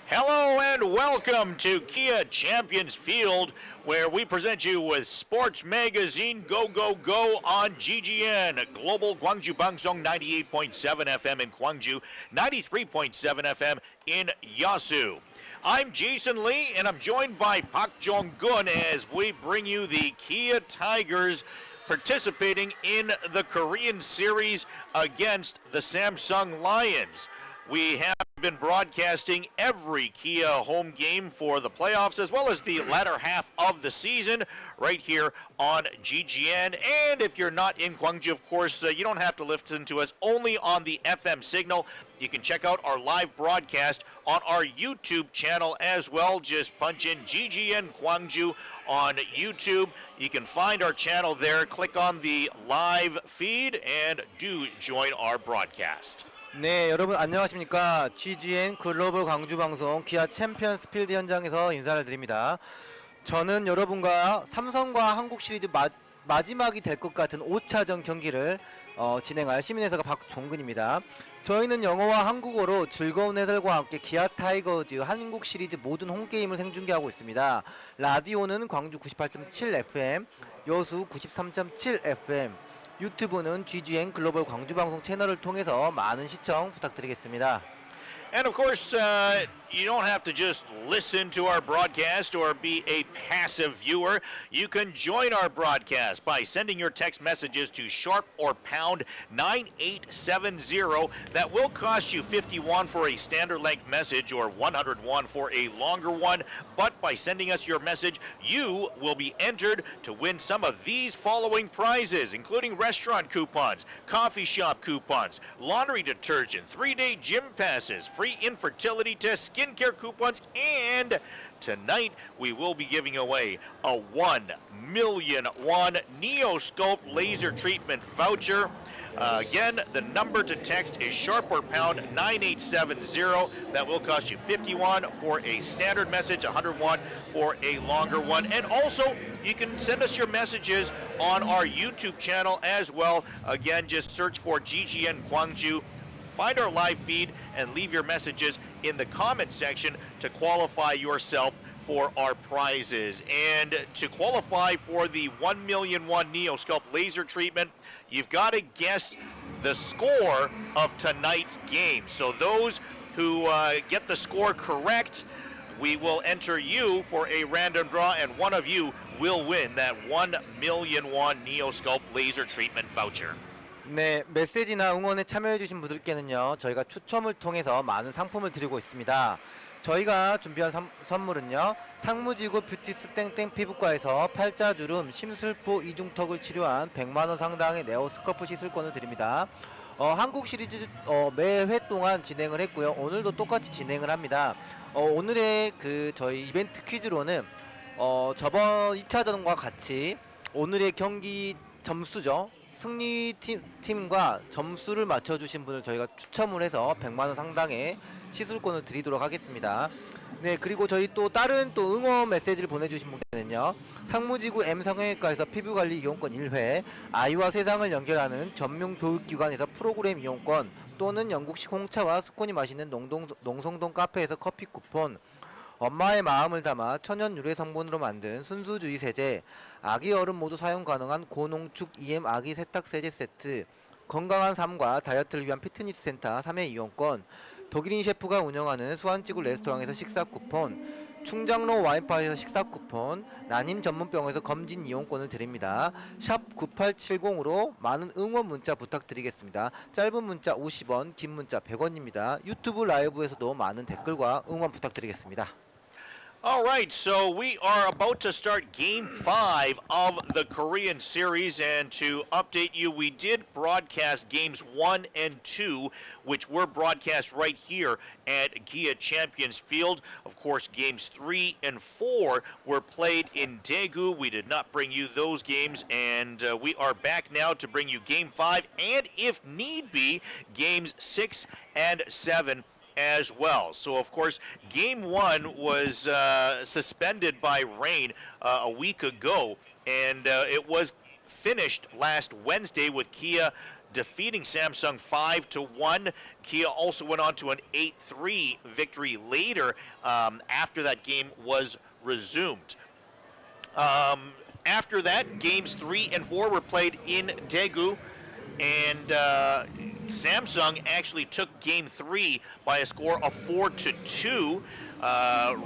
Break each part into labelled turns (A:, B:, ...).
A: Hello and welcome to Kia Champions Field, where we present you with Sports Magazine Go Go Go on Ggngl로벌광주방송 98.7 FM in Gwangju, 93.7 FM in Yasu. I'm Jason Lee, and I'm joined by Park Jong-gun as we bring you the Kia타이거즈 participating in the Korean series against the Samsung Lions. We have been broadcasting every Kia home game for the playoffs as well as the latter half of the season right here on GGN. And if you're not in Gwangju, of course, you don't have to listen to us only on the FM signal. You can check out our live broadcast on our YouTube channel as well. Just punch in GGN Gwangju on YouTube. You can find our channel there. Click on the live feed and do join our broadcast.
B: 네, 여러분 안녕하십니까? GGN 글로벌 광주방송 기아 챔피언스 필드 현장에서 인사를 드립니다. 저는 여러분과 삼성과 한국시리즈 마지막이 될 것 같은 5차전 경기를 진행할 시민해설가 박종근입니다. 저희는 영어와 한국어로 즐거운 해설과 함께 기아타이거즈 한국시리즈 모든 홈게임을 생중계하고 있습니다. 라디오는 광주 98.7 FM, 여수 93.7 FM, 유튜브는 GGN 글로벌 광주방송 채널을 통해서 많은 시청 부탁드리겠습니다.
A: And of course, you don't have to just listen to our broadcast or be a passive viewer. You can join our broadcast by sending your text messages to sharp or pound 9870. That will cost you 51 for a standard length message or 101 for a longer one. But by sending us your message, you will be entered to win some of these following prizes, including restaurant coupons, coffee shop coupons, laundry detergent, 3-day gym passes, free infertility tests, skincare coupons, and tonight we will be giving away a 1 million won Neoscope laser treatment voucher. Again, the number to text is sharp or pound 9870. That will cost you 51 for a standard message, 101 for a longer one. And also, you can send us your messages on our YouTube channel as well. Again, just search for GGN Gwangju. Find our live feed and leave your messages in the comment section to qualify yourself for our prizes. And to qualify for the 1 million won Neoscope laser treatment, you've got to guess the score of tonight's game. So those who get the score correct, we will enter you for a random draw, and one of you will win that 1 million won Neoscope laser treatment voucher.
B: 네, 메시지나 응원에 참여해주신 분들께는요, 저희가 추첨을 통해서 많은 상품을 드리고 있습니다. 저희가 준비한 선물은요, 상무지구 뷰티스 땡땡 피부과에서 팔자주름, 심술포, 이중턱을 치료한 100만원 상당의 네오 스커프 시술권을 드립니다. 한국시리즈 매회 동안 진행을 했고요. 오늘도 똑같이 진행을 합니다. 오늘의 저희 이벤트 퀴즈로는 저번 2차전과 같이 오늘의 경기 점수죠. 승리팀과 점수를 맞춰주신 분을 저희가 추첨을 해서 100만원 상당의 시술권을 드리도록 하겠습니다. 네, 그리고 저희 또 다른 응원 메시지를 보내주신 분께는요, 상무지구 M성형외과에서 피부관리 이용권 1회, 아이와 세상을 연결하는 전문 교육기관에서 프로그램 이용권, 또는 영국식 홍차와 스콘이 맛있는 농성동 카페에서 커피 쿠폰, 엄마의 마음을 담아 천연 유래 성분으로 만든 순수주의 세제, 아기 어른 모두 사용 가능한 고농축 EM 아기 세탁 세제 세트, 건강한 삶과 다이어트를 위한 피트니스 센터 3회 이용권, 독일인 셰프가 운영하는 수완지구 레스토랑에서 식사 쿠폰, 충장로 와인바에서 식사 쿠폰, 난임 전문병원에서 검진 이용권을 드립니다. 샵 9870으로 많은 응원 문자 부탁드리겠습니다. 짧은 문자 50원, 긴 문자 100원입니다. 유튜브 라이브에서도 많은 댓글과 응원 부탁드리겠습니다.
A: All right, so we are about to start Game 5 of the Korean series, and to update you, we did broadcast Games 1 and 2, which were broadcast right here at Kia Champions Field. Of course, Games 3 and 4 were played in Daegu. We did not bring you those games, and we are back now to bring you Game 5, and if need be, Games 6 and 7 as well. So, of course, Game 1 was suspended by rain a week ago, and it was finished last Wednesday with Kia defeating Samsung 5-1. Kia also went on to an 8-3 victory later after that game was resumed. After that, games 3 and 4 were played in Daegu, and Samsung actually took game 3 by a score of 4-2.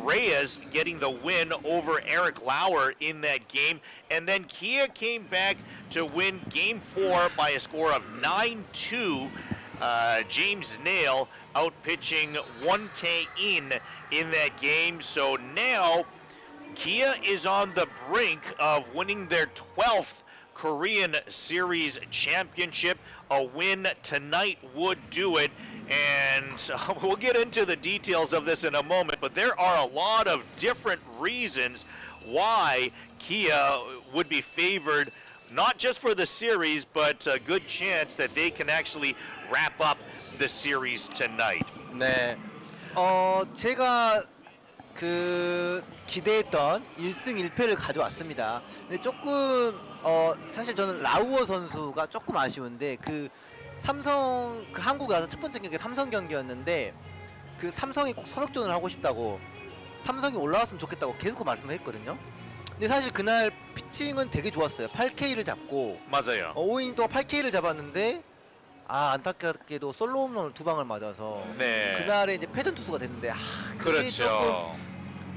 A: Reyes getting the win over Eric Lauer in that game, and then Kia came back to win game 4 by a score of 9-2. James Nail outpitching Won Tae-in in that game. So now Kia is on the brink of winning their 12th Korean Series championship. A win tonight would do it. And we'll get into the details of this in a moment, but there are a lot of different reasons why Kia would be favored, not just for the series, but a good chance that they can actually wrap up the series tonight.
B: 네. 제가 기대했던 1승 1패를 가져왔습니다. 근데 조금 사실 저는 라우어 선수가 조금 아쉬운데 삼성 한국에 와서 첫 번째 경기가 삼성 경기였는데 삼성이 꼭 선역전을 하고 싶다고, 삼성이 올라왔으면 좋겠다고 계속 말씀을 했거든요. 근데 사실 그날 피칭은 되게 좋았어요. 8K를 잡고
A: 맞아요.
B: 5이닝 동안 8K를 잡았는데 안타깝게도 솔로 홈런을 2방을 맞아서
A: 네.
B: 그날에 이제 패전 투수가 됐는데 그게
A: 그렇죠.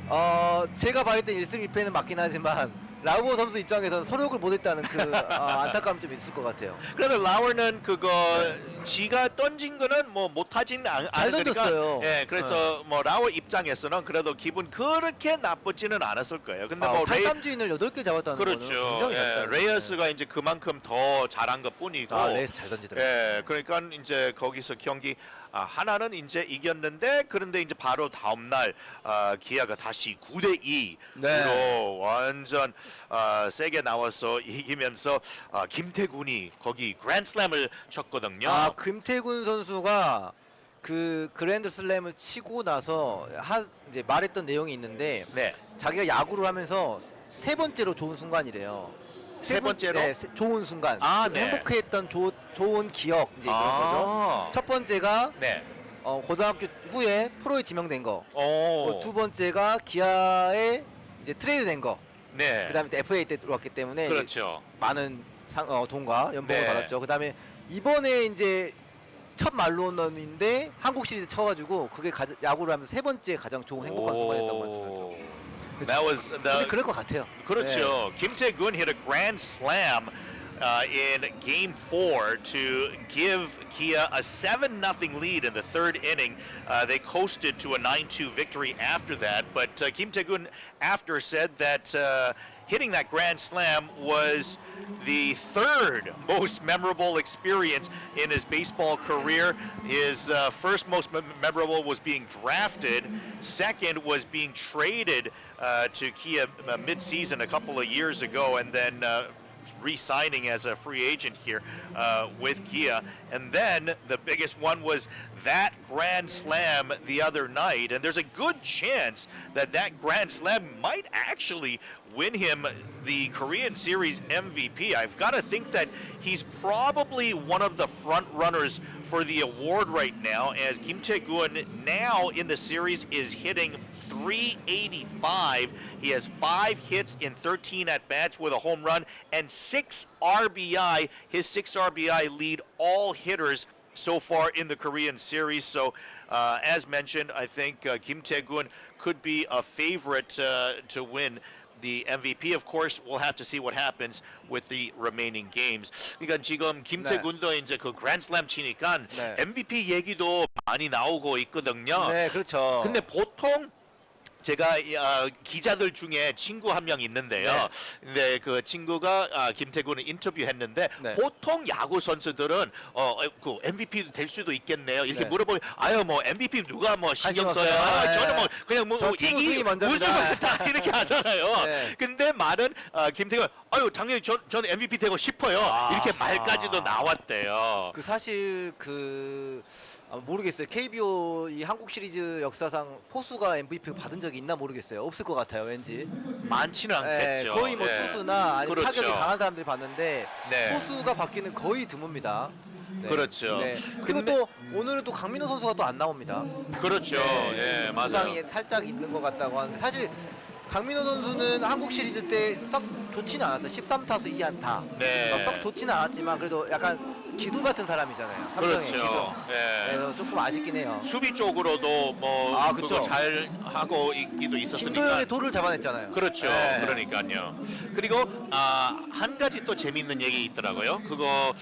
B: 조금 제가 봤을 때 1승 1패는 맞긴 하지만 라우어 선수 입장에서는 선역을 못했다는 안타까움이 좀 있을 것 같아요.
A: 그래도 라우어는 지가 던진 거는 뭐 못하진 않으니까.
B: 던졌어요.
A: 예, 그래서 뭐 라우어 입장에서는 그래도 기분 그렇게 나쁘지는 않았을 거예요. 근데 뭐
B: 탈삼주인을 8개 잡았다는 거는
A: 그렇죠.
B: 굉장히
A: 예, 레이어스가 이제 그만큼 더 잘한 것뿐이고.
B: 레이어스 잘 던지더라고요.
A: 예, 그러니까 이제 거기서 경기 하나는 이제 이겼는데, 그런데 이제 바로 다음 날 기아가 다시 9대2로
B: 네.
A: 완전 세게 나와서 이기면서 김태군이 거기 그랜드슬램을 쳤거든요.
B: 김태군 선수가 그랜드슬램을 치고 나서 이제 말했던 내용이 있는데
A: 네.
B: 자기가 야구를 하면서 세 번째로 좋은 순간이래요.
A: 세 번째로?
B: 네, 좋은 순간.
A: 네.
B: 행복했던 좋은 기억 이제 그런 거죠. 첫 번째가
A: 네.
B: 고등학교 후에 프로에 지명된 거.
A: 오.
B: 두 번째가 기아에 이제 트레이드된 거.
A: 네.
B: 그다음에 FA 때 들어왔기 때문에
A: 그렇죠.
B: 많은 돈과 연봉을
A: 네.
B: 받았죠. 그다음에 이번에 이제 첫 말로넌인데 한국 시리즈 쳐가지고 그게 야구를 하면서 세 번째 가장 좋은 행복한 순간이었다고 말씀드렸죠. 근데 그럴 것 같아요.
A: 그렇죠.
B: 네.
A: Kim Tae-gun hit a grand slam in Game 4 to give Kia a 7-0 lead in the third inning. They coasted to a 9-2 victory after that, but Kim Tae-gun after said that hitting that grand slam was the third most memorable experience in his baseball career. His first most memorable was being drafted. Second was being traded to Kia mid-season a couple of years ago, and then re-signing as a free agent here with Kia. And then the biggest one was that grand slam the other night, and there's a good chance that grand slam might actually win him the Korean Series MVP. I've got to think that he's probably one of the front runners for the award right now, as Kim Tae-gun now in the series is hitting .385. He has 5 hits in 13 at-bats with a home run and 6 RBI. His 6 RBI lead all hitters so far in the Korean Series. So, as mentioned, I think Kim Tae-gun could be a favorite to win the MVP. Of course, we'll have to see what happens with the remaining games. 그러니까 지금 김태군도 이제 그랜드슬램 치니까
B: 네.
A: MVP 얘기도 많이 나오고 있거든요.
B: 네, 그렇죠.
A: 근데 보통 제가 기자들 중에 친구 한 명 있는데요.
B: 네.
A: 근데 그 친구가 김태군을 인터뷰했는데
B: 네.
A: 보통 야구 선수들은 그 MVP 될 수도 있겠네요. 이렇게
B: 네.
A: 물어보면 뭐 MVP 누가 뭐 신경
B: 관심
A: 써요?
B: 없어요. 네.
A: 저는 뭐 그냥 뭐
B: 팀 우승이 먼저입니다.
A: 우승을 다 이렇게 하잖아요.
B: 네.
A: 근데 말은 김태군 당연히 저는 MVP 되고 싶어요. 이렇게 말까지도 나왔대요.
B: 사실 모르겠어요. KBO 이 한국 시리즈 역사상 포수가 MVP 받은 적이 있나 모르겠어요. 없을 것 같아요. 왠지.
A: 많지는 않겠죠.
B: 거의 뭐
A: 예.
B: 투수나 아니면
A: 그렇죠.
B: 타격이 강한 사람들이 받는데
A: 네.
B: 포수가 받기는 거의 드뭅니다. 네.
A: 그렇죠.
B: 네. 그리고
A: 근데-
B: 또 오늘은 또 강민호 선수가 또 안 나옵니다.
A: 그렇죠. 예, 맞아요.
B: 부상이 살짝 있는 것 같다고 하는데 사실 강민호 선수는 한국 시리즈 때 썩 좋지는 않았어요. 13타수 2안타.
A: 네.
B: 썩 좋지는 않았지만 그래도 약간 기둥 같은 사람이잖아요. 삼성의 기둥.
A: 그렇죠. 예.
B: 그래서 조금 아쉽긴 해요.
A: 수비 쪽으로도 뭐
B: 아,
A: 그거
B: 그쵸.
A: 잘 하고 있기도 있었으니까.
B: 김도영의 돌을 잡아냈잖아요.
A: 그렇죠.
B: 네.
A: 그러니까요. 그리고 한 가지 또 재밌는 얘기 있더라고요. 그거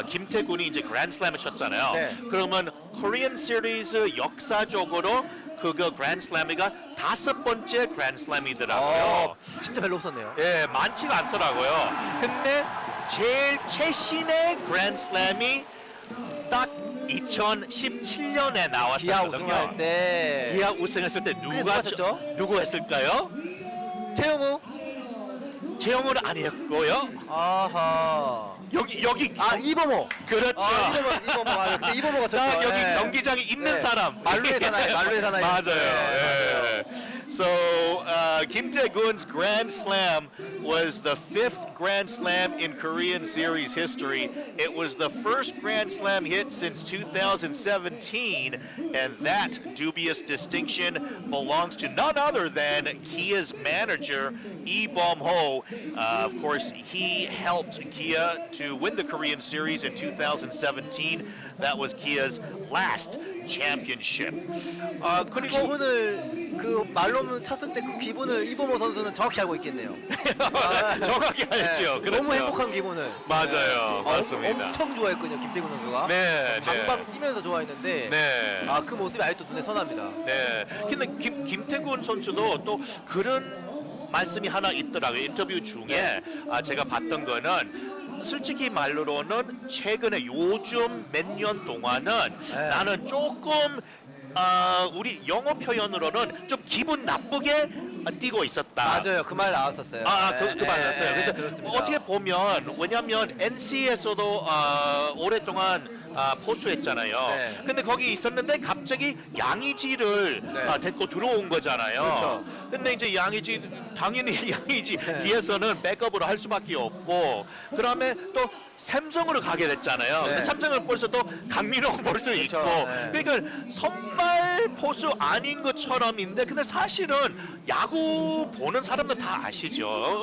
A: 김태군이 이제 그랜드슬램을 쳤잖아요.
B: 네.
A: 그러면 코리안 시리즈 역사적으로 그거 그랜드슬램이가 5번째 그랜드슬램이더라고요.
B: 진짜 별로 없었네요.
A: 예, 많지가 않더라고요. 근데 제일 최신의 그랜드슬램이 딱 2017년에
B: 기아
A: 나왔었거든요.
B: 우승할 때
A: 기아 우승했을 때
B: 누가 쳤죠?
A: 누구 했을까요?
B: 최영우.
A: 최영우는 아니었고요.
B: 아하.
A: 여기
B: 이범호.
A: 그렇죠.
B: 이범호. 근데 이범호가 쳤죠.
A: 딱 여기
B: 예.
A: 경기장에 있는
B: 네.
A: 사람.
B: 말루의 사나이.
A: 맞아요.
B: 네,
A: 예. So Kim Tae-gun's grand slam was the 5th grand slam in Korean series history. It was the first grand slam hit since 2017, and that dubious distinction belongs to none other than Kia's manager Lee Bom-ho. Of course, he helped Kia to win the Korean series in 2017. That was Kia's last championship.
B: 그 기분을 그 말로는 쳤을 때 그 기분을 이범호 선수는 정확히 알고 있겠네요.
A: 정확히 알죠. 그렇죠.
B: 너무 행복한 기분을.
A: 맞아요. 맞습니다.
B: 엄청 좋아했거든요, 김태균 선수가.
A: 네,
B: 방방 뛰면서 좋아했는데.
A: 네.
B: 그 모습이 아직도 눈에 선합니다.
A: 네. 근데 김태군 선수도 또 그런 말씀이 하나 있더라고요. 인터뷰 중에
B: 네.
A: 제가 봤던 거는 솔직히 말로는 최근에 요즘 몇 년 동안은
B: 네.
A: 나는 조금 우리 영어 표현으로는 좀 기분 나쁘게 뛰고 있었다.
B: 맞아요. 그 말 나왔었어요.
A: 그 맞았어요. 그래서
B: 그렇습니다.
A: 어떻게 보면 왜냐하면 NC에서도 오랫동안 포수했잖아요.
B: 네.
A: 근데 거기 있었는데 갑자기 양의지를
B: 네.
A: 데리고 들어온 거잖아요.
B: 그렇죠.
A: 근데 이제 양의지 당연히 양의지
B: 네.
A: 뒤에서는 백업으로 할 수밖에 없고 그다음에 또 삼성으로 가게 됐잖아요.
B: 네.
A: 근데 삼성은 벌써 또 강민호 벌써
B: 그렇죠.
A: 있고
B: 네.
A: 그러니까 선발 포수 아닌 것처럼인데 근데 사실은 야구 보는 사람은 다 아시죠.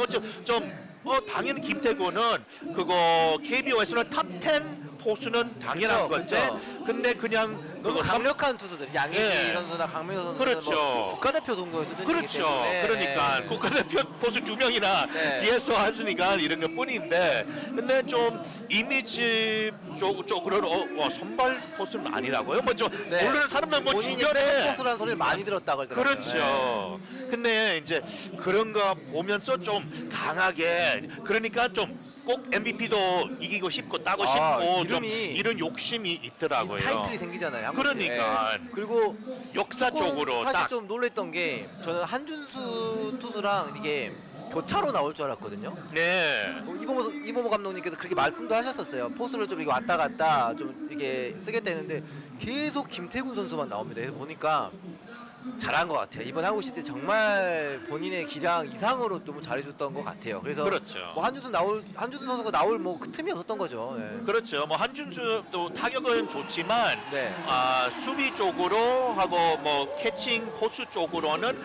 A: 당연히 김태곤은 그거 KBO에서는 탑10 포수는 당연한
B: 그렇죠,
A: 건데
B: 그렇죠.
A: 근데 그냥
B: 너무
A: 그거
B: 강력한 투수들, 양의지
A: 네.
B: 선수나 강민호 선수는
A: 그렇죠.
B: 뭐 국가대표 동료의 수준이기
A: 그렇죠.
B: 때문에.
A: 그러니까
B: 네.
A: 국가대표 포수 2명이나
B: 네.
A: 뒤에서 하시니까 이런 것 뿐인데 근데 좀 이미지 쪽으로는 선발 포수는 아니라고요? 뭐좀
B: 네.
A: 모르는 사람들 뭐
B: 본인이
A: 주변에
B: 포수라는 소리를 많이 들었다고 하더라고요.
A: 그렇죠. 근데 이제 그런 거 보면서 좀 강하게 그러니까 좀 꼭 MVP도 이기고 싶고 따고 싶고 좀 이런 욕심이 있더라고요.
B: 타이틀이 생기잖아요. 한국에.
A: 그러니까.
B: 네. 그리고
A: 역사적으로
B: 사실
A: 딱
B: 좀 놀랬던 게 저는 한준수 투수랑 이게 교차로 나올 줄 알았거든요.
A: 네.
B: 이범호 감독님께서 그렇게 말씀도 하셨었어요. 포수를 좀 이거 왔다 갔다 좀 이게 쓰겠다 했는데 계속 김태군 선수만 나옵니다. 그래서 보니까 잘한 것 같아요. 이번 한국 시리즈 정말 본인의 기량 이상으로 너무 잘해줬던 것 같아요. 그래서
A: 그렇죠.
B: 뭐 한준수 선수가 나올 뭐 그 틈이 없었던 거죠. 예.
A: 그렇죠. 뭐 한준수도 타격은 좋지만
B: 네.
A: 수비 쪽으로 하고 뭐 캐칭 포수 쪽으로는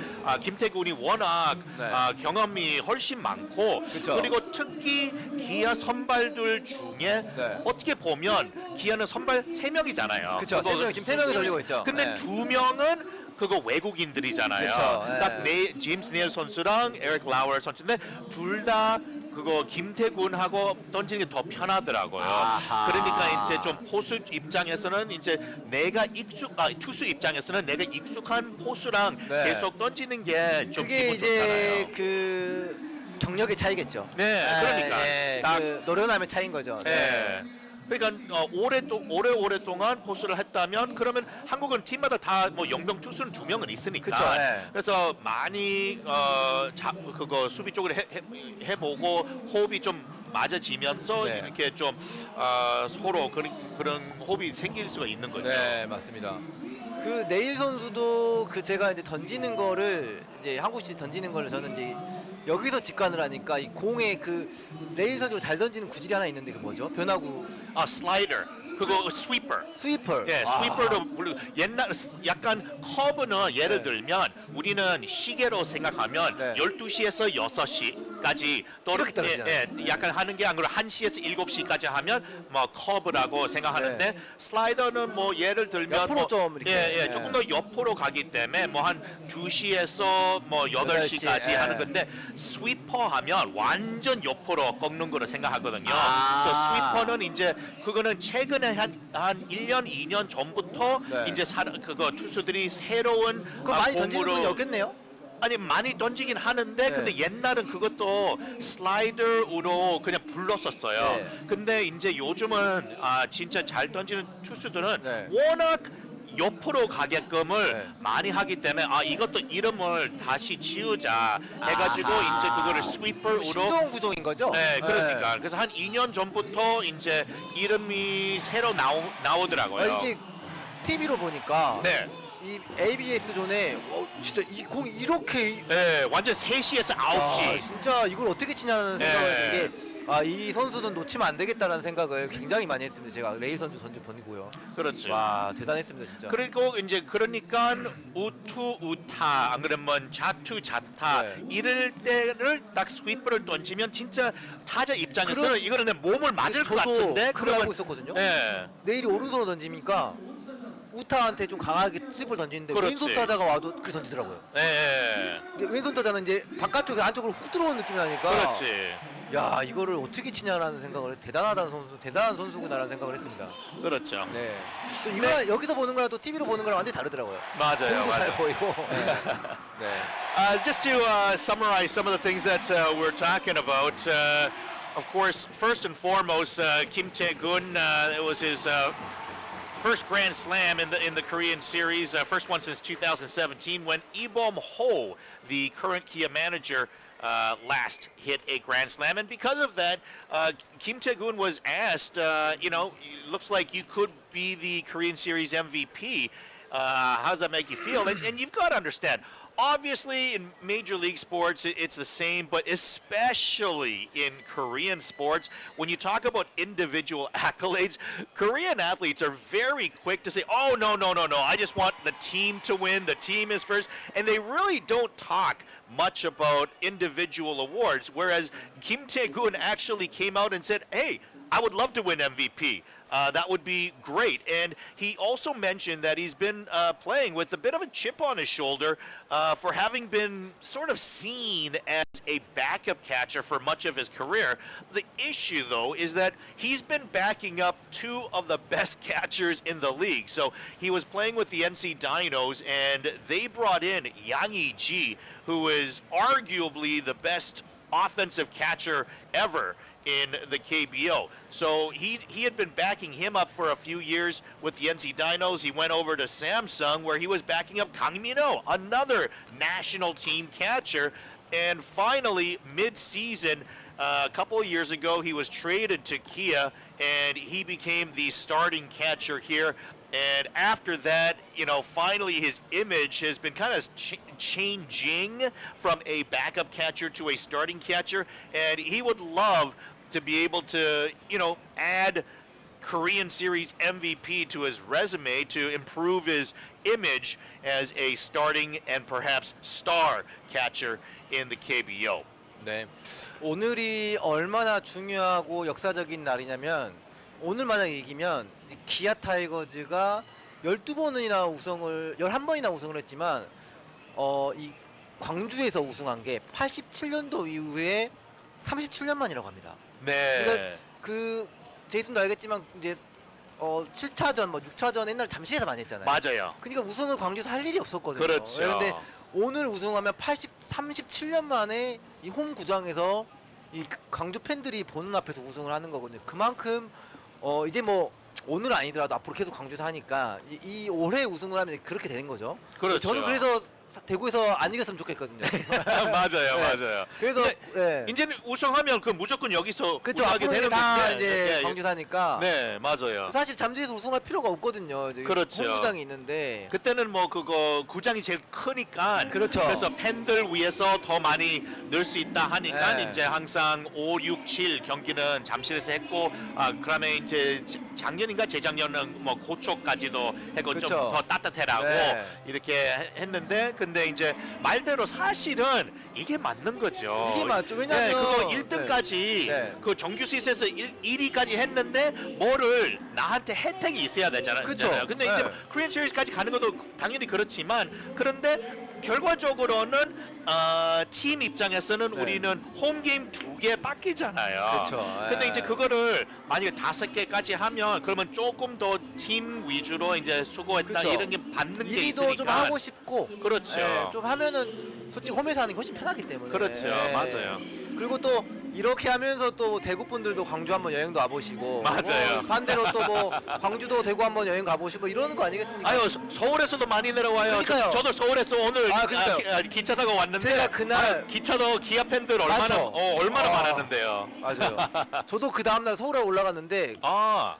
A: 김태군이 워낙
B: 네.
A: 경험이 훨씬 많고
B: 그쵸.
A: 그리고 특히 기아 선발들 중에
B: 네.
A: 어떻게 보면 기아는 선발 3명이잖아요.
B: 그쵸. 지금 3명이 돌리고 있죠.
A: 근데
B: 네.
A: 2명은 그거 외국인들이잖아요.
B: 그쵸, 예.
A: 딱 제임스 네일 선수랑 에릭 라워 선수인데 둘 다 그거 김태군하고 던지는 게 더 편하더라고요.
B: 아하.
A: 그러니까 이제 좀 포수 입장에서는 이제 내가 투수 입장에서는 내가 익숙한 포수랑
B: 네.
A: 계속 던지는 게 좀
B: 그게
A: 기분
B: 이제
A: 좋잖아요.
B: 그 경력의 차이겠죠.
A: 네, 그러니까 딱
B: 그 노련함의 차이인 거죠.
A: 네. 그러니까 오랫동안 포수를 했다면 그러면 한국은 팀마다 다 뭐 영병 투수는 2명은 있으니까
B: 그쵸, 네.
A: 그래서 많이 그거 수비 쪽으로 해보고 호흡이 좀 맞아지면서
B: 네.
A: 이렇게 좀 서로 그런 호흡이 생길 수가 있는 거죠.
B: 네, 맞습니다. 그 네일 선수도 그 제가 이제 던지는 거를 이제 한국시 던지는 거를 저는 이제 여기서 직관을 하니까 이 공에 그 네일 선수가 잘 던지는 구질이 하나 있는데 그 뭐죠? 변화구.
A: 슬라이더. 그거 스위퍼.
B: 스위퍼.
A: 예, 스위퍼도 물론 옛날 약간 커브는 예를 들면 우리는 시계로 생각하면
B: 네.
A: 12시에서 6시까지 또
B: 이렇게 떨어지잖아요.
A: 약간 하는 게 안 그러고 1시에서 7시까지 하면 뭐 커브라고 생각하는데
B: 네.
A: 슬라이더는 뭐 예를 들면
B: 옆으로
A: 뭐,
B: 좀 이렇게. 네.
A: 조금 더 옆으로 가기 때문에 뭐 한 2시에서 뭐 8시까지
B: 예.
A: 하는 건데 스위퍼 하면 완전 옆으로 꺾는 거로 생각하거든요.
B: 아.
A: 그래서 스위퍼는 이제 그거는 최근에 한 1년, 2년 전부터
B: 네.
A: 이제 그거 투수들이 새로운
B: 그거 많이 던지는 분이
A: 공으로
B: 없겠네요.
A: 아니 많이 던지긴 하는데
B: 네.
A: 근데 옛날은 그것도 슬라이더로 그냥 불렀었어요.
B: 네.
A: 근데 이제 요즘은 진짜 잘 던지는 투수들은
B: 네.
A: 워낙 옆으로 가게끔을
B: 네.
A: 많이 하기 때문에 이것도 이름을 다시 지우자 해가지고
B: 아하.
A: 이제 그거를 스위퍼로
B: 신동 구종인 거죠?
A: 네, 그러니까 그래서 한 2년 전부터 이제 이름이 새로 나오더라고요.
B: 이게 TV로 보니까
A: 네.
B: 이 ABS 존에 진짜 이 공이 이렇게
A: 네, 완전 3시에서 9시.
B: 진짜 이걸 어떻게 치냐는
A: 네.
B: 생각을 했는 게 이 선수는 놓치면 안 되겠다라는 생각을 굉장히 많이 했습니다. 제가 레일 선수 보니고요.
A: 그렇죠.
B: 와 대단했습니다 진짜.
A: 그리고 이제 그러니까 우투 우타 안 그러면 자투 자타
B: 네.
A: 이럴 때를 딱 스위퍼를 던지면 진짜 타자 입장에서는 이거는 내 몸을 맞을 것
B: 저도
A: 같은데
B: 그걸 알고 있었거든요.
A: 네.
B: 내일이 오른손으로 던지니까 우타한테 좀 강하게 스위퍼를 던지는데
A: 그렇지.
B: 왼손 타자가 와도 그렇게 던지더라고요.
A: 네.
B: 근데 왼손 타자는 이제 바깥쪽에 안쪽으로 훅 들어오는 느낌이 나니까
A: 그렇지.
B: 야 이거를 어떻게 치냐라는 생각을 대단한 선수구나라는 생각을 했습니다.
A: 그렇죠.
B: 네. 또 이거 여기서 보는 거랑 또 TV로 보는 거랑 완전히 다르더라고요.
A: 맞아요.
B: 공도 잘
A: 맞아요.
B: 보이고. 네.
A: Just to summarize some of the things that we're talking about, of course, first and foremost, Kim Tae-gun, it was his first Grand Slam in the Korean Series, first one since 2017, when Ibom Ho, the current Kia manager, last hit a Grand Slam, and because of that, Kim Tae-gun was asked, looks like you could be the Korean Series MVP. How does that make you feel? And you've got to understand, obviously in Major League sports it's the same, but especially in Korean sports, when you talk about individual accolades, Korean athletes are very quick to say, oh, no, I just want the team to win, the team is first, and they really don't talk much about individual awards, whereas Kim Tae-gun actually came out and said, hey, I would love to win MVP. That would be great. And he also mentioned that he's been playing with a bit of a chip on his shoulder for having been sort of seen as a backup catcher for much of his career. The issue, though, is that he's been backing up two of the best catchers in the league. So he was playing with the NC Dinos, and they brought in Yang Yi-ji, who is arguably the best offensive catcher ever in the KBO. So he had been backing him up for a few years with the NC Dinos. He went over to Samsung where he was backing up Kang Min-ho, another national team catcher. And finally, mid-season, a couple of years ago, he was traded to Kia and he became the starting catcher here. And after that, finally his image has been kind of changing from a backup catcher to a starting catcher. And he would love to be able to, add Korean Series MVP to his resume to improve his image as a starting and perhaps star catcher in the KBO.
B: 네. 오늘이 얼마나 중요하고 역사적인 날이냐면 오늘 만약에 이기면 기아 타이거즈가 12번이나 우승을 11번이나 우승을 했지만 이 광주에서 우승한 게 87년도 이후에 37년 만이라고 합니다.
A: 네.
B: 그러니까 그 제이슨도 알겠지만 이제 7차전 뭐 6차전 옛날 잠실에서 많이 했잖아요.
A: 맞아요.
B: 그러니까 우승을 광주에서 할 일이 없었거든요.
A: 그렇죠.
B: 그런데 오늘 우승하면 37년 만에 이 홈 구장에서 이 광주 팬들이 보는 앞에서 우승을 하는 거거든요. 그만큼 이제 뭐 오늘 아니더라도 앞으로 계속 광주에서 하니까 이 올해 우승을 하면 그렇게 되는 거죠.
A: 그렇죠.
B: 저는 그래서 대구에서 안 이겼으면 좋겠거든요.
A: 맞아요,
B: 네.
A: 맞아요.
B: 그래서
A: 근데 이제는 우승하면 그 무조건 여기서
B: 그렇죠.
A: 우승하게
B: 앞으로
A: 되는
B: 다
A: 건데.
B: 이제
A: 네,
B: 광주 사니까.
A: 네, 맞아요.
B: 사실 잠실에서 우승할 필요가 없거든요. 이제
A: 그렇죠.
B: 홈 구장이 있는데.
A: 그때는 뭐 그거 구장이 제일 크니까
B: 그렇죠.
A: 그래서 팬들 위해서 더 많이 넣을 수 있다 하니까
B: 네.
A: 이제 항상 5, 6, 7 경기는 잠실에서 했고 그다음에 이제 작년인가 재작년은 뭐 고초까지도 해고 좀
B: 그쵸.
A: 더 따뜻해라고
B: 네.
A: 이렇게 했는데 근데 이제 말대로 사실은 이게 맞는 거죠.
B: 이게 맞죠. 왜냐면
A: 네, 그거 1등까지
B: 네.
A: 그 정규 시즌에서 1위까지 했는데 뭐를 나한테 혜택이 있어야 되잖아요.
B: 그쵸.
A: 근데
B: 네.
A: 이제 코리안 시리즈까지 가는 것도 당연히 그렇지만 그런데 결과적으로는 팀 입장에서는
B: 네.
A: 우리는 홈 게임 2개 빡기잖아요.
B: 그쵸.
A: 근데
B: 예.
A: 이제 그거를 만약에 5개까지 하면 그러면 조금 더 팀 위주로 이제 수고했다
B: 그쵸.
A: 이런 게 받는 게
B: 1위도
A: 있으니까.
B: 좀 하고 싶고
A: 그렇죠.
B: 좀 하면은 솔직히 홈에서 하는 게 훨씬 편하기 때문에
A: 그렇죠. 맞아요.
B: 그리고 또 이렇게 하면서 또 대구 분들도 광주 한번 여행도 와보시고
A: 맞아요.
B: 반대로 또 뭐 광주도 대구 한번 여행 가보시고 이러는 거 아니겠습니까?
A: 아유 서울에서도 많이 내려와요.
B: 그러니까요.
A: 저도 서울에서 오늘
B: 그러니까요.
A: 기차 타고 왔는데
B: 제가 그날
A: 기차도 기아 팬들 얼마나
B: 맞죠?
A: 얼마나
B: 아.
A: 많았는데요.
B: 맞아요. 저도 그 다음날 서울에 올라갔는데
A: 아.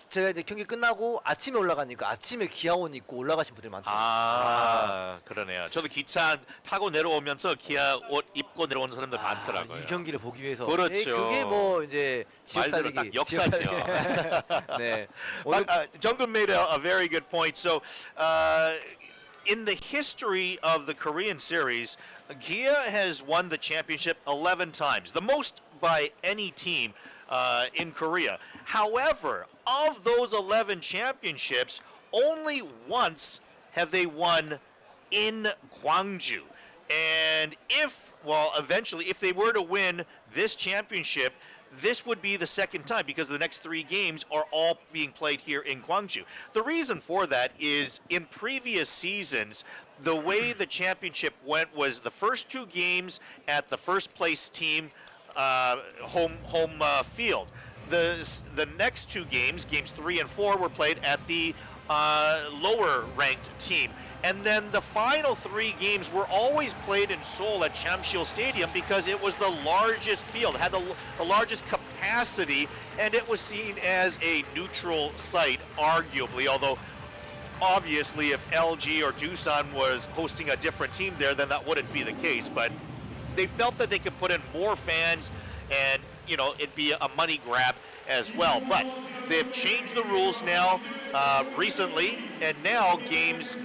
B: 제가 이제 경기 끝나고 아침에 올라가니까 아침에 기아 옷 입고 올라가신 분들이 많더라고요.
A: 그러네요. 저도 기차 타고 내려오면서 기아 옷 입고 내려오는 사람들 많더라고요.
B: 이 경기를 보기 위해서.
A: 그렇죠.
B: 그게 뭐 이제 지역
A: 말대로
B: 살리기.
A: 딱 역사죠.
B: 지역 살리기. 네. 오늘
A: But Jungkook made a very good point. So, in the history of the Korean series, Kia has won the championship 11 times, the most by any team in Korea. However, of those 11 championships, only once have they won in Gwangju. And eventually, if they were to win this championship, this would be the second time because the next 3 games are all being played here in Gwangju. The reason for that is in previous seasons, the way the championship went was the first 2 games at the first place team home field. The next 2 games, games 3 and 4, were played at the lower ranked team. And then the final 3 games were always played in Seoul at Chamsil Stadium because it was the largest field, had the largest capacity, and it was seen as a neutral site, arguably, although obviously if LG or Doosan was hosting a different team there, then that wouldn't be the case. But they felt that they could put in more fans and, it'd be a money grab as well. But they've changed the rules now recently, and now games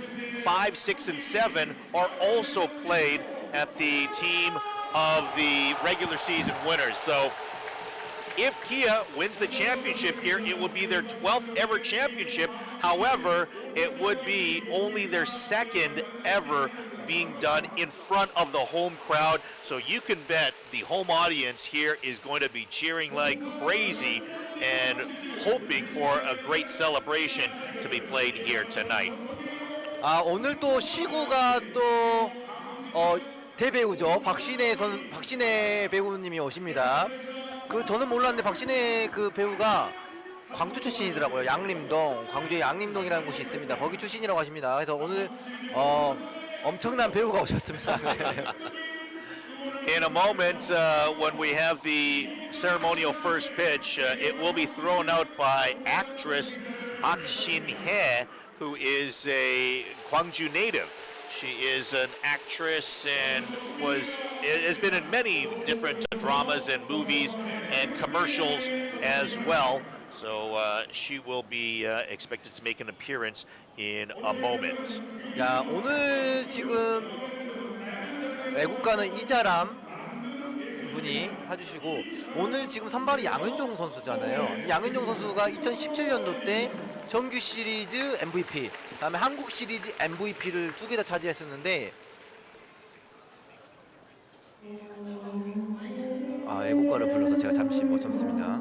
A: 5, 6, and 7 are also played at the team of the regular season winners. So if Kia wins the championship here, it would be their 12th ever championship. However, it would be only their 2nd ever being done in front of the home crowd. So you can bet the home audience here is going to be cheering like crazy and hoping for a great celebration to be played here tonight.
B: 오늘 또 시구가 또 대배우죠. 박신혜 배우님이 오십니다. 저는 몰랐는데 박신혜 그 배우가 광주 출신이더라고요. 양림동, 광주의 양림동이라는 곳이 있습니다. 거기 출신이라고 하십니다. 그래서 오늘 엄청난 배우가 오셨습니다.
A: In a moment, when we have the ceremonial first pitch, it will be thrown out by actress Park Shin-hye, who is a Gwangju native. She is an actress and has been in many different dramas and movies and commercials as well. So she will be expected to make an appearance in a moment.
B: 야, 오늘 지금 애국가는 이자람 분이 해주시고 오늘 지금 선발이 양은종 선수잖아요. 양은종 선수가 2017년도 때 정규 시리즈 MVP, 그다음에 한국 시리즈 MVP를 2개 다 차지했었는데 애국가를 불러서 제가 잠시 못 참습니다.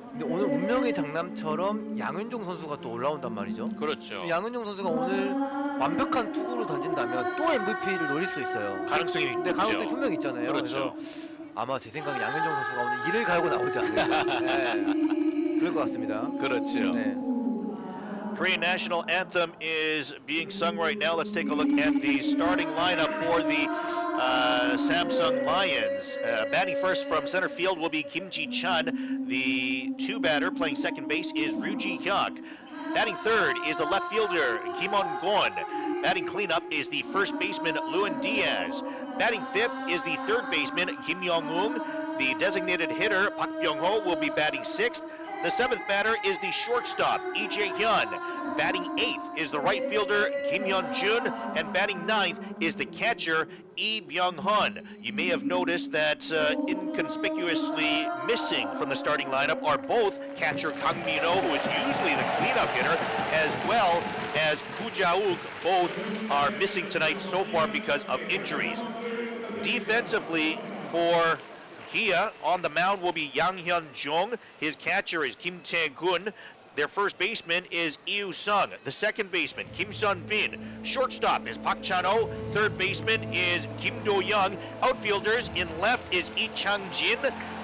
B: 근데 오늘 운명의 장남처럼 양은종 선수가 또 올라온단 말이죠.
A: 그렇죠.
B: 양은종 선수가 오늘 완벽한 투구를 던진다면 또 MVP를 노릴 수 있어요.
A: 가능성이
B: 네, 가능성이 분명히 있잖아요.
A: 그렇죠.
B: 그래서 아마 제 생각에 양현종 선수가 오늘 이를 갈고 나오지 않을까. 네. 그럴 것 같습니다.
A: 그렇죠.
B: 네.
A: Korean national anthem is being sung right now. Let's take a look at the starting lineup for the Samsung Lions. Batting first from center field will be Kim Ji-chun. The 2-batter playing second base is Ryu Ji-hyuk. Batting third is the left fielder Kim On-gon. Batting cleanup is the first baseman Luan Diaz. Batting fifth is the third baseman Kim Young-woong. The designated hitter Park Byung-ho will be batting sixth. The 7th batter is the shortstop, Lee Hyun. Batting 8th is the right fielder, Kim Hyun-jun. And batting 9th is the catcher, Lee Byung-hun. You may have noticed that inconspicuously missing from the starting lineup are both catcher Kang Min-ho, who is usually the cleanup hitter, as well as Koo Ja-uk. Both are missing tonight so far because of injuries. Defensively for Kia on the mound will be Yang Hyun-jung. His catcher is Kim Tae-gun. Their first baseman is Yu Sung. The second baseman, Kim Sun-bin. Shortstop is Park Chan-ho. Third baseman is Kim Do-young. Outfielders, in left is Lee Chang-jin.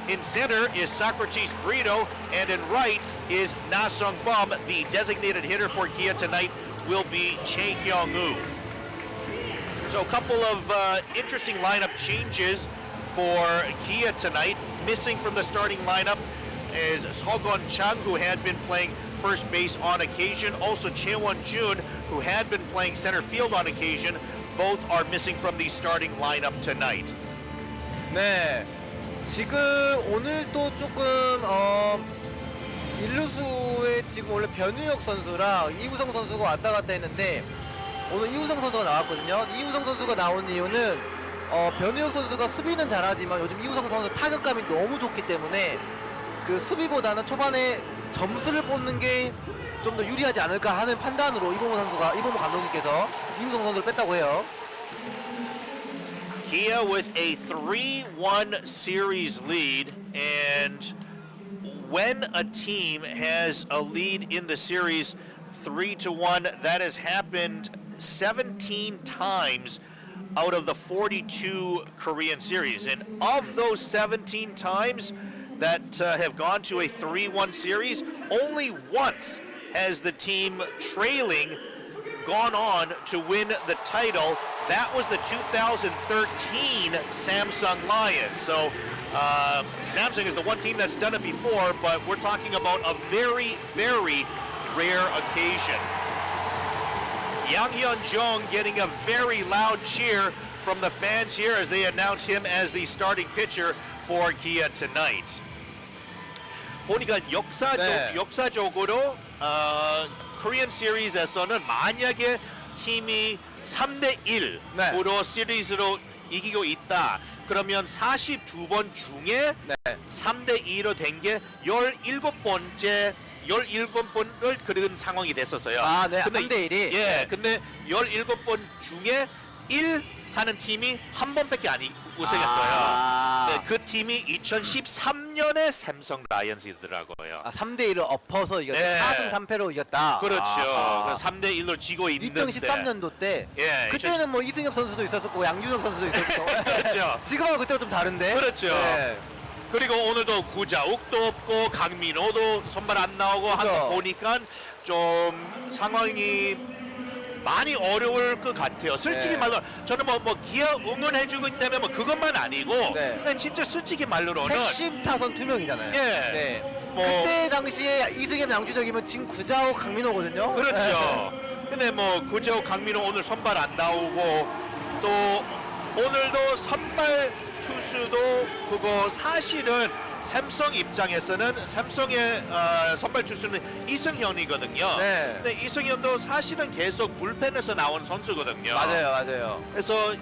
A: In center is Socrates Brito. And in right is Na Sung-bum. The designated hitter for Kia tonight will be Chae Hyung-woo. So a couple of interesting lineup changes for Kia tonight. Missing from the starting lineup is Seogon Chang, who had been playing first base on occasion. Also Chae Won-jun, who had been playing center field on occasion. Both are missing from the starting lineup tonight.
B: 네, 지금 오늘 또 조금 일루수에 지금 원래 변우혁 선수랑 이우성 선수가 왔다 갔다 했는데 오늘 이우성 선수가 나왔거든요. 이우성 선수가 나온 이유는 변우혁 선수가 수비는 잘하지만 요즘 이우성 선수 타격감이 너무 좋기 때문에 그 수비보다는 초반에 점수를 뽑는 게 좀 더 유리하지 않을까 하는 판단으로 이봉호 감독님께서 이우성 선수를 뺐다고 해요.
A: Kia with a 3-1 series lead, and when a team has a lead in the series 3-1, that has happened 17 times out of the 42 Korean series. And of those 17 times that have gone to a 3-1 series, only once has the team trailing gone on to win the title. That was the 2013 Samsung Lions. So Samsung is the one team that's done it before, but we're talking about a very, very rare occasion. Yang Hyun-jung getting a very loud cheer from the fans here as they announce him as the starting pitcher for Kia tonight. 보니까 역사적으로 코리안 시리즈에서는 만약에 팀이 3대1으로 시리즈로 이기고 있다. 그러면 42번 중에 3대2로 된 게 17번을 그런 상황이 됐었어요.
B: 아, 네. 3대1이.
A: 예. 근데 17번 중에 1 하는 팀이 한 번밖에 안 우승했어요. 네, 그 팀이 2013년에 삼성 라이온즈더라고요.
B: 3대1을 엎어서 이겼다.
A: 네.
B: 4승 3패로 이겼다.
A: 그렇죠. 3대1로 지고 있는데
B: 2013년도 때 그때는 뭐 이승엽 선수도 있었고 양준혁 선수도 있었고
A: 그렇죠.
B: 지금하고 그때가 좀 다른데.
A: 그렇죠. 네. 그리고 오늘도 구자욱도 없고 강민호도 선발 안 나오고 하는 거 보니까 좀 상황이 많이 어려울 것 같아요. 솔직히 말로 저는 뭐 기아 응원해주고 있다면 뭐 그것만 아니고 그냥 진짜 솔직히 말로는
B: 핵심 타선 2명이잖아요.
A: 예.
B: 네. 뭐 그때 당시에 이승엽 양준혁이면 지금 구자욱 강민호거든요.
A: 그렇죠. 근데 뭐 구자욱 강민호 오늘 선발 안 나오고 또 오늘도 선발 투수도 그거 사실은 삼성 입장에서는 삼성의 선발 투수는 이승현이거든요. 네. 근데 이승현도 사실은 계속 불펜에서 나온 선수거든요.
B: 맞아요.
A: 그래서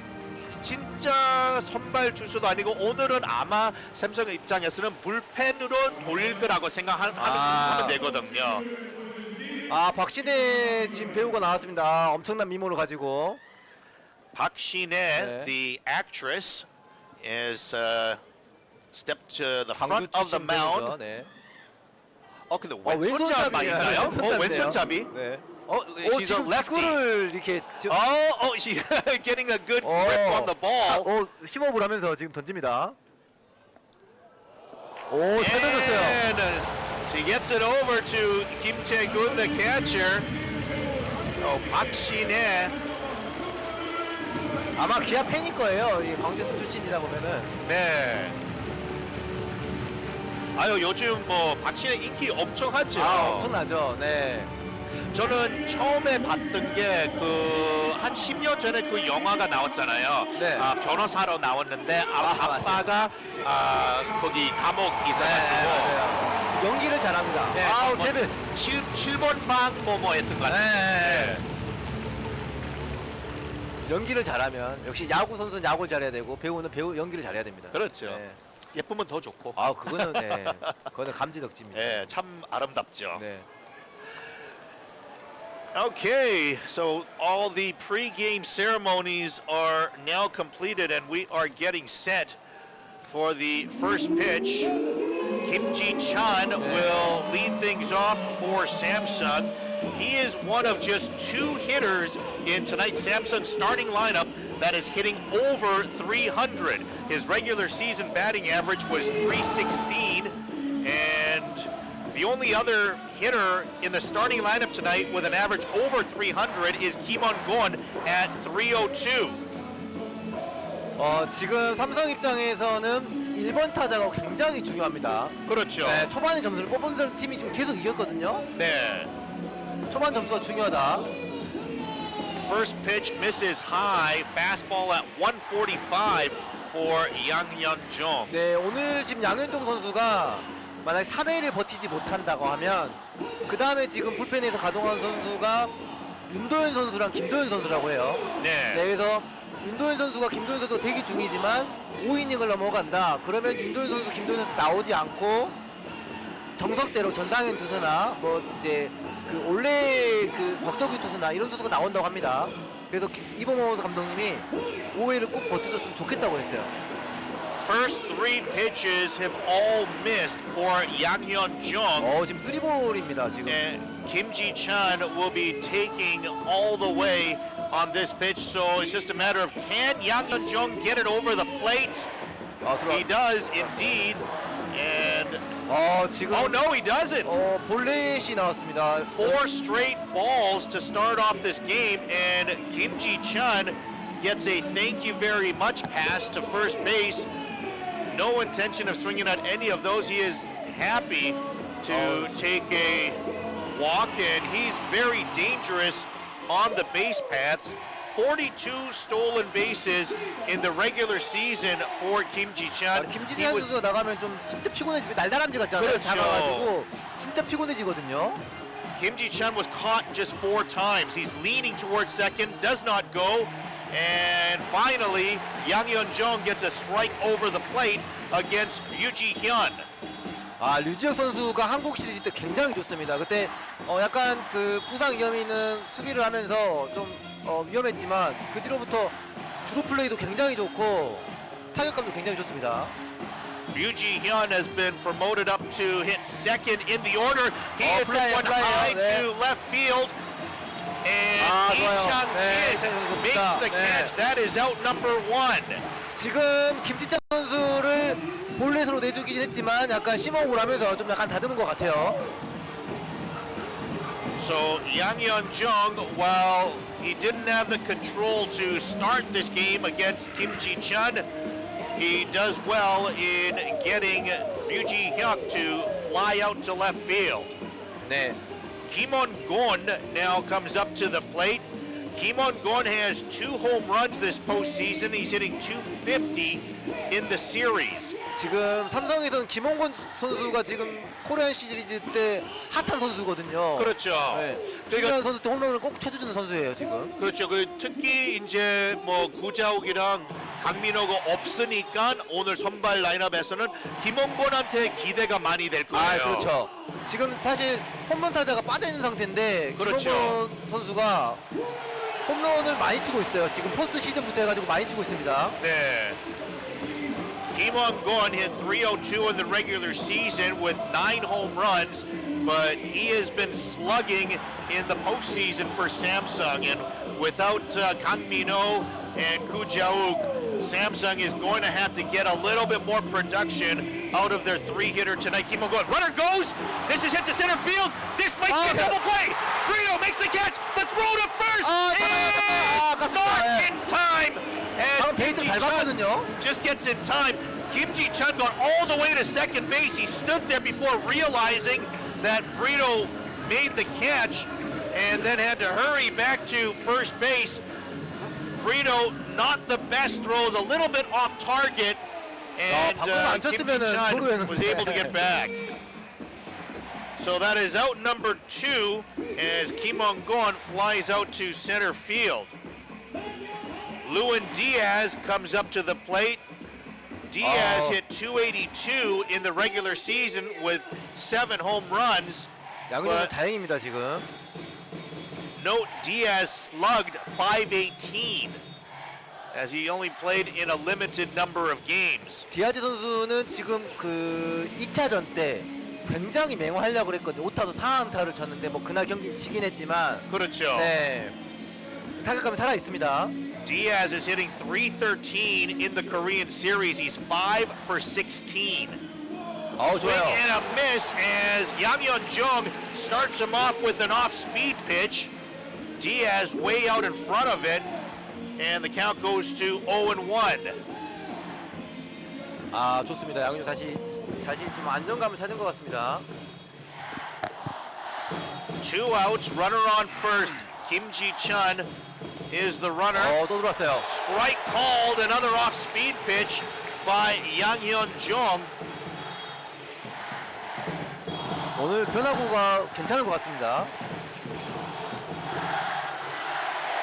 A: 진짜 선발 투수도 아니고 오늘은 아마 삼성 입장에서는 불펜으로 돌릴 거라고 생각하면 되거든요.
B: 박신혜 지금 배우가 나왔습니다. 엄청난 미모를 가지고.
A: 박신혜, the actress, is stepped to the front of the mound.
B: 네.
A: 근데 왼손잡이인가요? 왼손잡이?
B: 네.
A: she's a lefty.
B: 이렇게
A: she's getting a good grip on the ball.
B: 심호흡을 하면서 지금 던집니다. 잘 던졌어요.
A: And she gets it over to Kim Tae-gun, the catcher. 박신혜.
B: 아마 기아 팬일 거예요. 이 광주에서 출신이다 보면은.
A: 네. 요즘 뭐 박신혜 인기 엄청 하죠.
B: 엄청나죠. 네.
A: 저는 처음에 봤던 게 그 한 10년 전에 그 영화가 나왔잖아요.
B: 네.
A: 변호사로 나왔는데 아빠가 거기 감옥 있어가지고
B: 네, 연기를 잘합니다.
A: 네,
B: 아우
A: 뭐
B: 데뷔.
A: 7번 방 뭐 했던 것 같아요.
B: 연기를 잘하면 역시 야구 선수는 야구를 잘해야 되고 배우는 배우 연기를 잘해야 됩니다.
A: 그렇죠.
B: 네.
A: 예쁘면 더 좋고.
B: 아 그거는 네. 그거는 감지덕지입니다.
A: 네, 참 아름답죠.
B: 네.
A: Okay, so all the pre-game ceremonies are now completed and we are getting set for the first pitch. Kim Ji-chan will lead things off for Samsung. He is one of just 2 hitters in tonight's Samsung starting lineup that is hitting over 300. His regular season batting average was 316, and the only other hitter in the starting lineup tonight with an average over 300 is Kim On-gon at 302.
B: 지금 삼성 입장에서는 1번 타자가 굉장히 중요합니다.
A: 그렇죠.
B: 네, 초반에 점수를 뽑은 팀이 지금 계속 이겼거든요.
A: 네.
B: 초반 점수가 중요하다.
A: First pitch misses high, fastball at 145 for Yang Hyun-jung.
B: 네, 오늘 지금 양현종 선수가 만약 3회를 버티지 못한다고 하면 그 다음에 지금 불펜에서 가동한 선수가 윤도현 선수랑 김도현 선수라고 해요.
A: 네.
B: 네, 그래서 윤도현 선수가 김도현 선수가 대기 중이지만 5이닝을 넘어간다. 그러면 윤도현 선수, 김도현 선수 나오지 않고 정석대로 전상현 투수나 뭐 이제 그 원래 그 곽덕규 투수나 이런 투수가 나온다고 합니다. 그래서 이범호 감독님이 5회를 꼭 버텨줬으면 좋겠다고 했어요.
A: First 3 pitches have all missed for Yang Hyun-jung.
B: 지금 3볼입니다 지금.
A: And Kim Ji-chan will be taking all the way on this pitch, so it's just a matter of can Yang Hyun-jung get it over the plate? He does indeed, and
B: 지금
A: oh no, he doesn't.
B: 볼넷이 나왔습니다.
A: 4 straight balls to start off this game, and Kim Ji-chan gets a thank you very much pass to first base. No intention of swinging at any of those. He is happy to take a walk, and he's very dangerous on the base paths. 42 stolen bases in the regular season for Kim Ji-chan.
B: 김지찬 선수가 나가면 좀 진짜 피곤해지고 날다람쥐 같잖아요.
A: 그렇죠.
B: 작아가지고 진짜 피곤해지거든요.
A: Kim Ji-chan was caught just 4 times. He's leaning towards second, does not go. And finally, Yang Hyun-jung gets a strike over the plate against Ryu Ji-hyun.
B: 류지혁 선수가 한국 시리즈 때 굉장히 좋습니다. 그때 약간 그 부상 위험이 있는 수비를 하면서 좀 위험했지만 그 뒤로부터 주루 플레이도 굉장히 좋고 타격감도 굉장히 좋습니다.
A: Ryu Ji-hyun has been promoted up to hit second in the order. He hits
B: 플라이,
A: one
B: 플라이요.
A: high
B: 네.
A: to left field. And Lee
B: 좋아요.
A: Chang-in
B: 이창현 선수
A: makes
B: 좋다.
A: the catch. That is out number 1.
B: 지금 김지찬 선수를 볼넷으로 내주긴 했지만 약간 심호흡을 하면서 좀 약간 다듬은 것 같아요.
A: So Yang Hyun-jung, while he didn't have the control to start this game against Kim Ji-chan, he does well in getting Ryu Ji-hyuk to fly out to left field.
B: 네.
A: Kim On-gon now comes up to the plate. Kim On-gon has 2 home runs this postseason. He's hitting 250 in the series.
B: 지금 삼성에서는 김홍곤 선수가 지금 코리안 시리즈 때 핫한 선수거든요.
A: 그렇죠.
B: 네. 중요한 선수 때 홈런을 꼭 쳐주는 선수예요 지금.
A: 그렇죠. 특히 이제 뭐 구자욱이랑 강민호가 없으니까 오늘 선발 라인업에서는 김홍곤한테 기대가 많이 될 거예요.
B: 그렇죠. 지금 사실 홈런 타자가 빠져 있는 상태인데
A: 그렇죠.
B: 김홍곤 선수가 홈런을 많이 치고 있어요. 지금 포스트 시즌부터 해가지고 많이 치고 있습니다.
A: 네. Kim On-gon hit 302 in the regular season with 9 home runs, but he has been slugging in the postseason for Samsung, and without Kang Min-ho and Koo Ja-wook, Samsung is going to have to get a little bit more production out of their 3-hitter tonight. Kim On-gon, runner goes. This is hit to center field. This might be a double play. Brito makes the catch. The throw to first. It's not in time. And
B: 베이트 밟았거든요.
A: just gets in time. Kim Ji-chan got all the way to second base. He stood there before realizing that Brito made the catch. and then had to hurry back to first base. Brito, not the best throws, a little bit off target, and
B: 방금 안
A: Kim
B: 쳤으면은
A: Ji-chun was
B: 도루였는데.
A: able to get back. So that is out number 2 as Kim Ong-gon flies out to center field. Lewin Diaz comes up to the plate. Diaz hit 282 in the regular season with 7 home runs.
B: 양현종 다행입니다 지금.
A: Note Diaz slugged 518 as he only played in a limited number of games.
B: 디아즈 선수는 지금 그 2차전 때 굉장히 맹활약을 했거든요. 5타수 4안타를 쳤는데 뭐 그날 경기는 지긴 했지만
A: 그렇죠.
B: 네. 타격감이 살아 있습니다.
A: Diaz is hitting 313 in the Korean series. He's 5 for 16. Swing
B: 좋아요.
A: and a miss as Yang Yeon-jung starts him off with an off-speed pitch. Diaz way out in front of it, and the count goes to 0-1.
B: 좋습니다. 양현종 다시 좀 안정감을 찾은 것 같습니다.
A: 2 outs, runner on first. Kim Ji-chun is the runner.
B: 또 들어왔어요.
A: Strike called, another off-speed pitch by Yang Yeon-jung.
B: 오늘 변화구가 괜찮은 것 같습니다.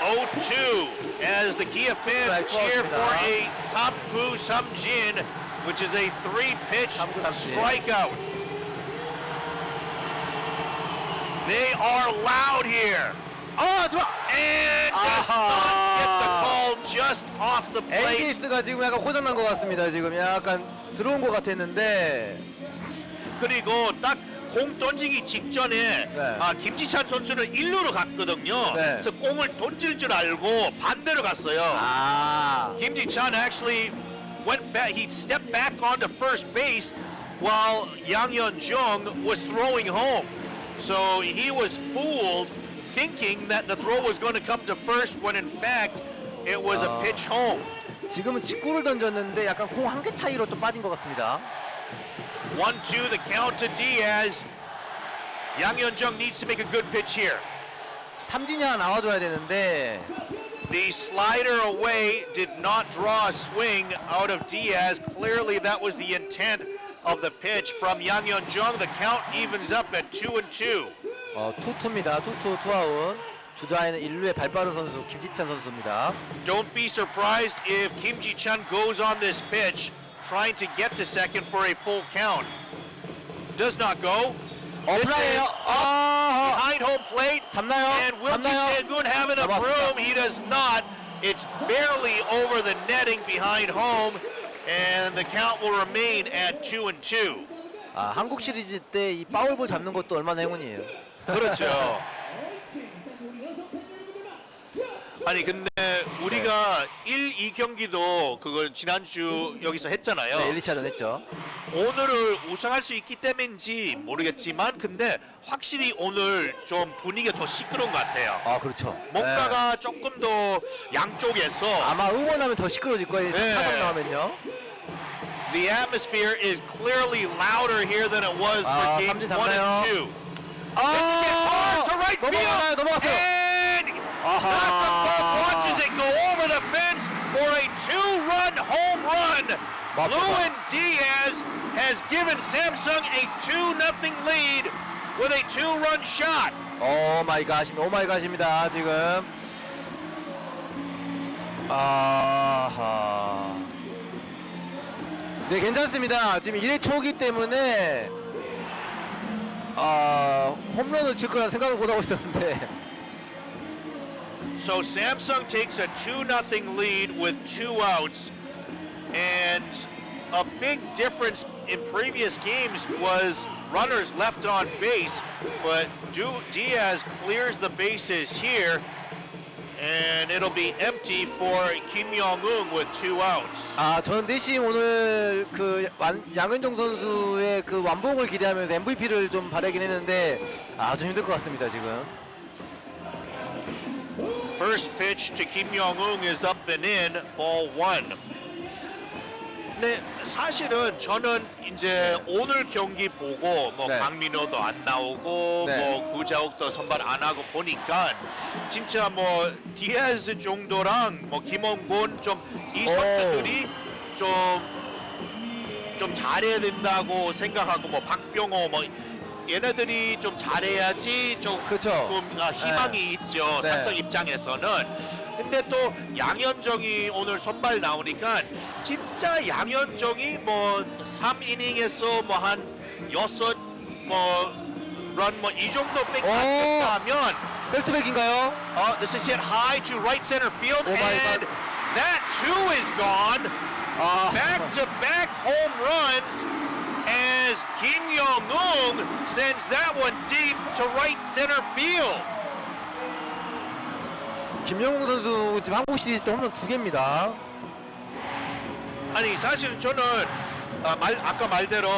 A: 0-2 as the Kia fans cheer for a Sampu Samjin, which is a 3-pitch strikeout. They are loud here.
B: 좋아.
A: And does not get the call just off the plate.
B: 에이게이스가 지금 약간 고장난 것 같습니다. 지금 약간 들어온 것 같았는데.
A: 그리고 딱 공 던지기 직전에
B: 네.
A: 김지찬 선수는 1루로 갔거든요.
B: 네.
A: 그래서 공을 던질 줄 알고 반대로 갔어요. Kim Ji-chun actually went back. He stepped back onto first base while Yang Yeon-jung was throwing home. So he was fooled, thinking that the throw was going to come to first, when in fact it was a pitch home.
B: 지금은 직구를 던졌는데 약간 공 한 개 차이로 좀 빠진 것 같습니다.
A: 1-2 the count to Diaz. Yang Yeon-jung needs to make a good pitch here.
B: 삼진이 하나 나와줘야 되는데.
A: The slider away did not draw a swing out of Diaz. Clearly that was the intent of the pitch from Yang Yeon-jung. The count evens up at 2-2.
B: 투투입니다. 투아웃. 주자에는 1루에 발빠른 선수 김지찬 선수입니다.
A: Don't be surprised if Kim Ji-chun goes on this pitch trying to get to second for a full count. Does not go. This is behind home plate.
B: 잡나요?
A: And will Kim Tae-gun have enough room? He does not. It's barely over the netting behind home, and the count will remain at 2-2.
B: 한국 시리즈 때 이 파울볼 잡는 것도 얼마나 행운이에요.
A: 그렇죠. 아니 근데 우리가 1, 2경기도 그걸 지난주 여기서 했잖아요.
B: 네, 1, 2차전 했죠.
A: 오늘을 우승할 수 있기 때문인지 모르겠지만 근데 확실히 오늘 좀 분위기가 더 시끄러운 것 같아요.
B: 그렇죠.
A: 뭔가가 조금 더 양쪽에서
B: 아마 응원하면 더 시끄러워질 거예요. 타격 나오면요.
A: The atmosphere is clearly louder here than it was for games 1 and 2. To right field.
B: 넘어갔어요.
A: And watches it go over the fence for a 2-run home run. Lewin Diaz has given Samsung a 2-0 lead with a 2-run shot.
B: 오마이갓입니다. 지금. 네, 괜찮습니다. 지금 1회 초기 때문에 홈런을 칠 거라는 생각을 못 하고 있었는데.
A: So Samsung takes a 2-0 lead with 2 outs, and a big difference in previous games was runners left on base, but Diaz clears the bases here, and it'll be empty for Kim Yong-un with 2 outs.
B: 저는 대신 오늘 그 양현종 선수의 그 완봉을 기대하면서 MVP를 좀 바라긴 했는데 좀 힘들 것 같습니다 지금.
A: First pitch to Kim Yong-un is up and in, ball 1. 네, 사실은 저는 이제 오늘 경기 보고 뭐
B: 네.
A: 강민호도 안 나오고
B: 네.
A: 뭐 구자욱도 선발 안 하고 보니까 진짜 뭐 디아즈 정도랑 뭐 김원곤 좀 이 선수들이 좀 잘해야 된다고 생각하고 뭐 박병호 뭐 얘네들이 좀 잘해야지 조금
B: 그쵸.
A: 희망이 있죠.
B: 네.
A: 삼성 입장에서는. 근데 또 양현종이 오늘 선발 나오니까 진짜 양현종이 뭐 3이닝에서 뭐 한 6, 런 뭐 이 정도밖에 안 됐다면
B: 백투백인가요?
A: this is hit high to right center field
B: Oh my
A: and
B: God.
A: that too is gone. Back-to-back home runs as Kim Young-woong sends that one deep to right center field.
B: 김영웅 선수 지금 한국 시리즈 때 홈런 2개입니다.
A: 아니 사실 저는 아까 말대로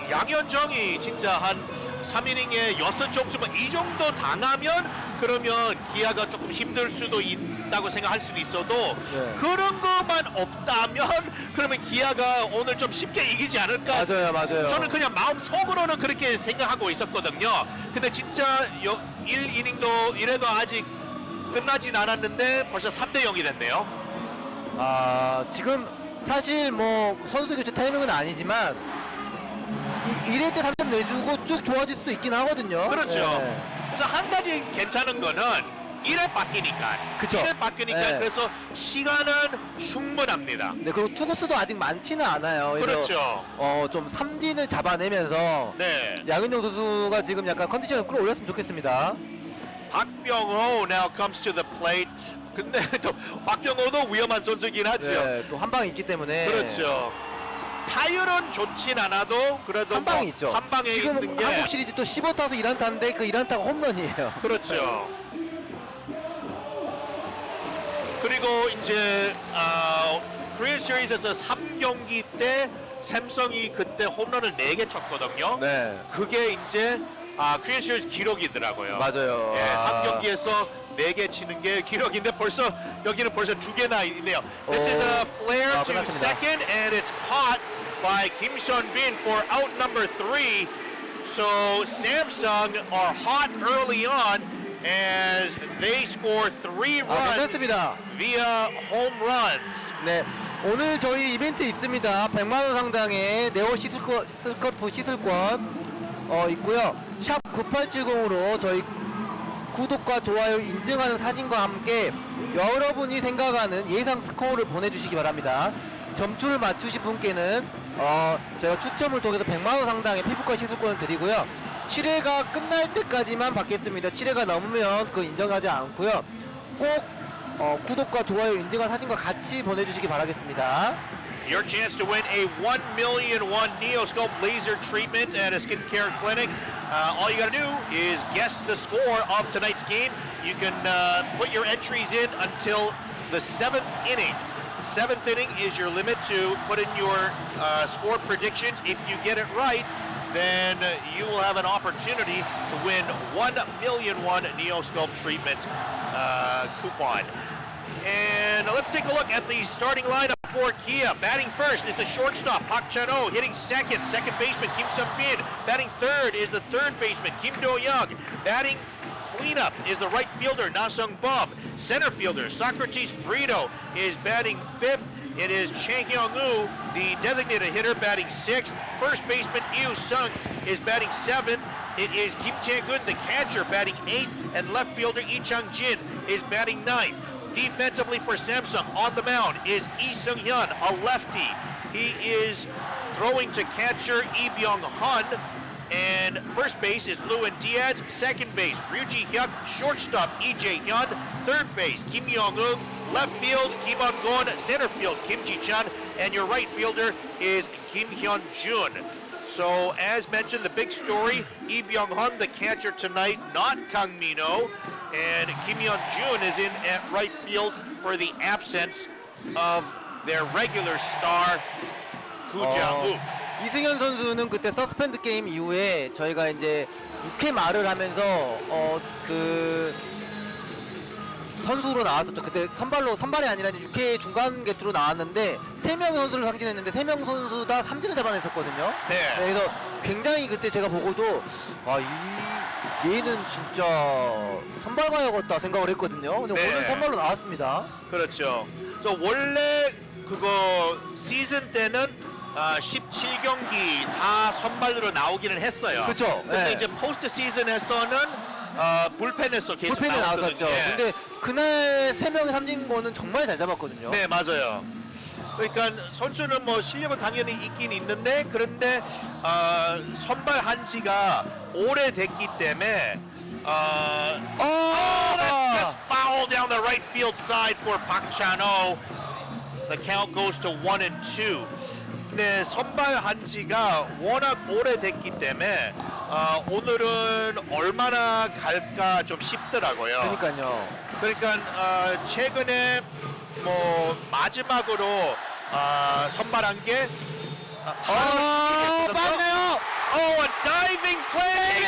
A: 양현종이 진짜 한 3이닝에 6점수만 이 정도 당하면 그러면 기아가 조금 힘들 수도 있다고 생각할 수도 있어도
B: 네.
A: 그런 것만 없다면 그러면 기아가 오늘 좀 쉽게 이기지 않을까.
B: 맞아요.
A: 저는 그냥 마음속으로는 그렇게 생각하고 있었거든요. 근데 진짜 1이닝도 이래도 아직 끝나진 않았는데 벌써 3대 0이 됐네요.
B: 지금 사실 뭐 선수 교체 타이밍은 아니지만 1회 때 3점 내주고 쭉 좋아질 수도 있긴 하거든요.
A: 그렇죠.
B: 네.
A: 그래서 한 가지 괜찮은 거는 1회 바뀌니까.
B: 그쵸.
A: 1회 바뀌니까
B: 네.
A: 그래서 시간은 충분합니다.
B: 네, 그리고 투구수도 아직 많지는 않아요. 그래서
A: 그렇죠.
B: 좀 삼진을 잡아내면서
A: 네.
B: 양현종 선수가 지금 약간 컨디션을 끌어올렸으면 좋겠습니다.
A: 박병호 now comes to the plate. 근데 또 박병호도 위험한 선수긴 하죠.
B: 네, 또 한 방이 있기 때문에.
A: 그렇죠. 타율은 좋진 않아도 그래도
B: 한 방이 있죠.
A: 한 방에
B: 지금
A: 있는 게
B: 한국 시리즈 또 15타수 1안타인데 그 1안타가 홈런이에요.
A: 그렇죠. 그리고 이제 코리안 시리즈에서 3경기 때 샘성이 그때 홈런을 4개 쳤거든요.
B: 네.
A: 그게 이제 코리안 시리즈 기록이더라고요.
B: 맞아요.
A: 예, 한 경기에서 4개 치는 게 기록인데 벌써 여기는 벌써 2개나 있네요. This is a flare to
B: 끝났습니다.
A: second and it's caught by Kim Seon-bin for out number 3. So Samsung are hot early on as they score 3 runs
B: 괜찮습니다.
A: via home runs.
B: 네, 오늘 저희 이벤트 있습니다. 100만 원 상당의 네오 스커프 시술권 있고요. 샵 9870으로 저희 구독과 좋아요 인증하는 사진과 함께 여러분이 생각하는 예상 스코어를 보내주시기 바랍니다. 점수를 맞추신 분께는 제가 추첨을 통해서 100만 원 상당의 피부과 시술권을 드리고요. 7회가 끝날 때까지만 받겠습니다. 7회가 넘으면 그거 인정하지 않고요. 꼭 구독과 좋아요 인증한 사진과 같이 보내주시기 바라겠습니다.
A: Your chance to win a 1 million won Neoscope laser treatment at a skincare clinic. All you got to do is guess the score of tonight's game. You can put your entries in until the 7th inning. 7th inning is your limit to put in your score predictions. If you get it right, then you will have an opportunity to win 1 million won Neoscope treatment coupon. And let's take a look at the starting lineup for Kia. Batting first is the shortstop, Park Chan-ho. Hitting second baseman, Kim Seon-bin. Batting third is the third baseman, Kim Do-young. Batting cleanup is the right fielder, Na Sung-bum. Center fielder, Socrates Brito, is batting fifth. It is Chang Hyung-woo, the designated hitter, batting sixth. First baseman, Yu Sung, is batting seventh. It is Kim Jae-gun, the catcher, batting eighth. And left fielder, Lee Chang-jin, is batting ninth. Defensively for Samsung on the mound is Lee Sung-hyun, a lefty. He is throwing to catcher Lee Byung-hun. And first base is Lewin Diaz. Second base, Ryuji Hyuk. Shortstop, Lee Jae-hyun. Third base, Kim Yong-ung. Left field, Kim Won-gon. Center field, Kim Ji-chun. And your right fielder is Kim Hyun-jun. So, as mentioned, the big story, Lee Byung-hun, the catcher tonight, not Kang Min-ho. And Kim Hyun-jun is in at right field for the absence of their regular star, Koo Jang-woo.
B: 이승현 선수는 그때 서스펜드 게임 이후에 저희가 이제 6회 말을 하면서 선수로 나왔었죠. 그때 선발이 아니라 이제 6회 중간 개투로 나왔는데 3명의 선수를 상징했는데 3명 선수 다 삼진을 잡아냈었거든요.
A: 네.
B: 그래서 굉장히 그때 제가 보고도 얘는 진짜 선발 가야겠다 생각을 했거든요. 근데
A: 네.
B: 오늘 선발로 나왔습니다.
A: 그렇죠. 저 원래 그거 시즌 때는 17경기 다 선발로 나오기는 했어요.
B: 그렇죠.
A: 근데
B: 네.
A: 이제 포스트 시즌에서는 불펜에서 계속
B: 불펜에
A: 나왔거든요.
B: 나왔었죠.
A: 예.
B: 근데 그날 3명의 삼진권은 정말 잘 잡았거든요.
A: 네, 맞아요. 그러니까 선수는 뭐 실력은 당연히 있긴 있는데 그런데 선발한 지가 오래됐기 때문에 that's just foul down the right field side for Park Chan-o. The count goes to 1-2. 근데 선발한 지가 워낙 오래됐기 때문에 오늘은 얼마나 갈까 좀 싶더라고요.
B: 그러니까요.
A: 그러니까 최근에 뭐 마지막으로 선발한 게
B: 맞네요.
A: Oh, a diving play!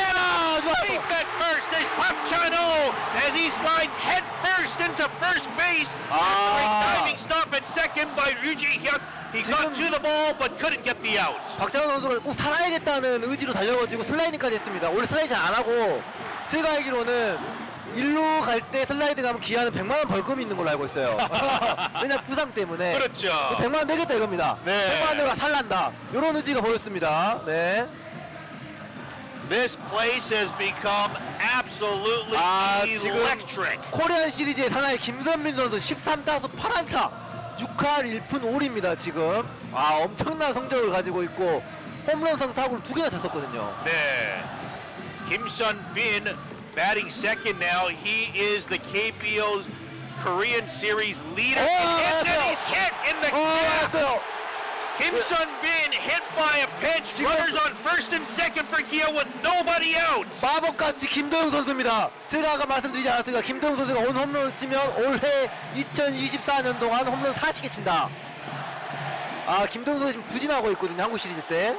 A: Safe at first as Park Chan-o as he slides head first into first base. After a diving stop at second by Ryu Ji-hyuk. He got to the ball but couldn't get the out.
B: 박찬호 선수가 꼭 살아야겠다는 의지로 달려가지고 슬라이딩까지 했습니다. 원래 슬라이딩 안 하고 제가 알기로는 일루 갈 때 슬라이딩 하면 기아는 100만 원 벌금이 있는 걸로 알고 있어요. 왜냐 부상 때문에.
A: 그렇죠.
B: 100만 원 내겠다 이겁니다.
A: 네.
B: 100만 원 내가 살란다. 이런 의지가 보였습니다. 네.
A: This place has become absolutely
B: 지금
A: electric.
B: 코리안 시리즈의 사나이 김선민 선수 13타수 8안타 6할 1푼 5리입니다 지금. 엄청난 성적을 가지고 있고 홈런성 타구를 2개나 쳤었거든요.
A: 네. Kim Sun-bin batting second now. He is the KBO's Korean Series leader. And he's hit in the gap.
B: 맞았어요.
A: Kim Sun-bin hit by a pitch.
B: 지금-
A: Runners on first and second for Kia with nobody out.
B: 마법같이 김도영 선수입니다. 제가 아까 말씀드리지 않았습니까? 김도영 선수가 오늘 홈런을 치면 올해 2024년 동안 홈런 40개 친다. 김도영 선수 지금 부진하고 있거든요. 한국 시리즈 때.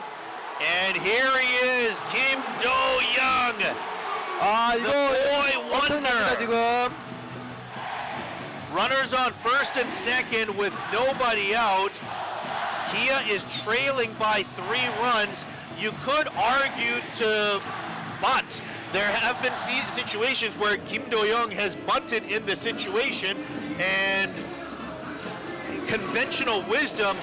A: And here he is, Kim Do-young.
B: 이거
A: boy
B: 엄청납니다
A: wonder.
B: 지금.
A: Runners on first and second with nobody out. Kia is trailing by 3 runs. You could argue to bunt. There have been situations where Kim Do-young has bunted in the situation, and conventional wisdom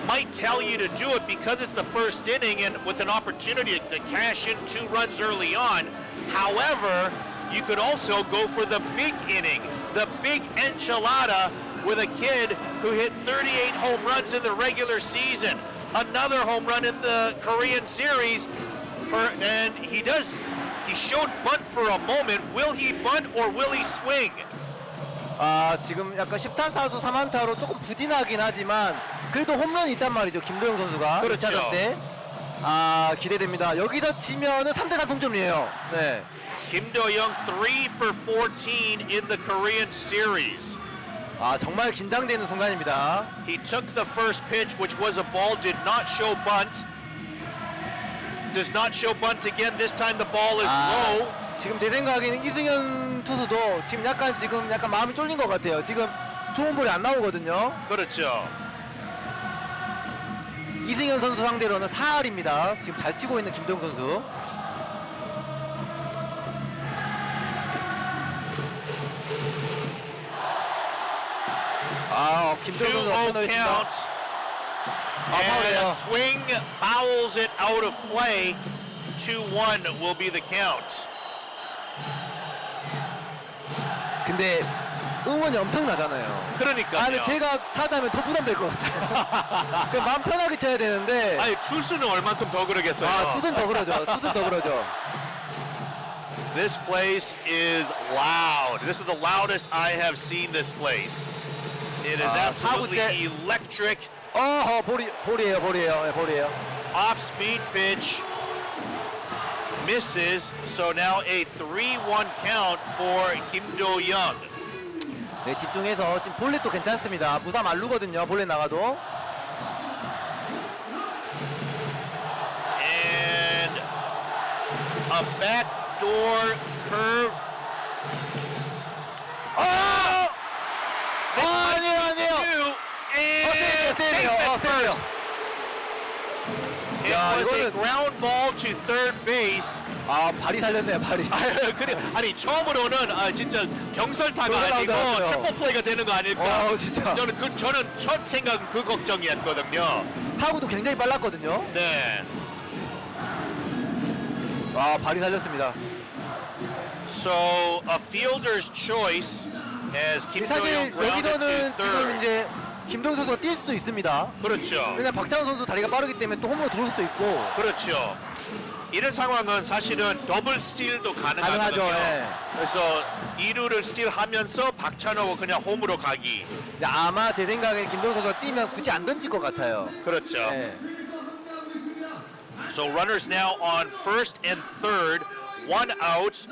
A: might tell you to do it because it's the first inning and with an opportunity to cash in 2 runs early on. However, you could also go for the big inning, the big enchilada with a kid who hit 38 home runs in the regular season, another home run in the Korean Series, and he showed bunt for a moment. Will he bunt or will he swing?
B: 지금 약간 10타수 3안타로 조금 부진하긴 하지만 그래도 홈런이 있단 말이죠. 김도영 선수가.
A: 그렇죠.
B: 2차전 때. 기대됩니다. 여기서 치면은 3대4 동점이에요. 네.
A: Kim Do-young 3 for 14 in the Korean Series.
B: 정말 긴장되는 순간입니다.
A: He took the first pitch, which was a ball, did not show bunt. Does not show bunt again. This time the ball is low.
B: 지금 제 생각에는 이승현 투수도 지금 약간 마음이 쫄린 것 같아요. 지금 좋은 볼이 안 나오거든요.
A: 그렇죠.
B: 이승현 선수 상대로는 4할입니다. 지금 잘 치고 있는 김도영 선수. 김도영 선수
A: 2-0
B: 어떤
A: count. And
B: 파울이에요.
A: a swing fouls it out of play. 2-1 will be the count.
B: 근데 응원이 엄청나잖아요.
A: 그러니까요.
B: 근데 제가 타자면 더 부담될 것 같아요. 그냥 마음 편하게 쳐야 되는데.
A: 아니, 투수는 얼만큼 더 그러겠어요.
B: 투수는 더 그러죠.
A: This place is loud. This is the loudest I have seen this place. It is absolutely
B: 사구째.
A: electric.
B: 볼이에요.
A: Off speed pitch misses. So now a 3-1 count for Kim Do-young.
B: 네, 집중해서 지금 볼넷도 괜찮습니다. 무사 말루거든요. 볼넷 나가도.
A: And a backdoor curve.
B: 세네요.
A: safe at
B: 세네요.
A: first. It
B: 야,
A: was a
B: 이거는-
A: ground ball to third base.
B: 아, 발이 살렸네요, 발이.
A: 아니 처음으로는 진짜 경설타가
B: 그런
A: 아니고
B: 라운드였어요.
A: 트리플 플레이가 되는 거 아닐까?
B: 진짜.
A: 저는 첫 생각은 그 걱정이었거든요.
B: 타구도 굉장히 빨랐거든요.
A: 네.
B: 아, 발이 살렸습니다.
A: So a fielder's choice as Kim
B: 사실
A: Do-young grounded to
B: 여기서는 지금
A: third.
B: 이제 김도영 선수가 뛸 수도 있습니다.
A: 그렇죠.
B: 왜냐면 박찬호 선수 다리가 빠르기 때문에 또 홈으로 들어올 수도 있고.
A: 그렇죠. 이런 상황은 사실은 더블 스틸도 가능하거든요.
B: 가능하죠, 예.
A: 그래서 2루를 스틸하면서 박찬호가 그냥 홈으로 가기.
B: 근데 아마 제 생각에 김도영 선수가 뛰면 굳이 안 던질 것 같아요.
A: 그렇죠.
B: 네.
A: So runners now on first and third, one out,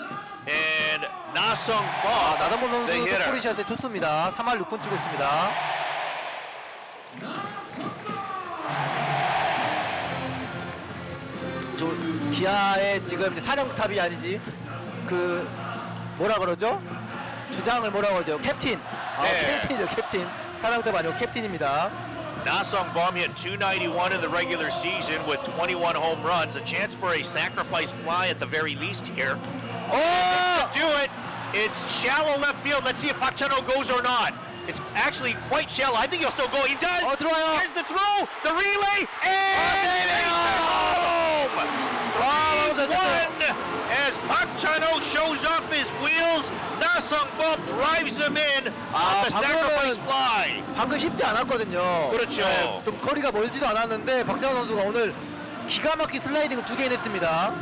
A: and Na-sung Ba,
B: 나담본
A: the
B: 선수
A: hitter.
B: 스포리시한테 좋습니다. 3할 6분 치고 있습니다. 저 기아의 지금 이제 사령탑이 아니지 그 뭐라 그러죠? 주장을 뭐라 그러죠? 캡틴.
A: 네.
B: 캡틴이죠, 캡틴. 사령탑 아니고 캡틴입니다.
A: Na-sung Ba hit 291 in the regular season with 21 home runs. A chance for a sacrifice fly at the very least here.
B: 어!
A: Do it. It's shallow left field. Let's see if Park Chan-ho goes or not. It's actually quite shallow. I think he'll still go. He does.
B: 들어와요.
A: There's the throw, the relay, and
B: 네.
A: home.
B: 아,
A: 3-1 as Park Chan-ho shows off his wheels. Na-sung Ba drives him in on the
B: 방금은-
A: sacrifice fly.
B: 방금 쉽지 않았거든요.
A: 그렇죠.
B: 좀 거리가 멀지도 않았는데 박찬호 선수가 오늘 기가 막힌 슬라이딩을 2개 해냈습니다.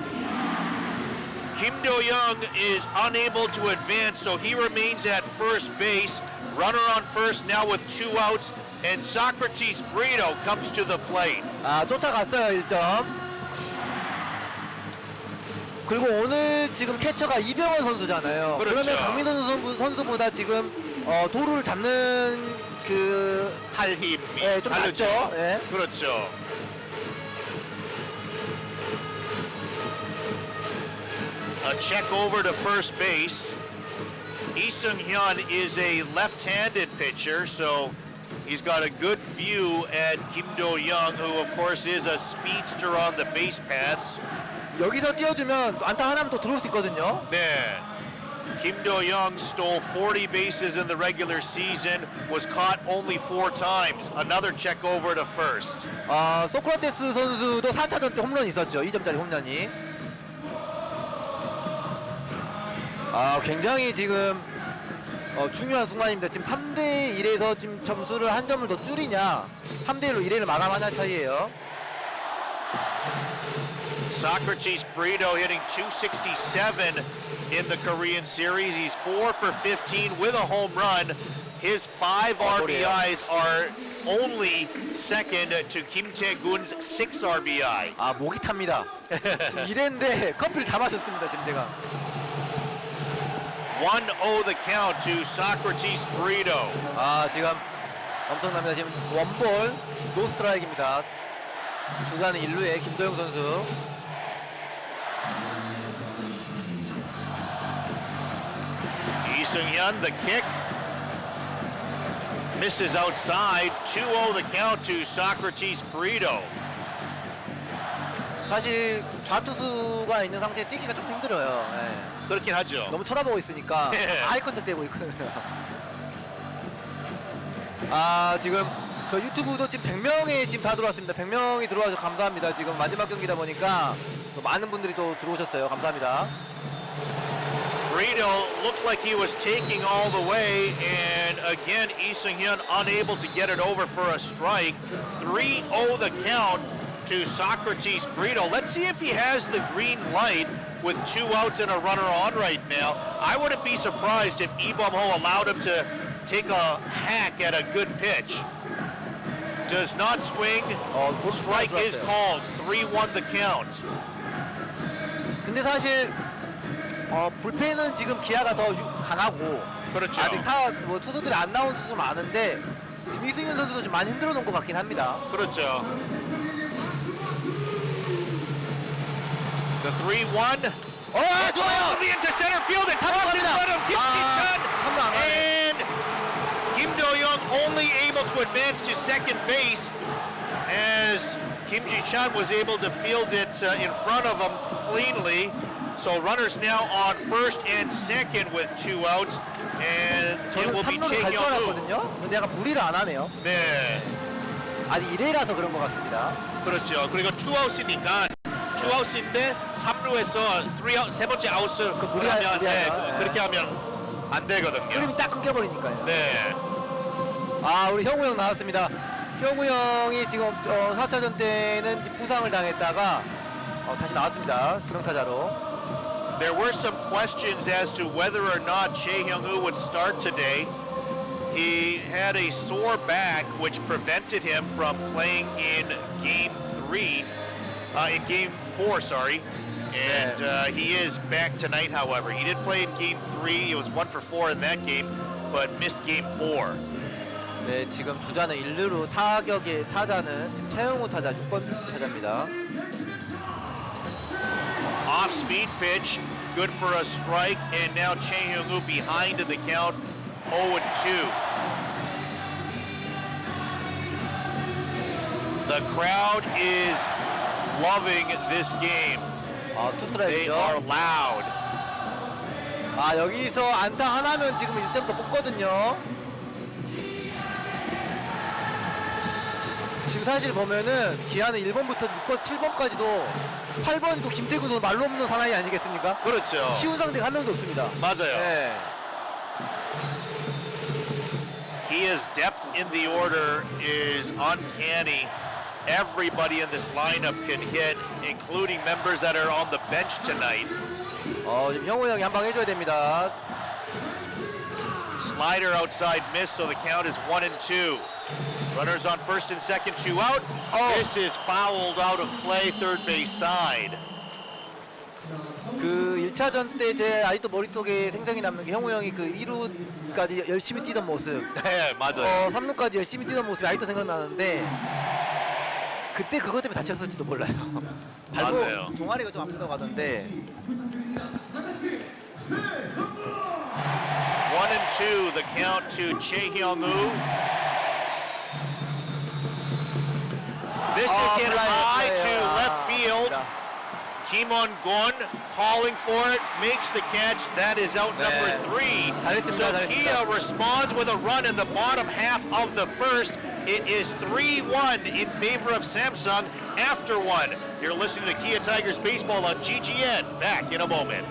A: Kim Do-young is unable to advance, so he remains at first base. Runner on first now with 2 outs, and Socrates Brito comes to the plate.
B: 쫓아갔어요 1점. 그리고 오늘 지금 캐쳐가 이병헌 선수잖아요.
A: 그렇죠.
B: 그러면 강민선 선수보다 지금 도루를 잡는 그
A: 팔 힘이
B: 좀
A: 다르죠.
B: 낮죠. 예.
A: 그렇죠. A check over to first base. Lee Seung-hyun is a left-handed pitcher, so he's got a good view at Kim Do-young, who of course is a speedster on the base paths.
B: 여기서 띄워주면 안타 하나면 또 들어올 수 있거든요.
A: 네. Kim Do-young stole 40 bases in the regular season, was caught only 4 times. Another check over to first.
B: 소크라테스 선수도 4차전 때 홈런 있었죠. 2점짜리 홈런이. 굉장히 지금 중요한 순간입니다. 지금 3대 1에서 지금 점수를 한 점을 더 줄이냐, 3대 1로 1회를 마감하냐 차이예요.
A: Socrates Brito hitting 267 in the Korean series. He's 4 for 15 with a home run. His 5 RBIs are only second to Kim Tae-gun's 6 RBI.
B: 목이 탑니다. 1회인데 커피를 다 마셨습니다. 지금 제가.
A: 1-0 the count to Socrates Brito.
B: 지금 엄청납니다. 지금 원볼 노스트라이크입니다. 주자는 1루에 김도영 선수.
A: Lee Seung-hyun, the kick. Misses outside. 2-0 the count to Socrates Brito.
B: 사실 좌투수가 있는 상태에 뛰기가 좀 힘들어요.
A: 그렇긴 하죠.
B: 너무 쳐다보고 있으니까
A: 네.
B: 아이 컨택 되고 있거든요. 지금 저 유튜브도 지금 100명이 지금 다 들어왔습니다. 100명이 들어와서 감사합니다. 지금 마지막 경기다 보니까 또 많은 분들이 또 들어오셨어요. 감사합니다.
A: Brito looked like he was taking all the way, and again, Lee Seung-hyun unable to get it over for a strike. 3-0 the count to Socrates Brito. Let's see if he has the green light with 2 outs and a runner on right now. I wouldn't be surprised if Lee Bum-ho allowed him to take a hack at a good pitch. Does not swing. Strike is called. 3-1 the count.
B: 근데 사실 불펜은 지금 기아가 더 강하고
A: 그렇죠.
B: 아직 투수들이 안 나온 투수 많은데 지금 이승현 선수도 좀 많이 흔들어 놓은 것 같긴 합니다.
A: 그렇죠. The 3-1.
B: 좋아요.
A: Into center field and top in front of Kim
B: 안 가네.
A: And Kim Do-young only able to advance to second base as Kim Ji-chan was able to field it in front of him cleanly. So runners now on first and second with 2 outs, and it
B: 저는
A: will be
B: 3루를 갈 줄
A: Chae-hyung-woo.
B: 알았거든요. 근데 약간 무리를 안 하네요.
A: 네,
B: 아직 1회라서 그런 것 같습니다.
A: 그렇죠. 그리고 2아웃이니까 2아웃인데 3루에서 세 번째 아웃을 하면 네, 그렇게 하면 안 되거든요.
B: 흐름이 딱 끊겨버리니까요.
A: 네.
B: 아, 우리 형우 형 나왔습니다. 형우 형이 지금 4차전 때는 부상을 당했다가 다시 나왔습니다. 수명타자로.
A: There were some questions as to whether or not Chae-hyung-woo would start today. He had a sore back, which prevented him from playing in Game 4, sorry. And he is back tonight, however. He did play in Game 3. He was 1 for 4 in that game, but missed Game 4.
B: 네, 지금 주자는 1루로 타격의 타자는 지금 최영우 타자 6번 타자입니다.
A: Off-speed pitch, good for a strike, and now Chae-hyung-woo behind in the count, 0-2. The crowd is loving this game. They are
B: 투스트라이크죠.
A: loud.
B: 아, 여기서 안타 하나면 지금 1점 더 뽑거든요. 지금 사실 보면은 기아는 1번부터 6번, 7번까지도 8번도 김태균 선수 말로 없는 사나이 아니겠습니까?
A: 그렇죠.
B: 쉬운 상대가 한 명도 없습니다.
A: 맞아요.
B: 네.
A: Kia's depth in the order is uncanny. Everybody in this lineup can hit, including members that are on the bench tonight.
B: 지금 형우 형이 한 방 해줘야 됩니다.
A: Slider outside miss, so the count is 1-2. Runners on first and second, 2 out. This is fouled out of play, third base side.
B: 그 1차전 때 제 아직도 머릿속에 생생히 남는 게 형우 형이 그 2루까지 열심히 뛰던 모습.
A: 네, 맞아요.
B: 3루까지 열심히 뛰던 모습이 아직도 생각나는데 그때 그것 때문에 다쳤을지도 몰라요.
A: 맞아요.
B: 종아리가 좀 아프다고 하던데.
A: 1-2, the count to Chae-hyung-woo. This is hit high to left field. Kim On-gun calling for it, makes the catch. That is out number 3. So Kia responds with a run in the bottom half of the first. It is 3-1 in favor of Samsung after 1. You're listening to Kia Tigers Baseball on GGN. Back in a moment.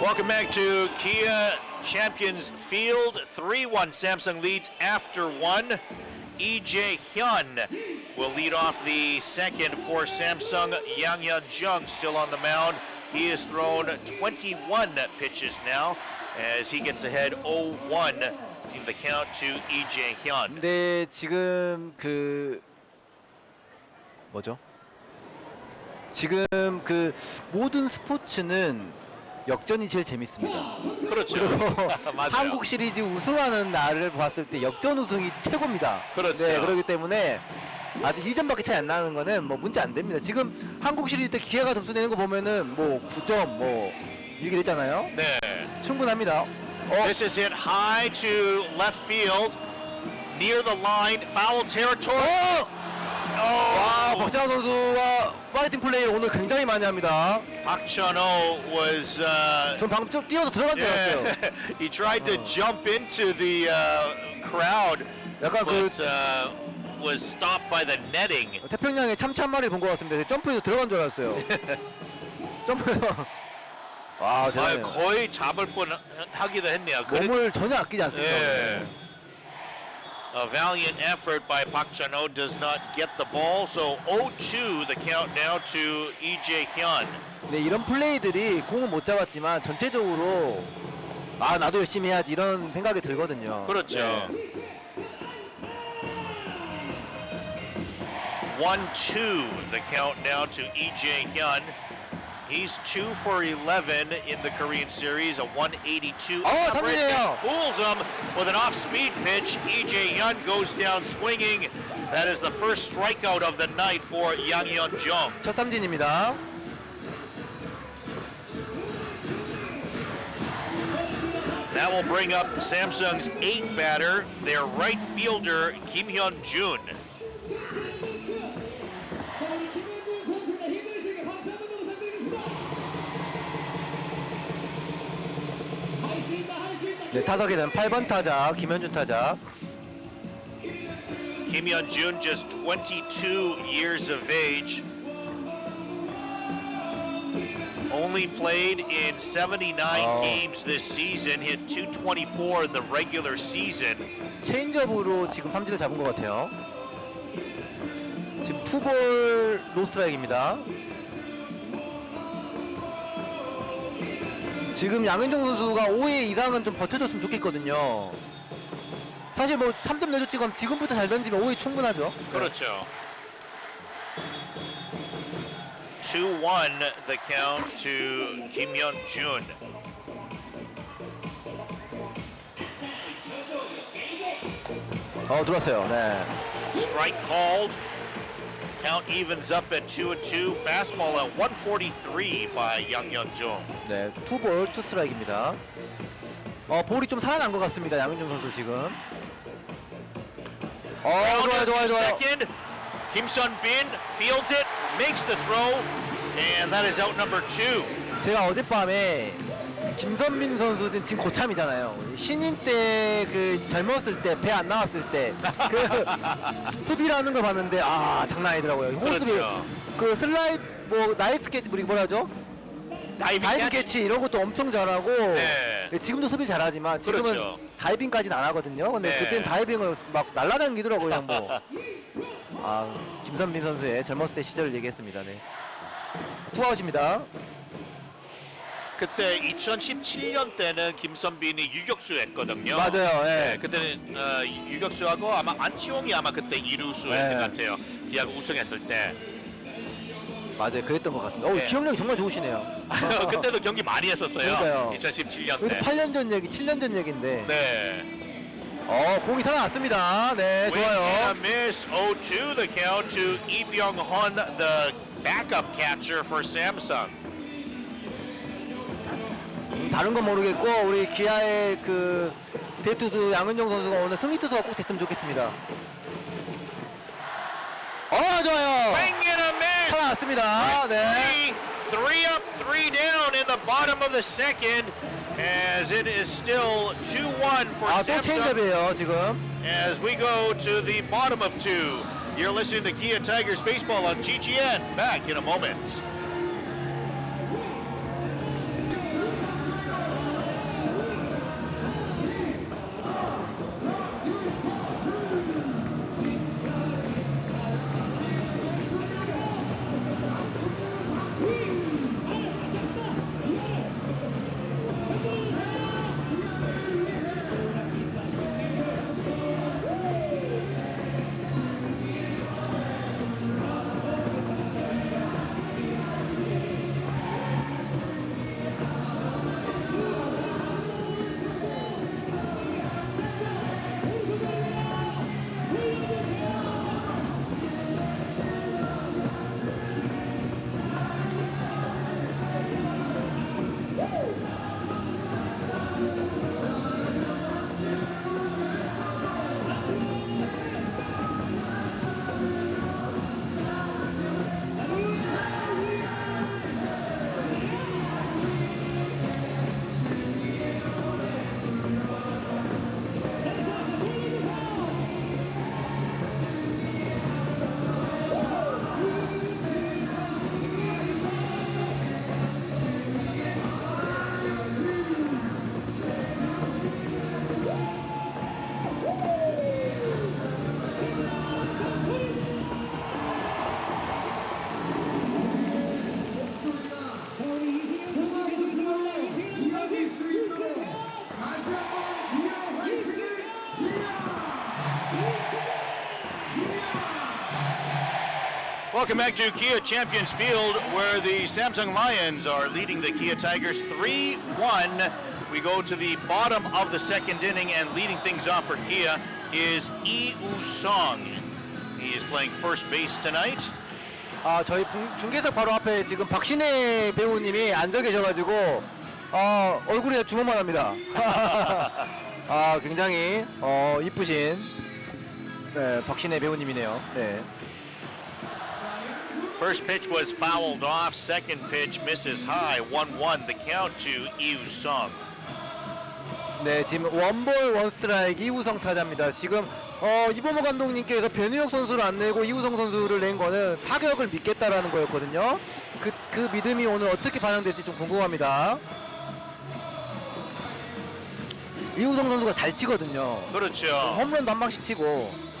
A: Welcome back to Kia Champions Field. 3-1 Samsung leads after 1. Lee Hyun will lead off the second for Samsung. Yang Jung still on the mound. He has thrown 21 pitches now as he gets ahead 0-1 in the count to Lee Jae-hyun.
B: 네, 지금 뭐죠? 지금 모든 스포츠는 역전이 제일 재밌습니다.
A: 그렇죠. 맞아요.
B: 한국 시리즈 우승하는 날을 봤을 때 역전 우승이 최고입니다.
A: 그렇죠.
B: 네, 그렇기 때문에 아직 2점밖에 차이 안 나는 거는 뭐 문제 안 됩니다. 지금 한국 시리즈 때 기아가 점수 내는 거 보면은 뭐 9점 뭐 이렇게 됐잖아요.
A: 네.
B: 충분합니다.
A: This is hit high to left field, near the line, foul territory.
B: 와, 박찬호 선수가 파이팅 플레이를 오늘 굉장히 많이 합니다.
A: Park Chun-ho was
B: 전 방금 쭉 뛰어서 들어간 줄 알았어요.
A: he tried to jump into the crowd,
B: 약간
A: but was stopped by the netting.
B: 태평양의 참치 한 마리를 본 것 같습니다. 점프해서 들어간 줄 알았어요. 점프해서 와, 대단해요.
A: 거의 잡을 뻔하기도 했네요.
B: 몸을 전혀 아끼지 않습니다.
A: 예. A valiant effort by Park Chun-ho does not get the ball, so 0-2 the count now to Lee Jae-hyun.
B: 네, 이런 플레이들이 공은 못 잡았지만 전체적으로 아, 나도 열심히 해야지 이런 생각이 들거든요.
A: 그렇죠.
B: 네.
A: 1-2 the count now to Lee Jae-hyun. He's 2 for 11 in the Korean series, a 182 average.
B: 삼진이에요.
A: Fools him with an off-speed pitch. Lee Jae-hyun goes down swinging. That is the first strikeout of the night for Yang Hyun-jung.
B: 첫 삼진입니다.
A: That will bring up Samsung's 8th batter, their right fielder Kim Hyun-jun.
B: 네, 타석에 는 8번 타자 김현준 타자.
A: Kim Hyun-jun, just 22 years of age. Only played in 79 games this season, hit 224 in the regular season.
B: 체인지업으로 지금 삼진을 잡은 것 같아요. 지금 투볼 노스트라이크입니다. 지금 양현종 선수가 5회 이상은 좀 버텨줬으면 좋겠거든요. 사실 뭐 3점 내줬지 그럼 지금부터 잘 던지면 5회 충분하죠.
A: 그렇죠. 2-1 the count to Kim Hyun-jun.
B: 들어왔어요. 네.
A: Strike called. Count evens up at 2-2. Fastball at 143 by Yang Hyun-jung.
B: 네, 투볼 투스트라이크입니다. 볼이 좀 살아난 것 같습니다. 양현종 선수 지금. 좋아요.
A: Second, Kim Sun-bin fields it, makes the throw, and that is out number 2.
B: 제가 어젯밤에 김선민 선수는 지금 고참이잖아요. 신인 때 젊었을 때 배 안 나왔을 때 수비라는 걸 봤는데 장난 아니더라고요.
A: 그렇죠.
B: 슬라이드 뭐 나이스 캐치 뭐라 하죠? 다이빙 캐치 이런 것도 엄청 잘하고
A: 네.
B: 지금도 수비 잘하지만 지금은
A: 그렇죠.
B: 다이빙까지는 안 하거든요. 근데
A: 네.
B: 그때는 다이빙을 막 날라다니더라고요. 그냥 뭐. 김선민 선수의 젊었을 때 시절을 얘기했습니다. 네. 투아웃입니다.
A: 그때 2017년 때는 김선빈이 유격수 했거든요.
B: 맞아요.
A: 네, 그때는 유격수하고 아마 안치홍이 아마 그때 이루수 했던 것 같아요. 기아가 우승했을 때.
B: 맞아요, 그랬던 것 같습니다.
A: 네.
B: 기억력이 정말 좋으시네요.
A: 그때도 경기 많이 했었어요.
B: 그러니까요.
A: 2017년
B: 이것도
A: 때.
B: 8년 전 얘기, 7년 전 얘기인데.
A: 네.
B: 공이 살아났습니다. 네,
A: Swing
B: 좋아요.
A: and a miss. 0-2 the count to Lee Byung-hun, the backup catcher for Samsung.
B: 다른 건 모르겠고 우리 기아의 대투수 양은종 선수가 오늘 승리 투수가 꼭 됐으면 좋겠습니다. 좋아요.
A: Swing and a miss.
B: 살아났습니다. 네.
A: Three up, three down in the bottom of the second, as it is still 2-1 for
B: 또
A: Samsung.
B: 체인지업이에요 지금.
A: As we go to the bottom of 2, you're listening to Kia타이거즈 baseball on GGN. Back in a moment. Welcome back to Kia Champions Field, where the Samsung Lions are leading the Kia Tigers 3-1. We go to the bottom of the second inning, and leading things off for Kia is Lee Woo-sung. He is playing first base tonight.
B: 저희 중계석 바로 앞에 지금 박신혜 배우님이 앉아 계셔가지고 얼굴에 주먹만 합니다. 굉장히 이쁘신 박신혜 배우님이네요. 네.
A: First pitch was fouled off. Second pitch misses high. 1-1 the count to Lee Woo-sung.
B: 네, 지금 원볼 원스트라이크 이우성 타자입니다. 지금 이범호 감독님께서 변우혁 선수를 안 내고 이우성 선수를 낸 거는 타격을 믿겠다라는 거였거든요. 그 믿음이 오늘 어떻게 반영될지 좀 궁금합니다. 이우성 선수가 잘 치거든요.
A: 그렇죠.
B: 홈런도 한 방씩 치고.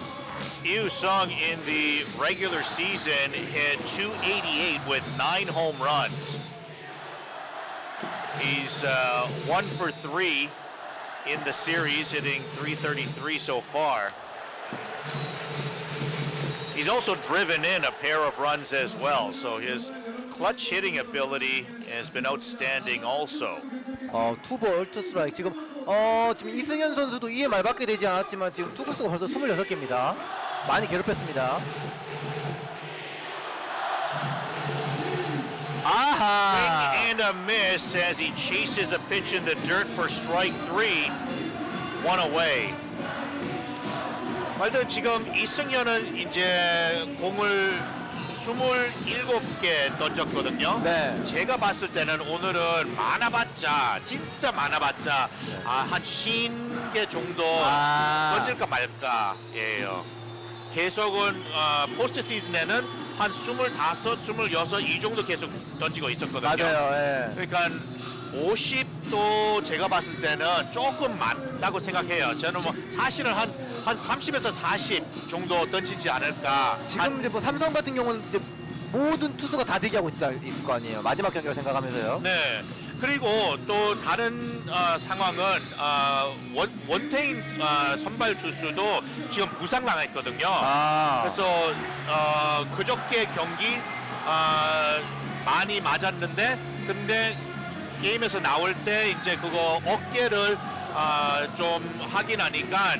A: Lee Woo-sung in the regular season hit .288 with 9 home runs. He's 1 for 3 in the series, hitting .333 so far. He's also driven in a pair of runs as well, so his clutch hitting ability has been outstanding also.
B: 투볼 투스트라이크 지금 이승현 선수도 이에 말밖에 되지 않았지만 지금 투구수가 벌써 26개입니다. 많이 괴롭혔습니다. 아하!
A: Swing and a miss as he chases a pitch in the dirt for strike 3. One away. 말들 지금 이승현은 이제 공을 27개 던졌거든요.
B: 네.
A: 제가 봤을 때는 오늘은 많아봤자 진짜 많아봤자 한 50개 정도 던질까 말까 예요. 계속은 포스트 시즌에는 한 25, 26 이 정도 계속 던지고 있었거든요.
B: 맞아요. 예.
A: 그러니까 50도 제가 봤을 때는 조금 많다고 생각해요. 저는 뭐 사실은 한 30에서 40 정도 던지지 않을까.
B: 지금 이제 뭐 삼성 같은 경우는 이제 모든 투수가 다 대기하고 있을 거 아니에요. 마지막 경기를 생각하면서요.
A: 네. 그리고 또 다른 상황은 원태인 선발 투수도 지금 부상 당했거든요. 그래서 그저께 경기 많이 맞았는데 근데 게임에서 나올 때 이제 그거 어깨를 좀 확인하니까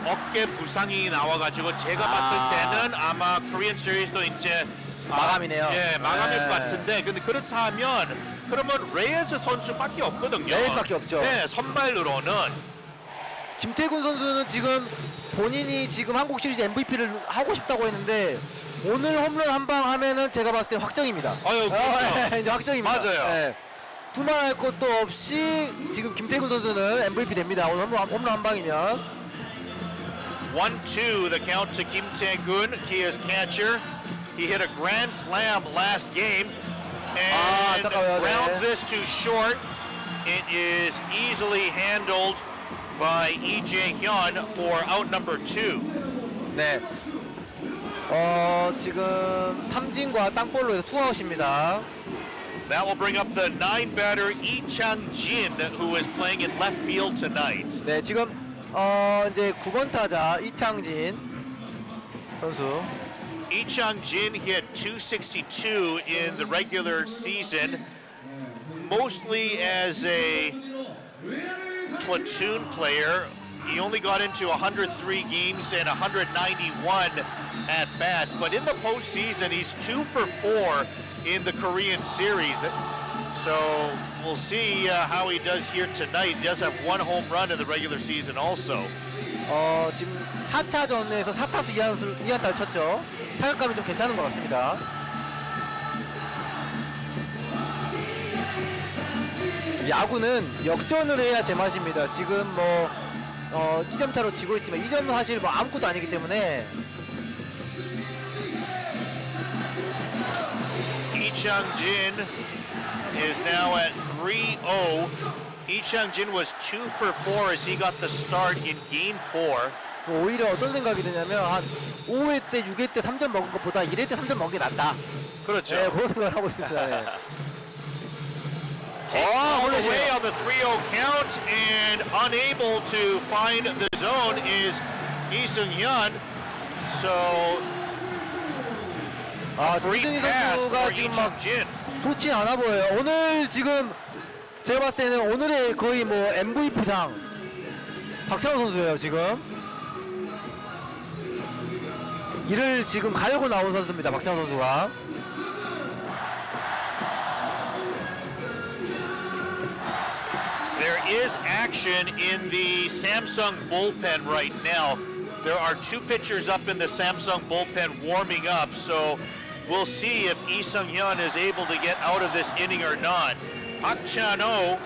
A: 어깨 부상이 나와가지고 제가 봤을 때는 아마 코리안 시리즈도 이제
B: 마감이네요.
A: 예, 마감일 것 같은데 근데 그렇다면 그러면 레이스 선수밖에 없거든요.
B: 레이스밖에 없죠.
A: 네, 선발로는
B: 김태균 선수는 지금 본인이 지금 한국 시리즈 MVP를 하고 싶다고 했는데 오늘 홈런 한 방 하면은 제가 봤을 때 확정입니다.
A: 그렇죠.
B: 이제 확정입니다.
A: 맞아요.
B: 네. 두말할 것도 없이 지금 김태균 선수는 MVP 됩니다. 오늘 홈런 한 방이면.
A: 1-2 the count to Kim Tae-gun, Kia's catcher. He hit a grand slam last game and rounds this to short. It is easily handled by Lee Jae-hyun for out number 2.
B: 네. 지금 삼진과 땅볼로 해서 투아웃입니다.
A: That will bring up the 9 batter Lee Chang-jin, who is playing in left field tonight.
B: 네, 지금 이제 9번 타자 이창진 선수.
A: Lee Chang-jin hit .262 in the regular season, mostly as a platoon player. He only got into 103 games and 191 at-bats, but in the postseason, he's 2 for 4 in the Korean series. So we'll see how he does here tonight. He does have 1 home run in the regular season also.
B: 지금 4차전에서 4타수 2안타를 쳤죠. 타격감이 좀 괜찮은 것 같습니다. 야구는 역전을 해야 제맛입니다. 지금 뭐 2점 차로 지고 있지만 2점은 사실 뭐 아무것도 아니기 때문에.
A: Lee Chang-jin is now at 3-0. Lee Chang-jin was 2 for 4 as he got the start in Game 4.
B: 오히려 어떤 생각이 드냐면 한 5회 때 6회 때 3점 먹은 것보다 1회 때 3점 먹은 게 낫다.
A: 그렇죠.
B: 네, 그런 생각을 하고 있습니다. 네.
A: All the way on the 3-0 count and unable to find the zone is Lee Seung-hyun. So Great
B: 정승희
A: pass
B: 선수가
A: before he
B: 지금 막
A: jumped in.
B: 좋진 않아 보여요. 오늘 지금 제가 봤을 때는 오늘의 거의 뭐 MVP상 박찬호 선수예요. 지금 이를 지금 가려고 나온 선수입니다. 박찬호 선수가.
A: There is action in the Samsung bullpen right now. There are two pitchers up in the Samsung bullpen warming up, so we'll see if Lee Sung-hyun is able to get out of this inning or not. Park Chan-ho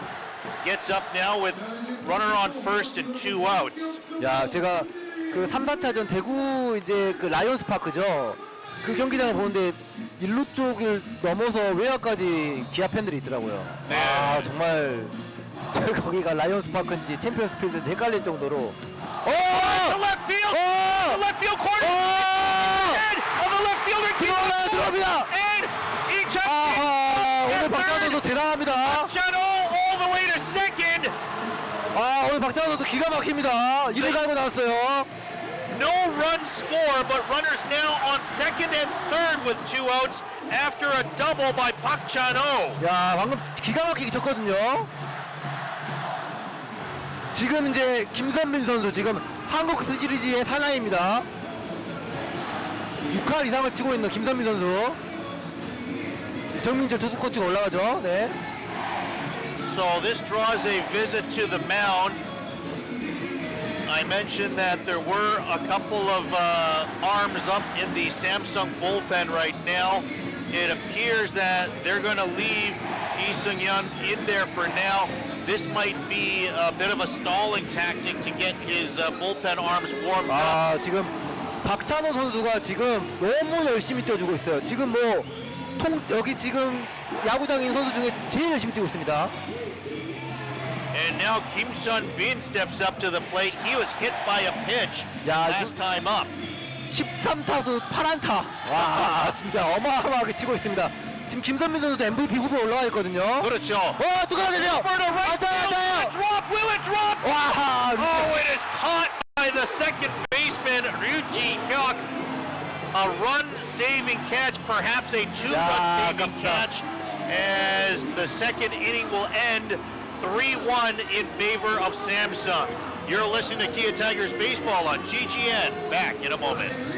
A: gets up now with runner on first and 2 outs.
B: 야, 제가 그 3, 4차전 대구 이제 그 라이온즈 파크죠. 그 경기장을 보는데 일루 쪽을 넘어서 외야까지 기아 팬들이 있더라고요.
A: 네.
B: 아, 정말 저 거기가 라이온즈 파크인지 챔피언스 필드인지 헷갈릴 정도로.
A: To left field! The left field corner! Head of the left fielder!
B: 들어갑니다.
A: And he jumps
B: 아하, 오늘
A: in!
B: 박찬호 선수 대단합니다.
A: Chan-ho all the way to second!
B: 아, 오늘 박찬호 선수 기가 막힙니다. 이를 갈고 나왔어요.
A: No run score, but runners now on second and third with 2 outs after a double by Park Chan-ho.
B: 야, 방금 기가 막히게 쳤거든요. 지금 이제 김선민 선수 지금 한국시리즈의 사나이입니다. 6할 이상을 치고 있는 김선민 선수. 정민철 투수 코치가 올라가죠. 네.
A: So this draws a visit to the mound. I mentioned that there were a couple of arms up in the Samsung bullpen right now. It appears that they're going to leave Lee Sung-hyun in there for now. This might be a bit of a stalling tactic to get his bullpen arms warmed up.
B: 아, 지금 박찬호 선수가 지금 너무 열심히 뛰어주고 있어요. 지금 뭐 여기 지금 야구장에 있는 선수 중에 제일 열심히 뛰고 있습니다.
A: And now Kim Sun-bin steps up to the plate. He was hit by a pitch
B: 야,
A: last time up.
B: 13타수 8안타. 와, 진짜 어마어마하게 치고 있습니다. 지금 김선민 선수도 MVP 후보에 올라가 있거든요.
A: 그렇죠.
B: 누가 되네요?
A: Drop, will it drop?
B: 와,
A: Oh, it is caught by the second baseman, Ryu Ji-hyuk. A run-saving catch, perhaps a two-run saving
B: 아깝다.
A: catch, as the second inning will end 3-1 in favor of Samsung. You're listening to Kia Tigers Baseball on GGN. Back in a moment.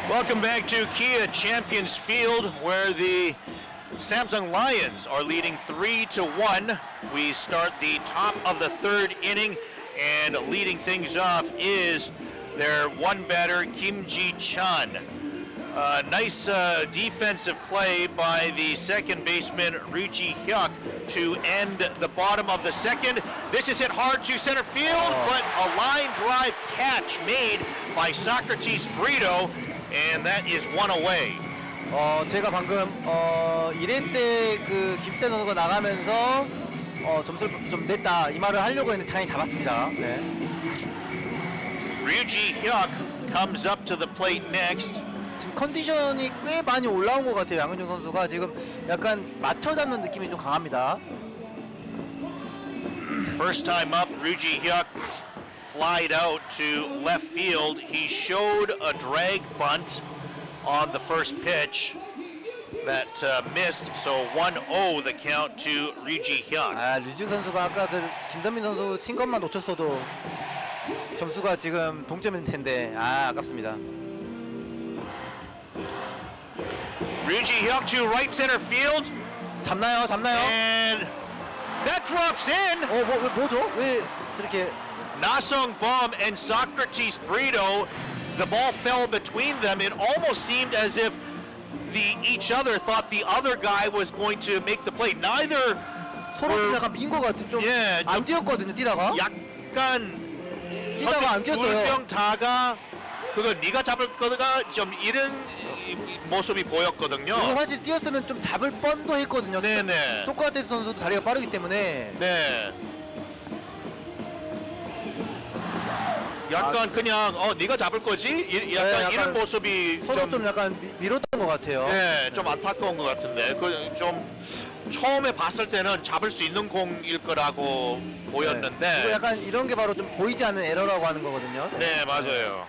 A: Welcome back to Kia Champions Field, where the Samsung Lions are leading 3-1. We start the top of the third inning, and leading things off is their one batter, Kim Ji-chan. Nice defensive play by the second baseman, Ryu Ji-hyuk, to end the bottom of the second. This is hit hard to center field, but a line drive catch made by Socrates Brito and that is one away.
B: 제가 방금 1회 때 그 김세 선수가 나가면서 점수를 좀 냈다 이 말을 하려고 했는데 장이 잡았습니다. 네.
A: Ryuji Hyuk comes up to the plate next.
B: 지금 컨디션이 꽤 많이 올라온 것 같아요. 양은종 선수가 지금 약간 맞춰 잡는 느낌이 좀 강합니다.
A: First time up, Ryuji Hyuk flied out to left field. He showed a drag bunt on the first pitch that missed, so 1-0 the count to Ryuji Hyuk.
B: 류지 선수가 아까 그 김선민 선수 친 것만 놓쳤어도 점수가 지금 동점일 텐데 아깝습니다.
A: Ryuji Hyuk to right center field.
B: 잡나요?
A: And that drops in.
B: 뭐죠? 왜 저렇게
A: Nasong Bum and Socrates Brito, the ball fell between them. It almost seemed as if each other thought the other guy was going to make the play. Neither
B: 서로 좀 약간 민 것 같아. 좀 안 뛰었거든요. 뛰다가
A: 약간
B: 안 뛰었어요.
A: 둘병 다가 그거 네가 잡을 거가 좀 이런 모습이 보였거든요.
B: 이거 사실 뛰었으면 좀 잡을 뻔도 했거든요.
A: 네네.
B: 소크라테스 선수도 다리가 빠르기 때문에.
A: 네. 약간 그냥 네가 잡을 거지? 약간 이런 모습이
B: 서로 좀 약간 밀었던 것 같아요.
A: 네, 좀 안타까운 것 같은데 좀 처음에 봤을 때는 잡을 수 있는 공일 거라고 보였는데
B: 그리고 약간 이런 게 바로 좀 보이지 않는 에러라고 하는 거거든요.
A: 네, 맞아요.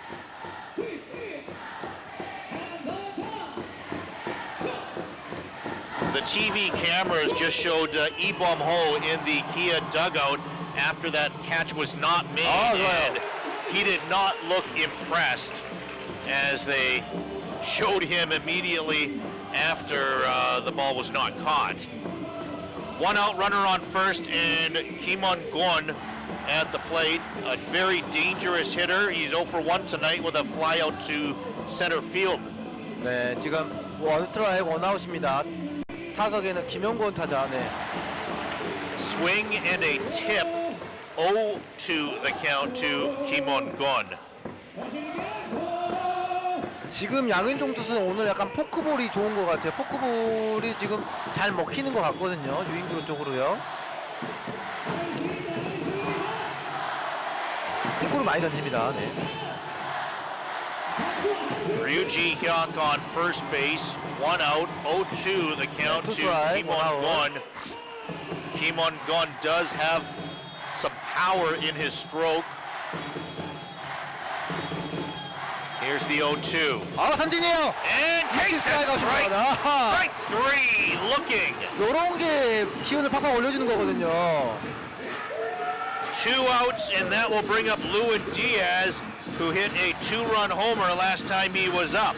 A: The TV cameras just showed Ibom Ho in the Kia dugout after that catch was not made, and he did not look impressed as they showed him immediately after the ball was not caught. One out runner on first, and Kimon Gon at the plate, a very dangerous hitter. He's 0 for 1 tonight with a fly out to center field.
B: 네, 지금 원 스트라이크 원 아웃입니다. 타석에는 김영권 타자. 네.
A: Swing and a tip. 0 to the count to Kimon Gon.
B: 지금 양현종 투수는 오늘 약간 포크볼이 좋은 것 같아요. 포크볼이 지금 잘 먹히는 것 같거든요. 유인구 쪽으로요. 포크를 많이 던집니다. 네.
A: Ryuji Hyuk on first base, 1 out, 0-2 the count to Kimon Gon. Kimon Gon does have some power in his stroke. Here's the 0-2.
B: 삼진이에요.
A: And takes it strike 3 looking.
B: 요런 게 기운을 팍팍 올려주는 거거든요.
A: 2 outs, and that will bring up Lewin Diaz, who hit a 2-run homer last time he was up.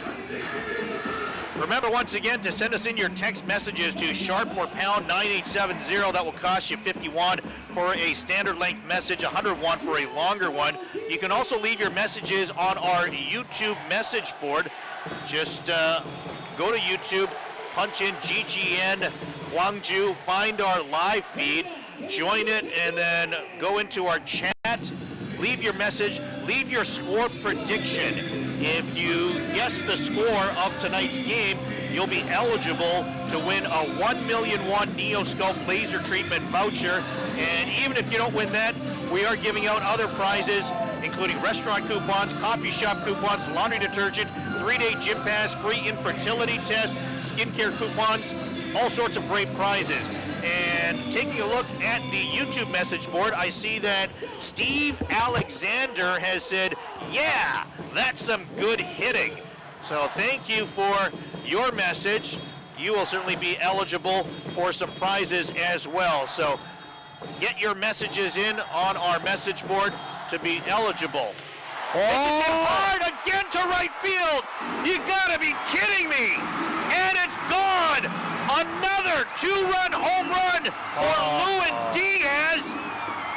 A: Remember once again to send us in your text messages to sharp or pound 9870. That will cost you 51 for a standard length message, 101 for a longer one. You can also leave your messages on our YouTube message board. Just go to YouTube, punch in GGN Gwangju, find our live feed, join it, and then go into our chat. Leave your message, leave your score prediction. If you guess the score of tonight's game, you'll be eligible to win a 1 million won Neoscope laser treatment voucher. And even if you don't win that, we are giving out other prizes, including restaurant coupons, coffee shop coupons, laundry detergent, 3-day gym pass, free infertility test, skincare coupons, all sorts of great prizes. And taking a look at the YouTube message board, I see that Steve Alexander has said, yeah, that's some good hitting. So thank you for your message. You will certainly be eligible for some prizes as well. So get your messages in on our message board to be eligible. It's hit hard again to right field. You gotta be kidding me. And it's gone. Another 2-run home run for Lewin Diaz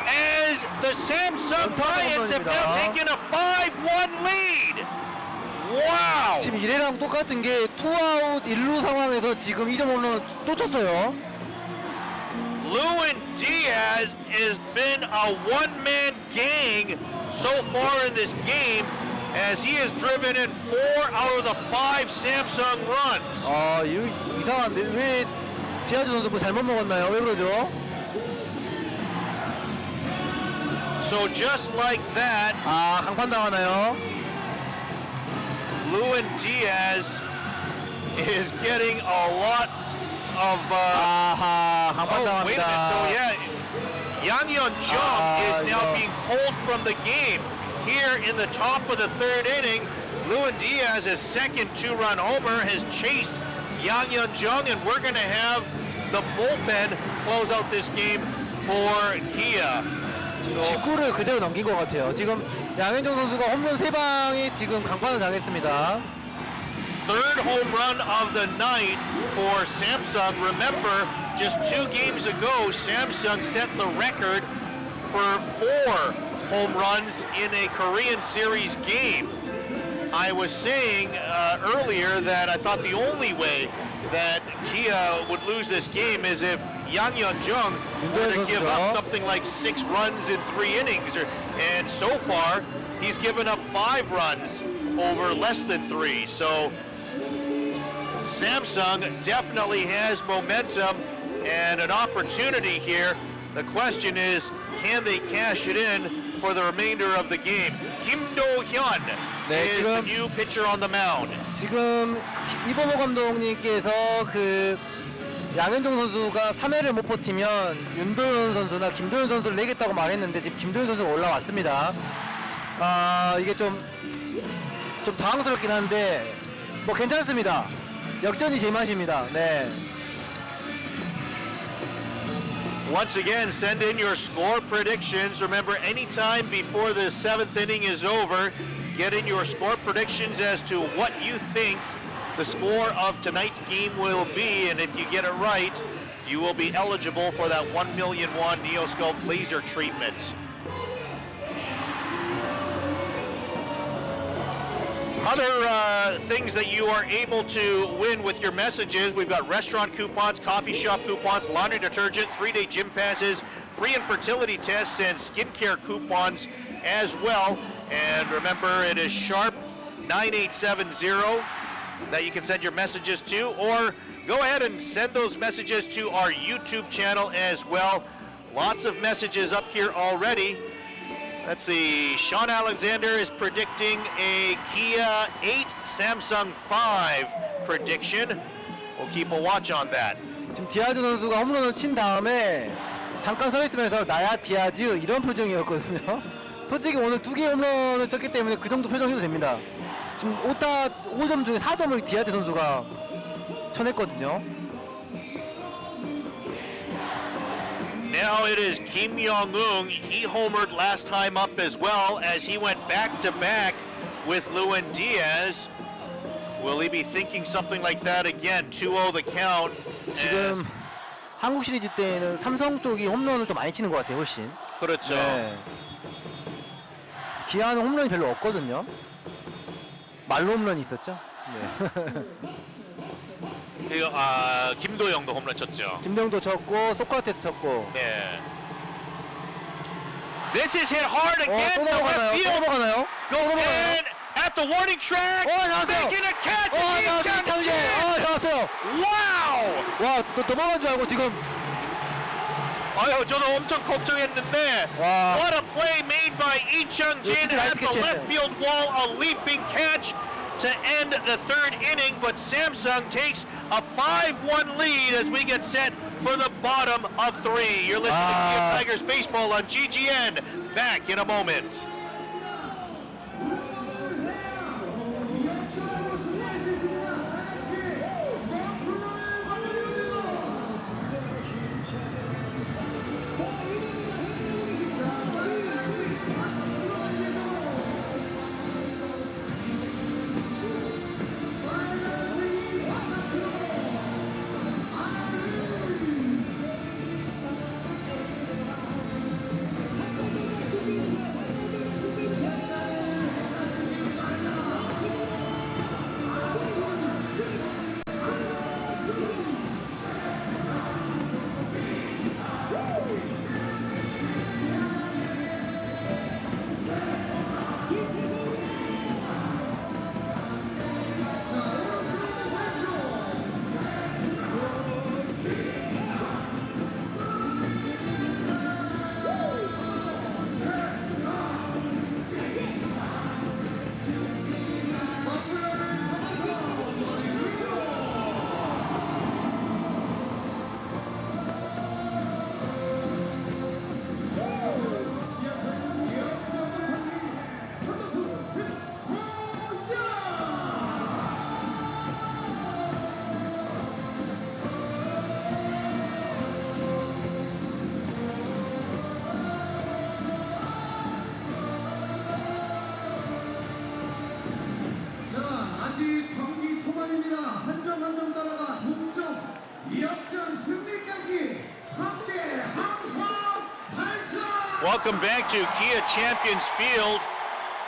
A: as the Samsung Giants have now taken a 5-1 lead. Wow.
B: 지금 1회랑 똑같은 게 투아웃 1루 상황에서 지금 2점 홈런을 또 쳤어요.
A: Lewin Diaz has been a one-man gang so far in this game as he has driven in 4 out of the 5 Samsung runs.
B: 이거 이상한데 왜 티아즈 선수 뭐 잘못 먹었나요? 왜 그러죠?
A: So just like that,
B: 강판 당하나요?
A: Lewin Diaz is getting a lot of.
B: 강판
A: Oh, wait a minute.
B: 당합니다.
A: So yeah, Yang Jung is now
B: 이거.
A: being pulled from the game. Here in the top of the 3rd inning, Lewin Diaz, his second 2-run homer, has chased Yang Jung, and we're going to have the bullpen close out this game for Kia.
B: 직구를 그대로 넘긴 것 같아요. 지금 양현종 선수가 홈런 3방에 지금 강판을 당했습니다.
A: 3rd home run of the night for Samsung. Remember, just 2 games ago, Samsung set the record for 4 home runs in a Korean Series game. I was saying earlier that I thought the only way that Kia would lose this game is if Yang Jung were to give up something like 6 runs in 3 innings. And so far, he's given up 5 runs over less than 3. So Samsung definitely has momentum and an opportunity here. The question is, can they cash it in for the remainder of the game? Kim Do-hyun is the new pitcher on the mound.
B: 지금 이범호 감독님께서 그 양현종 선수가 3회를 못 버티면 윤도현 선수나 김도현 선수를 내겠다고 말했는데 지금 김도현 선수가 올라왔습니다. 이게 좀 당황스럽긴 한데 뭐 괜찮습니다. 역전이 제 맛입니다. 네.
A: Once again, send in your score predictions. Remember, anytime before the 7th inning is over, get in your score predictions as to what you think the score of tonight's game will be. And if you get it right, you will be eligible for that 1 million won Neoscope laser treatment. Other things that you are able to win with your messages, we've got restaurant coupons, coffee shop coupons, laundry detergent, 3-day gym passes, free infertility tests, and skincare coupons as well. And remember, it is sharp 9870 that you can send your messages to, or go ahead and send those messages to our YouTube channel as well. Lots of messages up here already. Let's see, Sean Alexander is predicting a Kia 8, Samsung 5 prediction. We'll keep a watch on that.
B: 지금 디아즈 선수가 홈런을 친 다음에 잠깐 서 있으면서 나야 디아즈 이런 표정이었거든요. 솔직히 오늘 2개 홈런을 쳤기 때문에 그 정도 표정해도 됩니다. 지금 5점 중에 4점을 디아즈 선수가 쳐냈거든요.
A: Now it is Kim Young-eung. He homered last time up as well as he went back-to-back with Lewin Diaz. Will he be thinking something like that again? 2-0 the count.
B: 지금 한국 시리즈 때는 삼성 쪽이 홈런을 더 많이 치는 것 같아요, 훨씬.
A: 그렇죠.
B: 네. 기아는 홈런이 별로 없거든요. 말로 홈런이 있었죠. 네.
A: 김도영도 홈런 쳤죠.
B: 김도영도 쳤고 소크라테스 쳤고.
A: 네. This is hit hard again.
B: 또 넘어가나요? 또 넘어가나요?
A: Go in at the warning track. Making a catch.
B: 나왔어요.
A: Wow.
B: 와, 또 넘어간 줄 알고 지금.
A: 아유, 저도 엄청 걱정했는데.
B: 와.
A: What a play made by Lee Chung-jin at the left field wall. A leaping catch to end the 3rd inning, but Samsung takes a 5-1 lead as we get set for the bottom of 3. You're listening to Kiatigers Baseball on GGN. Back in a moment.
C: 역전 승리까지 함께 항상 발전!
A: Welcome back to Kia Champions Field,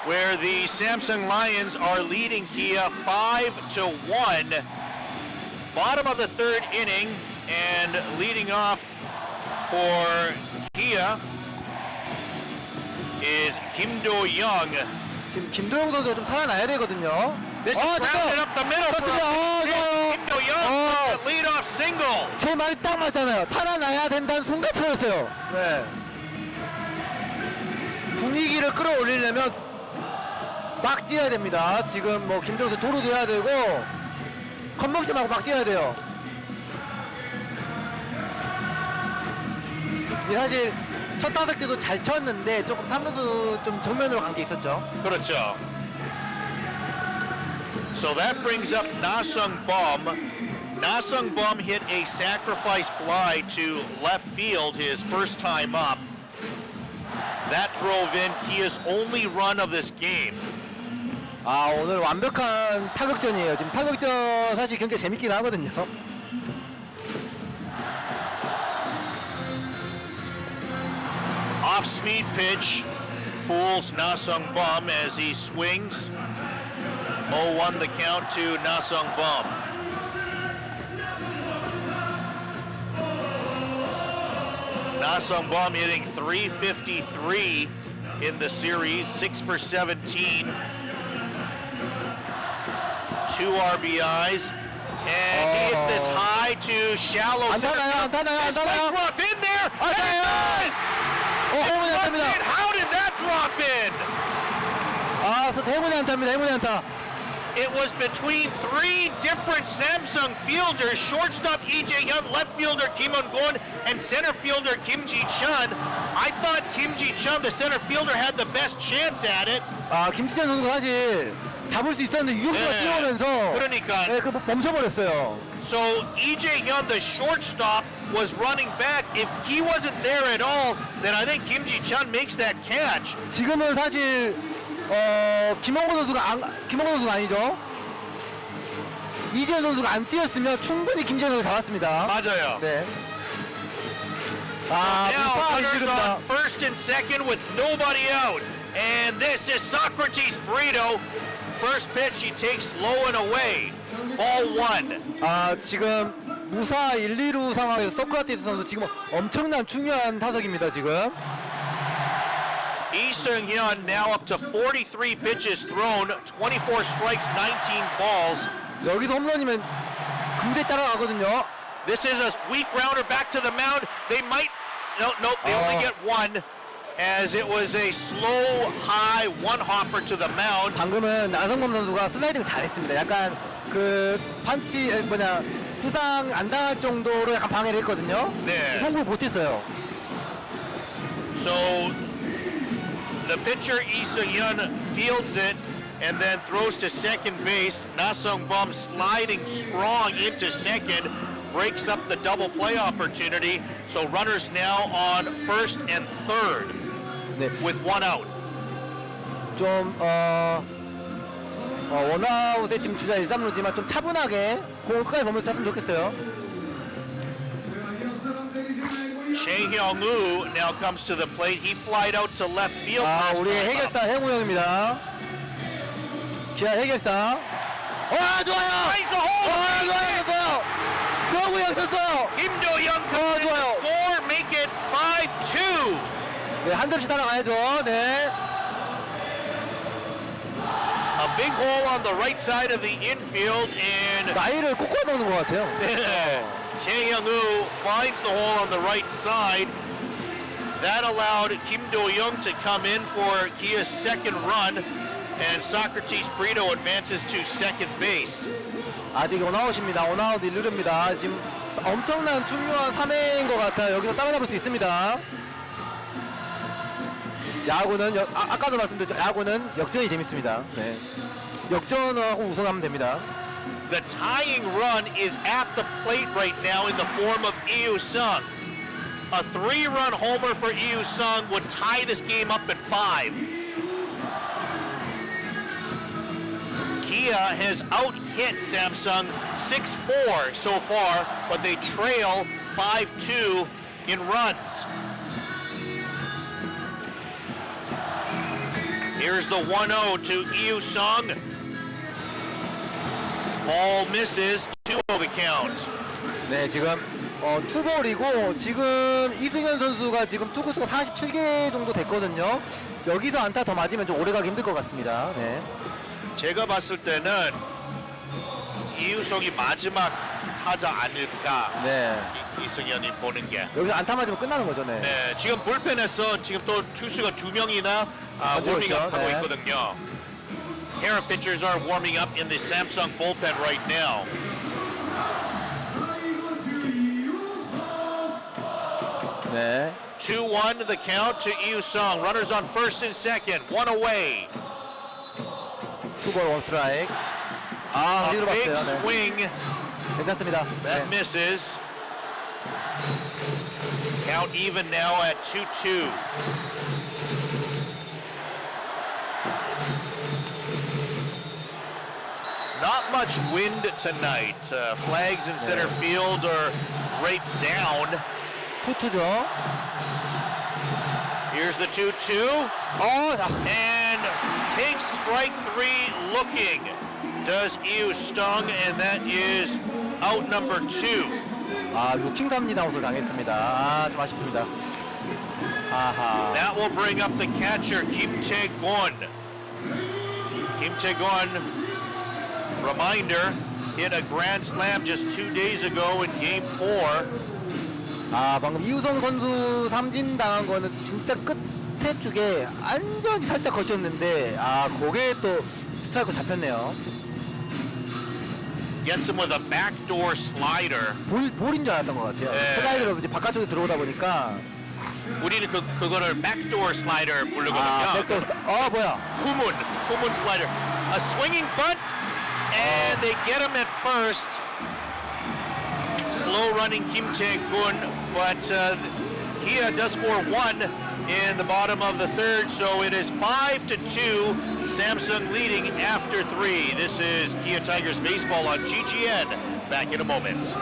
A: where the Samsung Lions are leading Kia 5-1. Bottom of the third inning, and leading off for Kia is Kim Do-young.
B: 지금 김도영 선수가 좀 살아나야 되거든요.
A: This is grounded up the middle for Kim Do-young, lead off single.
B: 제 말이 딱 맞잖아요. 살아나야 된다는 순간 차였어요. 네. 분위기를 끌어올리려면 막 뛰어야 됩니다. 지금 뭐 김도영 선수 도루도 해야 되고 겁먹지 말고 막 뛰어야 돼요. 사실 첫 타석 때도 잘 쳤는데 조금 3루수 좀 정면으로 간 게 있었죠.
A: 그렇죠. So that brings up Na-sung Bum. Na-sung Bum hit a sacrifice fly to left field his first time up. That drove in Kia's only run of this game.
B: 아, 오늘 완벽한 타격전이에요. 지금 타격전 사실 경기 재밌긴 하거든요.
A: Off-speed pitch fools Na-sung Bum as he swings. 0-1 the count to Na-sung Bum. Na-sung Bum hitting .353 in the series, 6 for 17. 2 RBIs. And he hits this high to shallow.
B: 안 타나요?
A: This might drop in there.
B: 안
A: There it
B: 타요.
A: is.
B: 행운이 안 탑니다.
A: How did that drop in?
B: 아, 행운이 안 탑니다. 행운이 안 타.
A: It was between 3 different Samsung fielders, shortstop E.J. Young, left fielder Kim Won-gon, and center fielder Kim Ji-chun. I thought Kim Ji-chun, the center fielder, had the best chance at it.
B: 아, 김치찬 선수가 사실 잡을 수 있었는데 유격수가
A: 네.
B: 뛰어오면서
A: 그러니까.
B: 네, 그 멈춰버렸어요.
A: So E.J. Young, the shortstop, was running back. If he wasn't there at all, then I think Kim Ji-chun makes that catch.
B: 지금은 사실 김원곤 선수가 아니죠. 이재현 선수가 안 뛰었으면 충분히 김재현 선수가 잡았습니다.
A: 맞아요.
B: 네. 아,
A: Now
B: 무사
A: runners
B: 이지릅니다.
A: on first and second with nobody out. And this is Socrates Brito. First pitch he takes low and away. Ball 1.
B: 아, 지금 무사 1, 2루 상황에서 소크라티스 선수 지금 엄청난 중요한 타석입니다. 지금.
A: Lee Seung-hyun now up to 43 pitches thrown, 24 strikes, 19 balls.
B: 여기서 홈런이면 금세 따라가거든요.
A: This is a weak rounder back to the mound. They might, nope, they only get one, as it was a slow, high one-hopper to the mound.
B: 방금은 나성범 선수가 슬라이딩 잘했습니다. 약간 그 부상 안 당할 정도로 약간 방해를 했거든요.
A: 네.
B: 송구를 못했어요.
A: So the pitcher Lee Seung-hyun fields it and then throws to second base. Na-sung Bum sliding strong into second, breaks up the double play opportunity. So runners now on first and third
B: 네.
A: with one out.
B: 좀 원아웃에 지금 주자 1, 3루지만 좀 차분하게 공을 끝까지 보면서 쳤으면 좋겠어요.
A: Chae Hyung-woo now comes to the plate. He flied out to left field.
B: 아,
A: last
B: 우리
A: time up.
B: 해결사 행우 형입니다. 기아 해결사. 와, 좋아요.
A: Nice, the hole.
B: 와, 좋아요. 형우 형 썼어요.
A: Kim Do-young comes in to
B: 좋아요.
A: score, make it 5-2.
B: 네, 한 점씩 따라가야죠. 네.
A: A big hole on the right side of the infield, and
B: 나이를 꼬꼬 먹는 것 같아요.
A: Chae Hyung-woo finds the hole on the right side. That allowed Kim Do-young to come in for Kia's second run, and Socrates Brito advances to second base.
B: 아직 원아웃입니다. 원아웃 1루입니다. 지금 엄청난 중요한 3회인 것 같아요. 여기서 따라잡을 수 있습니다. 야구는 아까도 말씀드렸죠. 야구는 역전이 재밌습니다. 네. 역전하고 우승하면 됩니다.
A: The tying run is at the plate right now in the form of Yu-sung. A 3-run homer for Yu-sung would tie this game up at 5. Kia has out hit Samsung 6-4 so far, but they trail 5-2 in runs. Here's the 1-0 to Yu-sung. Ball misses, 2-0 the count.
B: 네, 지금 투볼이고 지금 이승현 선수가 지금 투구수가 47개 정도 됐거든요. 여기서 안타 더 맞으면 좀 오래 가기 힘들 것 같습니다. 네.
A: 제가 봤을 때는 이유성이 마지막 타자 아닐까.
B: 네.
A: 이승현이 보는 게.
B: 여기서 안타 맞으면 끝나는 거죠. 네.
A: 네, 지금 불펜에서 지금 또 투수가 2명이나 워밍업 하고 있거든요. Here pitchers are warming up in the Samsung bullpen right now.
B: 네.
A: 2-1 the count to Yu-sung. Runners on first and second. One away.
B: 투볼 원 스트라이크. 아,
A: A
B: 뒤로
A: big
B: 봤어요. 네.
A: swing.
B: 괜찮습니다.
A: That
B: 네.
A: misses. Count even now at 2-2. Not much wind tonight. Flags in center field are right down.
B: 투투죠.
A: Here's the 2-2. And takes strike three looking. Does Yu-sung, and that is out number 2.
B: 아, 루킹 삼진 아웃을 당했습니다. 아, 좀 아쉽습니다. 아하.
A: That will bring up the catcher, Kim Tae-gon. Kim Tae-gon, reminder, hit a grand slam just 2 days ago in Game 4.
B: 아, 방금 이우성 선수 삼진 당한 거는 진짜 끝에 쪽에 완전히 살짝 거쳤는데, 아, 거기에 또 스트라이크 잡혔네요.
A: Gets him with a backdoor slider.
B: 볼인 줄 알았던 것 같아요.
A: 네.
B: 슬라이드로 이제 바깥쪽에 들어오다 보니까.
A: 우리는 그거를 backdoor slider 부르거든요.
B: 아, 백도어 뭐야.
A: 후문 slider. A swinging bunt, and they get him at first. Slow running Kim Tae-gon, but Kia does score 1 in the bottom of the third, so it is 5-2. Samsung leading after 3. This is Kia타이거즈 baseball on GGN. Back in a moment.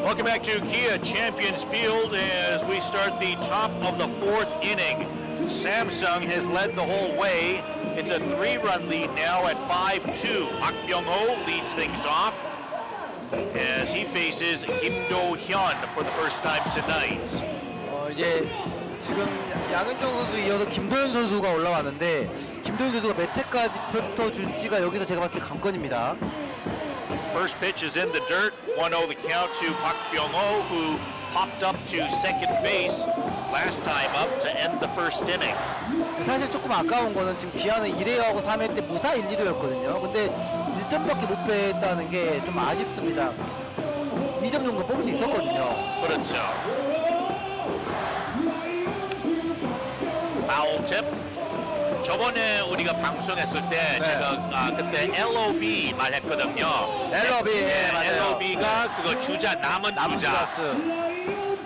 A: Welcome back to Kia Champions Field as we start the top of the 4th inning. Samsung has led the whole way. It's a 3-run lead now at 5-2. Park Byung-ho leads things off as he faces Kim Do-hyun for the first time tonight.
B: 이제 지금 양현종 선수 이어서 김도현 선수가 올라왔는데 김도현 선수가 몇 회까지 펼쳐줄지가 여기서 제가 봤을 때 관건입니다.
A: First pitch is in the dirt. 1-0 the count to Park Byung-ho, who popped up to second base last time up to end the first inning.
B: 사실 조금 아까운 거는 지금 기아는 1회하고 3회 때 무사 1, 2루였거든요. 근데 1점밖에 못 뺐다는 게 좀 아쉽습니다. 2점 정도 뽑을 수 있었거든요.
A: 그렇죠. 파울 팁. 저번에 우리가 방송했을 때
B: 네.
A: 제가 그때 LOB 말했거든요.
B: LOB,
A: 네,
B: 맞아요.
A: LOB가 그거 주자 남은 주자.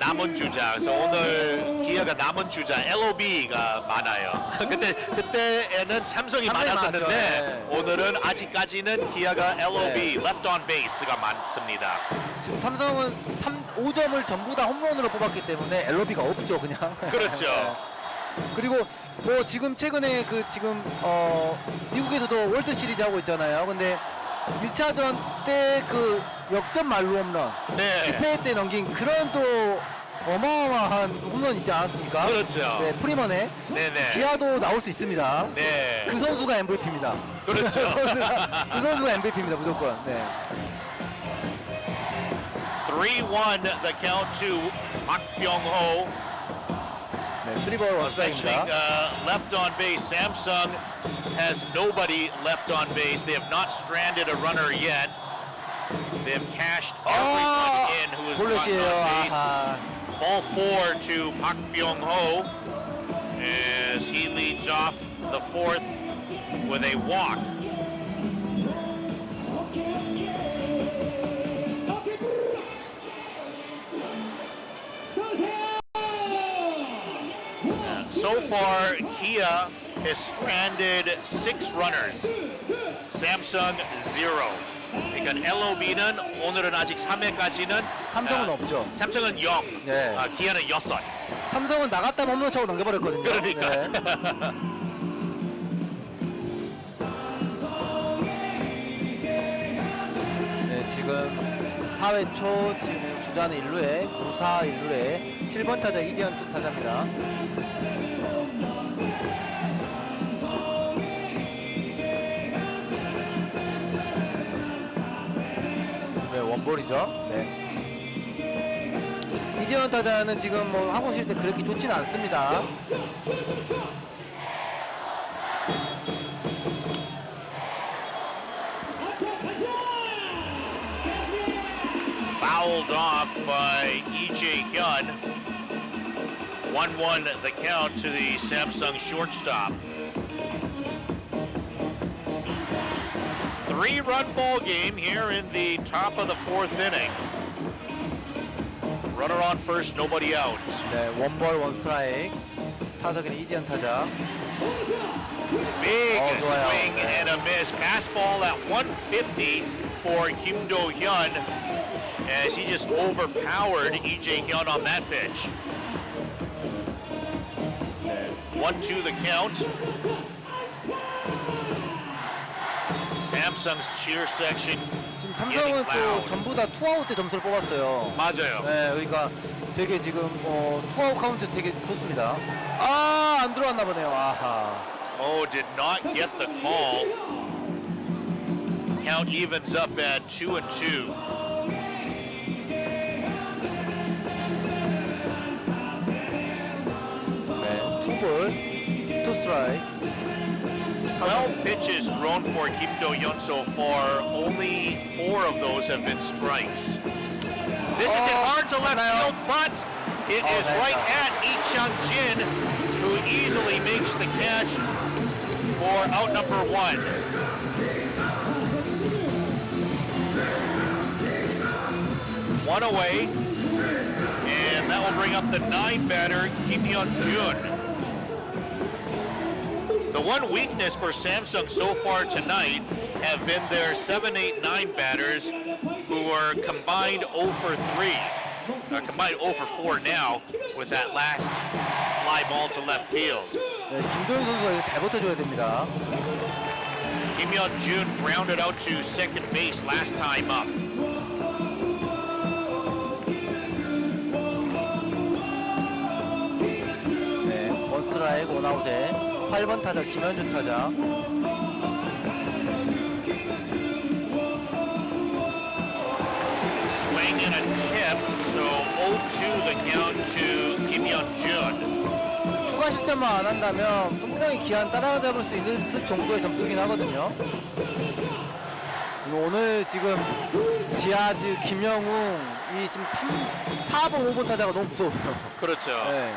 A: 남은 주자. 그래서 오늘 기아가 남은 주자 LOB가 많아요. 그래서 그때에는 삼성이 많았었는데
B: 많았죠. 네.
A: 오늘은 아직까지는 기아가 LOB
B: 네.
A: left on base가 많습니다.
B: 지금 삼성은 5점을 전부 다 홈런으로 뽑았기 때문에 LOB가 없죠, 그냥.
A: 그렇죠.
B: 그리고 뭐 지금 최근에 지금 미국에서도 월드 시리즈 하고 있잖아요. 근데 1차전 때 역전 말루 홈런,
A: 네.
B: 10회 때 넘긴 그런 또 어마어마한 홈런 있지 않았습니까?
A: 그렇죠.
B: 네, 프리먼에
A: 네네.
B: 기아도 나올 수 있습니다.
A: 네.
B: 그 선수가 MVP입니다.
A: 그렇죠.
B: 그 선수가 MVP입니다, 무조건. 네.
A: 3-1 the count to 박병호.
B: 네, 3볼
A: Mentioning
B: 원스트라이크입니다.
A: left on base, Samsung has nobody left on base. They have not stranded a runner yet. They have cashed everyone in who is not
B: 볼넷이에요.
A: on base.
B: 아하.
A: Ball 4 to Park Byung-ho as he leads off the fourth with a walk. So far, Kia has stranded 6 runners. Samsung 0. 그러니까 LOB는 오늘은 아직 3회까지는
B: 삼성은 없죠.
A: 삼성은 0.
B: 네.
A: 기아는 6.
B: 삼성은 나갔다면 홈런 차고 넘겨버렸거든요.
A: 그러니까.
B: 네, 지금 4회 초 지금 주자는 1루에 9사 1루에 7번 타자 이재현 투 타자입니다. 네, 원볼이죠. 네. 이재현 타자는 지금 뭐 한국 시리즈 때 그렇게 좋지는 않습니다.
A: Fouled off by E.J. Hyun. 1-1 the count to the Samsung shortstop. 3-run ball game here in the top of the 4th inning. Runner on first, nobody out.
B: 네, 원볼 원스트라이크. 타석에는 이재현 타자.
A: Big
B: 좋아요.
A: swing
B: 네.
A: and a miss. Fastball at 150 for Kim Do-hyun as he just overpowered E.J. Hyun on that pitch. 1-2 the count. Samsung's cheer section.
B: 지금 삼성은 또 전부 다 투아웃 때 점수를 뽑았어요.
A: 맞아요.
B: 네, 그러니까 되게 지금 투아웃 카운트 되게 좋습니다. 아, 안 들어왔나 보네요. 아하.
A: Oh, did not get the call. Count evens up at 2-2.
B: 네, 투볼, 투 스트라이크.
A: 12 pitches thrown for Kim Do-hyun so far. Only 4 of those have been strikes. This is in hard to left field, but it is right at Lee Chang-jin, who easily makes the catch for out number 1. One away, and that will bring up the 9 batter, Kim Hyun-jun. The one weakness for Samsung so far tonight have been their 7, 8, 9 batters who are combined 0 for 3. Combined 0 for 4 now with that last fly ball to left field.
B: 네, 김도현 선수가 이거 잘 버텨줘야 됩니다.
A: Kim Hyun-jun grounded out to second base last time up.
B: 네, 원스트라이크 원아웃에 8번 타자 김현준 타자.
A: Swing and a tip, so 0-2 the count to Kim Hyun-jun.
B: 추가 실점만 안 한다면 분명히 기한 따라잡을 수 있을 정도의 점수긴 하거든요. 그리고 오늘 지금 디아즈, 김영웅, 이 지금 4번, 5번 타자가 너무 무서워요.
A: 그렇죠.
B: 네.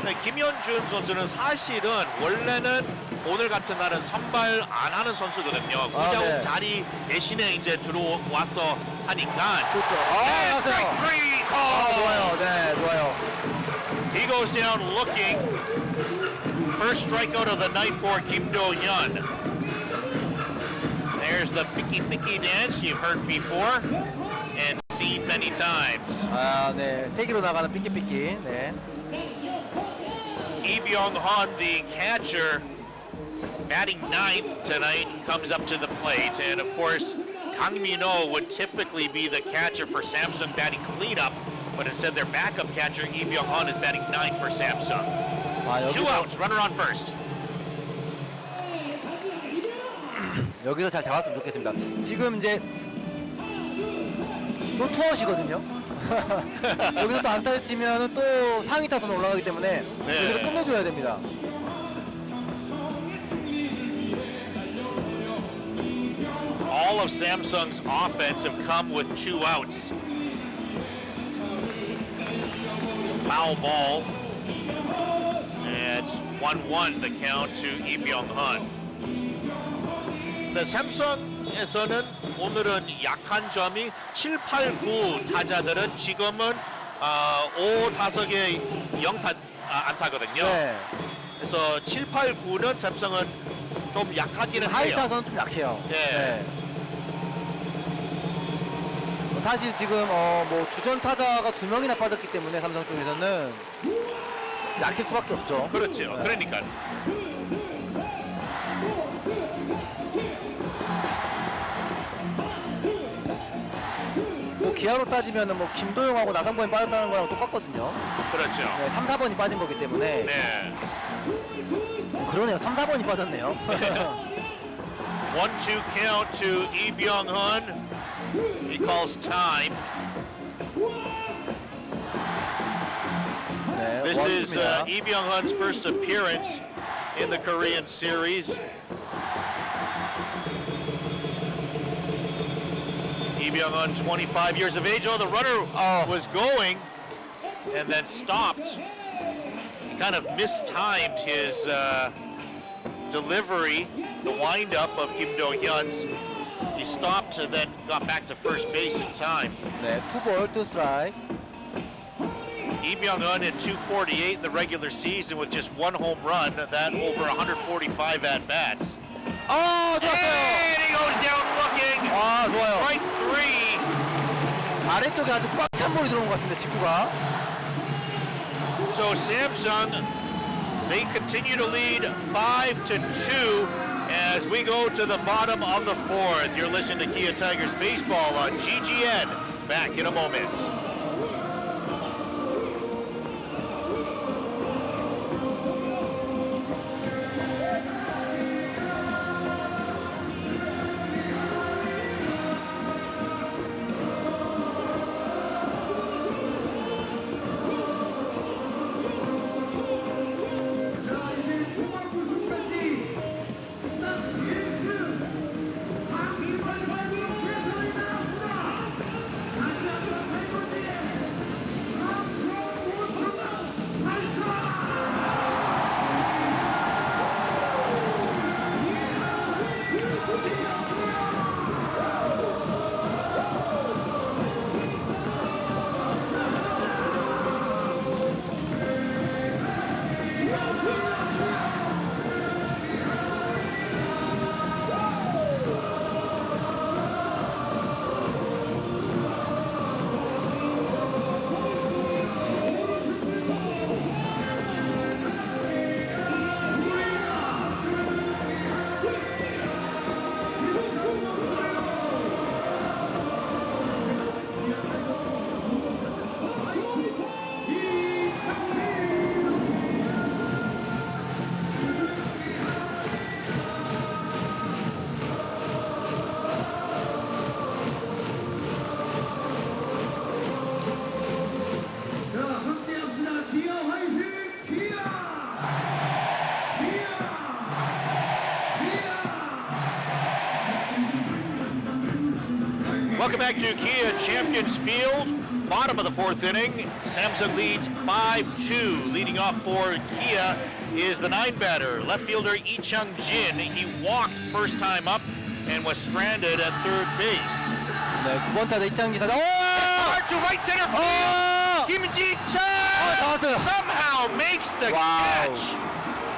A: 네, 김현준 선수는 사실은 원래는 오늘 같은 날은 선발 안 하는 선수거든요. 구자욱
B: 네.
A: 자리 대신에 이제 들어와서 하니까.
B: 그렇죠.
A: And strike
B: 맞아요.
A: three.
B: 좋아요. 네, 좋아요.
A: He goes down looking. First strikeout of the night for Kim Do-hyun. There's the picky dance you've heard before and seen many times.
B: 네. 세기로 나가는 삐끼삐끼. 네.
A: Lee Byung-hun, the catcher, batting ninth tonight, comes up to the plate. And of course, Kang Min-ho would typically be the catcher for Samsung batting cleanup, but instead their backup catcher, Lee Byung-hun, is batting ninth for Samsung. Two outs, runner on first.
B: 여기서 잘 잡았으면 좋겠습니다. 지금 이제 또 투아웃이거든요. 여기서 또 안타를 치면 또 상위 타선 올라가기 때문에 여기서 끝내줘야 됩니다.
A: All of Samsung's offense have come with 2 outs. Foul ball. And it's 1-1 the count to Lee Byung-hun. 네, 삼성에서는 오늘은 약한 점이 7, 8, 9 타자들은 지금은 5, 5개 0타 안타거든요.
B: 네.
A: 그래서 7, 8, 9는 삼성은 좀 약하기는
B: 하이
A: 해요.
B: 타선은 좀 약해요.
A: 네.
B: 사실 지금 뭐 주전 타자가 2명이나 빠졌기 때문에 삼성 쪽에서는 약할 수밖에 없죠.
A: 그렇죠.
B: 네.
A: 그러니까.
B: 뭐 기아로 따지면은 뭐 김도영하고 나상범이 빠졌다는 거랑 똑같거든요.
A: 그렇죠.
B: 네, 3, 4번이 빠진 거기 때문에.
A: 네.
B: 그러네요. 3, 4번이 빠졌네요.
A: 1-2 count to Lee Byung-hun. He calls time.
B: 네,
A: This is
B: 원투입니다.
A: Lee Byung-hun's first appearance in the Korean series. Lee Byung-hun, 25 years of age. Oh, the runner was going and then stopped. He kind of mistimed his delivery, the windup of Kim Do-hyun's. He stopped and then got back to first base in time.
B: 네, 2볼, 2 스트라이크.
A: Lee Byung-hun in 248 in the regular season with just 1 home run. That over 145 at-bats.
B: 좋았어요.
A: And he goes down looking.
B: 좋아요.
A: Strike 3.
B: 아래쪽에 아주 꽉 찬 볼이 들어온 것 같습니다. 직구가.
A: So Samsung, they continue to lead 5-2 as we go to the bottom of the 4th. You're listening to Kia타이거즈 baseball on GGN. Back in a moment. Welcome back to Kia Champions Field. Bottom of the fourth inning. Samsung leads 5-2. Leading off for Kia is the 9 batter, left fielder Lee Chung-jin. He walked first time up and was stranded at third base.
B: 네, 9번 타자 이창기 타자.
A: Hard to right center field. Kim Ji-chun
B: 나왔어요.
A: somehow makes the
B: 와우.
A: catch.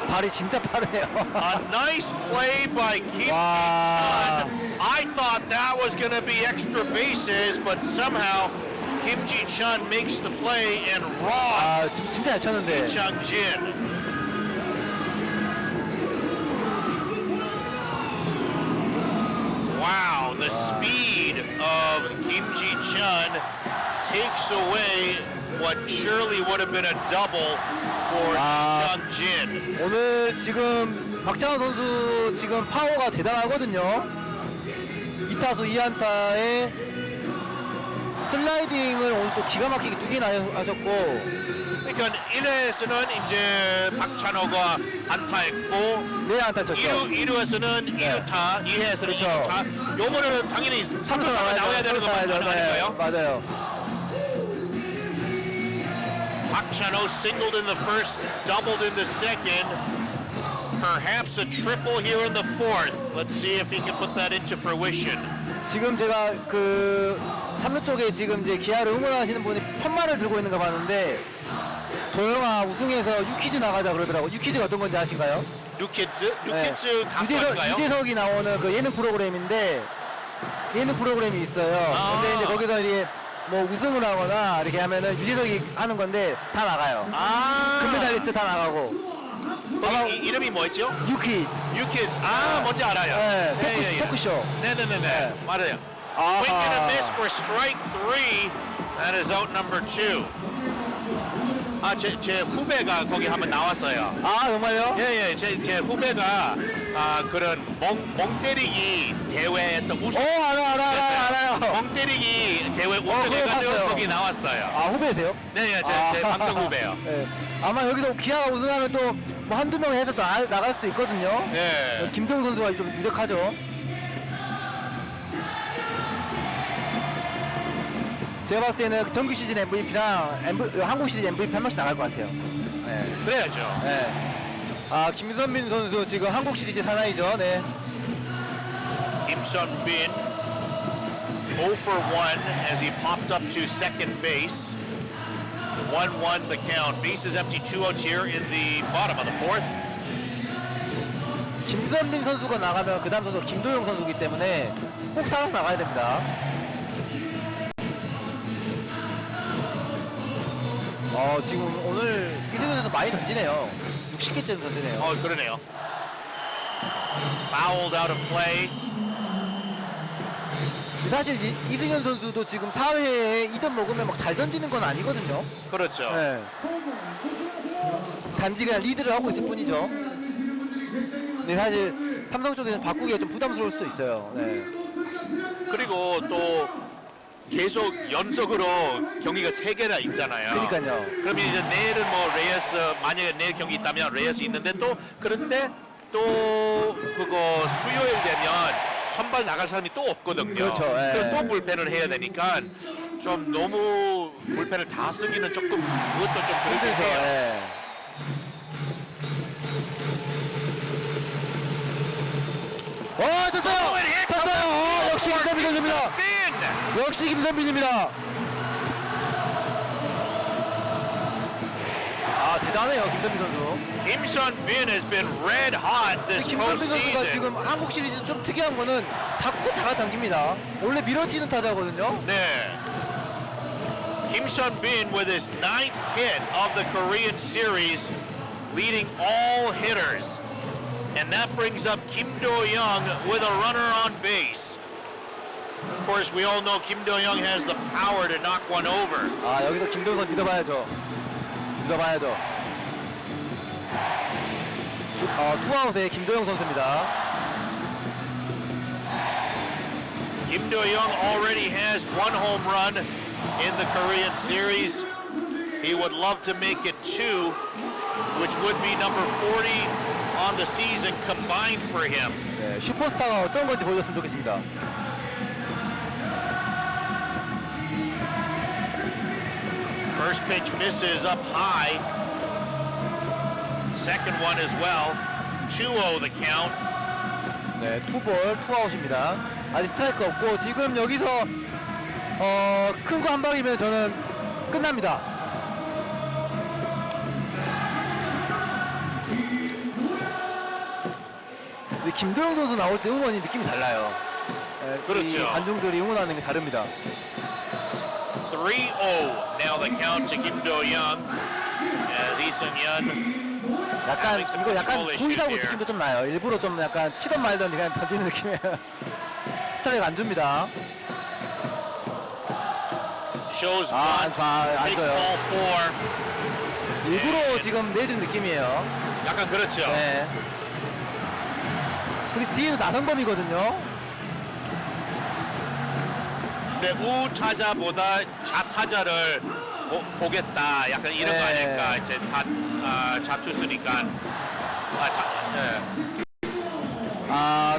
B: 발이 진짜 빠르네요.
A: A nice play by Kim
B: 와.
A: Ji-chun. I thought that was going to be extra bases, but somehow Kim Ji-chun makes the play and robs
B: 아, 지금 진짜 잘 쳤는데.
A: Lee Chung-jin. Wow, the speed of Kim Ji-chun takes away what surely would have been a double for
B: 아.
A: Lee Chung-jin.
B: 오늘 지금 박찬호 선수 지금 파워가 대단하거든요. 2타수 2안타에 슬라이딩을 오늘 또 기가 막히게 2개나 하셨고,
A: 그러니까 1회에서는 이제 박찬호가 안타했고
B: 네 안타 쳤죠.
A: 2루에서는
B: 네.
A: 2루타, 2회에서는
B: 그렇죠.
A: 2루타. 요번에는 당연히 3루타가 나와야 되는 거 아닌가요?
B: 맞아요.
A: Chano singled in the first, doubled in the second. Perhaps a triple here in the fourth. Let's see if he can put that into fruition.
B: 지금 제가 그 3루 쪽에 지금 이제 기아를 응원하시는 분이 편말을 들고 있는 거 봤는데, 도영아 우승해서 유퀴즈 나가자 그러더라고. 유퀴즈가 어떤 건지 아신가요?
A: 뉴키즈 가수 아닌가요?
B: 유재석이 나오는 그 예능 프로그램인데, 예능 프로그램이 있어요.
A: 아.
B: 근데 이제 거기서 이제 뭐 우승을 하거나 이렇게 하면은 유재석이 하는 건데 다 나가요.
A: 아,
B: 금메달리스트 다 나가고.
A: 거기 이름이 뭐였죠?
B: 유퀴즈.
A: 뉴키즈. 아, 뭔지 알아요.
B: 네, 토크쇼.
A: 네네네네. 맞아요.
B: 아하.
A: Swing and a miss for strike 3. That is out number 2. 아, 제 후배가 거기 한번 나왔어요.
B: 아, 정말요?
A: 예, 제 후배가 그런 멍 때리기 대회에서 우승.
B: 알아요.
A: 멍 때리기 대회
B: 그거
A: 우승해가지고
B: 봤어요.
A: 거기 나왔어요.
B: 아, 후배세요?
A: 네, 제 방송 후배요.
B: 네. 아마 여기서 기아가 우승하면 또 뭐 한두 명 해서 또 나갈 수도 있거든요.
A: 네.
B: 김동 선수가 좀 유력하죠. 제가 봤을 때는 정규 시즌 MVP랑 한국 시리즈 MVP 한 명씩 나갈 것 같아요. 네.
A: 그래야죠.
B: 네. 아, 김선빈 선수 지금 한국 시리즈 사나이죠. 네.
A: Kim Sun-bin 0 for 1 as he popped up to second base. 1-1 the count. Bases empty, 2 outs here in the bottom of the fourth.
B: 김선빈 선수가 나가면 그 다음 선수 김도영 선수이기 때문에 꼭 살아서 나가야 됩니다. 지금 오늘 이승현 선수 많이 던지네요. 60개째 던지네요.
A: 그러네요. Fouled out of play.
B: 사실 이승현 선수도 지금 4회에 2점 먹으면 막 잘 던지는 건 아니거든요.
A: 그렇죠.
B: 네. 단지 그냥 리드를 하고 있을 뿐이죠. 근데 사실 삼성 쪽에서는 바꾸기가 좀 부담스러울 수도 있어요. 네.
A: 그리고 또 계속 연속으로 경기가 3개나 있잖아요.
B: 그러니까요.
A: 그러면 이제 내일은 뭐 레이스, 만약에 내일 경기 있다면 레이스 있는데 또 그런데 또 그거 수요일 되면 선발 나갈 사람이 또 없거든요.
B: 그렇죠. 예.
A: 그래서 또 불펜을 해야 되니까 좀 너무 불펜을 다 쓰기는 조금 그것도 좀 그렇긴
B: 힘들죠.
A: 해요.
B: 예. 쳤어요! 쳤어요! 역시 김선빈 선수입니다. 역시 김선빈입니다. 대단해요, 김선빈 선수.
A: Kim Sun-bin has been red hot this
B: 김선빈 선수가
A: postseason.
B: 지금 한국 시리즈 좀 특이한 거는 자꾸 잡아당깁니다. 원래 밀어치는 타자거든요.
A: 네. Kim Sun-bin with his 9th hit of the Korean series, leading all hitters. And that brings up Kim Do-young with a runner on base. Of course, we all know Kim Do-young has the power to knock one over.
B: 여기서 김도영 선수 믿어봐야죠. 투아웃의 김도영 선수입니다.
A: Kim Do-young already has 1 home run in the Korean series. He would love to make it 2, which would be number 40 on the season combined for him.
B: 네, 슈퍼스타가 어떤 건지 보여줬으면 좋겠습니다.
A: First pitch misses up high. Second one as well. 2-0 the count.
B: 네, 투볼, 투아웃입니다. 아직 스트라이크 없고 지금 여기서 큰 거 한 방이면 저는 끝납니다. 근데 김도영 선수 나올 때 응원이 느낌이 달라요. 네,
A: 그렇죠.
B: 이 관중들이 응원하는 게 다릅니다.
A: 3-0 now the count to Kim Do-young as Lee Seung-hyun.
B: 약간
A: some
B: 이거 약간
A: control
B: 보이자고
A: issues
B: 느낌도 좀 나요. 일부러 좀 약간 치던 말던 그냥 던지는 느낌이에요. 스트라이크 안 줍니다.
A: Shows
B: 안
A: once, takes
B: 줘요.
A: ball 4.
B: 일부러 지금 내준 느낌이에요.
A: 약간 그렇죠.
B: 네. 근데 뒤에도 나성범이거든요.
A: 근데 우타자보다 좌타자를 보겠다. 약간 이런 거
B: 네.
A: 아닐까. 이제 좌투수니까.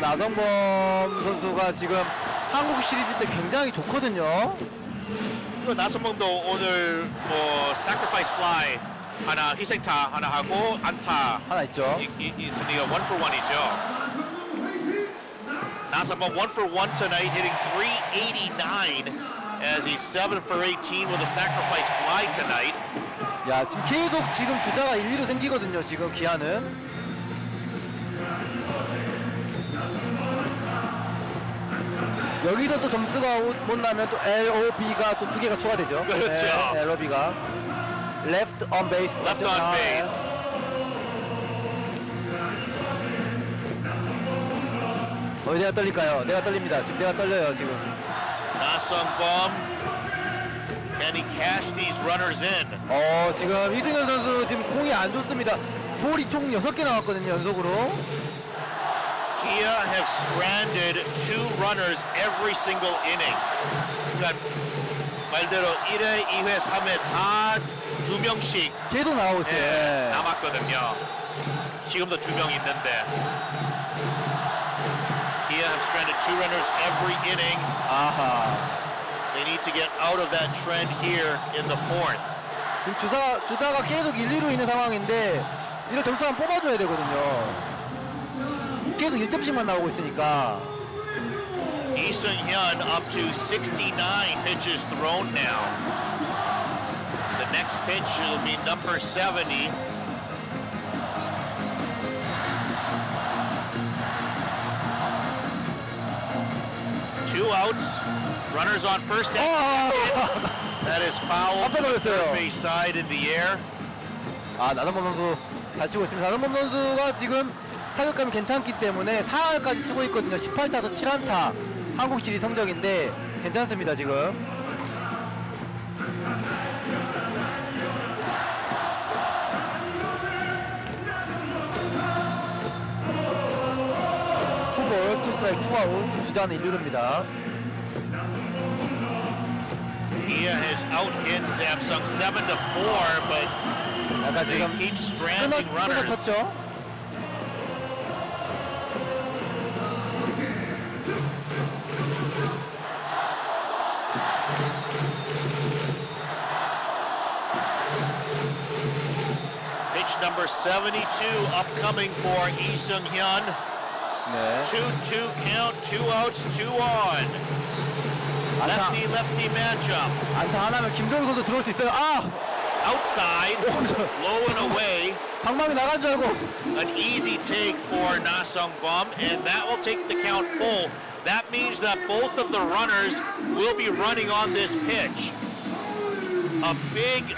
B: 나성범 선수가 지금 한국 시리즈 때 굉장히 좋거든요.
A: 나선봉도 오늘 뭐 sacrifice fly 하나, 희생타 하나 하고 안타
B: 하나 있죠.
A: 있으니까 1-for-1이죠. 나선봉 1-for-1 tonight, hitting 389 as he's 7-for-18 with a sacrifice fly tonight.
B: 야, 지금 계속 지금 주자가 1, 2루 생기거든요. 지금 기아는. 여기서 또 점수가 못 나면 또 LOB가 또 2개가 추가되죠.
A: 그렇죠.
B: 네, LOB가 left on base.
A: Left on base.
B: 내가 떨릴까요? 내가 떨립니다. 지금 내가 떨려요. 지금.
A: 나선봉, can he cash these runners in?
B: 지금 이승현 선수 지금 공이 안 좋습니다. 볼이 총 6개 나왔거든요. 연속으로.
A: Kia have stranded 2 runners every single inning. 그러니까 말대로 1회, 2회, 3회 다 2명씩
B: 계속 나오고 있어요.
A: 남았거든요. 지금도 2명 있는데. Kia have stranded 2 runners every inning.
B: 아하.
A: They need to get out of that trend here in the 4th.
B: 주자가 계속 1, 2루 있는 상황인데 이런 점수만 뽑아줘야 되거든요. 계속 1점씩만 나오고 있으니까.
A: Lee Seung-hyun up to 69 pitches thrown now. The next pitch will be number 70. Two outs. Runners on first and that is foul to the third base side in the air.
B: 나성범 선수 잘 치고 있습니다. 나성범 선수가 지금 타격감이 괜찮기 때문에 4할까지 치고 있거든요. 18타도 7안타 한국 시리즈 성적인데 괜찮습니다. 지금. 투볼, 투스트라이크, 투아웃. 주자는 1루입니다.
A: Kia has out-hit Samsung 7-4, but
B: 약간
A: they
B: 지금
A: keep stranding runners.
B: 끊어쳤죠.
A: Pitch number 72 upcoming for Lee Seung-hyun.
B: 네.
A: 2-2 count, 2 outs, 2 on. Lefty matchup.
B: 안타 하나면 김도영 선수 들어올 수 있어요.
A: Outside, low and away.
B: 방망이 나간 줄 알고.
A: An easy take for Na Sung-bum, and that will take the count full. That means that both of the runners will be running on this pitch. A big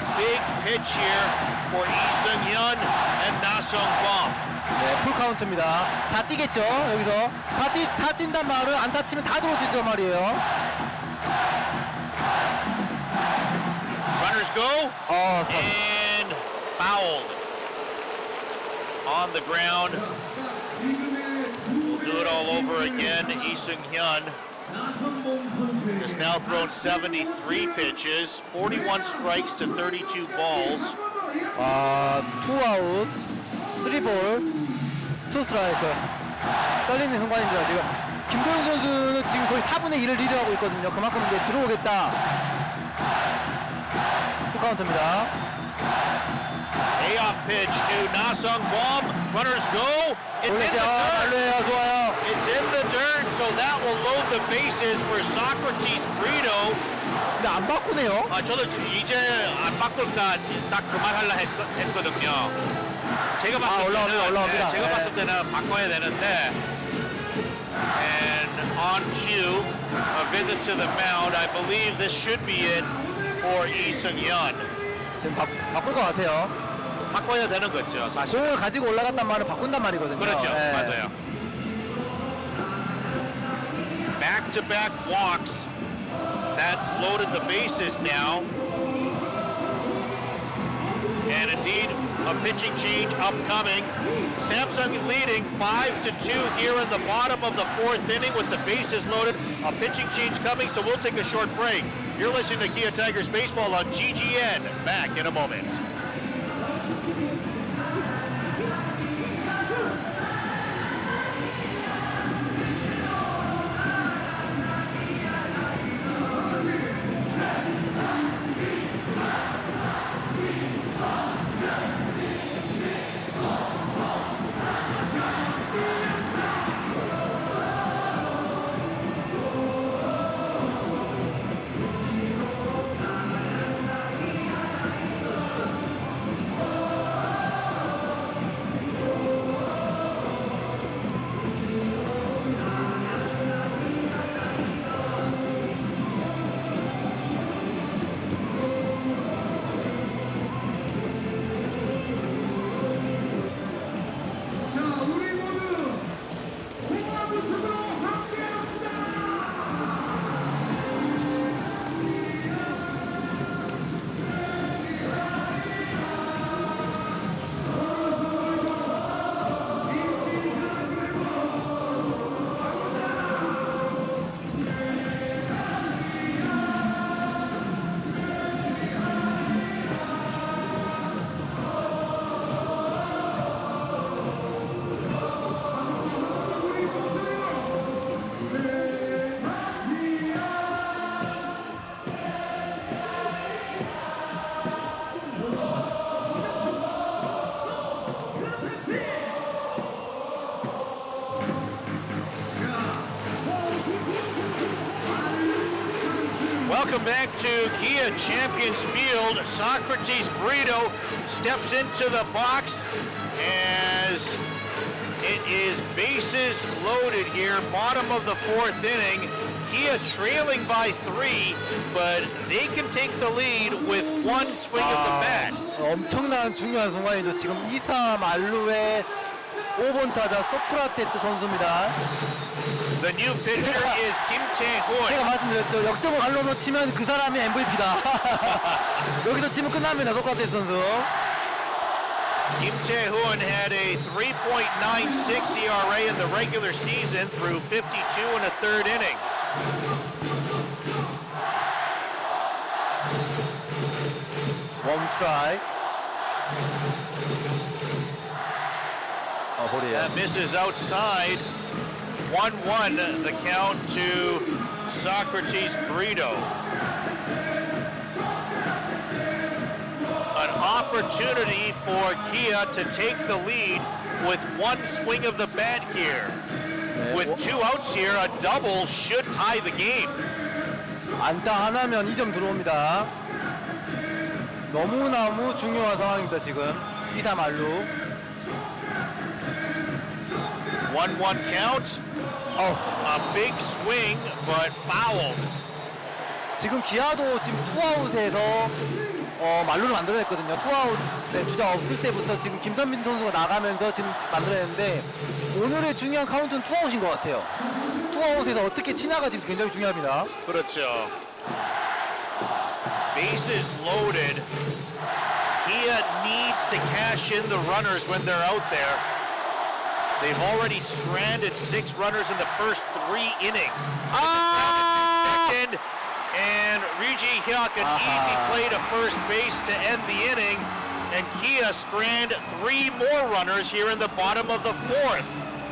A: pitch here for Lee Seung-hyun and Na Sung-bum.
B: 네, 풀 카운트입니다. 다 뛰겠죠, 여기서. 다 뛴단 말은 안 다치면 다 들어올 수 있단 말이에요.
A: Runners go, and fouled. On the ground. We'll do it all over again. Lee Seung-hyun has now thrown 73 pitches, 41 strikes to 32 balls.
B: 투아웃, 3볼, 2스트라이크. 떨리는 순간입니다, 지금. 김도영 선수는 지금 거의 4분의 1을 리드하고 있거든요. 그만큼 이제 들어오겠다. 카운트입니다.
A: Payoff pitch to Na-sung Bom. Runners go. It's in the dirt.
B: 말로예요. 좋아요.
A: It's in the dirt, so that will load the bases for Socrates Brito.
B: 근데 안 바꾸네요.
A: 저도 이제 안 바꿀까 딱 그만하려 했거든요. 제가 봤을 때는
B: 올라옵니다.
A: 제가
B: 네.
A: 봤을 때는 바꿔야 되는데. And on cue, a visit to the mound. I believe this should be it for Lee Seung-yeon.
B: 지금 바꿀 것 같아요.
A: 바꿔야 되는 거죠, 사실.
B: 공을 가지고 올라갔단 말은 바꾼단 말이거든요.
A: 그렇죠,
B: 네.
A: 맞아요. Back-to-back walks. That's loaded the bases now. And indeed, a pitching change upcoming. Samsung leading 5-2 here in the bottom of the fourth inning with the bases loaded. A pitching change coming, so we'll take a short break. You're listening to Kia Tigers Baseball on GGN. Back in a moment. Welcome back to Kia Champions Field. Socrates Brito steps into the box as it is bases loaded here, bottom of the fourth inning. Kia trailing by 3, but they can take the lead with one swing of the bat.
B: 엄청난 중요한 순간이죠. 지금 2-3 알루의 5번 타자 소크라테스 선수입니다.
A: The new pitcher is Kim Tae-hoon.
B: 제가 말씀드렸죠. 역적을 갈로로 치면 그 사람이 MVP다. 여기서 치면 끝납니다. 소크라테스 선수.
A: Kim Tae-hoon had a 3.96 ERA in the regular season through 52 and a third innings.
B: 원 스트라이크. 볼이에요.
A: That misses outside. 1-1 the count to Socrates Brito. An opportunity for Kia to take the lead with one swing of the bat here. With 2 outs here, a double should tie the game.
B: 안타 하나면 2점 들어옵니다. 너무너무 중요한 상황입니다. 지금 2-3 알루.
A: 1-1 count. A big swing, but foul.
B: 지금 기아도 지금 투아웃에서 말루를 만들어냈거든요. 투아웃 주자 없을 때부터 지금 김선민 선수가 나가면서 지금 만들어냈는데 오늘의 중요한 카운트는 투아웃인 것 같아요. 투아웃에서 어떻게 치냐가 지금 굉장히 중요합니다.
A: 그렇죠. Bases loaded. Kia needs to cash in the runners when they're out there. They've already stranded 6 runners in the first 3 innings. Second, and Ryuji Hyuk an easy play to first base to end the inning. And Kia strand 3 more runners here in the bottom of the 4th.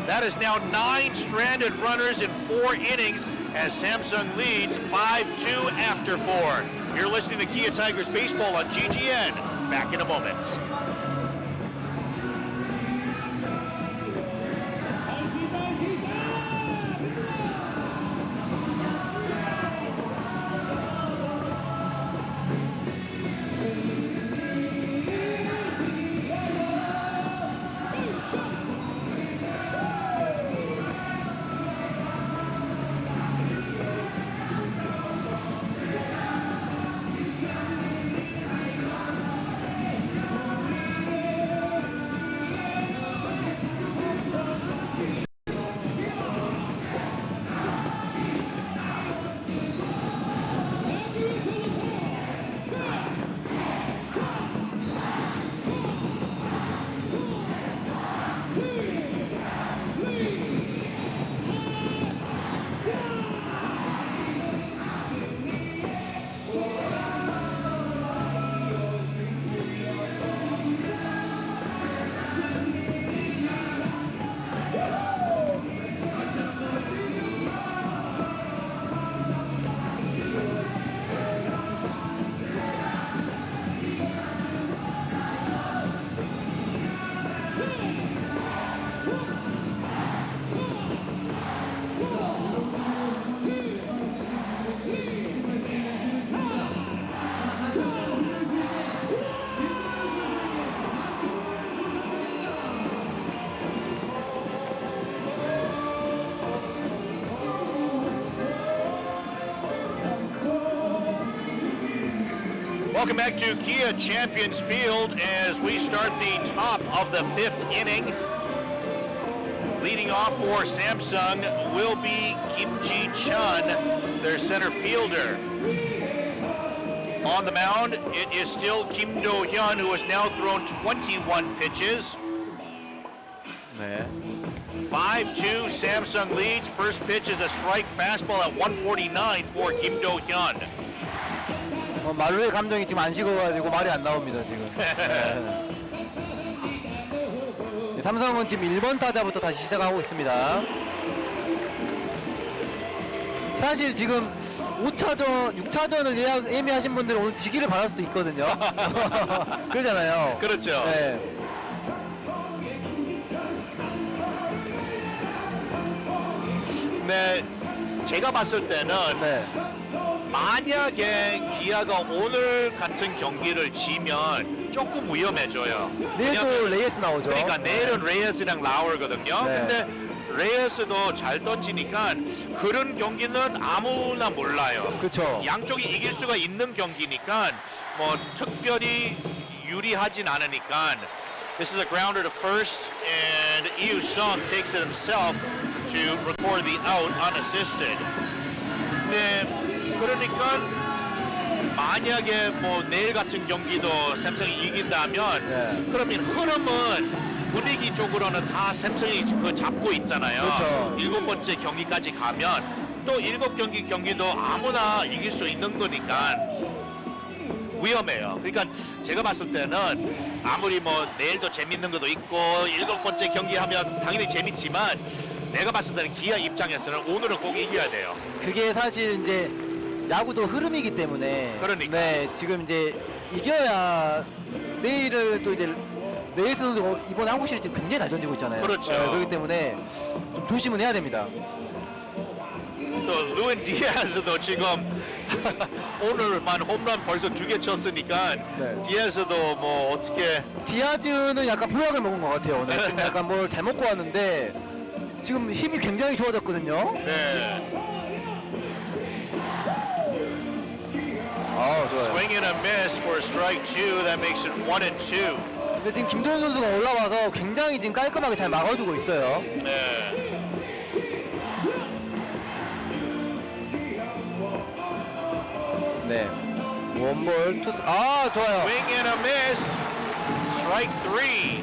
A: That is now 9 stranded runners in 4 innings as Samsung leads 5-2 after 4. You're listening to Kia Tigers Baseball on GGN. Back in a moment. Welcome back to Kia Champions Field as we start the top of the 5th inning. Leading off for Samsung will be Kim Ji-chun, their center fielder. On the mound, it is still Kim Do-hyun, who has now thrown 21 pitches.
B: 네.
A: 5-2 Samsung leads. First pitch is a strike fastball at 149 for Kim Do-hyun.
B: 말로의 감정이 지금 안 식어가지고 말이 안 나옵니다 지금. 네. 삼성은 지금 1번 타자부터 다시 시작하고 있습니다. 사실 지금 5차전, 6차전을 예매하신 분들은 오늘 지기를 바랄 수도 있거든요. 그러잖아요.
A: 그렇죠.
B: 네.
A: 네, 제가 봤을 때는
B: 네.
A: 만약에 기아가 오늘 같은 경기를 지면 조금 위험해져요.
B: 내일도 레이스 나오죠.
A: 그러니까 내일은 레이스랑 라울거든요.
B: 네.
A: 근데 레이스도 잘 던지니까 그런 경기는 아무나 몰라요.
B: 그렇죠.
A: 양쪽이 이길 수가 있는 경기니까 뭐 특별히 유리하진 않으니까. This is a grounder to first, and Yu Sung takes it himself to record the out unassisted. 네, 그러니까 만약에 뭐 내일 같은 경기도 샘성이 이긴다면
B: 네.
A: 그러면 흐름은 분위기 쪽으로는 다 샘성이 그 잡고 있잖아요.
B: 그렇죠.
A: 7번째 경기까지 가면 또 7경기 경기도 아무나 이길 수 있는 거니까 위험해요. 그러니까 제가 봤을 때는 아무리 뭐 내일도 재밌는 것도 있고 7번째 경기 하면 당연히 재밌지만 내가 봤을 때는 기아 입장에서는 오늘은 꼭 이겨야 돼요.
B: 그게 사실 이제 야구도 흐름이기 때문에.
A: 그러니까.
B: 네, 지금 이제 이겨야 내일을 또 이제 레이스도 이번 한국시리즈 굉장히 잘 던지고 있잖아요.
A: 그렇죠.
B: 네, 그렇기 때문에 좀 조심은 해야 됩니다.
A: 또 루인 디아스도 지금 오늘만 홈런 벌써 2개 쳤으니까
B: 네.
A: 디아스도 뭐 어떻게
B: 디아즈는 약간 보약을 먹은 것 같아요. 오늘 지금 약간 뭘 잘 먹고 왔는데 지금 힘이 굉장히 좋아졌거든요.
A: 네.
B: 아, 좋아요.
A: Swing and a miss for strike 2. That makes it 1-2.
B: 근데 지금 김도현 선수가 올라와서 굉장히 지금 깔끔하게 잘 막아주고 있어요.
A: 네.
B: 네. 원볼 투스. 아, 좋아요.
A: Swing and a miss. Strike 3.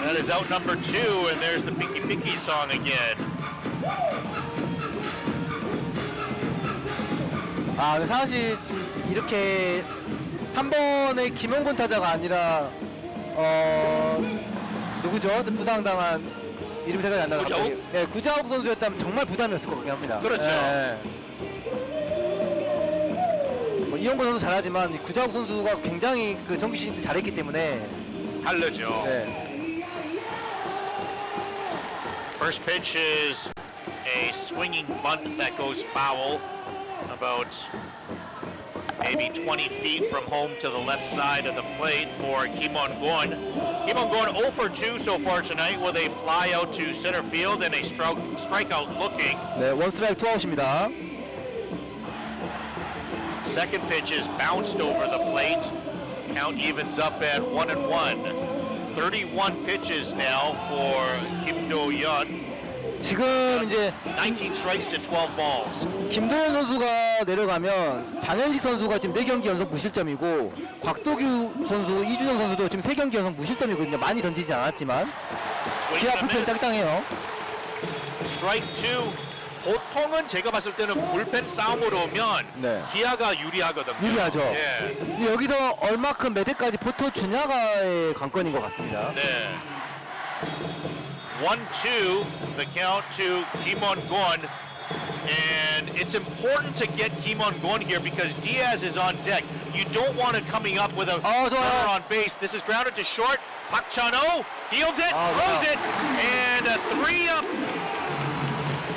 A: That is out number 2, and there's the Picky Picky song again.
B: 아, 근데 사실 지금 이렇게 3번의 김용곤 타자가 아니라 누구죠? 부상당한 이름 생각이 안 나요.
A: 구자욱?
B: 갑자기. 네, 구자욱 선수였다면 정말 부담이었을 것 같긴 합니다.
A: 그렇죠.
B: 뭐 이영권 선수 잘하지만 이 구자욱 선수가 굉장히 그 정규 시즌 때 잘했기 때문에
A: 다르죠.
B: 네.
A: First pitch is a swinging bunt that goes foul about maybe 20 feet from home to the left side of the plate for Kim On-gon. Kim On-gon 0 for 2 so far tonight with a fly out to center field and a strikeout looking.
B: 네, 원 스트라이크 투 아웃입니다.
A: Second pitch is bounced over the plate. Count evens up at 1-1. 31 pitches now for Kim Do-yeon.
B: 지금 이제
A: 19 strikes to 12 balls.
B: 김도현 선수가 내려가면 장현식 선수가 지금 4경기 연속 무실점이고 곽도규 선수, 이준영 선수도 지금 3경기 연속 무실점이거든요. 많이 던지지 않았지만
A: Swing
B: 기아
A: and a
B: 불펜
A: miss.
B: 짱짱해요.
A: Strike 2. 보통은 제가 봤을 때는 불펜 싸움으로 오면
B: 네.
A: 기아가 유리하거든요.
B: 유리하죠.
A: 예.
B: 근데 여기서 얼마큼 몇 회까지 붙어주냐가의 관건인 것 같습니다.
A: 네. 1-2, the count to Kim On-gon. And it's important to get Kim On-gon here because Diaz is on deck. You don't want it coming up with a runner on base. This is grounded to short. Park Chan-ho fields it, throws it, and a 3-up,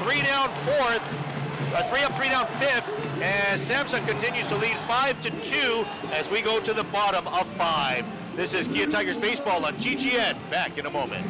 A: 3-down fourth, 3-up, 3-down fifth, as Samsung continues to lead 5-2 as we go to the bottom of 5. This is Kia Tigers baseball on GGN. Back in a moment.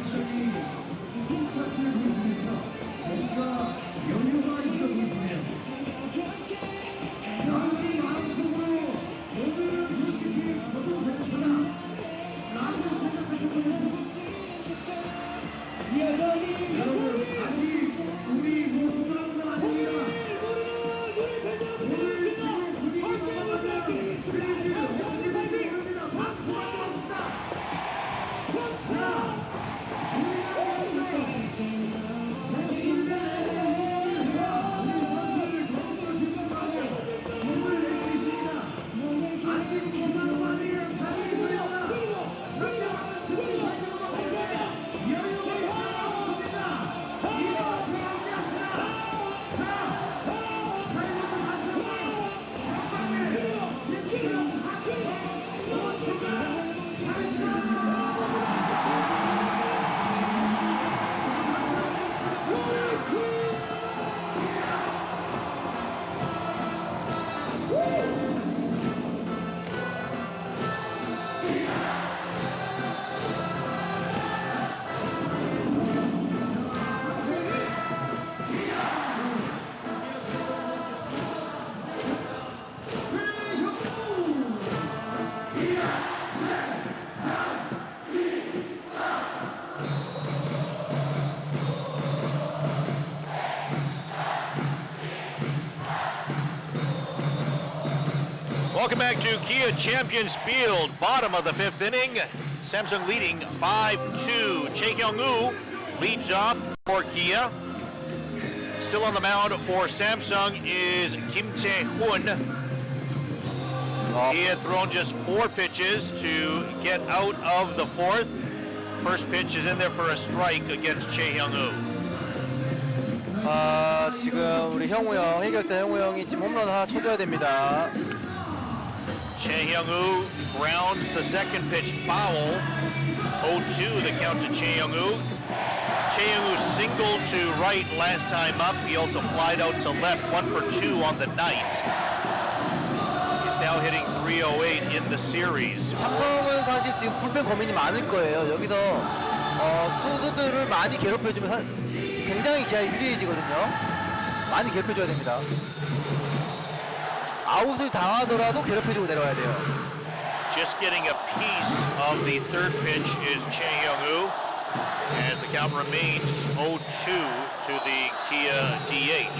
A: Welcome back to Kia Champions Field, bottom of the 5th inning. Samsung leading 5-2. Chae Hyung-woo leads off for Kia. Still on the mound for Samsung is Kim Tae-hoon. He had thrown just 4 pitches to get out of the 4th. First pitch is in there for a strike against Chae Hyung-woo.
B: 지금 우리 형우 형, 해결사 형우 형이 지금 홈런 하나 쳐줘야 됩니다.
A: Chae Hyung-woo grounds the second pitch foul. 0-2 the count to Chae Hyung-woo. Chae Hyung-woo singled to right last time up. He also flied out to left, 1 for 2 on the night. He's now hitting 308 in the series.
B: 삼성은 사실 지금 불펜 고민이 많을 거예요. 여기서 투수들을 많이 괴롭혀주면 굉장히 기아에 유리해지거든요. 많이 괴롭혀줘야 됩니다. 아웃을 당하더라도 괴롭혀주고 내려와야 돼요.
A: Just getting a piece of the third pitch is Chae Hyung-woo as the count remains 0-2 to the Kia DH.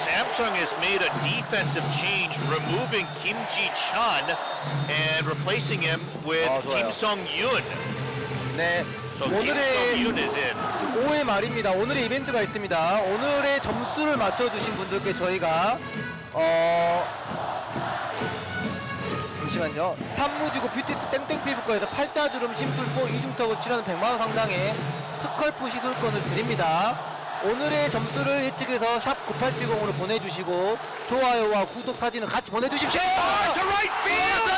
A: Samsung has made a defensive change, removing Kim Ji-chun and replacing him with Kim Sung-yoon.
B: 네.
A: So Kim
B: 오늘의
A: So-yoon is in.
B: 5회 말입니다. 오늘의 이벤트가 있습니다. 오늘의 점수를 맞춰주신 분들께 저희가 잠시만요. 산무지구 뷰티스 땡땡 피부과에서 팔자주름 심술보 이중턱을 치료하는 100만원 상당의 스컬프 시술권을 드립니다. 오늘의 점수를 예측해서 샵 9870으로 보내주시고 좋아요와 구독 사진을 같이 보내주십시오.
A: To right field.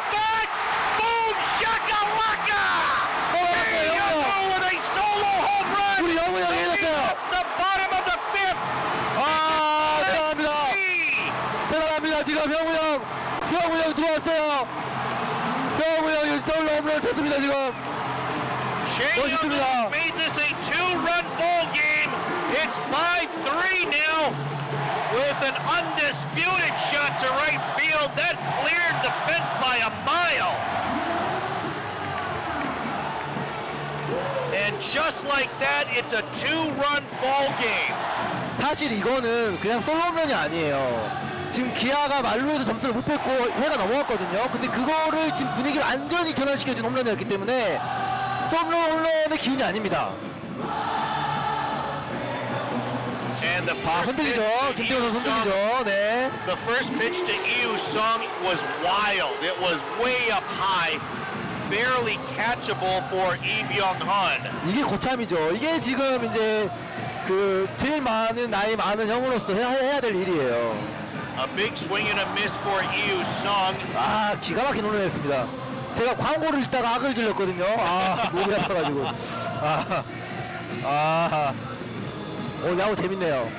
A: Back. Boom. Shakalaka. With a solo home run.
B: 우리 영우 형이 해줬어요.
A: The bottom of the fifth.
B: 대단합니다. 대단합니다. 지금 형우 형 들어왔어요. 형우 형이 솔로 홈런 쳤습니다. 지금.
A: Chang made this a 2-run ball game. It's 5-3 now with an undisputed shot to right field. That cleared the fence by a mile. And just like that, it's a 2-run ball game.
B: 사실 이거는 그냥 솔로 홈런이 아니에요. 지금 기아가 말루에서 점수를 못 뺐고 회가 넘어갔거든요. 근데 그거를 지금 분위기를 완전히 전환시켜준 홈런이었기 때문에 솔로 홈런의 기운이 아닙니다.
A: And the first pitch
B: 흔들리죠.
A: to
B: 김태훈 선수
A: Yu-sung,
B: 흔들리죠. 네.
A: the first pitch to Yu-sung was wild. It was way up high, barely catchable for Lee Byung-hun.
B: 이게 고참이죠. 이게 지금 이제 그 제일 나이 많은 형으로서 해야 될 일이에요.
A: A big swing and a miss for Yu-sung.
B: 아, 기가 막힌 홈런이었습니다. 제가 광고를 읽다가 악을 질렀거든요. 아, 목이 아파가지고. 오늘 야구 재밌네요.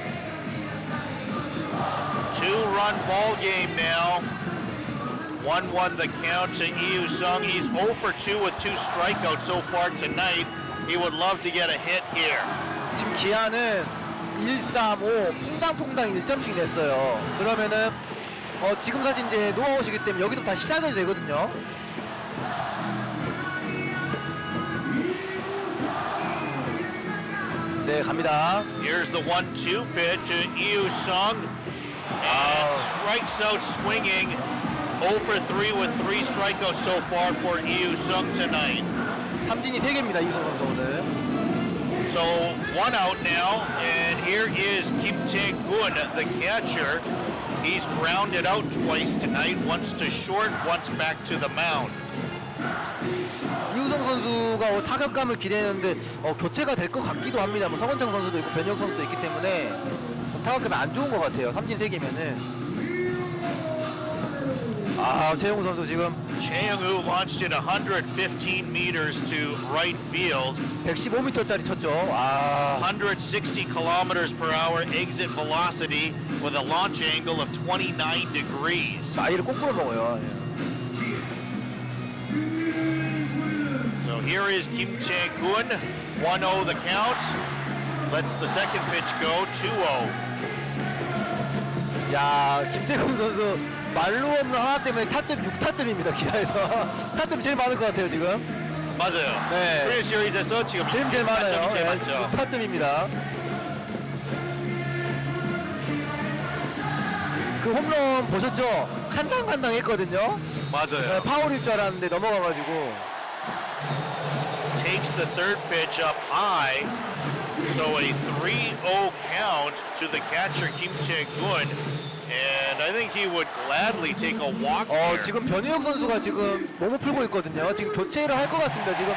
A: 2-run ball game now. 1-1 the count to Yu-sung. He's 0 for 2 with 2 strikeouts so far tonight. He would love to get a hit here.
B: 지금 기아는 1-3-5 퐁당퐁당 1점씩 냈어요. 그러면은 지금 사실 이제 노아웃이기 때문에 여기서 다시 시작이 되거든요. 네, 갑니다.
A: Here's the 1-2 pitch to Yu-sung. And strikes out swinging. 0 for 3 with 3 strikeouts so far for Yu-sung tonight.
B: 삼진이 3개입니다. 이우성 선수 오늘.
A: So 1 out now, and here is Kim Tae-gun, the catcher. He's grounded out twice tonight, once to short, once back to the mound.
B: 이우성 선수가 타격감을 기대했는데 교체가 될 것 같기도 합니다. 뭐 성원창 선수도 있고 변혁 선수도 있기 때문에 타격감이 안 좋은 것 같아요. 삼진 3개면은. 최영우 선수 지금
A: Chae-young-woo launched it 115 meters to right field.
B: 115m짜리 쳤죠.
A: 160 kilometers per hour exit velocity with a launch angle of 29 degrees.
B: 나이를 거꾸로 먹어요.
A: So here is Kim Tae-gun, 1-0 the count. Lets the second pitch go, 2-0.
B: 야, 김태균 선수 말로 홈런 하나 때문에 타점 6타점입니다. 기아에서 타점 제일 많을 것 같아요 지금.
A: 맞아요.
B: 네.
A: 코리안 시리즈에서 지금
B: 제일 많아요.
A: 타점이 제일 많죠.
B: 6타점입니다. 그 홈런 보셨죠? 칸당칸당 했거든요.
A: 맞아요.
B: 파울일 줄 알았는데 넘어가가지고.
A: Takes the third pitch up high. So a 3-0 count to the catcher Kim Tae-gun. And I think he would gladly take a walk here.
B: 지금 변희혁 선수가 지금 몸을 풀고 있거든요. 지금 교체를 할 것 같습니다. 지금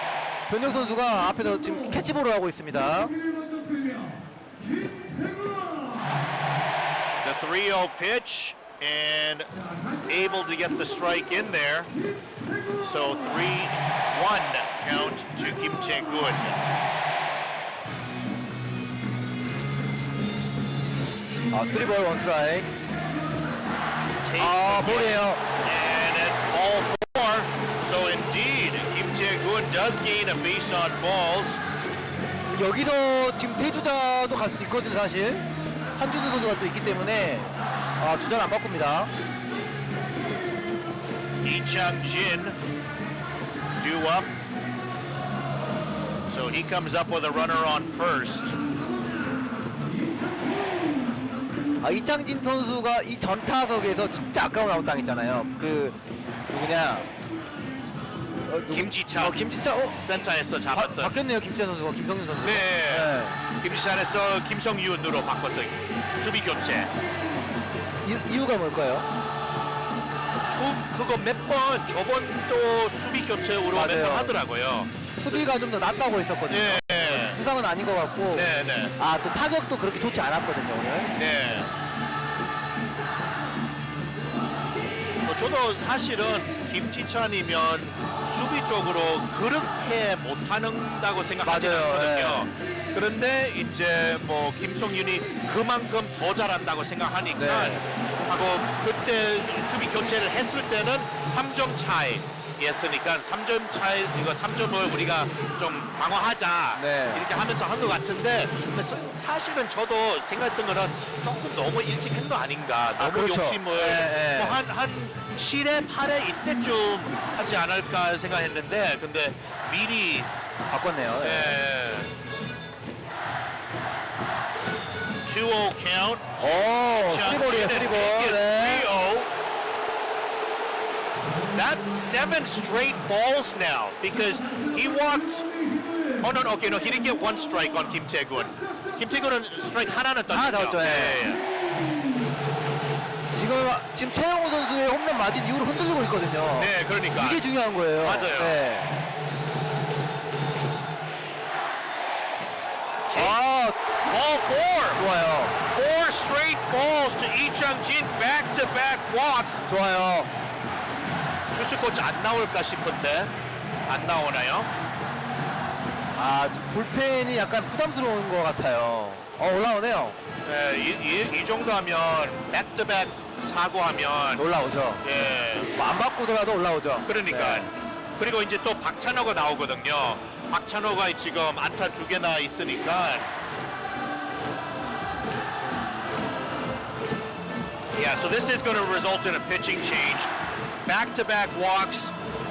B: 변희혁 선수가 앞에서 지금 캐치볼을 하고 있습니다.
A: The 3-0 pitch and able to get the strike in there. So 3-1 count to Kim Tae-gun.
B: 쓰리 볼 원 스트라이크.
A: Takes
B: 볼이에요.
A: and it's ball 4. So indeed, Kim Tae-gun does gain a base on balls.
B: 여기서 지금 태주자도 갈 수도 있거든요, 사실. 한준수 선수가 또 있기 때문에 주자는 안 바꿉니다.
A: Lee Chang-jin due up. So he comes up with a runner on first.
B: 이창진 선수가 이 전타석에서 진짜 아까운 아웃 당했잖아요. 그 누구냐 누구?
A: 김지찬.
B: 김지찬.
A: 센터에서 잡았던.
B: 바뀌었네요. 김지찬 선수가 김성윤 선수.
A: 네. 김지찬에서 김성윤으로 바꿨어요. 수비 교체.
B: 이유가 뭘까요?
A: 그거 몇 번 저번도 수비 교체로 몇
B: 맞아요.
A: 번 하더라고요.
B: 수비가 좀 더 낫다고 했었거든요.
A: 네.
B: 부상은 아닌 것 같고.
A: 네.
B: 아, 또 타격도 그렇게 좋지 않았거든요, 오늘.
A: 네. 저도 사실은 김지찬이면 수비 쪽으로 그렇게 못한다고 생각하지
B: 맞아요.
A: 않거든요. 그런데 이제 뭐 김성윤이 그만큼 더 잘한다고 생각하니까
B: 네.
A: 하고 그때 수비 교체를 했을 때는 3점 차이였으니까 3점 차이 이거 3점을 우리가 좀 방어하자
B: 네.
A: 이렇게 하면서 한 것 같은데 사실은 저도 생각했던 거는 조금 너무 일찍 한 거 아닌가 너무
B: 그렇죠.
A: 욕심을
B: 네.
A: 뭐 한 7회 8회 이때쯤 하지 않을까 생각했는데 근데 미리
B: 바꿨네요.
A: 네. 2-0 count.
B: 오, 쓰리볼이에요, 쓰리볼. 네.
A: 3-0. That's 7 straight balls now because he walked. Oh no, okay, no, he didn't get 1 strike on Kim Tae-gun. Kim Tae-gun은 스트라이크 하나는 던졌죠.
B: 잡았죠, 예. 지금 최영호 선수의 홈런 맞은 이후로 흔들리고 있거든요.
A: 네, 그러니까.
B: 이게 중요한 거예요.
A: 맞아요.
B: 네.
A: Ball 4.
B: 좋아요.
A: 4 straight balls to Lee Chung-jin, back-to-back walks.
B: 좋아요.
A: 투수 코치 안 나올까 싶은데 안 나오나요?
B: 아, 지금 불펜이 약간 부담스러운 것 같아요. 올라오네요.
A: 네, 이 정도 하면 백투백 사고하면
B: 올라오죠.
A: 예,
B: 안 바꾸더라도 올라오죠.
A: 그러니까
B: 네.
A: 그리고 이제 또 박찬호가 나오거든요. 박찬호가 지금 안타 2개나 있으니까. Yeah, so this is going to result in a pitching change. Back-to-back walks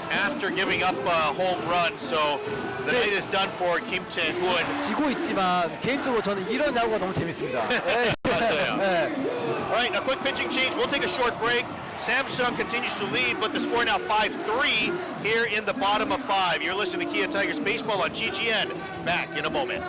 A: after giving up a home run. So the night is done for Kim Tae-gun.
B: 지고 있지만 개인적으로 저는 이런 야구가 너무 재밌습니다. 네.
A: 맞아요.
B: 네.
A: All right, a quick pitching change. We'll take a short break. Samsung continues to lead, but the score now 5-3 here in the bottom of 5. You're listening to Kia타이거즈 Baseball on GGN. Back in a moment.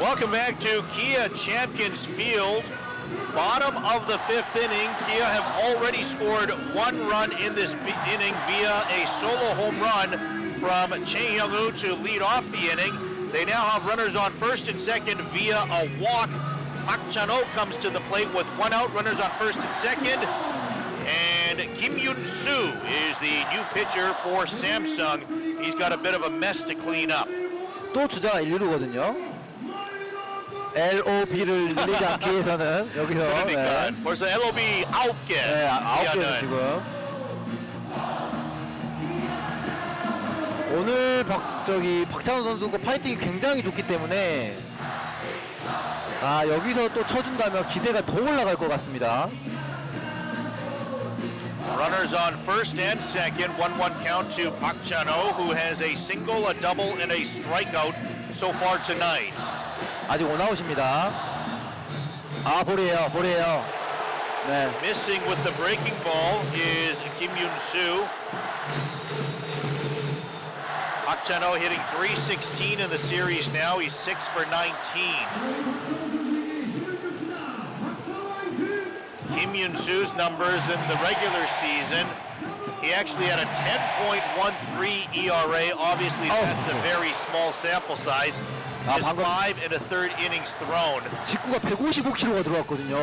A: Welcome back to Kia Champions Field. Bottom of the 5th inning, Kia have already scored 1 run in this inning via a solo home run from Chae Hyung-woo to lead off the inning. They now have runners on first and second via a walk. Park Chan-ho comes to the plate with 1 out, runners on first and second. And Kim Yoon-soo is the new pitcher for Samsung. He's got a bit of a mess to clean up.
B: 또 주자가 1루거든요. LOB를 늘리지 않기 위해서는 여기서
A: 그러니까 벌써 LOB 9개.
B: 네, 9개는 지금 오늘 저기 박찬호 선수가 파이팅이 굉장히 좋기 때문에 여기서 또 쳐준다면 기세가 더 올라갈 것 같습니다.
A: Runners on first and second. 1-1 count to Park Chan-ho, who has a single, a double, and a strikeout so far tonight.
B: 아직 원아웃입니다. 볼이에요. 네.
A: Missing with the breaking ball is Kim Yoon-soo. Park Chan-ho hitting .316 in the series now. He's 6 for 19. Kim Yoon-soo's numbers in the regular season, he actually had a 10.13 ERA. Obviously, that's a very small sample size. Just 5 and a third innings thrown.
B: 직구가 155km가 들어왔거든요.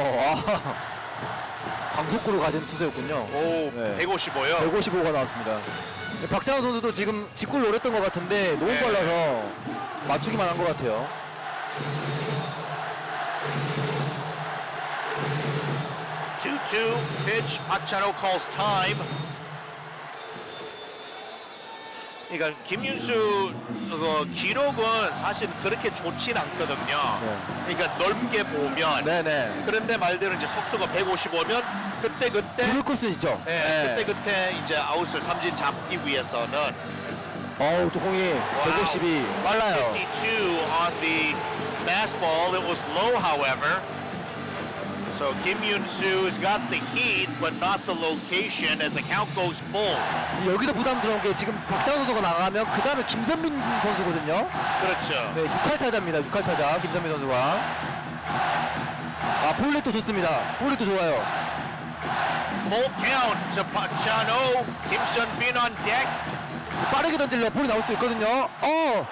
B: 강속구로 가진 투수였군요.
A: 오,
B: 네.
A: 155요?
B: 155가 나왔습니다. 박찬호 선수도 지금 직구를 노렸던 것 같은데 너무 빨라서 맞추기만 한 것 같아요.
A: Two pitch. Park Chan-ho calls time. 그러니까 김윤수 기록은 사실 그렇게 좋진 않거든요.
B: 네.
A: 그러니까 넓게 보면.
B: 네네.
A: 그런데 말대로 이제 속도가 155면 그때
B: 부를 코스 있죠.
A: 네, 그때 이제 아웃을 삼진 잡기 위해서는.
B: 또 공이 152 빨라요.
A: 52 on the fastball. It was low, however. So Kim Yoon-soo's got the heat, but not the location as the count goes full.
B: 여기서 부담스러운 게 지금 박찬호 선수가 나가면 그 다음에 김선민 선수거든요.
A: 그렇죠.
B: 네, 6할타자입니다. 6할타자 김선민 선수가. 볼넷도 좋습니다. 볼넷도 좋아요.
A: Full count to Park Chan-ho. Kim Sun-bin on deck.
B: 빠르게 던질려 볼이 나올 수 있거든요.
A: A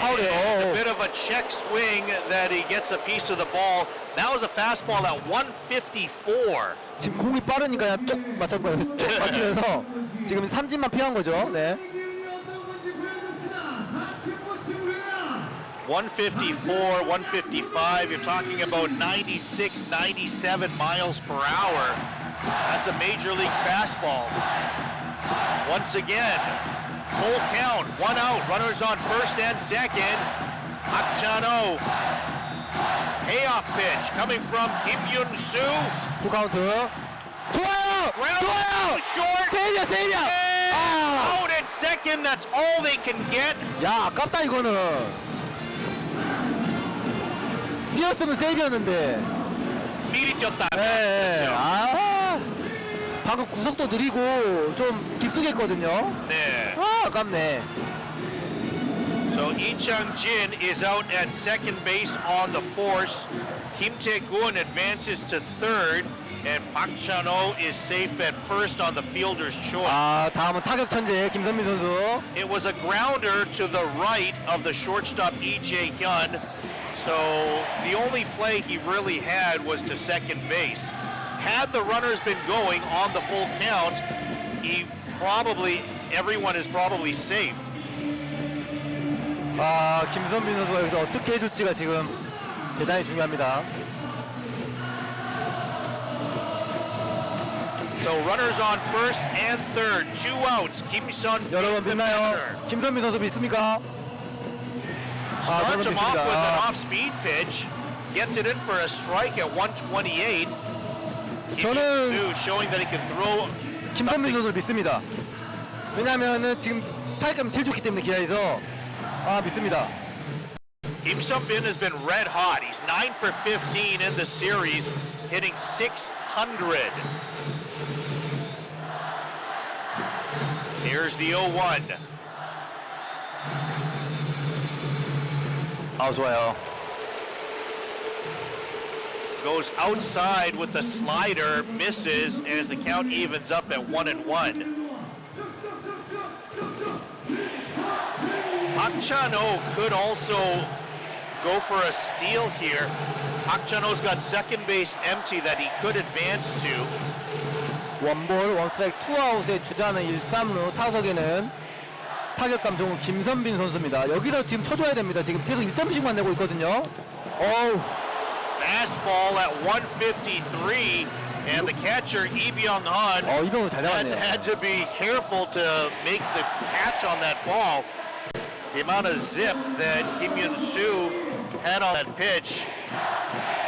B: 파울이에요.
A: bit of a check swing that he gets a piece of the ball. That was a fastball at 154.
B: 지금 공이 빠르니까 그냥 쭉 맞췄고요. 쭉 맞추면서 지금 삼진만 피한 거죠. 네.
A: 154, 155. You're talking about 96, 97 miles per hour. That's a major league fastball. Once again, full count, 1 out, runners on first and second. Park Chan-ho. Payoff pitch coming from Kim Yoon-soo.
B: 풀카운트. 좋아요.
A: Short.
B: 세이비야.
A: Out at second. That's all they can get.
B: 야, 아깝다 이거는. 뛰었으면 세이비였는데.
A: 미리 뛰었다.
B: 네.
A: 그렇죠.
B: 방금 구속도 느리고 좀 깊숙이 했거든요.
A: 네.
B: 아깝네.
A: So Lee Chang-jin is out at second base on the force. Kim Tae-gun advances to third, and Park Chan-ho is safe at first on the fielder's choice.
B: 다음은 타격 천재 김선민 선수.
A: It was a grounder to the right of the shortstop Lee Jae-hyun. So the only play he really had was to second base. Had the runners been going on the full count, everyone is probably safe.
B: 김선민 선수가 여기서 어떻게 해줄지가 지금 대단히 중요합니다.
A: So runners on first and third, 2 outs. Kim Sun-bin,
B: 여러분
A: the
B: 믿나요?
A: batter.
B: 김선민 선수 믿습니까?
A: Starts
B: 저는
A: him off with an
B: 믿습니다.
A: off-speed pitch. Gets it in for a strike at 128.
B: 저는
A: showing that he can throw
B: 김선민
A: something.
B: 선수를 믿습니다. 왜냐하면은 지금 타격감이 제일 좋기 때문에 기아에서 믿습니다.
A: Kim Sun-bin has been red hot. He's 9 for 15 in the series, hitting .600. Here's the 0-1.
B: 좋아요.
A: Goes outside with the slider, misses as the count evens up at 1-1. Park Chan-ho could also go for a steal here. Park Chan-ho's got second base empty that he could advance to.
B: 원볼 원스트라이크 투아웃의 주자는 1-3루 타석에는 타격감 좋은 김선빈 선수입니다. 여기서 지금 쳐줘야 됩니다. 지금 계속 1점씩만 내고 있거든요.
A: Fastball at 153, and the catcher Lee Byung-hun
B: 이병헌 잘 잡았네요.
A: had to be careful to make the catch on that ball. The amount of zip that Kim Yun-soo had on that pitch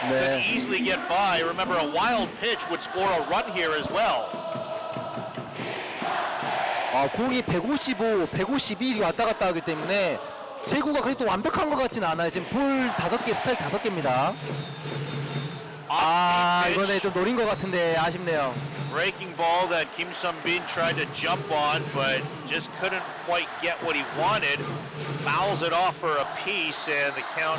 A: could
B: 네.
A: easily get by. Remember, a wild pitch would score a run here as well.
B: 공이 155, 151이 왔다 갔다 하기 때문에 제구가 그래도 완벽한 것 같진 않아요. 지금 볼 5개, 스타일 5개입니다. 이번에 좀 노린 것 같은데 아쉽네요.
A: Breaking ball that Kim Sun-bin tried to jump on, but just couldn't quite get what he wanted. Fouls it off for a piece, and the count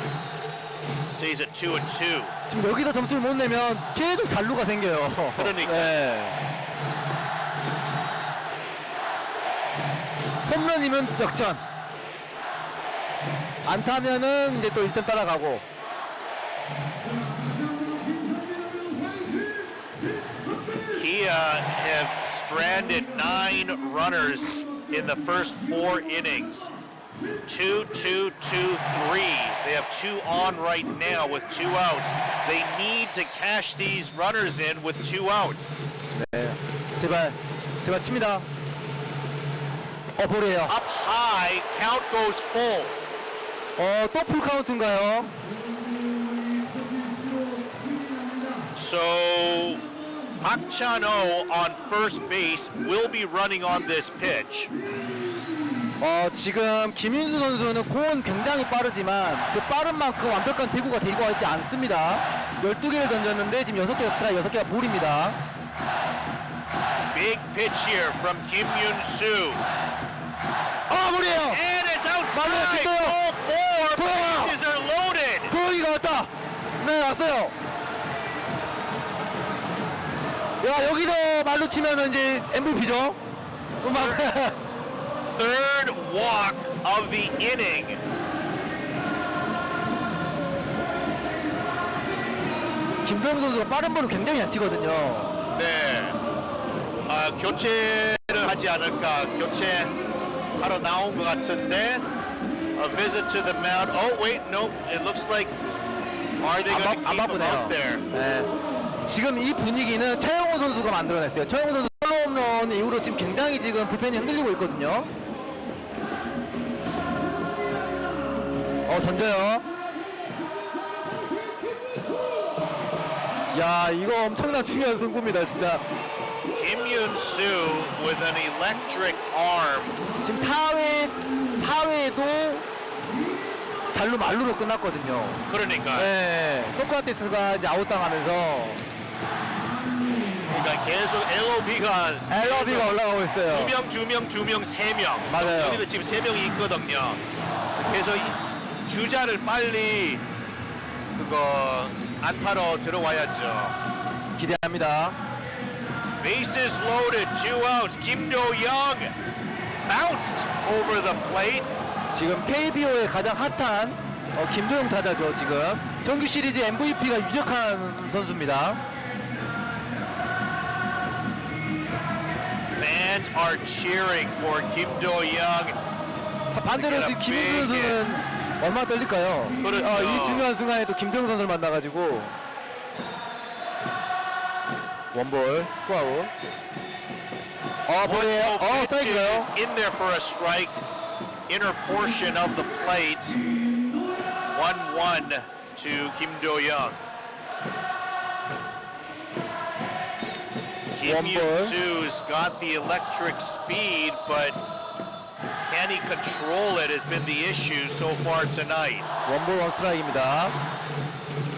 A: stays at 2-2.
B: 지금 여기서 점수를 못 내면 계속 잔루가 생겨요.
A: 그러니까.
B: 네. 홈런이면 역전. 안타면은 이제 또 1점 따라가고.
A: Kia have stranded 9 runners in the first 4 innings. 2-2-2-3. They have 2 on right now with 2 outs. They need to cash these runners in with 2 outs.
B: 네. 제발 칩니다. 볼이에요.
A: Up high, count goes full.
B: 또 풀 카운트인가요?
A: So Park Chan-ho on first base will be running on this pitch.
B: 지금 김윤수 선수는 공은 굉장히 빠르지만 그 빠른 만큼 완벽한 제구가 되고 있지 않습니다. 12개를 던졌는데 지금 6개가 스트라이크, 6개가 볼입니다.
A: Big pitch here from Kim Yun-soo.
B: 볼이에요.
A: And it's outside.
B: 맞아요.
A: All 4
B: 보여요.
A: bases are loaded.
B: 보여기가 왔다. 네, 왔어요. 야, 여기서 말로 치면 이제 MVP죠.
A: Third walk of the inning.
B: 김도영 선수가 빠른 볼을 굉장히 잘 치거든요.
A: 네. 교체를 하지 않을까. 교체하러 나온 것 같은데. A visit to the mound. Oh wait, no. It looks like. Are they going to
B: 안
A: keep him
B: 바쁘네요.
A: out there?
B: 네. 지금 이 분위기는 최영호 선수가 만들어냈어요. 최영호 선수 솔로 홈런 이후로 지금 굉장히 지금 불펜이 흔들리고 있거든요. 던져요. 야, 이거 엄청난 중요한 승부입니다, 진짜.
A: Kim Yun-soo with an electric arm.
B: 지금 4회에도 잘루 말루로 끝났거든요.
A: 그러니까.
B: 네, 소크라테스가 이제 아웃당하면서
A: 그러니까 계속
B: LOB가 올라가고 있어요.
A: 2명, 3명.
B: 맞아요.
A: 여기도 지금 3명이 있거든요. 그래서 주자를 빨리 그거 안타로 들어와야죠.
B: 기대합니다.
A: Bases loaded, 2 outs. Kim Do-young bounced over the plate.
B: 지금 KBO의 가장 핫한 김도영 타자죠. 지금 정규 시리즈 MVP가 유력한 선수입니다.
A: Fans are cheering for Kim Do-young.
B: 반대로 지금 김윤수 선수는 얼마나 떨릴까요?
A: 그렇죠.
B: 이 중요한 순간에 또 김도영 선수를 만나가지고 원볼 투아웃. 볼이에요. 스트라이크가요.
A: In there for a strike. Inner portion of the plate. 1-1 to Kim Do-young. Kim
B: One ball.
A: Yun-soo's got the electric speed, but can he control it has been the issue so far tonight.
B: 원볼 원 스트라이크입니다.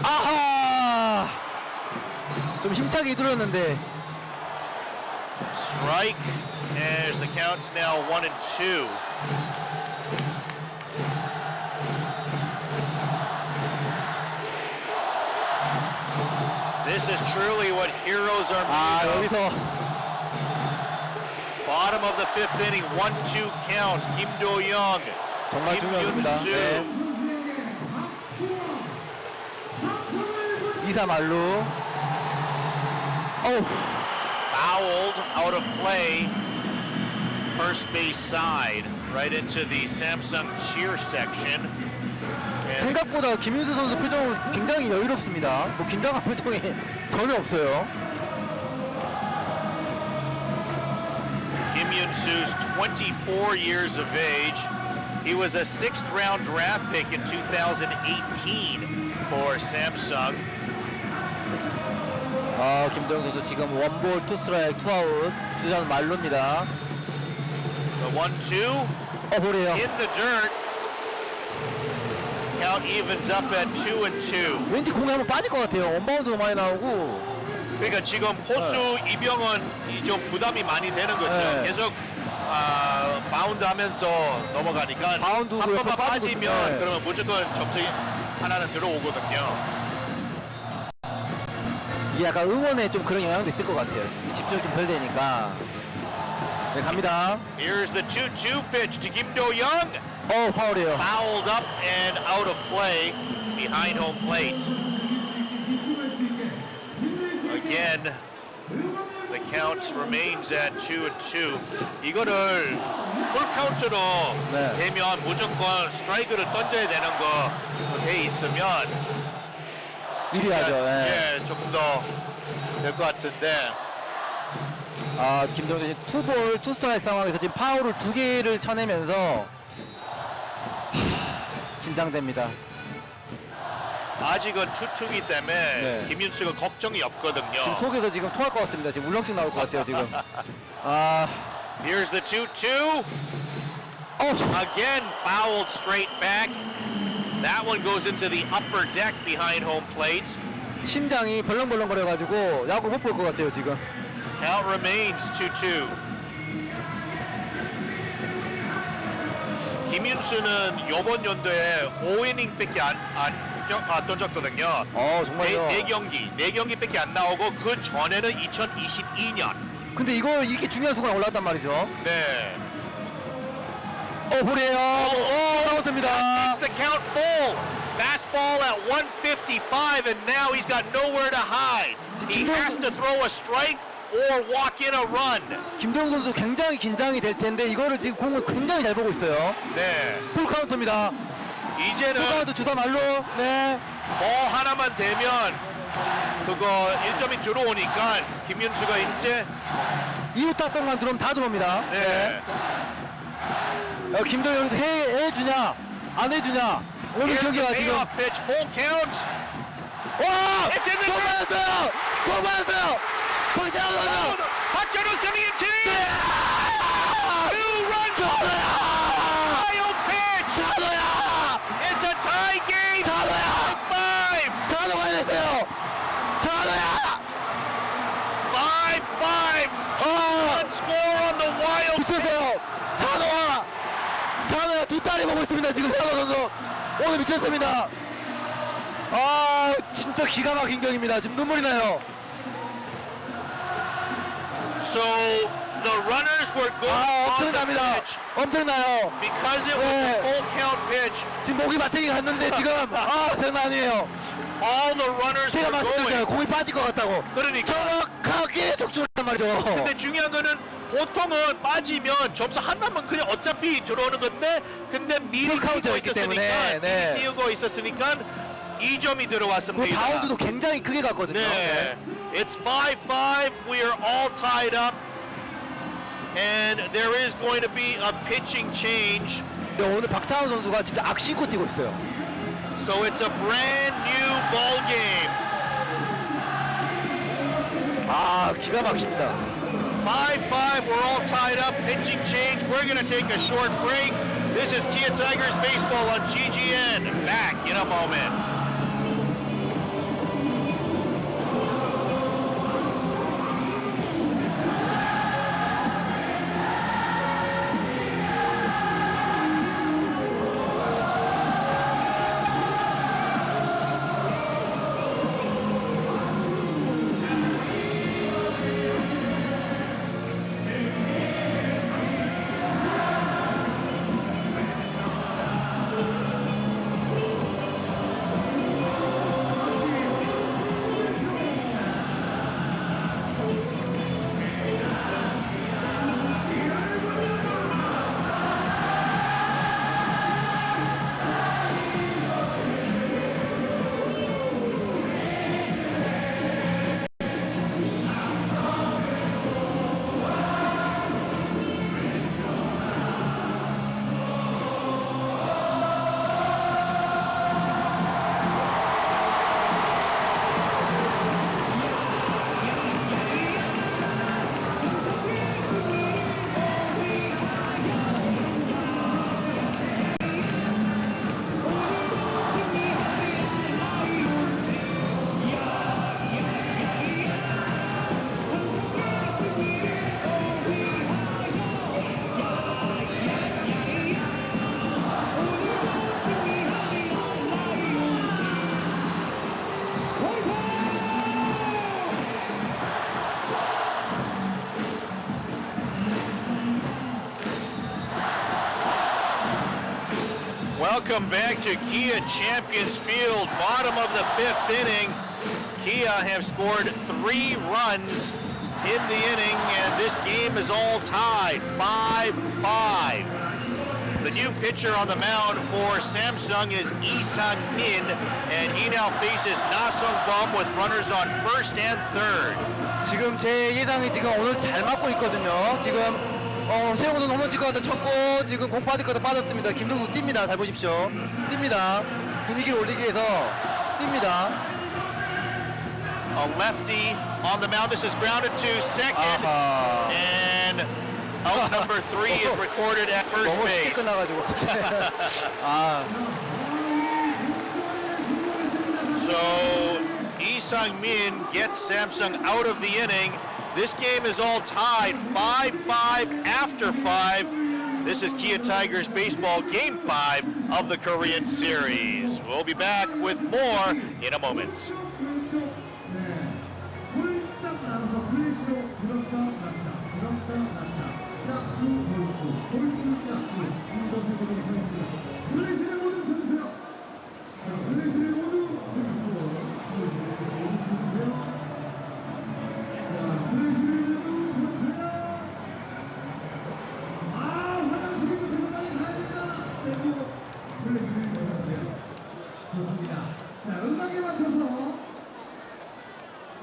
B: 아하! 좀 힘차게 휘둘렀는데
A: Strike, as the count's now 1-2. This is truly what heroes are made of.
B: 여기서
A: Bottom of the 5th inning, 1-2 count. Kim Do-young.
B: 정말
A: Kim
B: 중요합니다.
A: Yun-soo.
B: 2사 말루.
A: Fouled out of play. First base side, right into the Samsung cheer section. And
B: 생각보다 김윤수 선수 표정은 굉장히 여유롭습니다. 뭐 긴장한 표정이 전혀 없어요.
A: Kim Yun-soo's 24 years of age. He was a 6th round draft pick in 2018 for Samsung.
B: 김도영 선수 지금 원볼 투 스트라이크 투 아웃 주전 말로입니다.
A: The 1-2
B: 볼이에요.
A: in the dirt. Count evens up at 2-2.
B: 왠지 공이 한번 빠질 것 같아요. 원바운드도 많이 나오고.
A: 그러니까 지금 포수 이병헌이 좀 부담이 많이 되는 거죠.
B: 네.
A: 계속 바운드 하면서 넘어가니까
B: 바운드도
A: 한 번만
B: 옆에 빠지고
A: 빠지면
B: 있어요. 네.
A: 그러면 무조건 점수 하나는 들어오거든요.
B: 이게 약간 응원에 좀 그런 영향도 있을 것 같아요. 집중이 좀 덜 되니까. 네, 갑니다.
A: Here's the 2-2 pitch to Kim Do-young.
B: 파울이에요.
A: Fouled up and out of play behind home plate. Again, the count remains at 2-2. 이거를 풀 카운트로
B: 네.
A: 되면 무조건 스트라이크를 던져야 되는 거 돼 있으면
B: 유리하죠. 예.
A: 예, 조금 더 될 것 같은데.
B: 김도영 선수 투볼 투 스트라이크 상황에서 지금 파울을 2개를 쳐내면서 긴장됩니다.
A: 아직은 투투기 때문에
B: 네.
A: 김윤수가 걱정이 없거든요.
B: 지금 속에서 지금 토할 것 같습니다. 지금 울렁증 나올 것 같아요. 지금.
A: Here's the 2-2. Again fouled straight back. That one goes into the upper deck behind home plate.
B: 심장이 벌렁벌렁거려가지고 야구 못 볼 것 같아요. 지금.
A: Count remains 2-2. 김윤수는 이번 연도에 5이닝밖에 안 던졌거든요.
B: 정말요.
A: 네 경기밖에 안 나오고 그 전에는 2022년.
B: 근데 이거 이렇게 중요한 순간 올랐단 말이죠.
A: 네.
B: 볼이에요. 나왔습니다.
A: It's the count full. Fastball at 155, and now he's got nowhere to hide. He has to throw a strike or walk in a run.
B: 김도영 선수 굉장히 긴장이 될 텐데 이거를 지금 공을 굉장히 잘 보고 있어요.
A: 네.
B: 풀 카운트입니다.
A: 이제는
B: 풀 카운트 주사 말로. 네.
A: 하나만 되면 그거 1점이 들어오니까 김윤수가 이제
B: 2루 타성만 들어오면 다 들어옵니다.
A: 네.
B: 김도영 해주냐 안 해주냐 오늘
A: Here's
B: 경기가
A: the
B: 지금
A: payoff pitch, full count.
B: 와!
A: It's in the
B: 공 맞았어요! 공 맞았어요! 거기 잡아서
A: 박찬호's coming in two.
B: 네!
A: 2-run
B: 찬호야!
A: wild pitch.
B: 찬호야!
A: It's a tie game.
B: 찬호야!
A: 5-5.
B: 찬호가 해냈어요! 찬호야!
A: 5-5. One score on the wild.
B: 미쳤어요! 찬호야 두 딸이 보고 있습니다 지금 찬호 선수 오늘 미쳤습니다. 진짜 기가 막힌 경기입니다. 지금 눈물이 나요.
A: So the runners were good on the
B: 엄청납니다.
A: pitch
B: 엄청나요.
A: because it was
B: 네.
A: a full count pitch.
B: 지금 목이 마탱이 갔는데 지금 장난 아니에요.
A: All the runners
B: 제가
A: were
B: 말씀드렸잖아요.
A: going.
B: 공이 빠질 것 같다고.
A: 그러니까.
B: 정확하게 적중했단 말이죠.
A: 근데 중요한 거는 보통은 빠지면 점수 하나만 그냥 어차피 들어오는 건데 근데 미리
B: 풀
A: 띄고
B: 카운트였기
A: 있었으니까
B: 때문에, 네.
A: 미리 띄고 있었으니까 2점이
B: 그
A: 들어왔습니다.
B: 바운드도 굉장히 크게 갔거든요.
A: 네. It's 5-5. We are all tied up. And there is going to be a pitching change.
B: 근데 오늘 박찬호 선수가 진짜 악신고 뛰고 있어요.
A: So it's a brand new ball game.
B: 기가 막힙니다.
A: 5-5, we're all tied up. Pitching change. We're going to take a short break. This is Kia타이거즈 baseball on GGN. Back in a moment. Welcome back to Kia Champions Field, bottom of the 5th inning. Kia have scored 3 runs in the inning, and this game is all tied, 5-5. The new pitcher on the mound for Samsung is Lee-Sang Min, and he now faces Na-Sung Bum with runners on first and third.
B: 지금 제 예상이 지금 오늘 잘 맞고 있거든요. 지금 세용도 넘어질 것 같아 쳤고 지금 공 빠질 것 같아 빠졌습니다. 김동수 뜁니다. 잘 보십시오. 뜁니다. 분위기를 올리기 위해서 뜁니다.
A: A lefty on the mound. This is grounded to second, and out number 3 is recorded at first
B: 너무 쉽게
A: base.
B: 끝나가지고.
A: So Lee-Sang Min gets Samsung out of the inning. This game is all tied, 5-5 after 5. This is Kia Tigers baseball, game 5 of the Korean series. We'll be back with more in a moment.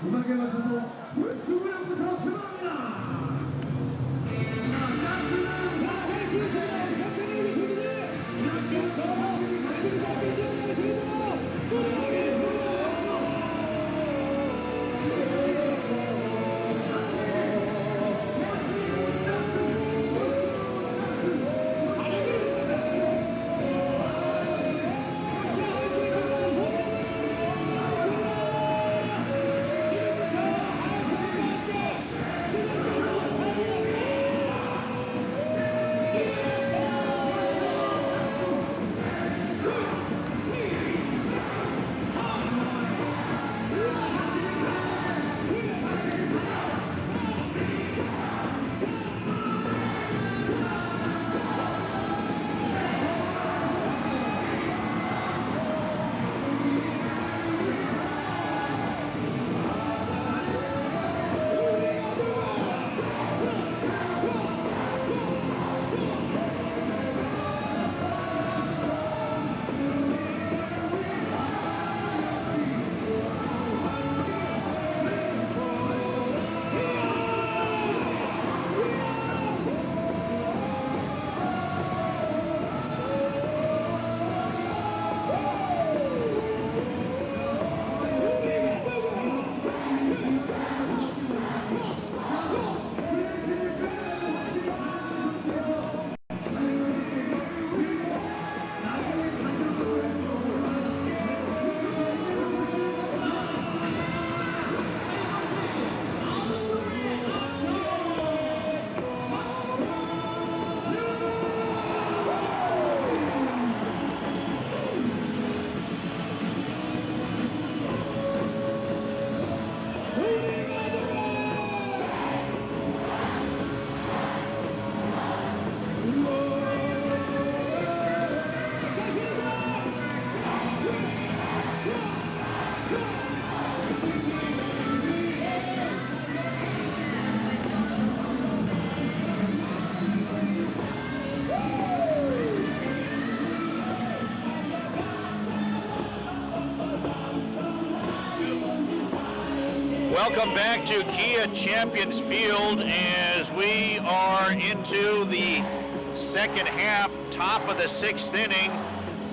C: 음악에 맞춰서 불수구령부터 출발합니다.
A: Welcome back to Kia Champions Field as we are into the second half, top of the 6th inning.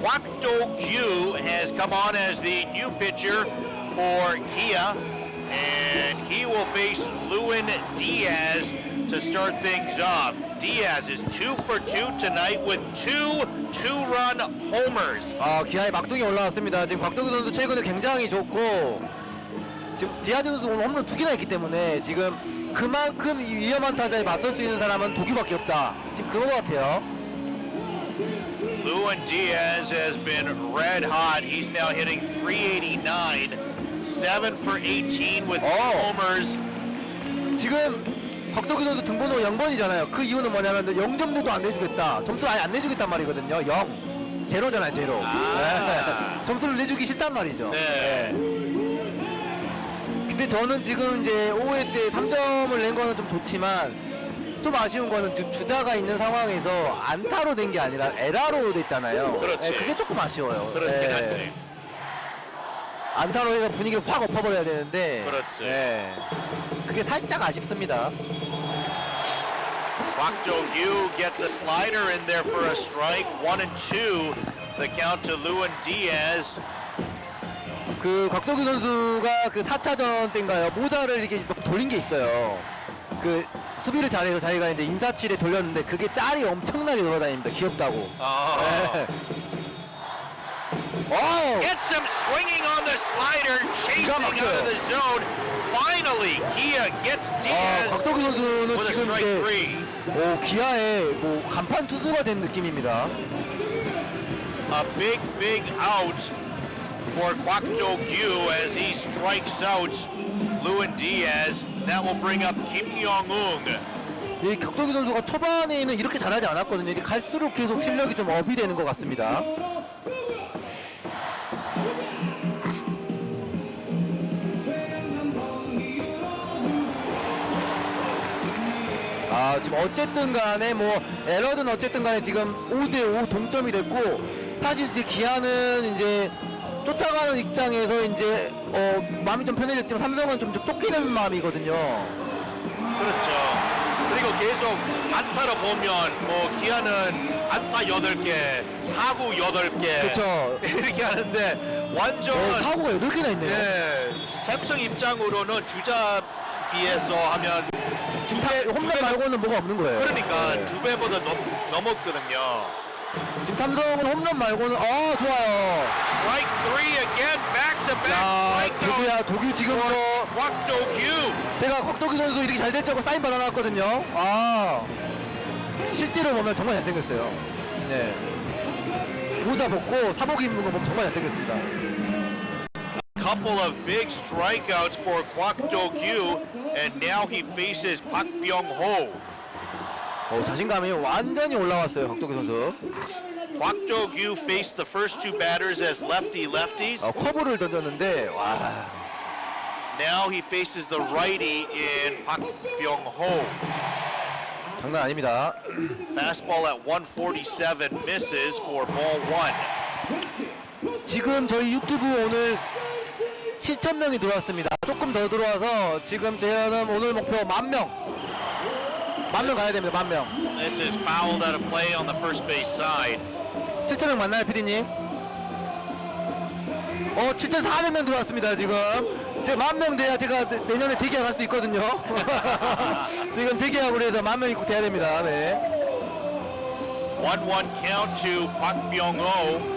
A: Kwak Do-kyu has come on as the new pitcher for Kia, and he will face Lewin Diaz to start things off. Diaz is 2 for 2 tonight with 2 two-run homers.
B: 기아의 막둥이 올라왔습니다. 지금 곽동규 선수 최근에 굉장히 좋고 지금 디아즈 선수 오늘 홈런 2개나 했기 때문에 지금 그만큼 이 위험한 타자에 맞설 수 있는 사람은 도규밖에 없다. 지금 그런 것 같아요.
A: Lewin Diaz has been red hot. He's now hitting 389, 7 for 18 with homers.
B: 지금 곽동규 선수 등번호 0번이잖아요. 그 이유는 뭐냐면 0점대도 안 내주겠다. 점수를 아예 안 내주겠단 말이거든요. 0. 제로잖아요, 제로.
A: 아.
B: 네. 점수를 내주기 싫단 말이죠.
A: 네.
B: 근데 저는 지금 이제 5회 때 3점을 낸 거는 좀 좋지만 좀 아쉬운 거는 주자가 있는 상황에서 안타로 된 게 아니라 에라로 됐잖아요.
A: 그렇지.
B: 네, 그게 조금 아쉬워요.
A: 그렇긴
B: 네.
A: 하지.
B: 안타로 해서 분위기를 확 엎어버려야 되는데
A: 그렇지.
B: 네. 그게 살짝 아쉽습니다.
A: Kwak Jo-gyu gets a slider in there for a strike. 1-2. The count to Lewin Diaz.
B: 그 곽도규 선수가 그 4차전 때인가요? 모자를 이렇게 돌린 게 있어요. 그 수비를 잘해서 자기가 이제 인사치레 돌렸는데 그게 짤이 엄청나게 돌아다닙니다. 귀엽다고. 네. 오!
A: Gets him swinging on the slider, chasing out of the zone. Finally, Kia gets Diaz
B: 곽도규 선수는
A: with a
B: 지금
A: strike
B: 이제
A: three.
B: 기아의 뭐 간판 투수가 된 느낌입니다.
A: A big out for Kwak Jo-gyu as he strikes out Lewin Diaz. That will bring up Kim Young-ung.
B: 이 곽도규 선수가 초반에는 이렇게 잘하지 않았거든요. 이게 갈수록 계속 실력이 좀 업이 되는 것 같습니다. 지금 어쨌든 간에 뭐 에러든 어쨌든 간에 지금 5대5 동점이 됐고 사실 이제 기아는 이제 쫓아가는 입장에서 이제 마음이 좀 편해졌지만 삼성은 좀 쫓기는 마음이거든요.
A: 그렇죠. 그리고 계속 안타를 보면 뭐 기아는 안타 8개, 사구 8개
B: 그렇죠.
A: 이렇게 하는데 완전
B: 사고가 8개나 있네요.
A: 네, 삼성 입장으로는 주자 비해서 하면
B: 지금 홈런 말고는 뭐가 없는 거예요.
A: 그러니까
B: 네.
A: 2배보다 넘었거든요.
B: 지금 삼성은 홈런 말고는 좋아요.
A: Strike 3 again, back to
B: 야,
A: back strikeout.
B: 독일 지금
A: Kwak Jo-gyu.
B: 제가 곽도규 선수 이렇게 잘 됐다고 사인 받아놨거든요. 실제로 보면 정말 잘생겼어요. 네. 모자 벗고 사복 입는 거 보면 정말 잘생겼습니다.
A: Couple of big strikeouts for Kwak Jo-gyu, and now he faces Park Byung-ho.
B: 자신감이 완전히 올라왔어요, 곽도규 선수.
A: Kwak Jo-gyu faced the first two batters as lefties.
B: 커브를 던졌는데 와.
A: Now he faces the righty in Park Byung-ho.
B: 장난 아닙니다.
A: Fastball at 147 misses for ball 1.
B: 지금 저희 유튜브 오늘 7,000명이 들어왔습니다. 조금 더 들어와서 지금 저는 오늘 목표 10,000명. 10,000명 가야 됩니다. 10,000명.
A: This is fouled out of play on the first base side.
B: 7,000명 맞나요, PD님? 7,400명 들어왔습니다, 지금. 제가 10,000명 돼야 제가 내년에 재계약할 수 있거든요. 지금 재계약으로 해서 10,000명이 꼭 돼야 됩니다. 네.
A: 1-1 count to Park Byung-ho.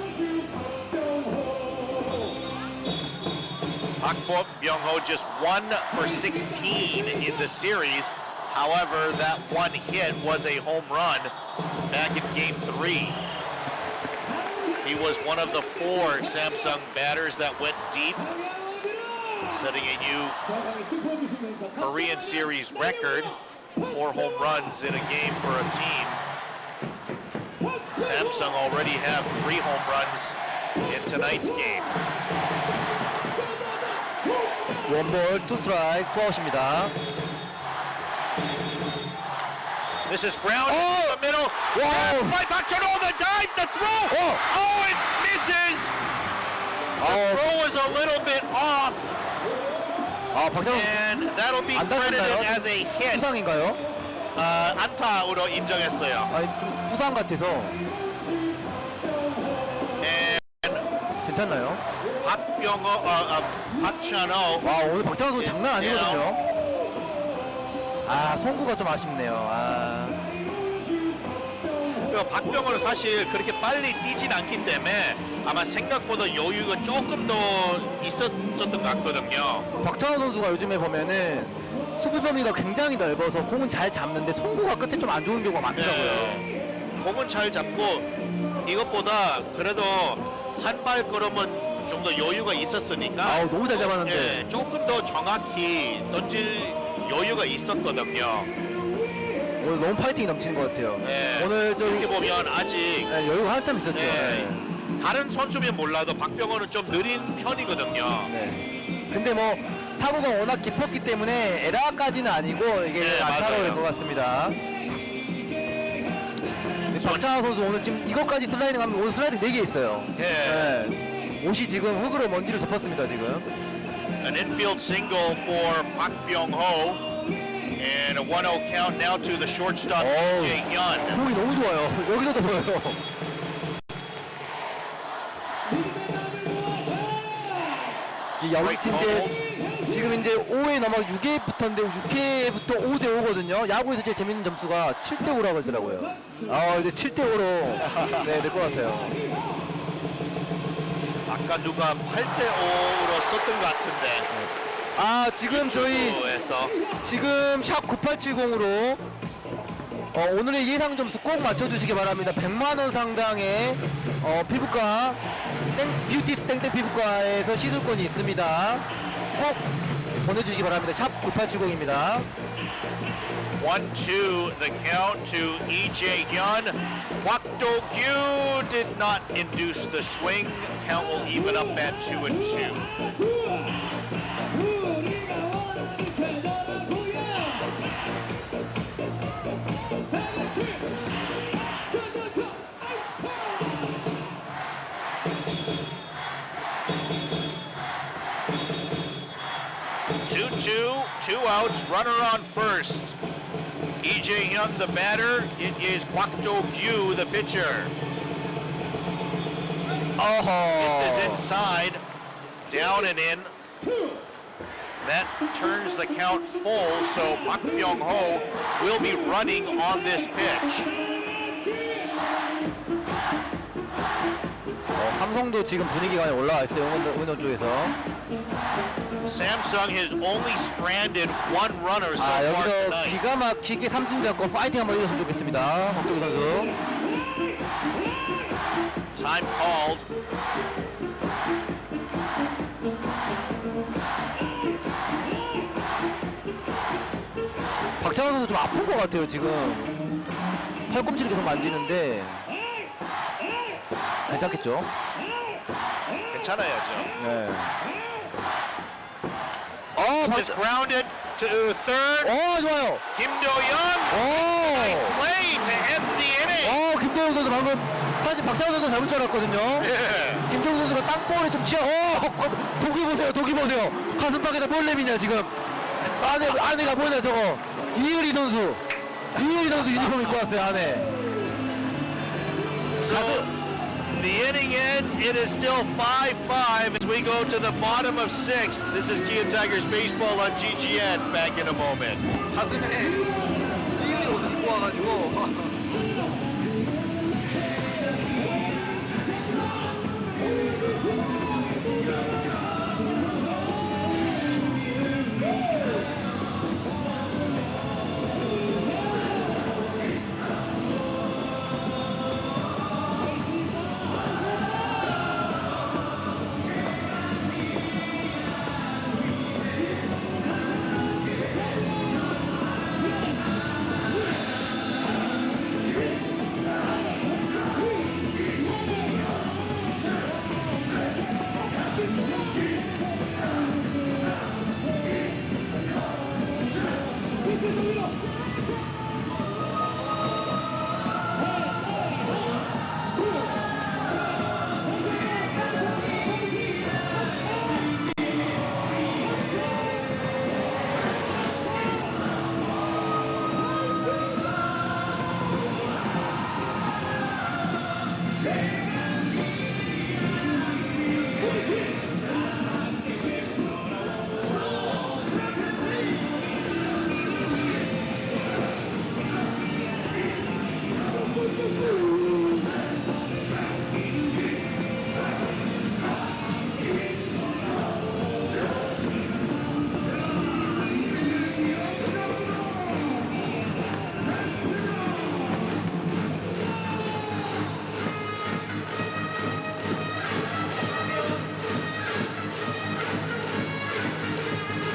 A: Park Byung-ho just 1 for 16 in the series. However, that one hit was a home run back in Game 3. He was one of the 4 Samsung batters that went deep, setting a new Korean Series record. 4 home runs in a game for a team. Samsung already have 3 home runs in tonight's game.
B: 원볼, 투 스트라이크, 투아웃입니다.
A: This is ground in the middle.
B: Wow.
A: By Bakchano, the dive, the throw. Oh, it misses. The throw is a little bit off,
B: 박찬호
A: and that'll be
B: 안
A: credited
B: 다쳤나요?
A: as a hit.
B: 부상인가요?
A: 안타로 인정했어요.
B: 좀 부상 같아서
A: And
B: 괜찮나요?
A: 박찬호.
B: 와, 오늘 박찬호 선수 장난 아니거든요. 송구가 좀 아쉽네요.
A: 박병호는 사실 그렇게 빨리 뛰진 않기 때문에 아마 생각보다 여유가 조금 더 있었던 것 같거든요.
B: 박찬호 선수가 요즘에 보면은 수비 범위가 굉장히 넓어서 공은 잘 잡는데 송구가 끝에 좀 안 좋은 경우가 많더라고요.
A: 네. 공은 잘 잡고 이것보다 그래도 한 발걸음은 좀 더 여유가 있었으니까
B: 너무 잘 잡았는데.
A: 조금 더 정확히 던질 여유가 있었거든요.
B: 오늘 너무 파이팅이 넘치는 것 같아요.
A: 네.
B: 오늘
A: 이렇게 보면 아직
B: 네, 여유가 한참 있었죠.
A: 네.
B: 네.
A: 다른 선수면 몰라도 박병호는 좀 느린 편이거든요.
B: 네. 근데 뭐 타구가 워낙 깊었기 때문에 에라까지는 아니고 이게
A: 네,
B: 안타로 된
A: 맞아요.
B: 것 같습니다. 박찬호 선수 오늘 지금 이것까지 슬라이딩 하면 오늘 슬라이딩 4개 있어요.
A: 네.
B: 옷이 지금 흙으로 먼지를 덮었습니다 지금.
A: An infield single for Park Byung-ho. And a 1-0 count now to the shortstop,
B: Oh.
A: Jae-hyun.
B: 공이 너무 좋아요. 여기서도 보여요. 이 여기 지금 이제 5회 넘어 6회부터인데 6회부터 5대 5거든요. 야구에서 제일 재밌는 점수가 7대 5라고 하더라고요. 이제 7대 5로 네, 될 것 같아요.
A: 아까 누가 8대5로 썼던 것 같은데.
B: 지금 저희
A: 에서
B: 지금 샵 9870으로 오늘의 예상 점수 꼭 맞춰주시기 바랍니다. 100만원 상당의 피부과 뷰티스 땡땡 피부과에서 시술권이 있습니다. 꼭 보내주시기 바랍니다. 샵 9870입니다.
A: 1-2 the count to Jae-hyun. Kwak Do-gyu did not induce the swing. Count will even up at 2-2. Two outs, runner on first. Jae-hyun the batter. It is Kwak Do-gyu the pitcher. This is inside, down and in. That turns the count full, so Park Byung-ho will be running on this pitch.
B: 삼성도 지금 분위기가 많이 올라와 있어요. 응원 쪽에서.
A: Samsung has only stranded one runner so far
B: 여기서
A: tonight.
B: 기가 막히게 삼진 잡고 파이팅 한번 해줬으면 좋겠습니다. 박도기 선수.
A: Time called.
B: 박찬호 선수 좀 아픈 것 같아요 지금. 팔꿈치를 계속 만지는데 괜찮겠죠?
A: 괜찮아야죠.
B: 네.
A: Is grounded to third.
B: 좋아요.
A: Kim Do-yeon. Nice play to end the inning.
B: 김태형 선수 방금 사실 박찬호 선수 잘못 줄 알았거든요.
A: 예.
B: 김태형 선수가 땅볼에 좀 독이 보세요. 가슴팍에다 볼렘이냐 지금. 안에가 뭐냐 저거. 이의리 선수 유니폼 입고 왔어요 안에.
A: So the inning ends. It is still 5-5 as we go to the bottom of 6th. This is Kia타이거즈 baseball on GGN. Back in a moment.
B: 가슴에 이의리 옷을 입고 와가지고.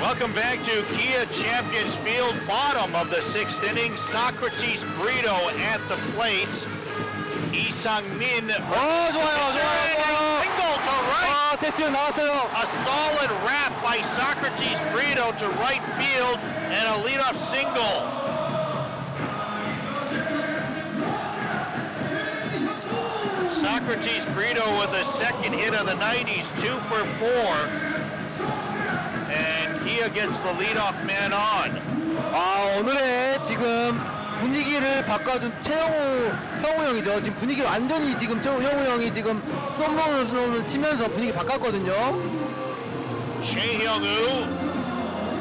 A: Welcome back to Kia Champions Field, bottom of the 6th inning. Socrates Brito at the plate. 이상민.
B: 좋아요.
A: Single to right.
B: 테스트 나왔어요.
A: A solid wrap by Socrates Brito to right field and a leadoff single. Socrates Brito with a second hit of the night. He's 2 for 4. And Kia gets the leadoff man on.
B: 오늘의 지금 분위기를 바꿔준 형우 형이죠. 지금 분위기 완전히 지금 형우 형이 지금 홈런을 치면서 분위기 바꿨거든요.
A: Chae-Hyung-woo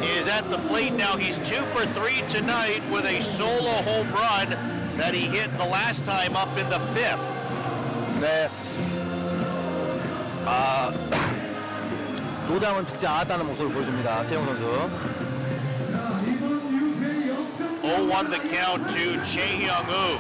A: is at the plate now. He's 2 for 3 tonight with a solo home run that he hit the last time up in the 5th.
B: 네. 도장은 죽지 않았다는 모습을 보여줍니다. 최영 선수.
A: 0-1 the count to Chae-Hyung-woo.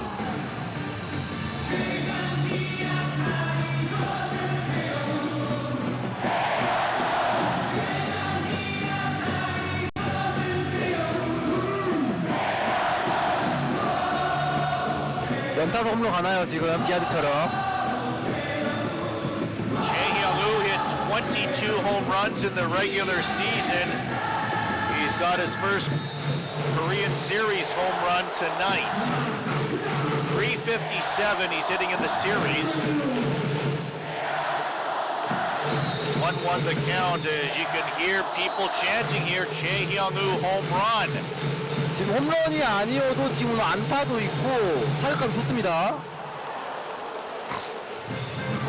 B: 연타석 홈런 가나요 지금 디아드처럼.
A: Chae-Hyung-woo hit 22 home runs in the regular season. He's got his first Korean Series home run tonight. 357 he's hitting in the series. 1-1 the count as you can hear people chanting here, Chae-Hyung-woo home run.
B: 지금 홈런이 아니어도 지금 안타도 있고 타격감 좋습니다.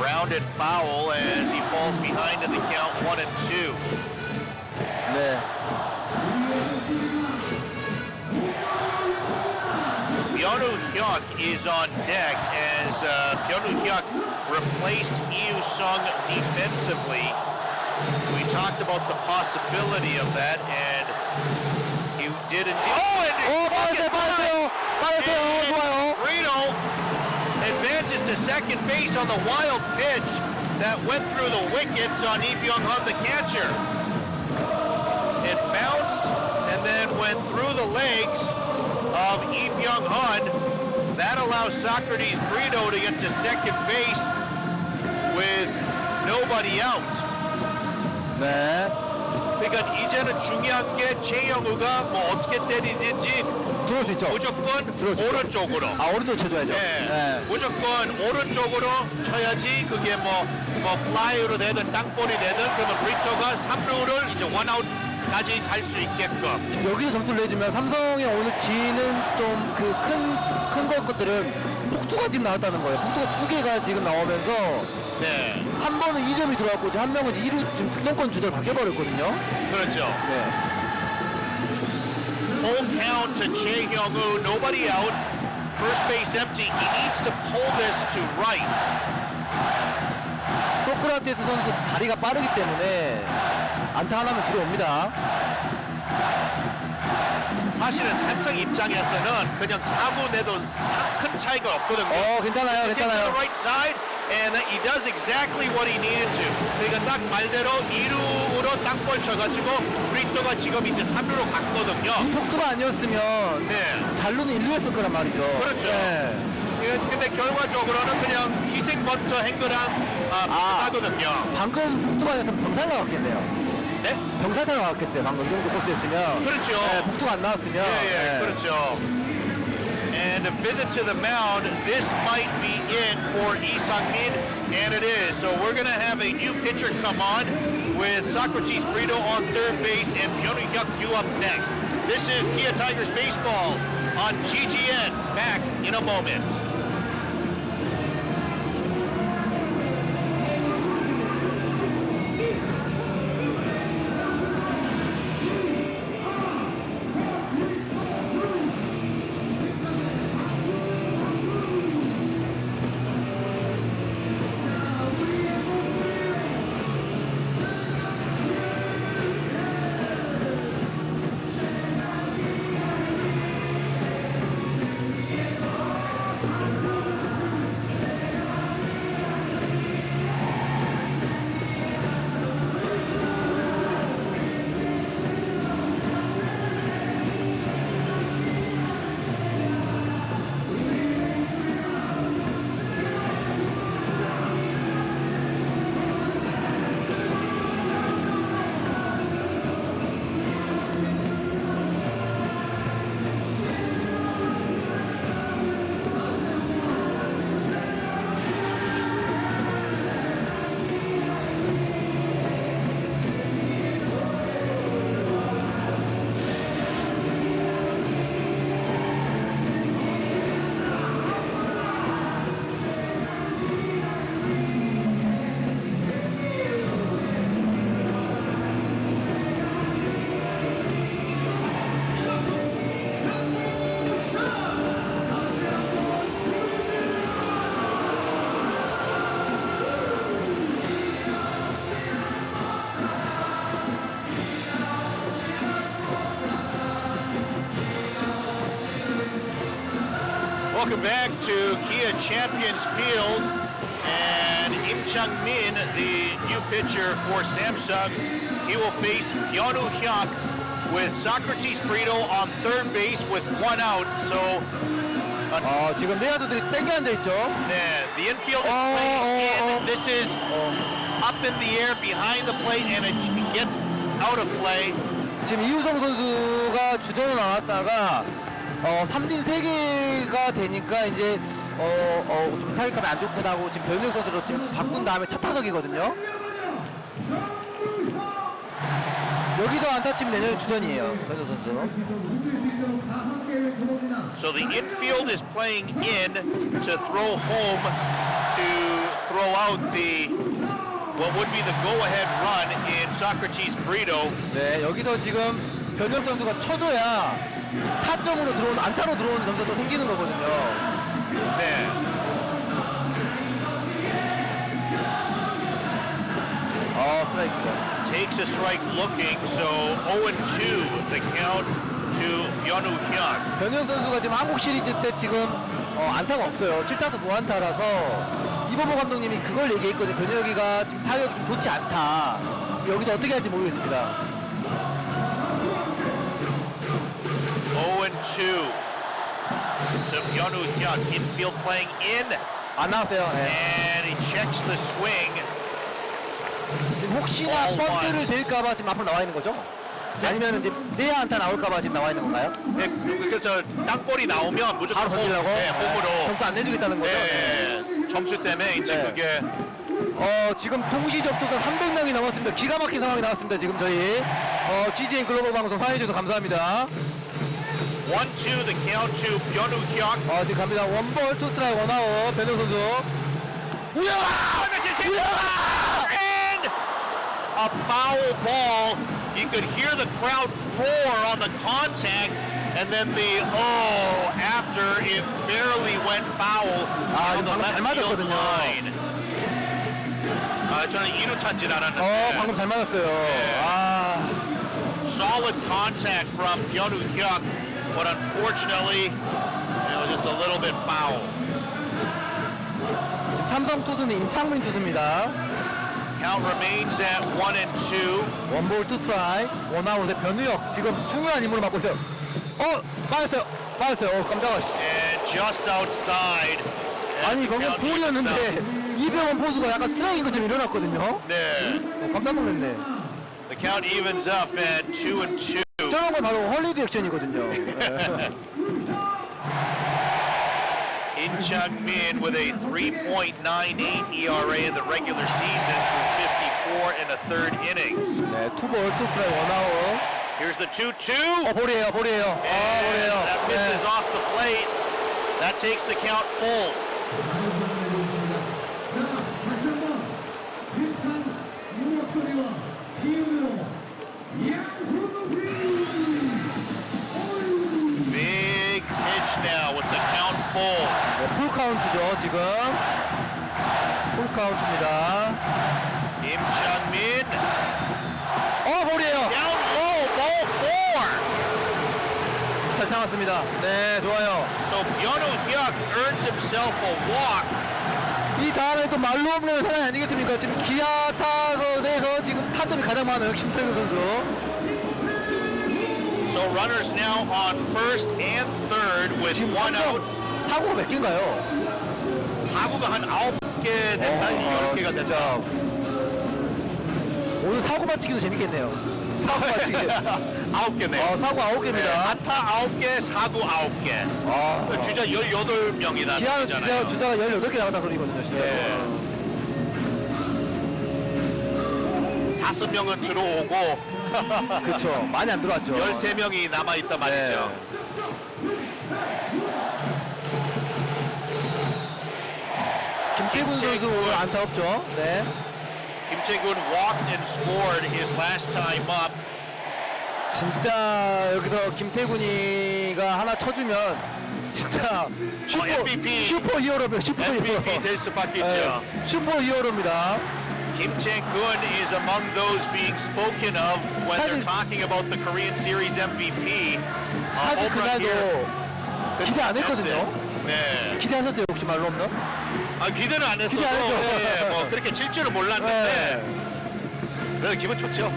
A: Grounded foul as he falls behind in the count 1-2.
B: 네.
A: Hyun-Hyuk is on deck as Hyun-Hyuk replaced Yu-Sung defensively. We talked about the possibility of that, and he did indeed.
B: 빠졌어요. 좋아요.
A: Brito advances to second base on the wild pitch that went through the wickets on Lee Byung-hun, the catcher. It bounced and then went through the legs of Lee Byung-hun. That allows Socrates Brito to get to second base with nobody out.
B: 네.
A: 그러니까 이제는 중요한 게 최영우가 뭐 어떻게 때리든지
B: 들어올 수 있죠.
A: 무조건
B: 들어올 수 있죠.
A: 오른쪽으로.
B: 오른쪽 쳐줘야죠.
A: 네. 무조건 오른쪽으로 쳐야지 그게 뭐 플라이로 되든 땅볼이 되든 그러면 브리토가 3루를 이제 원아웃까지 갈 수 있게끔.
B: 여기서 점수를 내주면 삼성의 오늘 지는 좀 그 큰 것들은 폭투가 지금 나왔다는 거예요. 폭투가 2개가 지금 나오면서
A: 네.
B: 한 번은 2점이 들어왔고 한 명은 이제 1루 지금 득점권 주자로 바뀌어버렸거든요.
A: 그렇죠.
B: 네.
A: Full count to Chae-Hyung-woo, nobody out. First base empty. He needs to pull this to right.
B: 소크라테스 선수 다리가 빠르기 때문에 안타 하나면 들어옵니다.
A: 사실은 삼성 입장에서는 그냥 4구 내도 큰 차이가 없거든요.
B: 괜찮아요.
A: He's hit to the right side, and he does exactly what he needed to. 그러니까 딱 말대로 2루로 땅볼 쳐가지고 브리토가 지금 이제 3루로 갔거든요.
B: 폭투가 아니었으면
A: 네.
B: 잘루는 1루 했을 거란 말이죠.
A: 그렇죠.
B: 네.
A: 근데 결과적으로는 그냥 희생 먼저 행거랑 하거든요.
B: 방금 폭투가 아니었으면 병살 나왔겠네요.
A: 네?
B: 병살타 나왔겠어요. 방금 이 정도 코스였으면.
A: 그렇죠.
B: 네, 폭투가 안 나왔으면.
A: 예, 그렇죠. And a visit to the mound, this might be it for Lee Sang-min, and it is. So we're going to have a new pitcher come on with Socrates Brito on third base and Hyun-Hyuk due up next. This is Kia타이거즈 Baseball on GGN. Back in a moment. Welcome back to Kia Champions Field. And Im Chang-min, the new pitcher for Samsung, he will face Yeonu Hyuk with Socrates Brito on third base with 1 out. So
B: 지금 내야수들이 땡겨 앉아 있죠.
A: the infield is playing in. This is up in the air behind the plate, and it gets out of play.
B: 지금 이우성 선수가 주전으로 나왔다가 삼진 3개가 되니까 이제 좀 타격감이 안 좋긴 하고 지금 변형 선수로 지금 바꾼 다음에 첫 타석이거든요. 여기서 안타 치면 내년에 주전이에요. 변형 선수.
A: So the infield is playing in to throw home to throw out what would be the go-ahead run in Socrates Brito.
B: 네, 여기서 지금 변형 선수가 쳐줘야 타점으로 들어오는 안타로 들어오는 점수도 생기는 거거든요.
A: 네.
B: 스트라이크죠.
A: Takes a strike looking, so 0-2 the count to Yeonu Hyuk.
B: 변형 선수가 지금 한국 시리즈 때 지금 안타가 없어요. 7타수 무안타라서 이범호 감독님이 그걸 얘기했거든요. 변혁이가 지금 타격이 좀 좋지 않다. 여기서 어떻게 할지 모르겠습니다.
A: 0-2 to Yeonu Hyuk. Infield playing in,
B: 안 나왔어요. 네.
A: and he checks the swing.
B: 지금 혹시나
A: Ball
B: 번트를 될까봐 지금 앞으로 나와 있는 거죠? 아니면 이제 내야 안타 나올까봐 지금 나와 있는 건가요?
A: 네, 그래서 땅볼이 나오면 무조건
B: 바로 던지려고?
A: 네, 홈으로.
B: 점수 안 내주겠다는 거죠?
A: 네, 점수 때문에 이제
B: 네.
A: 그게
B: 지금 동시 접수자 300명이 넘었습니다. 기가 막힌 상황이 나왔습니다. 지금 저희 Ggn글로벌광주방송 사회해주셔서 감사합니다.
A: 1-2 the count to Yeonu Hyuk.
B: 지금 갑니다. 원볼 투 스트라이크 원아웃. 변호 선수. 우영아!
A: And a foul ball. You could hear the crowd roar on the contact, and then after it barely went foul on the
B: 방금 잘
A: left field
B: 맞았거든요.
A: line. 저는 2루 탄진 않았는데.
B: 방금 잘 맞았어요.
A: Solid contact from Yeonu Hyuk, but unfortunately, it was just a little bit foul.
B: 삼성 투수는 임창민 투수입니다.
A: Count remains at 1-2.
B: 원볼 투 스트라이크 원아웃의 변우혁 지금 중요한 임무를 맡고 있어요. 맞았어요. 깜짝아.
A: And just outside.
B: 아니 방금 볼이었는데 이병헌 포수가 약간 스트라이크인 것처럼 일어났거든요.
A: 네.
B: 깜짝 놀랐네.
A: The count evens up at 2-2.
B: 저런 건 바로 헐리우드 액션이거든요.
A: In Chang-min with a 3.98 ERA in the regular season through 54 1/3 innings.
B: 네, 투볼 투 스트라이크 원아웃.
A: Here's the 2-2.
B: 볼이에요.
A: And that misses off the plate. That takes the count full. Big pitch now with the count full.
B: 풀 카운트죠 지금. 풀 카운트입니다.
A: Im Chang-min.
B: 볼이에요.
A: Down low, ball 4.
B: 잘 참았습니다. 네, 좋아요.
A: So Yeonu Hyuk earns himself a walk.
B: 이 다음에 또 말로 없는 사나이 아니겠습니까? 지금 기아타거즈에서 지금 타점이 가장 많은 김태균 선수.
A: So runners now on first and third with
B: 지금
A: 1 out.
B: 사고가 몇 개인가요?
A: 사구가 한 9개 됐나? 10개가 됐나?
B: 진짜. 오늘 사고 맞히기도 재밌겠네요. 사고 맞히기.
A: 9개네요.
B: 사고 9개입니다.
A: 안타 9개, 사구 9개. 주자 18명이나
B: 기아는
A: 되잖아요.
B: 주자가 18개 나갔다 소리거든요, 진짜.
A: 네. 5명은 들어오고
B: 그렇죠. 많이 안 들어왔죠.
A: 13명이 남아있단 말이죠.
B: 김태균 선수 오늘 안타 없죠. 네.
A: Kim Tae-gun walked and scored his last time up.
B: 진짜 여기서 김태균이가 하나 쳐주면 진짜
A: MVP.
B: 슈퍼 히어로입니다. 슈퍼 히어로.
A: MVP 될 수밖에 있죠.
B: 슈퍼 히어로입니다.
A: Kim Tae-gun is among those being spoken of when they're talking about the Korean Series MVP.
B: 사실
A: Home run here.
B: 그날도 기사 안 했거든요.
A: 네.
B: 기대하셨어요 혹시 말로 없나?
A: 아, 기대는 안 했어도
B: 기대 안 했죠.
A: 예, 뭐 그렇게 칠 줄은 몰랐는데 그래도 기분 좋죠.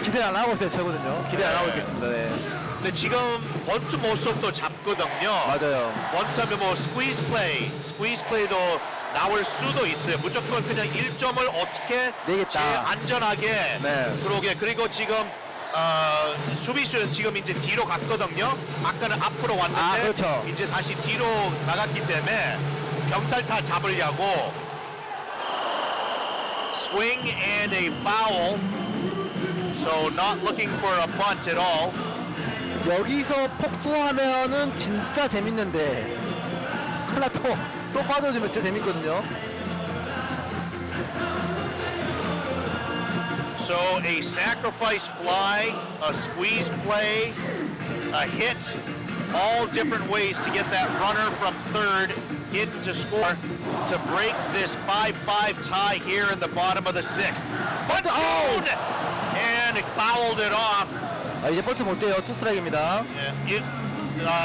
B: 기대 안 하고 있어요 최고든요. 기대 안
A: 네.
B: 하고 있겠습니다. 네.
A: 근데 지금 번트 모습도 잡거든요.
B: 맞아요.
A: 번트하면 뭐 스퀴즈 플레이도 나올 수도 있어요. 무조건 그냥 1점을 어떻게
B: 내겠다.
A: 제일 안전하게
B: 네.
A: 들어오게. 그리고 지금 수비수는 지금 이제 뒤로 갔거든요. 아까는 앞으로 왔는데
B: 아, 그렇죠.
A: 이제 다시 뒤로 나갔기 때문에 병살타 잡으려고 swing and a foul. So not looking for a bunt at all.
B: 여기서 폭투하면은 진짜 재밌는데 하나 또 빠져주면 진짜 재밌거든요.
A: So a sacrifice fly, a squeeze play, a hit, all different ways to get that runner from third in to score to break this 5-5 tie here in the bottom of the sixth. But and he fouled it off.
B: 아, 이제 번트 못 돼요. 투스트라이크입니다.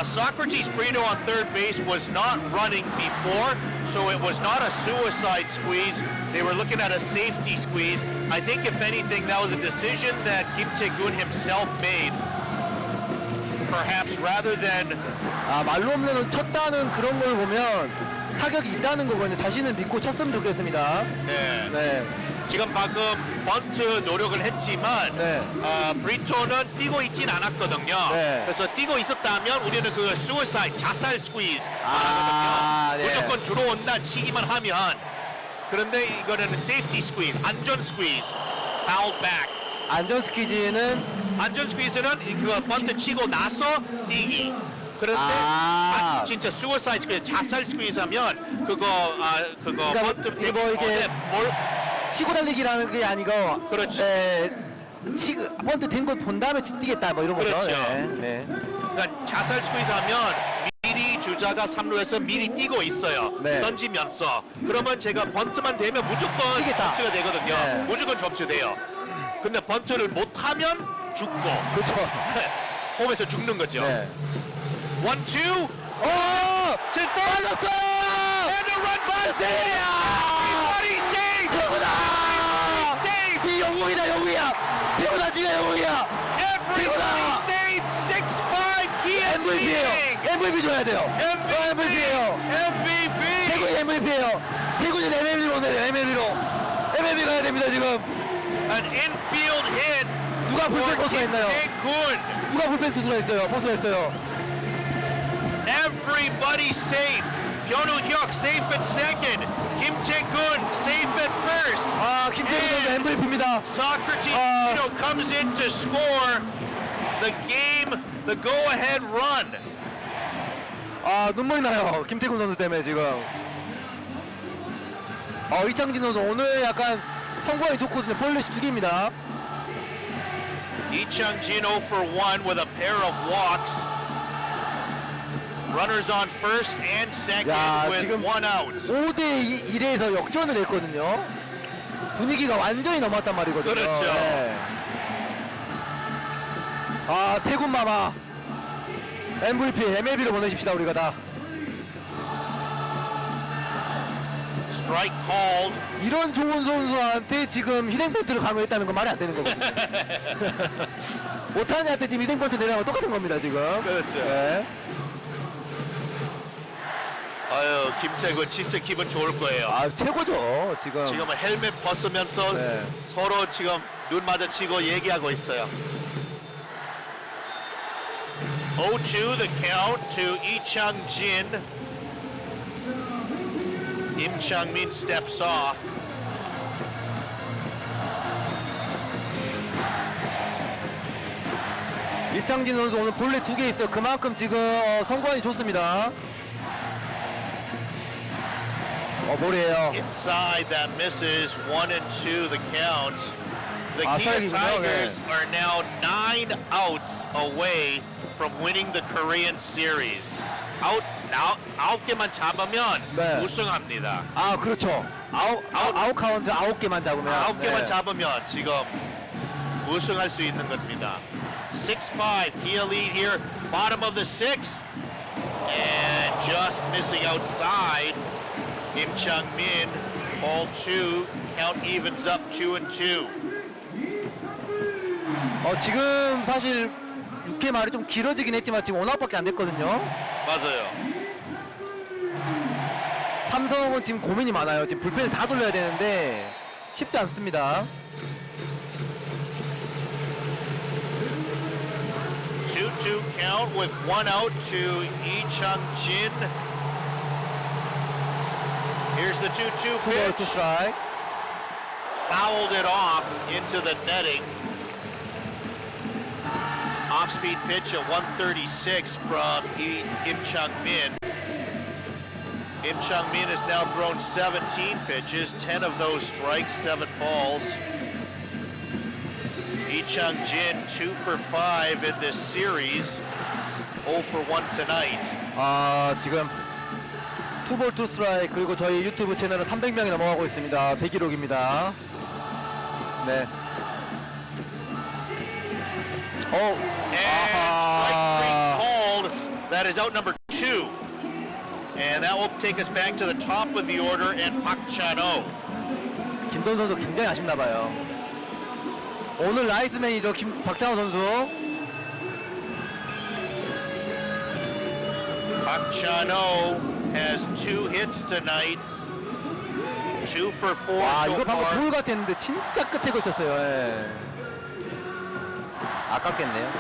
A: Socrates Brito on third base was not running before, so it was not a suicide squeeze. They were looking at a safety squeeze. I think if anything, that was a decision that Kim Tae-gun himself made. Perhaps rather than
B: 아, 말로 없는 쳤다는 그런 걸 보면 타격이 있다는 거거든요. 자신을 믿고 쳤으면 좋겠습니다.
A: 네.
B: 네.
A: 지금 방금 번트 노력을 했지만
B: 네.
A: 브리토는 뛰고 있진 않았거든요.
B: 네.
A: 그래서 뛰고 있었다면 우리는 그 suicide 자살 스퀴즈
B: 아,
A: 말하거든요.
B: 네.
A: 무조건 들어온다 치기만 하면. 그런데 이거는 safety squeeze, 안전 스퀴즈, foul back.
B: 안전 스퀴즈는
A: 안전 스퀴즈는 그 번트 치고 나서 뛰기. 그런데 진짜 suicide 스퀴즈, 자살 스퀴즈 하면 그거
B: 그러니까
A: 번트
B: 이거 이게 치고 달리기라는 게 아니고
A: 그렇죠.
B: 번트 된 걸 본 다음에 뛰겠다 뭐 이런 거죠.
A: 그렇죠.
B: 네.
A: 그러니까 자살 스퀴즈 하면 미리 주자가 3루에서 미리 뛰고 있어요.
B: 네.
A: 던지면서. 그러면 제가 번트만 되면 무조건
B: 뛰겠다.
A: 접수가 되거든요.
B: 네.
A: 무조건 접수돼요. 근데 번트를 못하면 죽고
B: 그렇죠.
A: 홈에서 죽는 거죠.
B: 네.
A: 1-2
B: 빠졌어!
A: and the run Everybody save!
B: 태구다!
A: Save!
B: 이 영웅이다 영웅이야! 태구다 네가 영웅이야!
A: Everybody save! 6-5 Kia
B: MVP예요. MVP 줘야 돼요. MVP예요.
A: MVP!
B: 태군이 MVP예요. 태군이 MVP로 내요. MVP로. MVP 가야 됩니다 지금.
A: An infield hit.
B: 누가 불펜 포수가 있나요?
A: Good.
B: 누가 불펜 투수가 있어요? 포수가 있어요.
A: Everybody safe. Hyunwoo-hyuk safe at second. Kim Jae-gun safe at first.
B: 아 김태균 선수 MVP입니다.
A: Socrates comes in to score the game, the go-ahead run.
B: 아 눈물이 나요. 김태균 선수 때문에 지금. 이창진 선수 오늘 약간 성과가 좋거든요. 볼넷이 2개입니다.
A: Lee Chung-jin 0 for 1 with a pair of walks. Runners on first and second
B: 야,
A: with
B: 지금
A: 1 out.
B: 5대 1에서 역전을 했거든요. 분위기가 완전히 넘었단 말이거든요.
A: 그렇죠.
B: 네. 아 태군 마마 MVP, MLB로 보내십시다 우리가 다.
A: Strike called.
B: 이런 좋은 선수한테 지금 희생번트를 강요했다는 건 말이 안 되는 거거든요. 못하는 애한테 지금 희생번트 내려가면 똑같은 겁니다 지금.
A: 그렇죠.
B: 네.
A: 아유, 김태균 진짜 기분 좋을 거예요.
B: 아 최고죠 지금.
A: 지금 헬멧 벗으면서
B: 네.
A: 서로 지금 눈 마주치고 얘기하고 있어요. 0-2 the count to Lee Chung-jin. Im Chung-min steps off.
B: 이창진 선수 오늘 볼넷 2개 있어요. 그만큼 지금 성과이 좋습니다. 볼이에요.
A: Inside that misses 1-2 the count. The
B: strike이군요.
A: Kia타이거즈
B: 네.
A: are now 9 outs away from winning the Korean series. 아홉 개만 잡으면
B: 네.
A: 우승합니다.
B: 아 그렇죠. 아웃 카운트 9개만 잡으면.
A: 9개만
B: 네.
A: 잡으면 지금 우승할 수 있는 겁니다. 6-5 Kia lead here, bottom of the sixth. And just missing outside. Kim Chang-min, ball 2, count evens up 2-2.
B: 지금 사실 6회 말이 좀 길어지긴 했지만 지금 원아웃밖에 안 됐거든요.
A: 맞아요.
B: 삼성은 지금 고민이 많아요. 지금 불펜을 다 돌려야 되는데 쉽지 않습니다.
A: 2-2 count with 1 out to Lee Chang-jin. Here's the 2-2
B: 투볼 투
A: pitch.
B: 스트라이크.
A: Fouled it off into the netting. Off-speed pitch at 136 from Kim Chang-min. Kim Chang-min has now thrown 17 pitches, 10 of those strikes, 7 balls. Lee Chang-jin 2 for 5 in this series, 0 for 1 tonight.
B: 지금 투볼 투 스트라이크 그리고 저희 유튜브 채널은 300명이 넘어가고 있습니다. 대기록입니다. 네.
A: And strike 3 called. That is out number 2. And that will take us back to the top of the order and Park Chan-ho.
B: 김돈 선수 굉장히 아쉽나 봐요. 오늘 라이스맨이죠. 박찬호 선수.
A: Park Chan-ho has 2 hits tonight. 2 for 4 so
B: 이거 방금
A: far.
B: 볼 같았는데 진짜 끝에 걸쳤어요. 예. 아깝겠네요.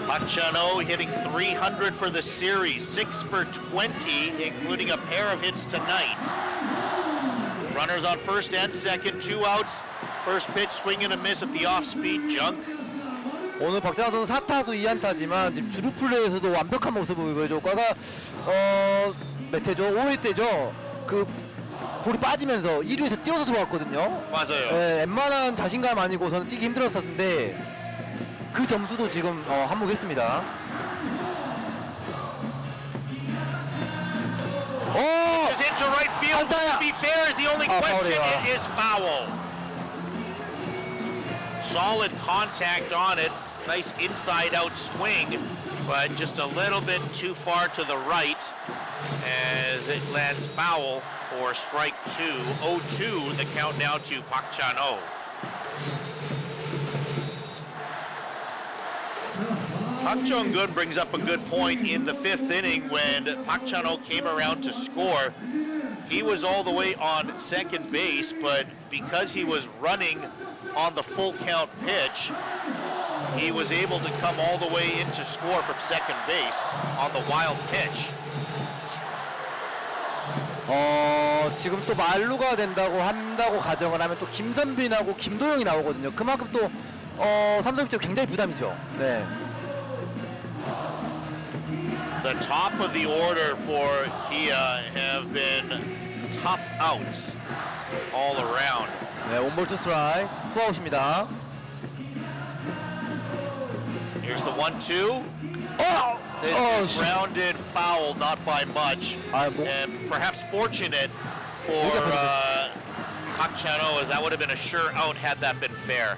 A: Park Chan-ho hitting 300 for the series, 6 for 20, including a pair of hits tonight. Runners on first and second, 2 outs. First pitch, swing and a miss at the off-speed junk.
B: 오늘 박찬호 선수 4타수 2안타지만 지금 주루 플레이에서도 완벽한 모습을 보여줬고 아까 몇 회죠? 5회 때죠. 그 볼이 빠지면서 1루에서 뛰어서 들어왔거든요.
A: 맞아요.
B: 예, 웬만한 자신감 아니고서는 뛰기 힘들었었는데 그 점수도 지금 한몫했습니다.
A: Is into right field.
B: 안타야.
A: To be fair is the only question.
B: foul이야.
A: It is foul. Solid contact on it. Nice inside-out swing, but just a little bit too far to the right as it lands foul for strike 2. 0-2, the count now to Park Chan-ho. Park Jong-gun brings up a good point in the 5th inning when Park Chan-ho came around to score. He was all the way on second base, but because he was running on the full count pitch, he was able to come all the way in to score from second base on the wild pitch.
B: 지금 또 만루가 한다고 가정을 하면 또 김선빈하고 김도영이 나오거든요. 그만큼 또 삼성 입장 굉장히 부담이죠. 네.
A: The top of the order for Kia have been tough outs all around.
B: 네, 원볼 투 스트라이크, 투아웃입니다.
A: Here's the 1-2. This is grounded foul, not by much, and perhaps fortunate for Park Chan-ho, as that would have been a sure out had that been fair.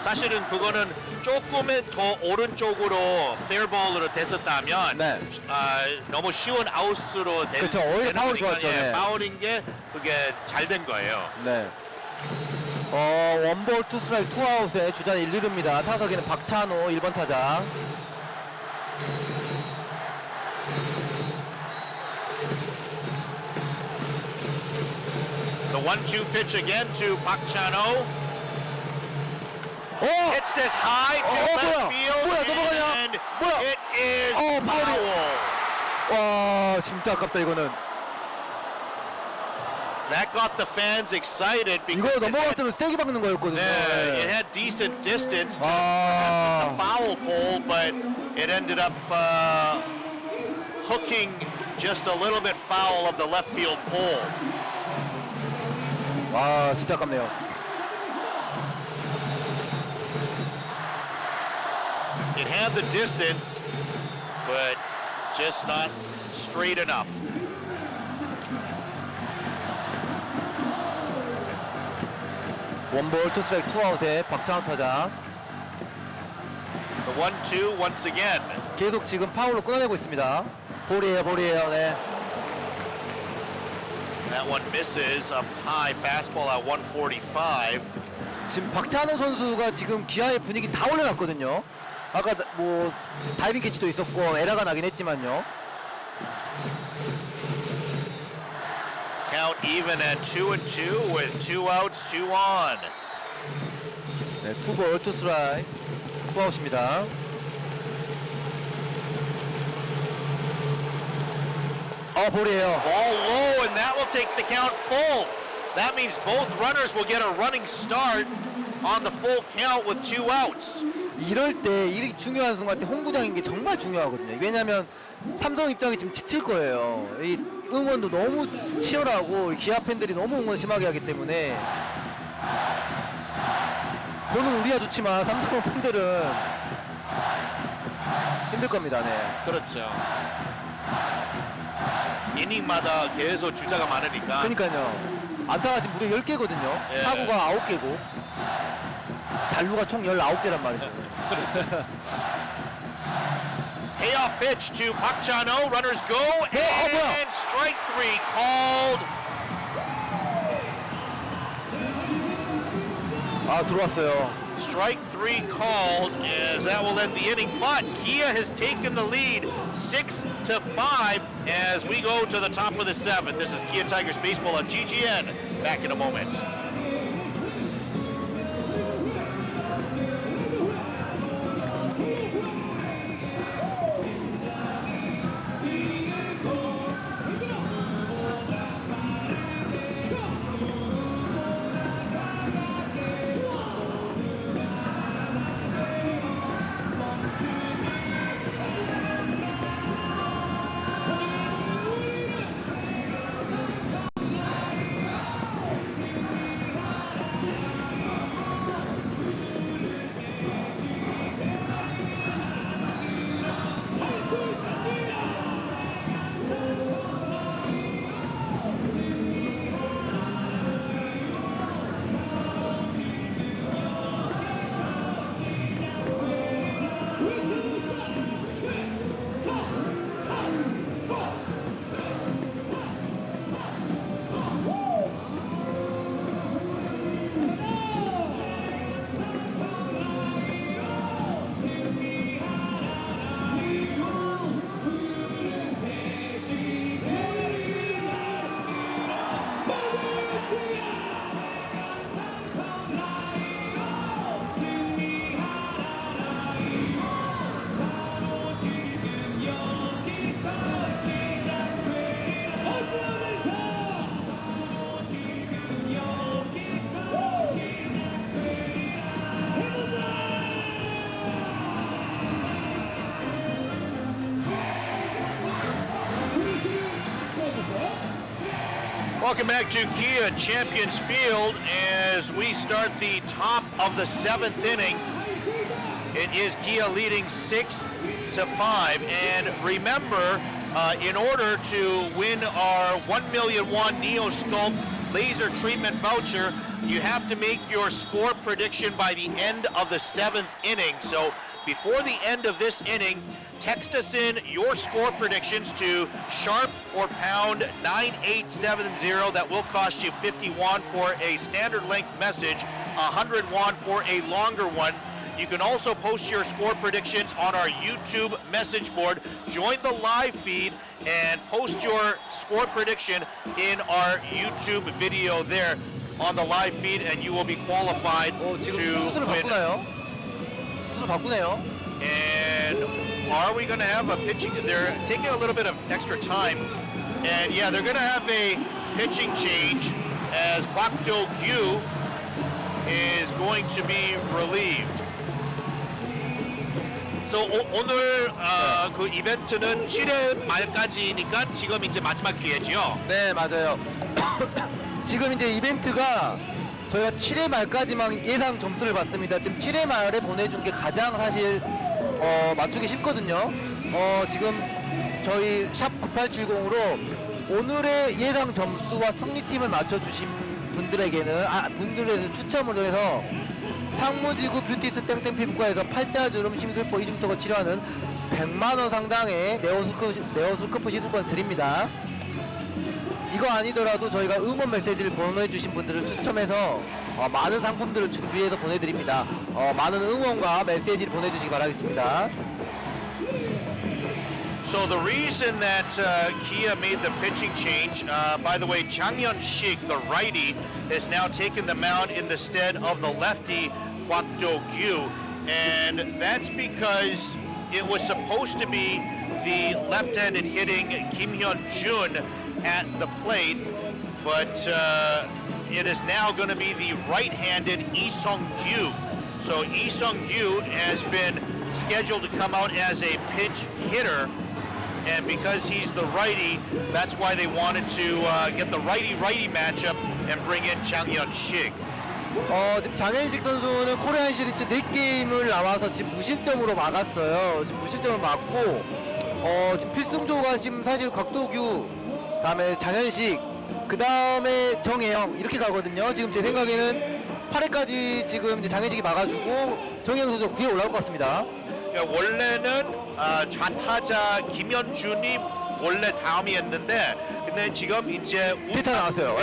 A: 사실은 그거는 조금은 더 오른쪽으로 페어볼으로 됐었다면
B: 네.
A: 너무 쉬운 아웃으로
B: 그쵸, 오히려 파울이 좋았죠. 네.
A: 파울인 게 그게 잘 된 거예요.
B: 네. 원볼 투 스트라이크 투아웃에 주자 1, 2루입니다. 타석에는 박찬호 1번 타자.
A: The 1-2 pitch again to Park Chan-ho. Hits this high to left field, and it is foul.
B: 와, 진짜 아깝다 이거는.
A: That got the fans excited
B: 이거
A: because
B: 넘어갔으면 세게 박는 거였거든요.
A: it had decent distance to the foul pole, but it ended up hooking just a little bit foul of the left field pole.
B: 와, 진짜 아깝네요.
A: It had the distance, but just not straight enough.
B: 원볼 투 스트라이크 투아웃에 박찬호 타자.
A: 1-2 once again.
B: 계속 지금 파울로 끊어내고 있습니다. 볼이에요, 볼이에요. 네.
A: That one misses up high. Fastball at 145.
B: 지금 박찬호 선수가 지금 기아의 분위기 다 올려놨거든요. 아까 뭐 다이빙 캐치도 있었고 에러가 나긴 했지만요.
A: Count even at 2-2 with 2 outs, 2 on.
B: 네, 투볼, 투스트라이크, 투아웃입니다. 볼이에요.
A: Ball low, and that will take the count full. That means both runners will get a running start on the full count with 2 outs.
B: 이럴 때 이 중요한 순간 때 홍구장인 게 정말 중요하거든요. 왜냐하면 삼성 입장이 지금 지칠 거예요. 이 응원도 너무 치열하고 기아 팬들이 너무 응원 심하게 하기 때문에 저는 우리야 좋지만 삼성 팬들은 힘들 겁니다. 네.
A: 그렇죠. 이닝마다 계속 주자가 많으니까.
B: 그러니까요. 안타가 지금 무려 10개거든요.
A: 예.
B: 타구가 9개고 잔루가 총 19개란 말이죠.
A: 그렇죠. Payoff pitch to Park Chan-ho. Runners go,
B: 뭐야?
A: and strike 3 called.
B: 들어왔어요.
A: Strike 3 called, as that will end the inning. But Kia has taken the lead 6-5 as we go to the top of the 7th. This is Kia Tigers Baseball on GGN. Back in a moment. Welcome back to Kia Champions Field as we start the top of the 7th inning. It is Kia leading 6-5. And remember, in order to win our 1 million won Neo Sculpt laser treatment voucher, you have to make your score prediction by the end of the 7th inning. So before the end of this inning, text us in your score predictions to sharp or pound 9870. That will cost you 50 won for a standard length message, 100 won for a longer one. You can also post your score predictions on our YouTube message board. Join the live feed and post your score prediction in our YouTube video there on the live feed, and you will be qualified
B: 지금
A: to
B: 투수를
A: win.
B: 바꾸나요? 투수 바꾸네요.
A: And are we going to have a pitching? They're taking a little bit of extra time. And yeah, they're going to have a pitching change as Kwak Do-gyu is going to be relieved. So 오늘 그 이벤트는 7회 말까지니까 지금 이제 마지막 기회죠.
B: 네, 맞아요. 지금 이제 이벤트가 저희가 7회 말까지만 예상 점수를 받습니다. 지금 7회 말에 보내준 게 가장 사실 맞추기 쉽거든요. 지금 저희 샵 9870으로 오늘의 예상 점수와 승리팀을 맞춰주신 분들에서 추첨을 해서 상무지구 뷰티스 땡땡 피부과에서 팔자주름 심술보 이중턱을 치료하는 100만원 상당의 네오스코프 시술권 드립니다. 이거 아니더라도 저희가 응원 메시지를 보내주신 분들을 추첨해서 많은 상품들을 준비해서 보내드립니다. 많은 응원과 메시지를 보내주시기 바라겠습니다.
A: So the reason that Kia made the pitching change, by the way, Changhyun-sik, the righty, has now taken the mound in the stead of the lefty, Kwak Do-gyu, and that's because it was supposed to be the left-handed hitting Kim Hyun-jun at the plate, but it is now going to be the right-handed Lee Sung-gyu. So Lee Sung-gyu has been scheduled to come out as a pinch hitter, and because he's the righty, that's why they wanted to get the righty-righty matchup and bring in Changhyun-sik.
B: 지금 장현식 선수는 코리안 시리즈 4게임을 나와서 지금 무실점으로 막았어요. 지금 무실점을 막고 지금 필승조가 지금 사실 곽도규, 다음에 장현식, 그 다음에 정혜영 이렇게 가거든요. 지금 제 생각에는 8회까지 지금 이제 장현식이 막아주고 정혜영 선수가 9회 올라올 것 같습니다.
A: 그러니까 원래는 좌타자 김현준이 원래 다음이었는데, 근데 지금 이제
B: 대타 나왔어요.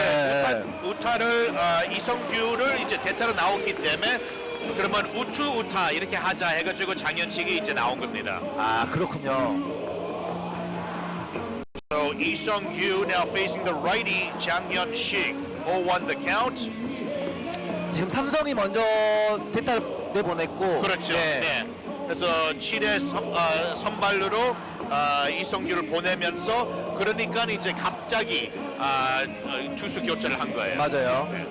A: 우타를 이성규를 이제 대타로 나왔기 때문에 그러면 우타 이렇게 하자 해가지고 장현식이 이제 나온 겁니다.
B: 아, 그렇군요.
A: So Lee Sung-gyu now facing the righty Chang Hyun-sik. 0-1 the count.
B: 지금 삼성이 먼저 대타를 내보냈고,
A: 그렇죠. 네. 그래서 7회 선발로 이성규를 보내면서 그러니까 이제 갑자기 투수 교체를 한 거예요.
B: 맞아요.
A: 네.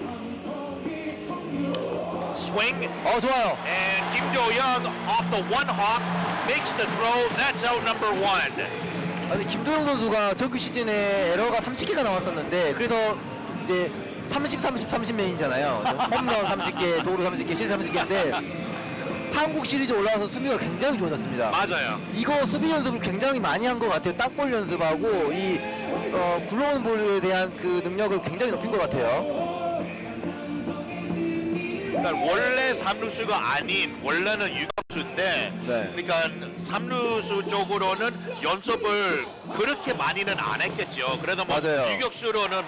A: Swing.
B: 좋아요.
A: And Kim Do-young off the one hawk makes the throw. That's out number 1.
B: 아니, 김도영 선수가 정규 시즌에 에러가 30개가 나왔었는데, 그래서 이제 30맨이잖아요. 홈런 30개, 도루 30개, 실 30개인데 한국 시리즈 올라와서 수비가 굉장히 좋아졌습니다.
A: 맞아요.
B: 이거 수비 연습을 굉장히 많이 한 것 같아요. 땅볼 연습하고 이 굴러오는 볼에 대한 그 능력을 굉장히 높인 것 같아요.
A: 그러니까 원래 3루수가 아닌, 원래는 유격수인데,
B: 네.
A: 그러니까 3루수 쪽으로는 연습을 그렇게 많이는 안 했겠죠. 그래도 뭐
B: 맞아요.
A: 유격수로는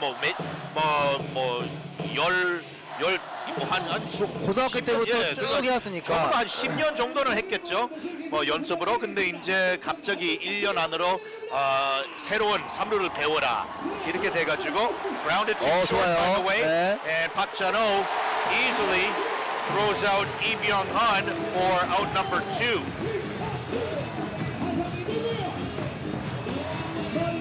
B: 고등학교 때부터 쭉 해왔으니까.
A: 적어도 한 10년 정도는 했겠죠. 연습으로. 근데 이제 갑자기 1년 안으로 새로운 3루를 배워라 이렇게 돼가지고 grounded to short
B: 좋아요.
A: by the way,
B: 네.
A: and Park Chan-ho easily throws out Lee Byung-hun for out number 2.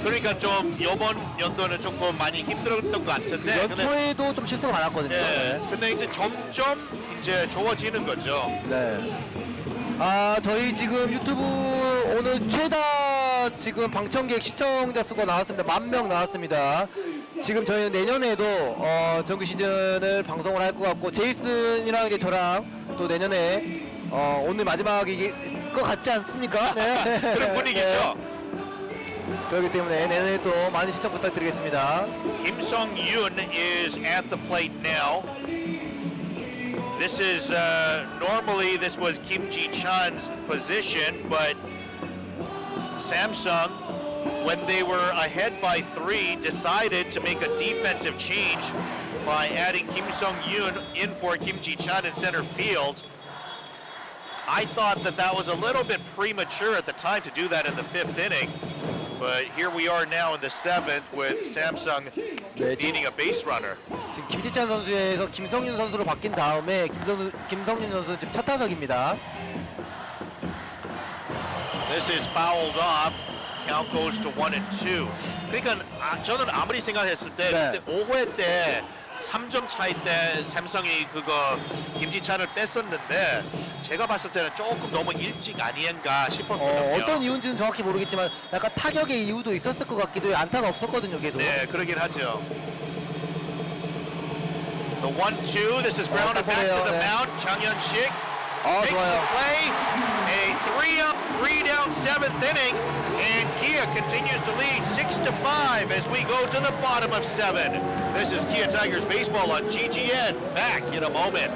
A: 그러니까 좀 이번 연도는 조금 많이 힘들었던 것 같은데
B: 연초에도 좀 실수가 많았거든요.
A: 네. 근데 이제 점점 이제 좋아지는 거죠.
B: 네. 저희 지금 유튜브 오늘 최다 지금 방청객 시청자 수가 나왔습니다. 10,000명 나왔습니다. 지금 저희는 내년에도 정규 시즌을 방송을 할 것 같고, 제이슨이라는 게 저랑 또 내년에 오늘 마지막일 것 같지 않습니까? 네.
A: 그런 분위기죠.
B: 네. 그렇기 때문에 내년에 또 많은 시청 부탁드리겠습니다.
A: Kim Sung-yoon is at the plate now. This is normally this was Kim Ji-chan's position, but Samsung, when they were ahead by 3, decided to make a defensive change by adding Kim Sung-yoon in for Kim Ji-chan in center field. I thought that was a little bit premature at the time to do that in the 5th inning. But here we are now in the 7th with Samsung needing a base runner.
B: 지금 김지찬 선수에서 김성윤 선수로 바뀐 다음에 김성윤 선수는 지금 첫 타석입니다.
A: This is fouled off. Count goes to 1-2. 그러니까 저는 아무리 생각했을 때
B: 네.
A: 5회 때 3점 차이 때 삼성이 그거 김지찬을 뺐었는데 제가 봤을 때는 조금 너무 일찍 아니인가 싶었거든요.
B: 어떤 이유인지는 정확히 모르겠지만 약간 타격의 이유도 있었을 것 같기도 해요. 안타가 없었거든요, 계속.
A: 네, 그러긴 하죠. The 1-2. This is grounded back to the
B: 네.
A: mound. Chang Hyun-sik makes the
B: 좋아요.
A: play. A 3-up, 3-down 7th inning, and Kia continues to lead 6-5 as we go to the bottom of 7. This is Kia Tigers baseball on GGN. Back in a moment.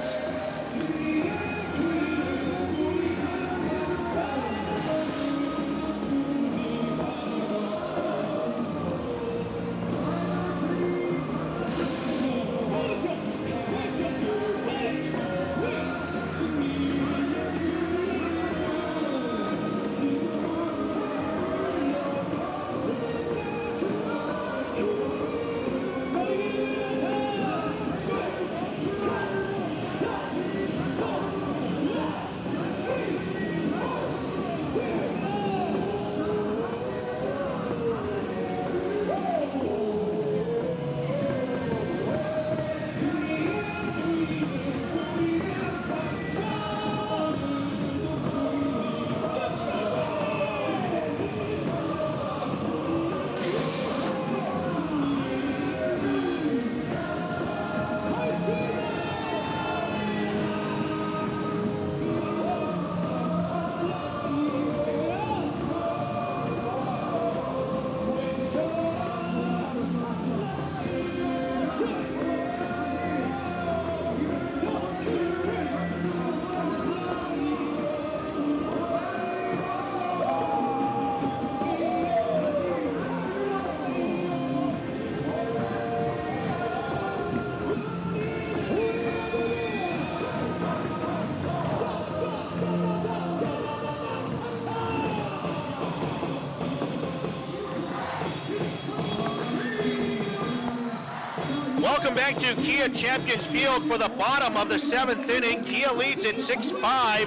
A: Welcome back to Kia Champions Field for the bottom of the 7th inning. Kia leads at 6-5,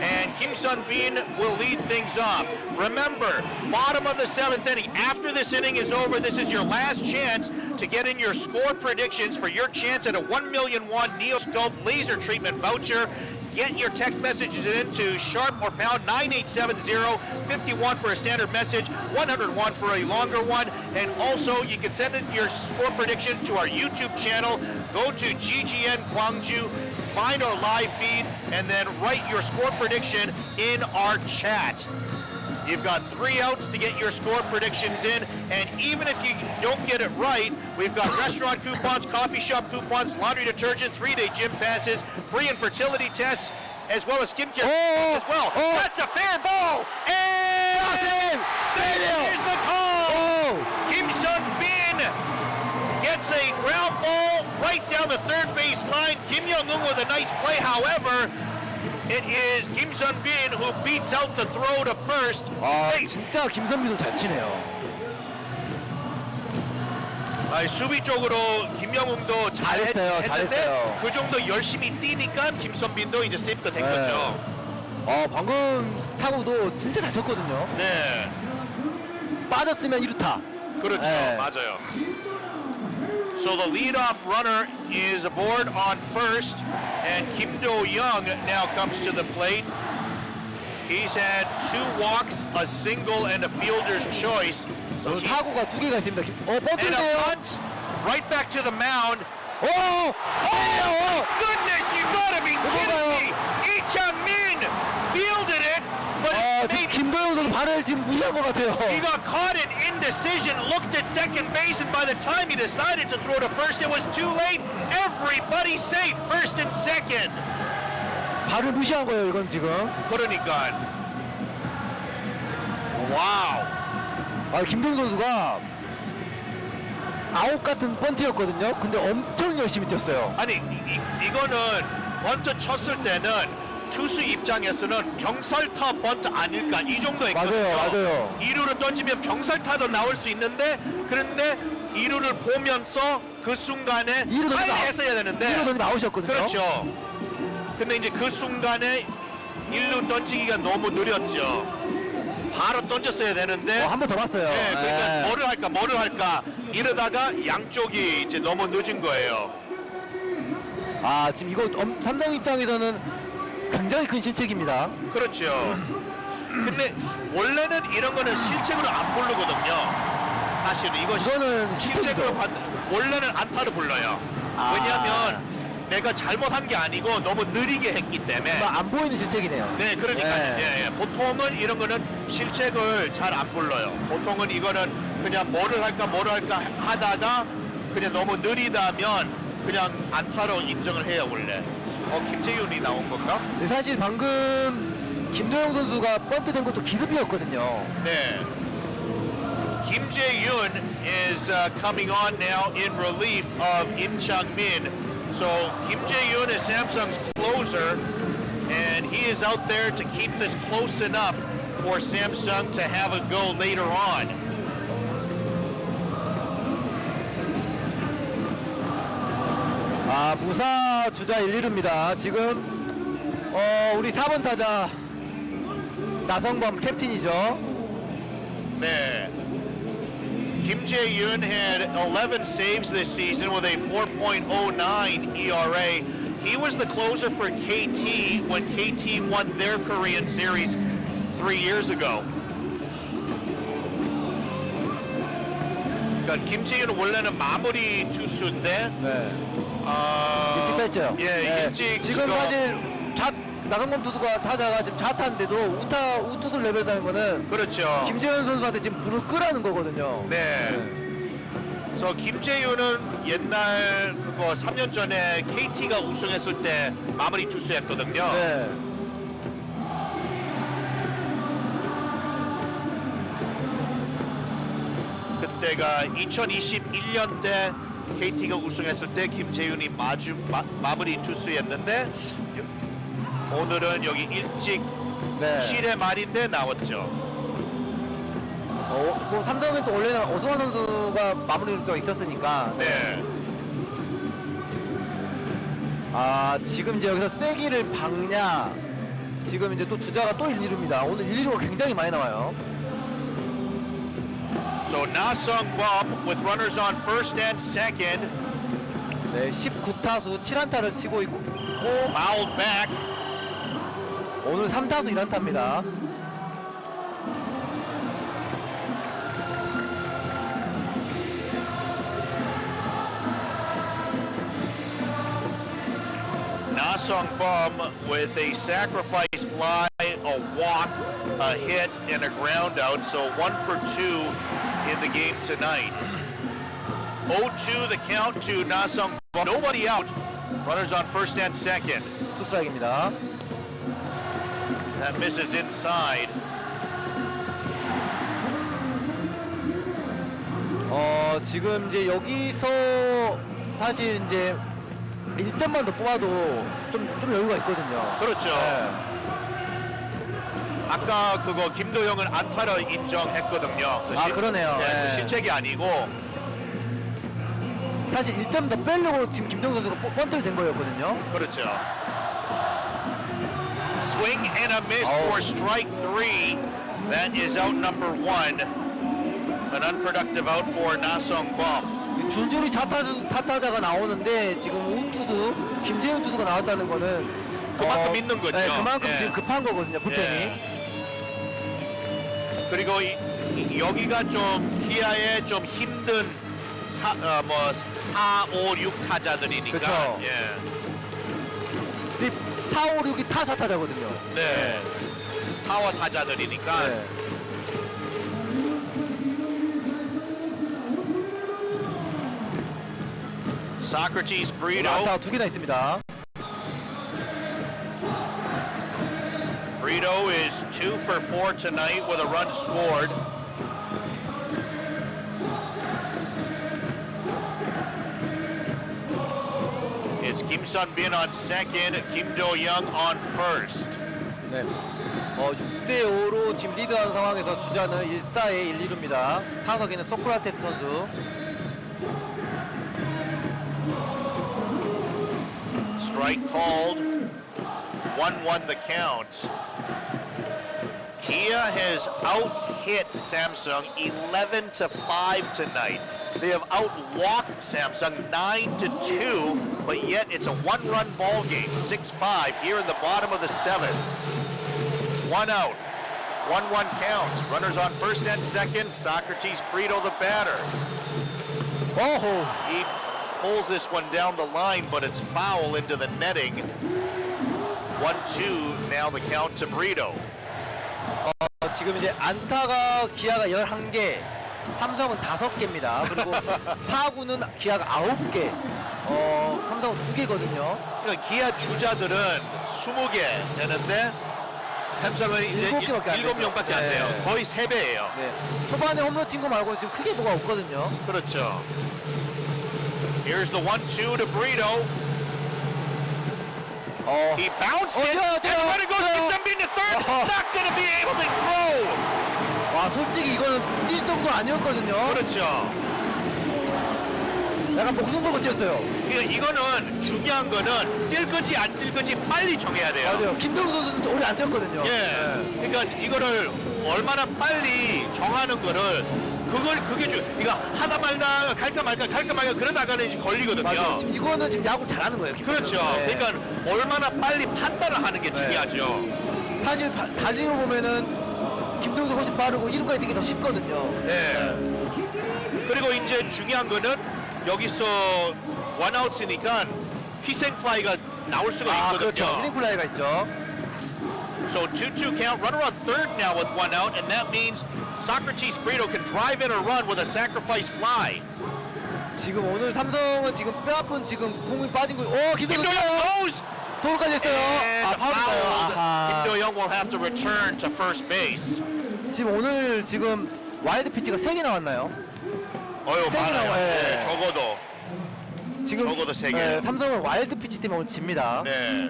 A: and Kim Sun-bin will lead things off. Remember, bottom of the 7th inning. After this inning is over, this is your last chance to get in your score predictions for your chance at a 1 million won Neoscope laser treatment voucher. Get your text messages into sharp or pound 9870, 51 for a standard message, 101 for a longer one. And also, you can send in your score predictions to our YouTube channel. Go to GGN Gwangju, find our live feed, and then write your score prediction in our chat. You've got 3 outs to get your score predictions in, and even if you don't get it right, we've got restaurant coupons, coffee shop coupons, laundry detergent, 3-day gym passes, free infertility tests, as well as skincare as well. That's a fair ball, and is the call. Kim Sun-bin gets a ground ball right down the third base line. Kim Young-un with a nice play, however. It is Kim Sun-bin who beats out the throw to first. Safe.
B: 진짜 김선비도 잘 치네요.
A: 수비 쪽으로 김영웅도
B: 잘했어요,
A: 잘했는데
B: 잘했어요.
A: 그 정도 열심히 뛰니까 김선빈도 이제 세이프가 된 거죠.
B: 방금 타구도 진짜 잘 쳤거든요.
A: 네,
B: 빠졌으면 1루타.
A: 그렇죠.
B: 네.
A: 맞아요. So the leadoff runner is aboard on first, and Kim Do-young now comes to the plate. He's had 2 walks, a single, and a fielder's choice. So he,
B: 사고가 2개가 있습니다.
A: and a
B: 뻗는데요.
A: punt right back to the mound.
B: 오!
A: Goodness, you gotta be kidding me! Lee Chang-min fielded it, but
B: 지금 김도영 선수 발을 지금 무시한 것 같아요.
A: he got caught in indecision, looked at second base, and by the time he decided to throw to first, it was too late. Everybody safe, first and second.
B: 발을 무시한 거예요, 이건 지금.
A: 그러니까. 와우.
B: 김도영 선수가 아웃 같은 번트였거든요. 근데 엄청 열심히 뛰었어요.
A: 아니, 이거는 번트 쳤을 때는 투수 입장에서는 병살타 번트 아닐까 이 정도였거든요.
B: 맞아요.
A: 2루를 던지면 병살타도 나올 수 있는데, 그런데 2루를 보면서 그 순간에 빨리 했어야 되는데
B: 2루 던지면 아웃이었거든요.
A: 그렇죠. 근데 이제 그 순간에 1루 던지기가 너무 느렸죠. 바로 던졌어야 되는데
B: 한 번 더 봤어요.
A: 네, 그러니까 뭐를 할까 이러다가 양쪽이 이제 너무 늦은 거예요.
B: 지금 이거 삼성 입장에서는 굉장히 큰 실책입니다.
A: 그렇죠. 근데 원래는 이런 거는 실책으로 안 부르거든요. 사실은 이거는
B: 실책으로
A: 원래는 안타로 불러요. 왜냐하면 내가 잘못한 게 아니고 너무 느리게 했기 때문에.
B: 안 보이는 실책이네요.
A: 네, 그러니까요. 예. 보통은 이런 거는 실책을 잘 안 불러요. 보통은 이거는 그냥 뭐를 할까 하다가 그냥 너무 느리다면 그냥 안타로 인정을 해요, 원래. 김재윤이 나온 건가?
B: 네, 사실 방금 김도영 선수가 번트 된 것도 기습이었거든요.
A: 네. Kim Jae-yoon is coming on now in relief of Im Chang-min. So Kim Jae-yoon is Samsung's closer, and he is out there to keep this close enough for Samsung to have a go later on.
B: 무사 주자 1, 2루입니다. 지금 우리 4번 타자 나성범 캡틴이죠.
A: 네. Kim Jae-yoon had 11 saves this season with a 4.09 ERA. He was the closer for KT when KT won their Korean series 3 years ago. 그러니까 김재윤은 원래는 마무리 투수인데
B: 일찍 뺐죠.
A: 예, 일찍
B: 지금 사실 나성범 투수가 타자가 지금 좌타인데도 우투수 레벨이라는 거는
A: 그렇죠.
B: 김재현 선수한테 지금 불을 끄라는 거거든요.
A: 네. 그래서 김재윤은 옛날 그거 3년 전에 KT가 우승했을 때 마무리 투수였거든요.
B: 네.
A: 그때가 2021년 때 KT가 우승했을 때 김재윤이 마무리 투수였는데 오늘은 여기 일찍
B: 네.
A: 7회 말인데 나왔죠.
B: 뭐 삼성은 또 원래는 오승환 선수가 마무리가 있었으니까.
A: 네.
B: 지금 이제 여기서 쐐기를 박냐. 지금 이제 또 주자가 또 1, 2루입니다. 오늘 1, 2루가 굉장히 많이 나와요.
A: So Na-sung Bum with runners on first and second.
B: 네, 19타수 7안타를 치고 있고
A: Fouled back.
B: 오늘 3타수 1안타입니다.
A: Na-sung Bum with a sacrifice fly, a walk, a hit, and a ground out. So 1 for 2 in the game tonight. 0-2 the count to Na-sung Bum. Nobody out. Runners on first and second.
B: 투스트라이크입니다.
A: That misses inside.
B: 지금 이제 여기서 사실 이제 1점만 더 뽑아도 좀 여유가 있거든요.
A: 그렇죠.
B: 네.
A: 아까 그거 김도영은 안타로 인정했거든요.
B: 그러네요.
A: 네,
B: 네.
A: 실책이 아니고.
B: 사실 1점 더 빼려고 지금 김동 선수가 번트를 된 거였거든요.
A: 그렇죠. Swing and a miss for strike 3. That is out number 1. An unproductive out for Na-sung Bum.
B: 줄줄이 타타자가 나오는데 지금 우투수 김재훈 투수가 나왔다는 거는
A: 그만큼 있는 거죠.
B: 네, 그만큼
A: 예.
B: 지금 급한 거거든요. 불펜이.
A: 그리고 여기가 좀 기아의 좀 힘든 4, 5, 6 타자들이니까.
B: 그쵸.
A: 예.
B: 4, 5, 6이 타사 타자거든요.
A: 네. 타워 타자들이니까.
B: 네.
A: Socrates Brito.
B: 안타 2개나 있습니다.
A: Brito is 2 for 4 tonight with a run scored. It's Kim Sun-bin on second, Kim Do-young on first.
B: 네. 6대5로 지금 리드하는 상황에서 주자는 1사에 1, 2루입니다. 타석에는 소크라테스 선수.
A: Strike called. 1-1 the count. Kia has out-hit Samsung 11-5 tonight. They have out-walked Samsung 9-2, but yet it's a one-run ball game, 6-5 here in the bottom of the 7th. 1 out. 1-1 counts. Runners on first and second. Socrates Brito the batter.
B: 어호.
A: He pulls this one down the line, but it's foul into the netting. 1-2, now the count to Brito.
B: 지금 이제 안타가 기아가 11개, 삼성은 5개입니다. 그리고 4구는 기아가 9개, 삼성은 2개거든요.
A: 그러니까 기아 주자들은 20개 되는데 삼성은 이제
B: 7개밖에 안
A: 7명밖에 안 돼요.
B: 네.
A: 거의 3배예요.
B: 네. 초반에 홈런 친 거 말고 지금 크게 뭐가 없거든요.
A: 그렇죠. Here's the 1-2 to Brito. He bounced it, and when it goes to Dumbin to third, not going to be able to throw.
B: 와, 솔직히 이거는 뛸 정도 아니었거든요.
A: 그렇죠.
B: 약간 목숨 걸고 뛰었어요.
A: 이거는 중요한 거는 뛸 건지 안 뛸 건지 빨리 정해야 돼요.
B: 맞아요. 김동우 선수는 오래 안 뛰었거든요.
A: 예. 그러니까 이거를 얼마나 빨리 정하는 거를 그게 이거 하다 말다 갈까 말까 그러다가는 이제 걸리거든요.
B: 맞아요. 지금 이거는 지금 야구 잘하는 거예요.
A: 그렇죠.
B: 네.
A: 그러니까 얼마나 빨리 판단을 하는 게 중요하죠.
B: 사실 달리로 보면은 김동우도 훨씬 빠르고 1루까지 뛰기 더 쉽거든요.
A: 네. 그리고 이제 중요한 거는 여기서 원아웃이니까 희생 플라이가 나올 수가 있거든요.
B: 그렇죠. 히딩 플라이가 있죠.
A: So 2-2 count, runner on third now with 1 out, and that means Socrates Brito can drive in a run with a sacrifice fly.
B: 지금 오늘 삼성은 지금 뼈아픈 지금 공이 빠진 거. 김도영
A: goes!
B: 도루까지 했어요.
A: And fouled.
B: 파울인가요?
A: Kim Do-young will have to return to first base.
B: 지금 오늘 지금 와일드 피치가 3개 나왔나요?
A: 어휴,
B: 세개
A: 많아요.
B: 나와요.
A: 네, 적어도.
B: 지금
A: 적어도 3개.
B: 삼성은 와일드 피치 때문에 오늘 집니다.
A: 네.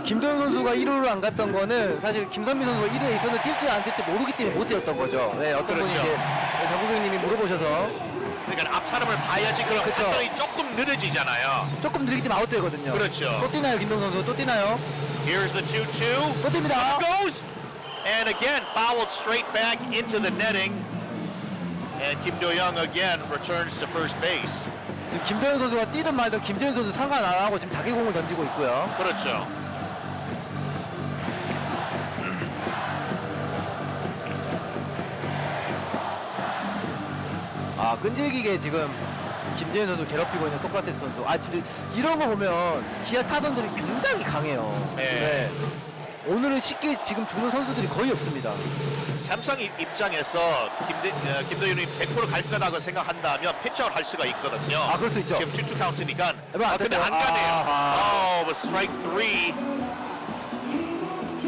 B: 김도영 선수가 1루를 안 갔던 거는 사실 김선미 선수가 1루에 있었는데 뛸지 안 뛸지 모르기 때문에 못 뛰었던 거죠. 네, 어떤 분이
A: 그렇죠.
B: 이제 장국영님이 물어보셔서
A: 그러니까 앞 사람을 봐야지 그런
B: 그렇죠.
A: 판정이 조금 느려지잖아요.
B: 조금 느리기 때문에 아웃되거든요.
A: 그렇죠.
B: 또 뛰나요, 김도영 선수? 또 뛰나요?
A: Here's the 2-2.
B: 또 뜁니다.
A: Goes! And again, fouled straight back into the netting. And Kim Do-young again returns to first base.
B: 지금 김도영 선수가 뛰든 말든 김재현 선수 상관 안 하고 지금 자기 공을 던지고 있고요.
A: 그렇죠.
B: 끈질기게 지금 김재현 선수 괴롭히고 있는 소크라테스 선수. 지금 이런 거 보면 기아 타선들이 굉장히 강해요.
A: 네.
B: 오늘은 쉽게 지금 죽는 선수들이 거의 없습니다.
A: 삼성 입장에서 김도윤이 100% 갈 거라고 생각한다면 피처를 할 수가 있거든요.
B: 그럴 수 있죠.
A: 지금 2-2 카운트니까.
B: 안
A: 근데
B: 됐어요.
A: 안 가네요. but strike 3.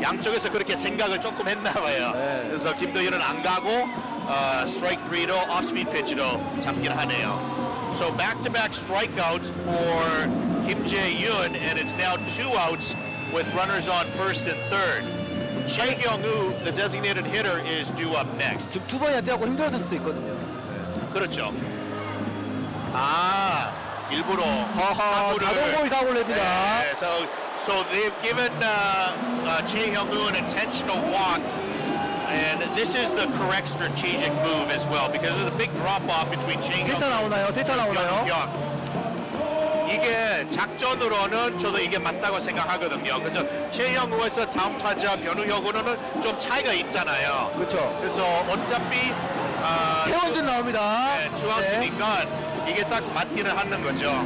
A: 양쪽에서 그렇게 생각을 조금 했나 봐요.
B: 네.
A: 그래서 김도윤은 안 가고 strike 3로 off-speed pitch로 잡긴 하네요. So back-to-back strikeouts for Kim Jae-yoon, and it's now 2 outs with runners on first and third. Choi Hyung-woo, the designated hitter, is due up next.
B: 지금 두 번이나 뛰고 힘들었을 수도 있거든요.
A: 그렇죠. 일부러
B: 자동골 사고를 냅니다.
A: 네, so they've given Choi Hyung-woo an intentional walk, and this is the correct strategic move as well because of the big drop-off between Choi
B: 데이터
A: Hyung-woo
B: 나오나요? 데이터 나오나요?
A: 이게 작전으로는 저도 이게 맞다고 생각하거든요. 그래서 최영우에서 다음 타자 변우혁으로는 좀 차이가 있잖아요.
B: 그렇죠.
A: 그래서 어차피
B: 최원준 나옵니다.
A: 네, 투아웃이니까 이게 딱 맞기는 하는 거죠.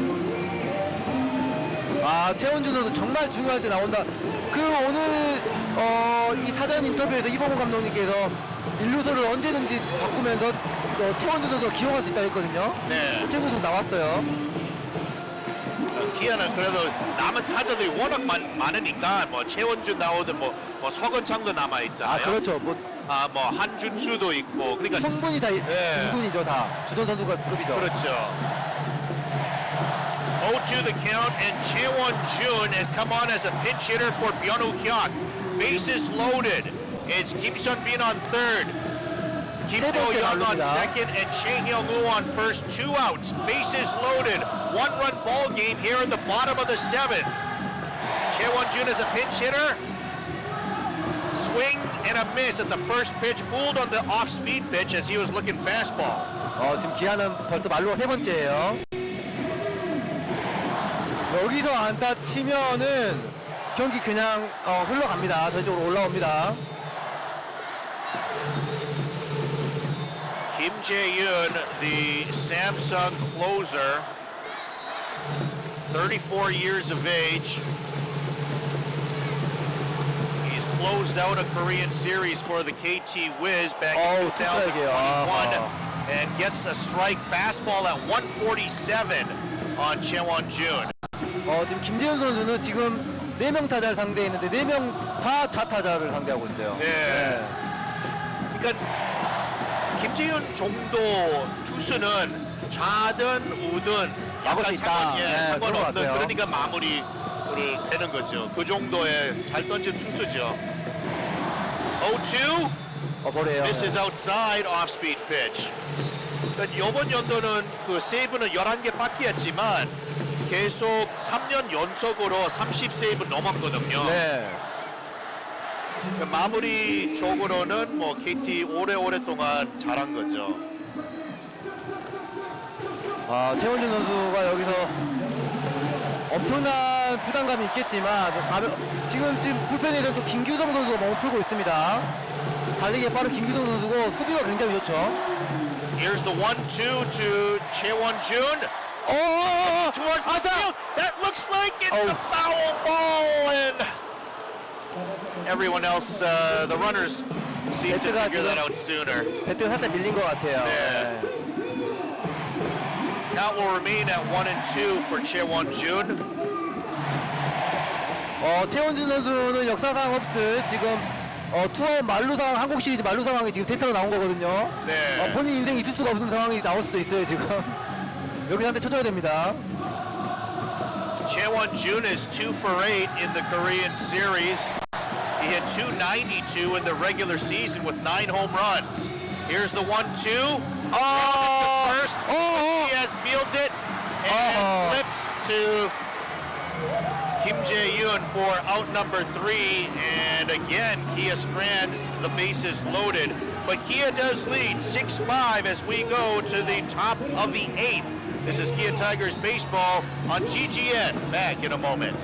B: 최원준 선수 정말 중요할 때 나온다. 오늘 이 사전 인터뷰에서 이범호 감독님께서 일루소를 언제든지 바꾸면서 최원준 선수가 기용할 수 있다고 했거든요.
A: 네.
B: 최원준 선수 나왔어요.
A: 기아는 그래도 남은 타자들이 워낙 많으니까 뭐 최원준 나오든 뭐 서건창도 남아 있잖아요.
B: 그렇죠.
A: 뭐 한준수도 있고 그러니까
B: 성분이 다
A: 네.
B: 이군이죠, 다. 주전 선수가 급이죠.
A: 그렇죠. 0-2 the count, and Chaewon-jun has come on as a pinch hitter for Byung-hyuk. Bases loaded. It's Kim Sun-bin on third. Kim Do-young on second, and Choi Hyung-woo on first. 2 outs. Bases loaded. 1-run ball game here in the bottom of the 7th. Chaewon-jun is a pinch hitter. Swing and a miss at the first pitch. Fooled on the off-speed pitch as he was looking fastball.
B: 지금 기아는 벌써 말로가 3번째예요. 여기서 안타 치면은 경기 그냥 흘러갑니다. 저희 쪽으로 올라옵니다.
A: Kim Jae-yoon, the Samsung closer, 34 years of age. He's closed out a Korean series for the KT Wiz back in 2021 and gets a strike fastball at 147 on Chaewon-jun.
B: 지금 김재현 선수는 지금 4명 타자를 상대했는데 4명 다 좌타자를 상대하고 있어요.
A: 네. 그러니까 김재현 정도 투수는 좌든 우든
B: 막을 수 있다.
A: 상관없는
B: 그런 것
A: 그러니까 마무리를 되는 거죠. 그 정도의 잘 던진 투수죠. 0-2.
B: 버려요.
A: This is outside off-speed pitch. 그러니까 이번 연도는 그 세이브는 11개밖에 했지만 계속 3년 연속으로 30세이브 넘었거든요.
B: 네.
A: 그러니까 마무리 쪽으로는 뭐 KT 오랫동안 잘한 거죠.
B: 최원준 선수가 여기서 엄청난 부담감이 있겠지만 지금 불펜에서 또 김규성 선수가 몸을 풀고 있습니다. 달리기에 빠른 김규성 선수고 수비가 굉장히 좋죠.
A: Here's the 1-2 to Chaewon-jun. Towards the field. That looks like it's a foul ball, and everyone else, the runners, seem to figure that out sooner.
B: 배트가 살짝 밀린 것 같아요.
A: 네. Count will remain at 1-2 for Chaewon-jun.
B: 최원준 선수는 역사상 없을 지금 투아웃 만루 상황, 한국 시리즈 만루 상황이 지금 데이터가 나온 거거든요.
A: 네.
B: 본인 인생 있을 수가 없는 상황이 나올 수도 있어요 지금. 여기 한테 쳐줘야 됩니다.
A: Chaewon-jun is 2 for 8 in the Korean series. He hit .292 in the regular season with 9 home runs. Here's the 1-2. First, Diaz fields it and flips to Kim Jae-yoon for out number 3, and again Kia strands the bases loaded, but Kia does lead 6-5 as we go to the top of the 8th. This is Kia타이거즈 baseball on GGN. Back in a moment.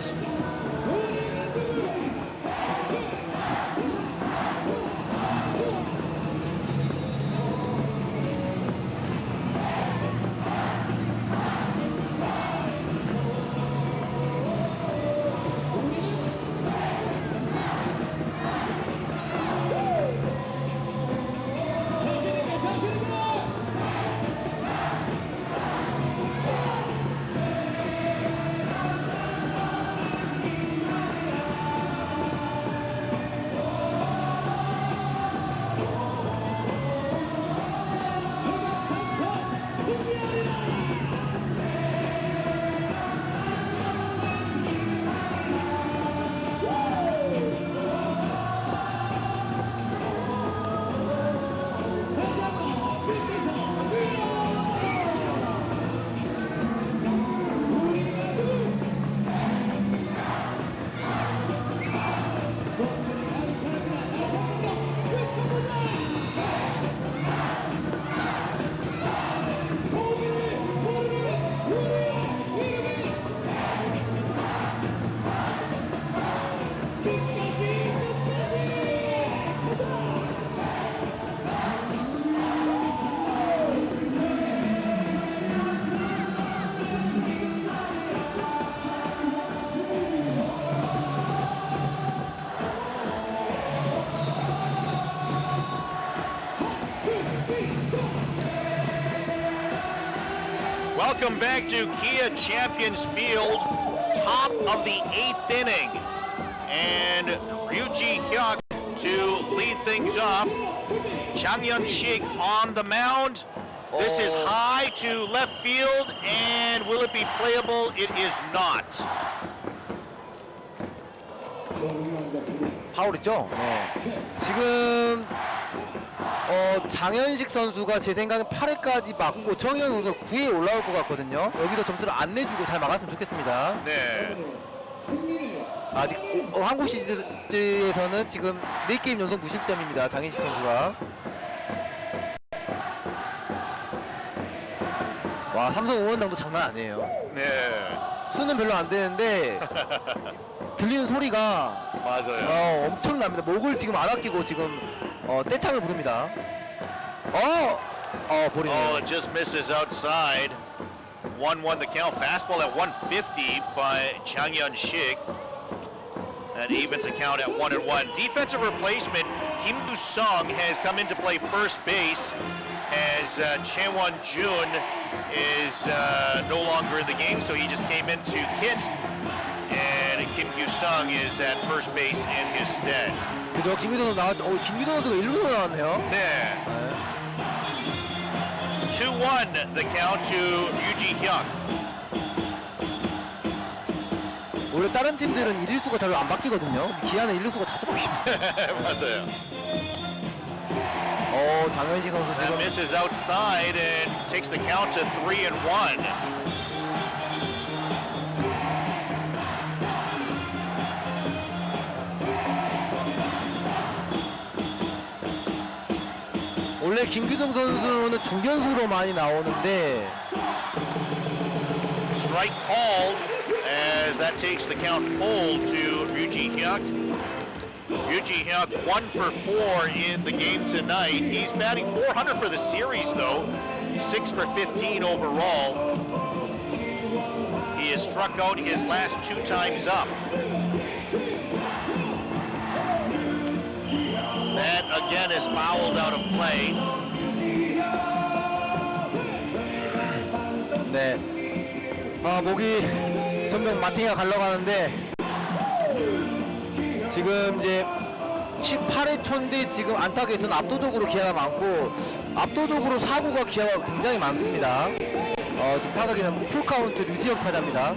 A: Welcome back to Kia Champions Field, top of the 8th inning. And Ryuji Hyuk to lead things off. Chang Young-sik on the mound. This is high to left field, and will it be playable? It is not.
B: 파울이죠? 네. 지금 장현식 선수가 제 생각엔 8회까지 막고 정현 선수가 9회에 올라올 것 같거든요. 여기서 점수를 안 내주고 잘 막았으면 좋겠습니다.
A: 네.
B: 아직 한국 시리즈에서는 지금 4게임 연속 무실점입니다. 장현식 선수가. 와, 삼성 응원당도 장난 아니에요.
A: 네.
B: 수는 별로 안 되는데 들리는 소리가
A: 맞아요.
B: 엄청납니다. 목을 지금 안 아끼고 지금 떼창을 부릅니다. 볼이네요.
A: Oh, it just misses outside. 1-1 the count. Fastball at 150 by Chang Hyun-sik. That evens the count at 1-1. Defensive replacement, Kim Gu-sung has come in to play first base as Chae Won-jun is no longer in the game, so he just came in to hit. And Kim Gu-sung is at first base in his stead.
B: 그죠? 김기동 선수 나왔죠. 김기동 선수가 1루로 나왔네요.
A: 네. 2-1 the count to Yoo Ji-hyuk.
B: 원래 다른 팀들은 1루수가 잘 안 바뀌거든요. 기아는 1루수가 자주 바뀝니다.
A: 맞아요.
B: 장현식 선수
A: That
B: 지금
A: misses outside and takes the count to 3-1.
B: 원래 김규정 선수는 중견수로 많이 나오는데
A: Strike called as that takes the count full to Yoo Ji-hyuk. Yoo Ji-hyuk 1 for 4 in the game tonight. He's batting .400 for the series though. 6 for 15 overall. He has struck out his last 2 times up. That again is fouled out of play.
B: 네. 목이 점점 마팅이가 갈라가는데 지금 이제 18회 초인데 지금 안타에서는 압도적으로 기아가 많고 압도적으로 사구가 기아가 굉장히 많습니다. 지금 타석에는 풀카운트 류지혁 타자입니다.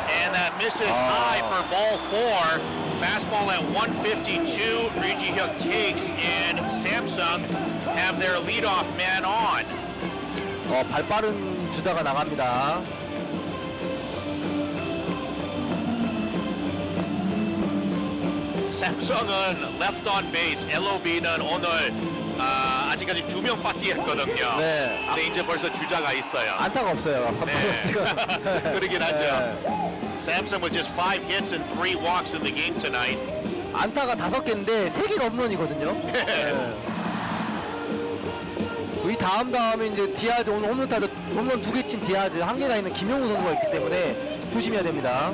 A: And that misses high for ball 4. Fastball at 152. Yoo Ji-hyuk takes and Samsung have their leadoff man on.
B: 발 빠른 주자가 나갑니다.
A: Samsung은 left on base, LOB는 오늘 아직까지 2명밖에 했거든요.
B: 네.
A: 근데 이제 벌써 주자가 있어요.
B: 안타가 없어요. 지금.
A: 그러긴 하죠.
B: 네.
A: Samsung with just 5 hits and 3 walks in the game tonight.
B: 안타가 5개인데 3개가 홈런이거든요. 네. 이 다음에 이제 디아즈 오늘 홈런 2개 친 디아즈 한 개가 있는 김용우 선수가 있기 때문에 조심해야 됩니다.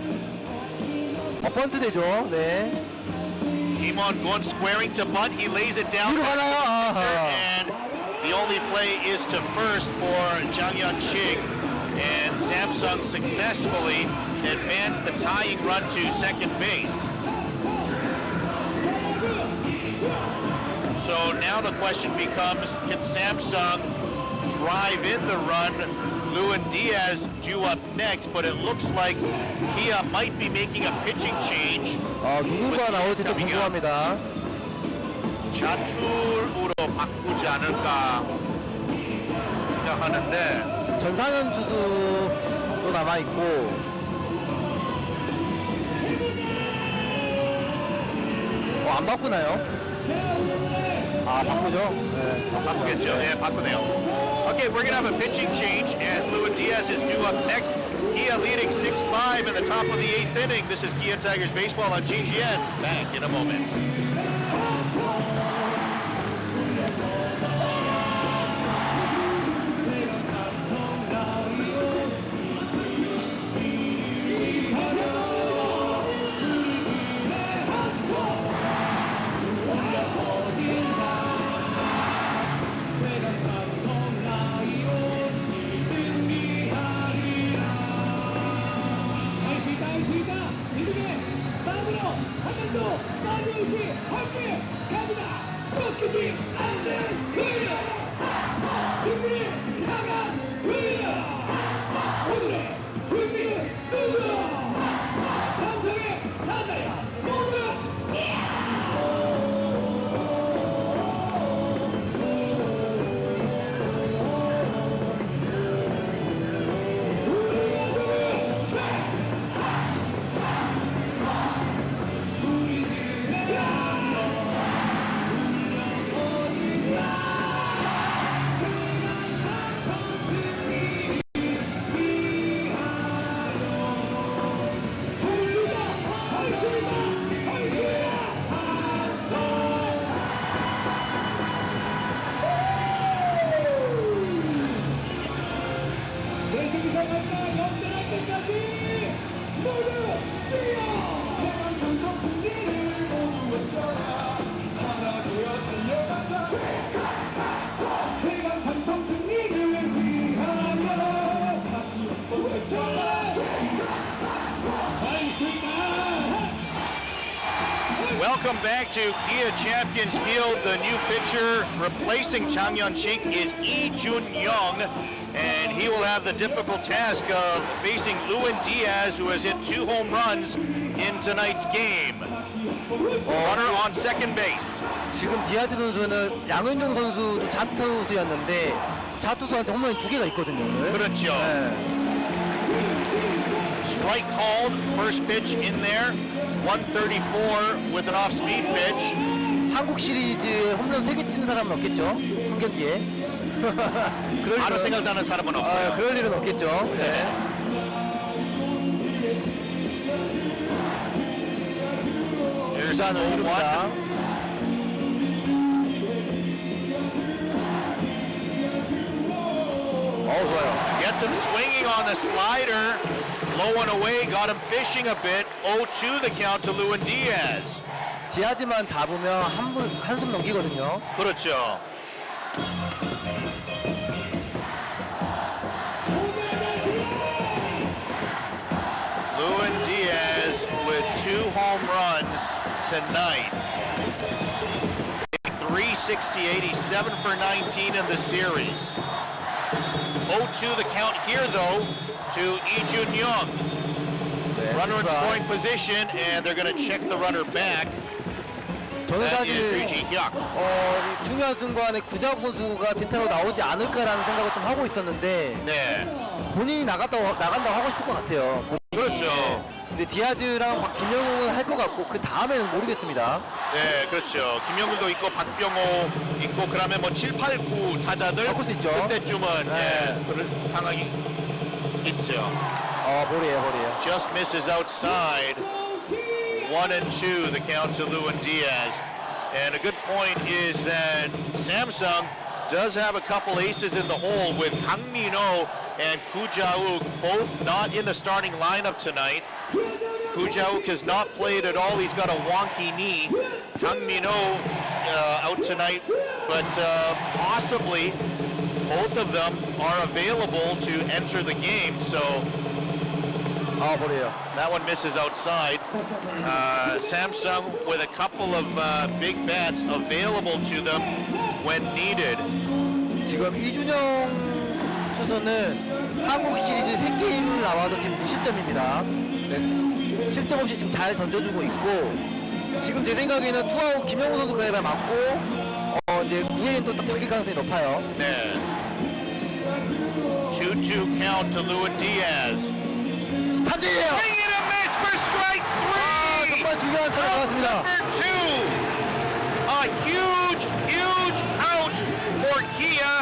B: 번트 되죠. 네.
A: Came on going squaring to bunt. He lays it down.
B: 뒤로 가나요?
A: And the only play is to first for Chang Hyun-sik. And Samsung successfully advanced the tying run to second base. So now the question becomes, can Samsung drive in the run? Lewin Diaz due up next, but it looks like Kia might be making a pitching change.
B: 누구가 나올지 좀 궁금합니다.
A: 자투로 바꾸지 않을까 생각하는데
B: 전상현 투수도 남아있고 안 바꾸나요? 바꾸죠? 네,
A: 바꾸겠죠. 네, 바꾸네요. Okay, we're going to have a pitching change as Lewin Diaz is due up next. Kia leading 6-5 in the top of the 8th inning. This is Kia Tigers Baseball on GGN. Back in a moment.
D: 이름에 마음으로 한 번 더 따지시 이상한가 역전할 때까지 모두 뛰어 생방송 승리를 모두 외쳐라 하나 되어 달려간다 생방송 승리를 위하여 다시 한번 외쳐라
A: Welcome back to Kia Champions Field. The new pitcher replacing Chang Yun-shik is Lee Jun-young, and he will have the difficult task of facing Lewin Diaz, who has hit 2 home runs in tonight's game. Runner on second base.
B: 지금 디아즈 선수는 양현종 선수도 자투수였는데 자투수한테 홈런이 2개가 있거든요. 오늘.
A: 그렇죠. Strike called. First pitch in there. 134 with an off-speed pitch.
B: 한국 시리즈에 홈런 3개 치는 사람은 없겠죠? 한 경기에.
A: 아무 생각도 하는 사람은 없어요.
B: 그럴 일은 없겠죠. 네.
A: Here's
B: 일단
A: 0-1.
B: 좋아요.
A: Gets him swinging on the slider. Low and away, got him fishing a bit. 0-2 the count to Lewin Diaz.
B: 디아즈만 잡으면 한숨 넘기거든요.
A: 그렇죠. Lewin Diaz with 2 home runs tonight. 368, he's 7 for 19 in the series. 0-2 the count here though to Lee Jun-young. Runner in scoring position, and they're going to check the runner back.
B: 저는
A: That is
B: 사실
A: Ryuji Hyuk.
B: 이 중요한 순간에 구자욱 선수가 대타로 나오지 않을까라는 생각을 좀 하고 있었는데
A: 네,
B: 본인이 나간다고 하고 싶을 것 같아요.
A: 그렇죠.
B: 근데 디아즈랑 김영웅은 할 것 같고 그 다음에는 모르겠습니다.
A: 네, 그렇죠. 김영근도 있고 박병호 있고 그러면 뭐 7, 8, 9 타자들
B: 바꿀 수 있죠.
A: 그때쯤은
B: 네.
A: 예, 그런 상황이 있죠.
B: 볼이에요.
A: Just misses outside. 1-2 the count to Lewin Diaz. And a good point is that Samsung does have a couple aces in the hole with Kang Min-ho and Koo Ja-wook both not in the starting lineup tonight. Koo Ja-wook has not played at all. He's got a wonky knee. Kang Min-ho out tonight, but possibly both of them are available to enter the game. So
B: 볼이에요.
A: that one misses outside. Samsung with a couple of big bats available to them when needed.
B: 지금 이준영 투수는 한국 시리즈 3게임을 나와도 지금 무실점입니다. 네, 실점 없이 지금 잘 던져주고 있고 지금 제 생각에는 투아웃 김영우 선수가 맞고 이제 9회는 또 바뀔 가능성이 높아요.
A: 네. 2-2 count to Lewin Diaz.
B: 삼진이에요.
A: Swing and a miss for strike 3.
B: 정말 중요한 타자 나왔습니다.
A: Number 2. A huge out for Kia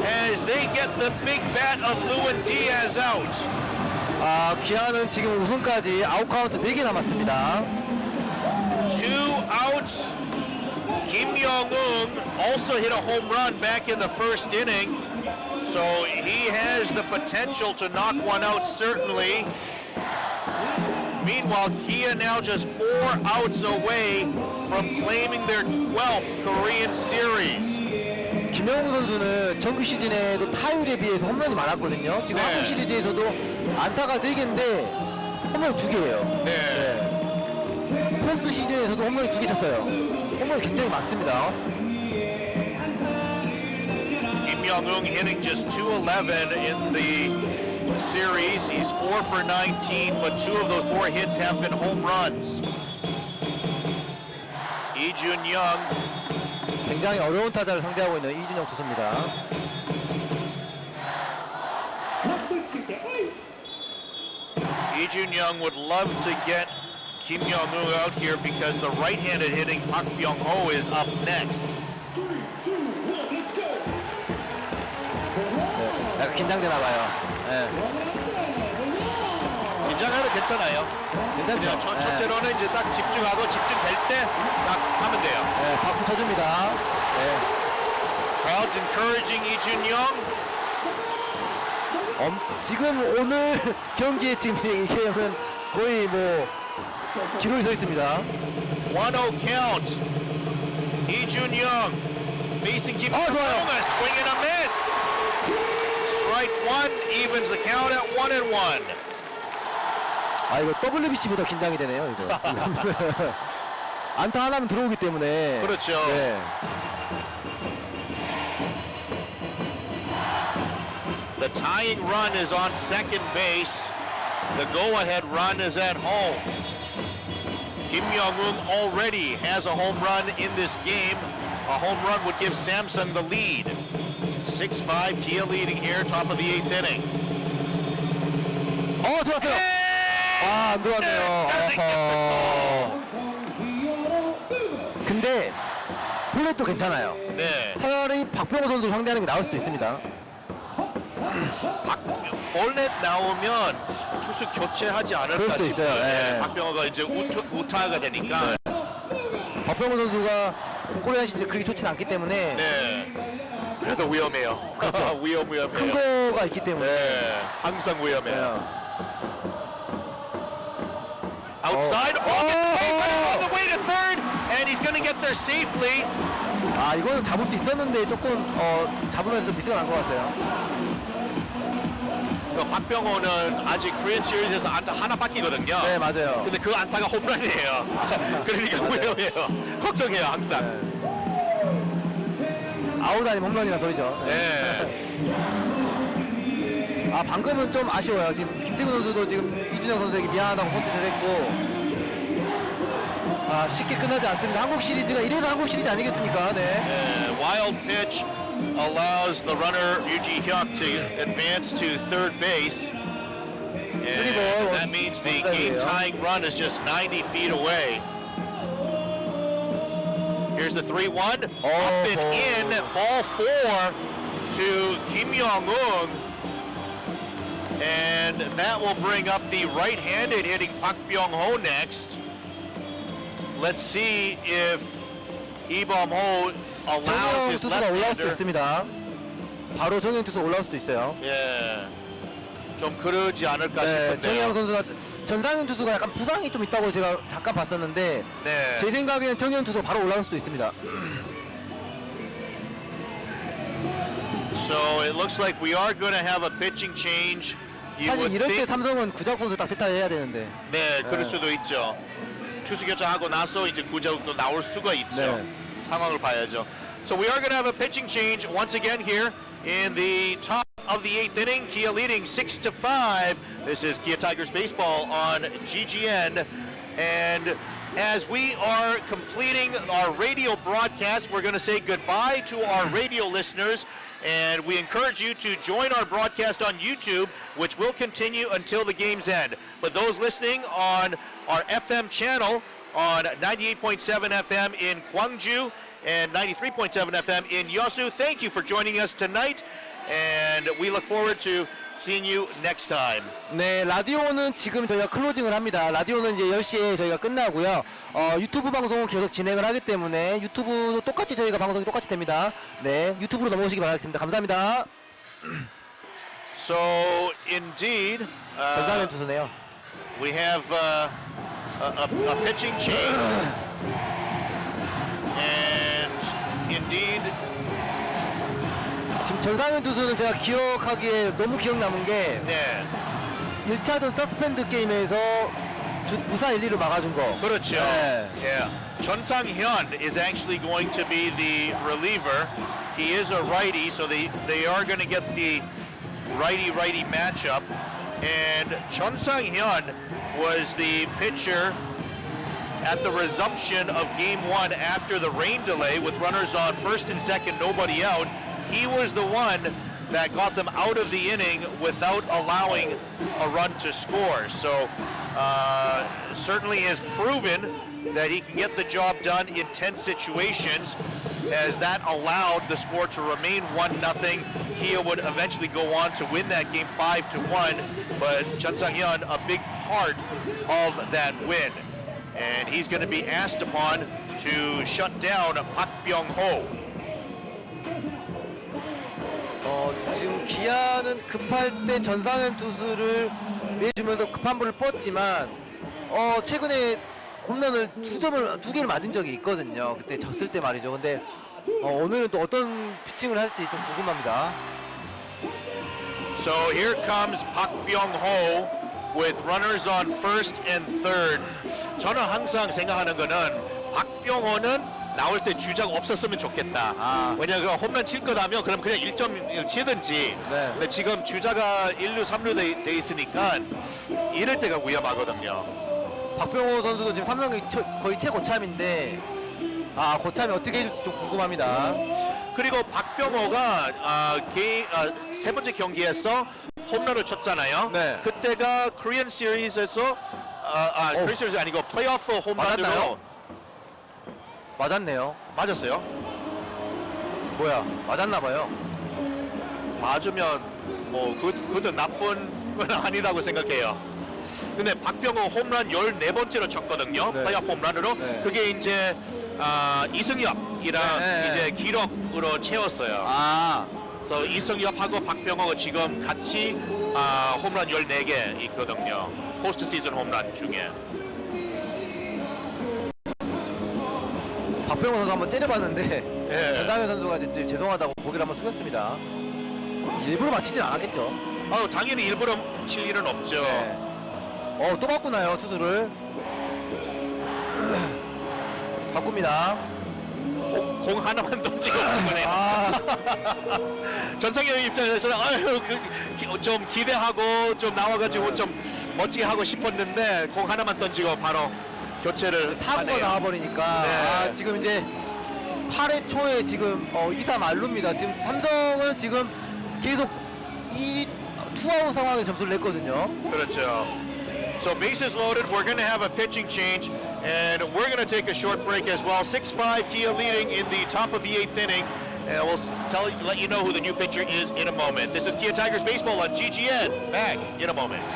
A: as they get the big bat of Lewin Diaz out.
B: 기아는 지금 우승까지 아웃 카운트 4개 남았습니다.
A: 2 outs. Kim Young-eun also hit a home run back in the first inning. So he has the potential to knock one out, certainly. Meanwhile, Kia now just 4 outs away from claiming their 12th Korean series.
B: 김영우 선수는 정규 시즌에도 타율에 비해서 홈런이 많았거든요. 지금
A: 네.
B: 한국 시리즈에서도 안타가 4개인데 홈런 2개예요.
A: 네.
B: 포스트 시즌에서도 홈런이 2개 쳤어요. 홈런이 굉장히 많습니다.
A: Kim Young-eun hitting just 211 in the series. He's 4 for 19, but 2 of those 4 hits have been home runs. Lee Jun-young.
B: 굉장히 어려운 타자를 상대하고 있는 이준영 투수입니다.
A: Lee Jun-young would love to get Kim Young-woo out here because the right-handed hitting Park Byung-ho is up next.
B: 약간 긴장되나 봐요.
A: 긴장해도 괜찮아요.
B: 괜찮죠?
A: 첫째로는 이제 딱 집중하고 집중될 때 딱 하면 돼요.
B: 박수 쳐줍니다.
A: Crowd's encouraging Lee Jun-young.
B: 지금 오늘 경기에 지금 이게는 거의 뭐 기록이 서 있습니다.
A: 1-0 count. 이준영 facing Kim
B: 좋아요.
A: swing and a miss. Strike one evens the count at 1-1.
B: 아 이거 WBC보다 긴장이 되네요 이거. 안타 하나면 들어오기 때문에.
A: 그렇죠.
B: 네.
A: The tying run is on second base. The go-ahead run is at home. Kim Young-woong already has a home run in this game. A home run would give Samsung the lead. 6-5, Kia leading here, top of the 8th inning.
B: 들어왔어요. 안 들어왔네요. 근데 플랫도 괜찮아요.
A: 네.
B: 차라리 박병호 선수 상대하는 게 나을 수도 있습니다.
A: 볼넷 나오면 투수 교체하지 않을까
B: 그럴 수도
A: 싶어요.
B: 있어요. 네.
A: 박병호가 이제 우타가 되니까.
B: 박병호 선수가 코리안 시리즈 그렇게 좋진 않기 때문에
A: 네. 그래서 위험해요.
B: 그렇죠.
A: 위험해요.
B: 큰 거가 있기 때문에.
A: 네. 항상 위험해요. Outside. On the way to third, and he's going to get there safely.
B: 이거는 잡을 수 있었는데 조금 잡으면서 미스가 난 것 같아요.
A: 박병호는 아직 코리안 시리즈에서 안타 하나밖이거든요.
B: 네, 맞아요.
A: 근데 그 안타가 홈런이에요. 그러니까 위험해요. 걱정해요, 항상.
B: 아웃 아니면 홈런이란 소리죠.
A: 네.
B: 방금은 좀 아쉬워요. 지금 김태균 선수도 지금 이준영 선수에게 미안하다고 손짓을 했고 쉽게 끝나지 않습니다. 한국 시리즈가 이래서 한국 시리즈 아니겠습니까? 네.
A: Wild pitch allows the runner Yuji Hyuk to advance to third base. And that means the game-tying run is just 90 feet away. Here's the 3-1. Up and in. Ball 4 to Kim Young-woong. And that will bring up the right-handed hitting Park Byung-ho next. Let's see if Lee Bum-ho allows
B: 정영
A: his
B: 투수가 올라올 수도
A: left-hander.
B: 있습니다. 바로 정영 투수 올라올 수도 있어요.
A: 예, 좀 그러지 않을까
B: 네,
A: 싶은데요.
B: 정영 선수가 전상현 투수가 약간 부상이 좀 있다고 제가 잠깐 봤었는데
A: 네.
B: 제 생각에는 정현 투수가 바로 올라올 수도 있습니다.
A: So it looks like we are going to have a pitching change. You
B: 사실
A: would
B: 이럴 때
A: think-
B: 삼성은 구자욱 선수 딱 대타해야 되는데.
A: 네, 그럴 수도 있죠. 투수 교체하고 나서 이제 구자욱도 나올 수가 있죠.
B: 네.
A: 상황을 봐야죠. So we are going to have a pitching change once again here in the top of the 8th inning. Kia leading 6-5. This is Kia타이거즈 baseball on GGN. And as we are completing our radio broadcast, we're going to say goodbye to our radio listeners. And we encourage you to join our broadcast on YouTube, which will continue until the game's end. But those listening on our FM channel on 98.7 FM in Gwangju and 93.7 FM in Yeosu, thank you for joining us tonight. And we look forward to seeing you next time.
B: 네, 라디오는 지금 저희가 클로징을 합니다. 라디오는 이제 10시에 저희가 끝나고요. 유튜브 방송은 계속 진행을 하기 때문에 유튜브도 똑같이 저희가 방송이 똑같이 됩니다. 네, 유튜브로 넘어오시기 바라겠습니다. 감사합니다.
A: So indeed,
B: 전상현 투수네요.
A: we have a pitching change. And indeed,
B: 지금 전상현 투수는 제가 기억하기에 너무 기억 남은 게
A: 네,
B: 1차전 서스펜드 게임에서 무사 1-2를 막아준 거.
A: 그렇죠.
B: 네.
A: Yeah. Chun Sang-hyun is actually going to be the reliever. He is a righty, so they are going to get the righty-righty matchup. And Chun Sang-hyun was the pitcher at the resumption of Game 1 after the rain delay with runners on first and second, nobody out. He was the one that got them out of the inning without allowing a run to score. So certainly has proven that he can get the job done in tense situations, as that allowed the score to remain 1-0. Kia would eventually go on to win that game 5-1, but Chun Sang-hyun a big part of that win. And he's going to be asked upon to shut down Park Byung-ho.
B: 지금 기아는 삼성에서는 급할 때 전상현 투수를 내주면서 급한 볼을 뻗지만 최근에 홈런을 두 개를 맞은 적이 있거든요. 그때 졌을 때 말이죠. 근데 오늘은 또 어떤 피칭을 할지 좀 궁금합니다.
A: So here comes Park Byung-ho with runners on first and third. 저는 항상 생각하는 거는 박병호는 나올 때 주자가 없었으면 좋겠다. 왜냐면 홈런 칠 거라면 그럼 그냥 1점 치든지.
B: 네.
A: 근데 지금 주자가 1루, 3루 돼 있으니까 이럴 때가 위험하거든요.
B: 박병호 선수도 지금 삼성이 거의 최고참인데 고참이 어떻게 해줄지 좀 궁금합니다.
A: 그리고 박병호가 세 번째 경기에서 홈런을 쳤잖아요.
B: 네.
A: 그때가 코리안 시리즈에서 코리안 시리즈 아니고 플레이오프 홈런으로
B: 맞았나요? 맞았네요.
A: 맞았어요.
B: 뭐야? 맞았나봐요.
A: 맞으면 그것도 나쁜 건 아니라고 생각해요. 근데 박병호 홈런 14번째로 쳤거든요.
B: 네.
A: 플레이오프 홈런으로.
B: 네.
A: 그게 이제 이승엽이랑
B: 네.
A: 이제 기록으로 채웠어요. 그래서 이승엽하고 박병호가 지금 같이 홈런 14개 있거든요. 포스트 시즌 홈런 중에.
B: 박병호 선수 한번 째려봤는데
A: 예.
B: 전상현 선수가 이제 죄송하다고 고개를 한번 숙였습니다. 일부러 맞히진 않았겠죠.
A: 당연히 일부러 칠 일은 없죠.
B: 네. 또 바꾸나요 투수를? 바꿉니다.
A: 공 하나만 던지고 그러네요. 전상현 입장에서는 좀 기대하고 좀 나와가지고 좀 멋지게 하고 싶었는데 공 하나만 던지고 바로 교체를
B: 사고가
A: 하네요.
B: 나와버리니까
A: 네.
B: 지금 이제 8회 초에 지금 2-3 말루입니다. 지금 삼성은 지금 계속 이 투아웃 상황에 점수를 냈거든요.
A: 그렇죠. So bases loaded, we're going to have a pitching change, and we're going to take a short break as well. 6-5 Kia leading in the top of the 8th inning, and we'll let you know who the new pitcher is in a moment. This is Kia타이거즈 baseball on GGN. Back in a moment.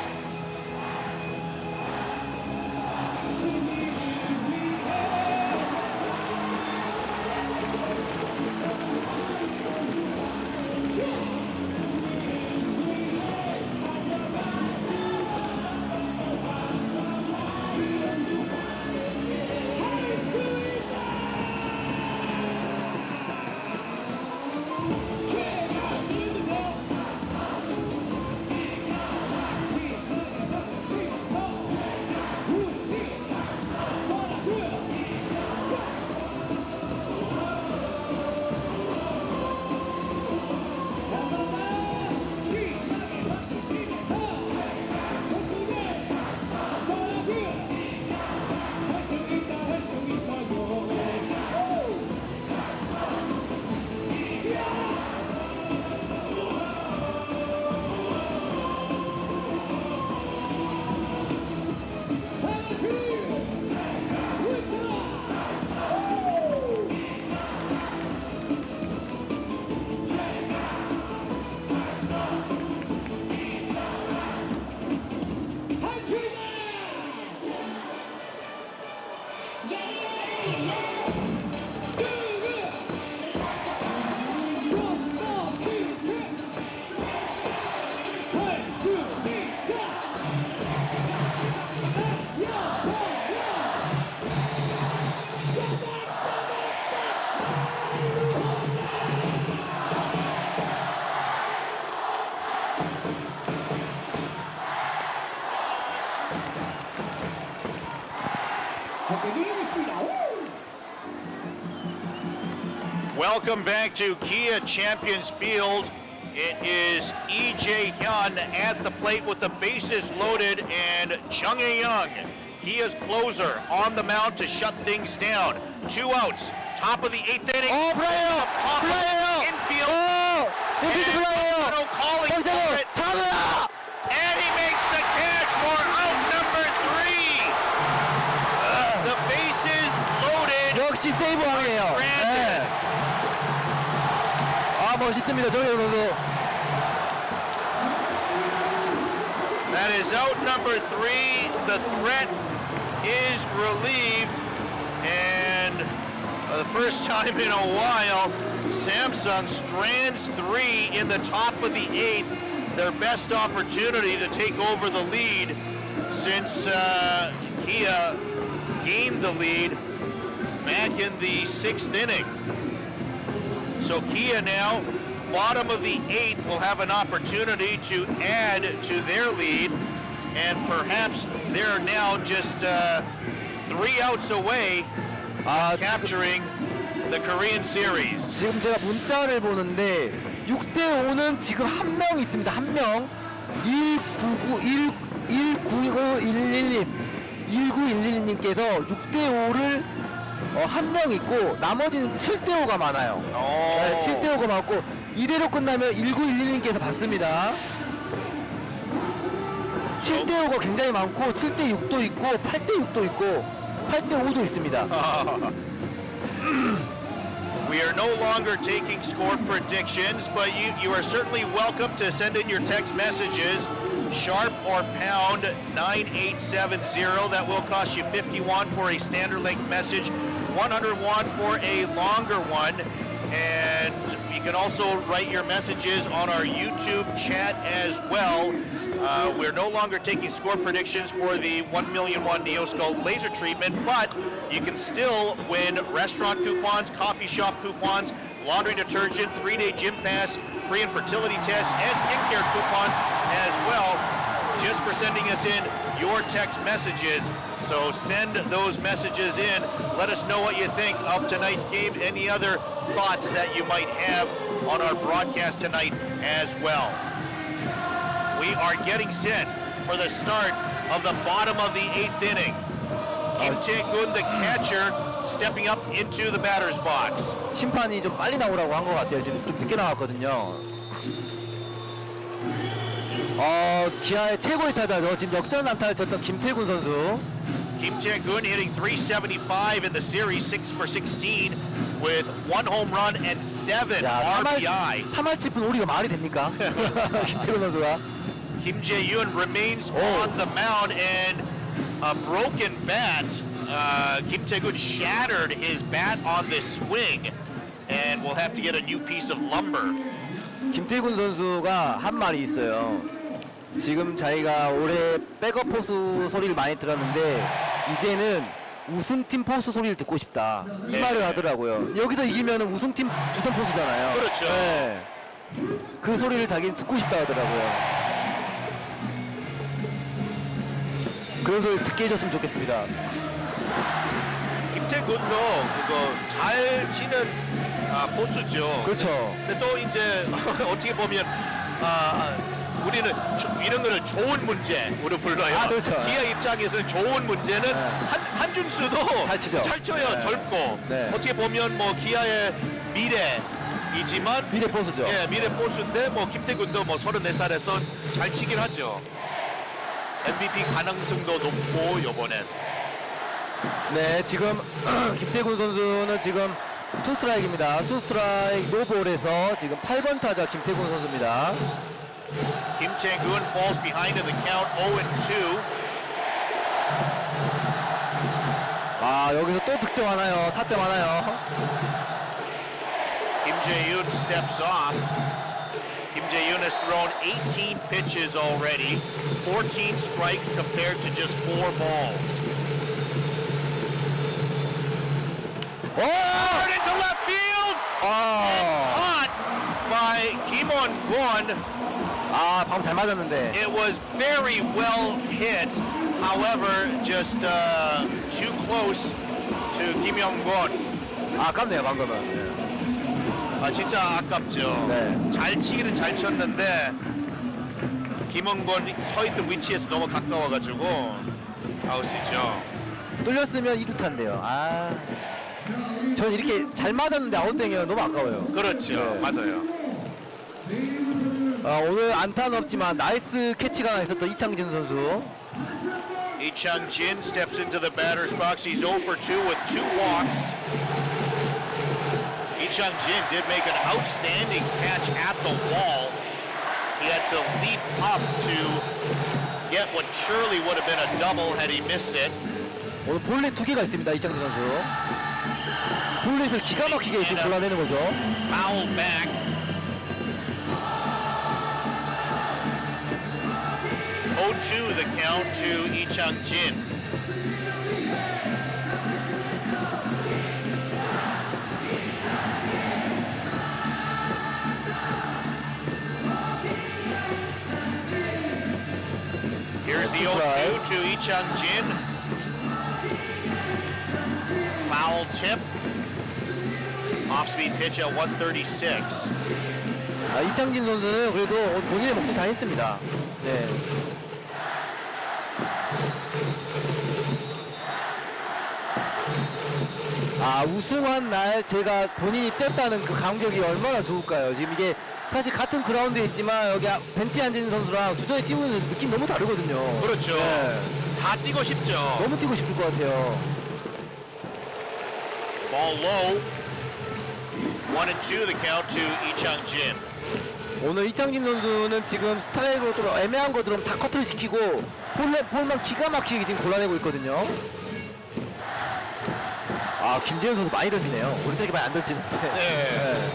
A: Welcome back to Kia Champions Field. It is E.J. Hyun at the plate with the bases loaded, and Chung Young, Kia's closer, on the mound to shut things down. 2 outs, top of the 8th inning.
B: 플레이어! 플레이어!
A: Infield.
B: 인피드 플레이어!
A: No calling for it.
B: 차도야!
A: And he makes the catch for out number 3. The bases loaded.
B: 역시 세이브 왕이에요. 네. 멋있습니다. 정혜영 선수.
A: That is out number 3. The threat is relieved, and the first time in a while, Samsung strands 3 in the top of the 8th. their best opportunity to take over the lead since Kia gained the lead back in the 6th inning. So Kia now, bottom of the 8th, will have an opportunity to add to their lead, and perhaps they're now just 3 outs away capturing the Korean Series.
B: 지금 제가 문자를 보는데 6대5는 지금 한 명 있습니다. 한 명. 1911님께서 6대5를 한 명 있고 나머지는 7대5가 많아요. 네, 7대5가 많고 이대로 끝나면 1911님께서 받습니다. 7대5가 굉장히 많고 7대6도 있고 8대6도 있고 8대5도 있습니다.
A: We are no longer taking score predictions, but you are certainly welcome to send in your text messages, sharp or pound 9870. That will cost you 51 for a standard length message, 101 for a longer one. And you can also write your messages on our YouTube chat as well. We're no longer taking score predictions for the 1,000,001 NeoSkull laser treatment, but you can still win restaurant coupons, coffee shop coupons, laundry detergent, 3-day gym pass, free infertility tests, and skincare coupons as well, just for sending us in your text messages. So send those messages in. Let us know what you think of tonight's game. Any other thoughts that you might have on our broadcast tonight as well. We are getting set for the start of the bottom of the 8th inning. Kim Jae-gun, the catcher, stepping up into the batter's box.
B: 심판이 좀 빨리 나오라고 한 것 같아요. 지금 좀 늦게 나왔거든요. 기아의 최고의 타자죠. 지금 역전 안타를 쳤던 김태군 선수.
A: Kim Jae-gun hitting 375 in the series, 6 for 16 with 1 home run and 7 RBI.
B: 3할 짚은 오리가 말이 됩니까? 김태군 선수가.
A: Kim Jae-yoon remains on the mound, and a broken bat. Kim Jae-gun shattered his bat on this swing, and we'll have to get a new piece of lumber.
B: 김태군 선수가 한 말이 있어요. 지금 자기가 올해 백업 포수 소리를 많이 들었는데 이제는 우승팀 포수 소리를 듣고 싶다. 이 말을 하더라고요. 여기서 이기면 우승팀 주전 포수잖아요.
A: 그렇죠.
B: 네. 그 소리를 자기는 듣고 싶다 하더라고요. 그런 소리 듣게 해줬으면 좋겠습니다.
A: 김태군도 그거 잘 치는 포수죠.
B: 그렇죠.
A: 근데 또 이제 어떻게 보면 우리는 이런 거를 좋은 문제로 불러요.
B: 그렇죠.
A: 기아 입장에서는 좋은 문제는 한준수도
B: 잘 치죠.
A: 잘 쳐요.
B: 네.
A: 젊고
B: 네.
A: 어떻게 보면 뭐 기아의 미래이지만
B: 미래 포수죠.
A: 예, 미래 포수인데 뭐 김태군도 뭐 34살에서 잘 치긴 하죠. MVP 가능성도 높고 요번엔.
B: 네, 지금 김태군 선수는 지금 투스트라이크입니다. 투스트라이크 노볼에서 지금 8번 타자 김태군 선수입니다.
A: Kim Jae-gun falls behind in the count, 0-2.
B: 여기서 또 득점하나요? 타점 하나요?
A: Kim Jae-yoon steps off. Kim Jae-yoon has thrown 18 pitches already, 14 strikes compared to just 4 balls. Hard into left field! Caught by Kim On-gun.
B: 방금 잘 맞았는데.
A: It was very well hit. However, just too close to Kim On-gun.
B: 아깝네요, 방금은.
A: 진짜 아깝죠.
B: 네.
A: 잘 치기는 잘 쳤는데 김원곤 서 있던 위치에서 너무 가까워가지고 아웃이죠.
B: 뚫렸으면 2루타인데요. 전 이렇게 잘 맞았는데 아웃되면 너무 아까워요.
A: 그렇죠.
B: 네.
A: 맞아요.
B: 오늘 안타는 없지만 나이스 캐치가 하나 있었던 이창진 선수.
A: Lee Chang-jin steps into the batter's box. He's 0 for 2 with 2 walks. Lee Chang-jin did make an outstanding catch at the wall. He had to leap up to get what surely would have been a double had he missed it.
B: 오늘 볼넷 2개가 있습니다, 이창진 선수. 볼넷을 기가 막히게 지금 골라내는 거죠.
A: Foul back. 0-2 the count to Lee Chang-jin. Here's the 0-2 to Lee Chang-jin. Foul tip. Off-speed pitch at 136.
B: 이창진 선수는 그래도 본인의 몫을 다 했습니다. 네. 우승한 날 제가 본인이 뛰었다는 그 감격이 얼마나 좋을까요? 지금 이게 사실 같은 그라운드에 있지만 여기 벤치에 앉은 선수랑 주전에 뛰고 있는 느낌 너무 다르거든요.
A: 그렇죠.
B: 네.
A: 다 뛰고 싶죠.
B: 너무 뛰고 싶을 것 같아요.
A: Ball low. 1-2 the count to Lee Chang-jin.
B: 오늘 이창진 선수는 지금 스트라이크로 좀 애매한 거 들어오면 다 커트를 시키고 폴만 기가 막히게 지금 골라내고 있거든요. 김재현 선수 많이 던지네요. 오른쪽이 많이 안 던지는데.
A: 네.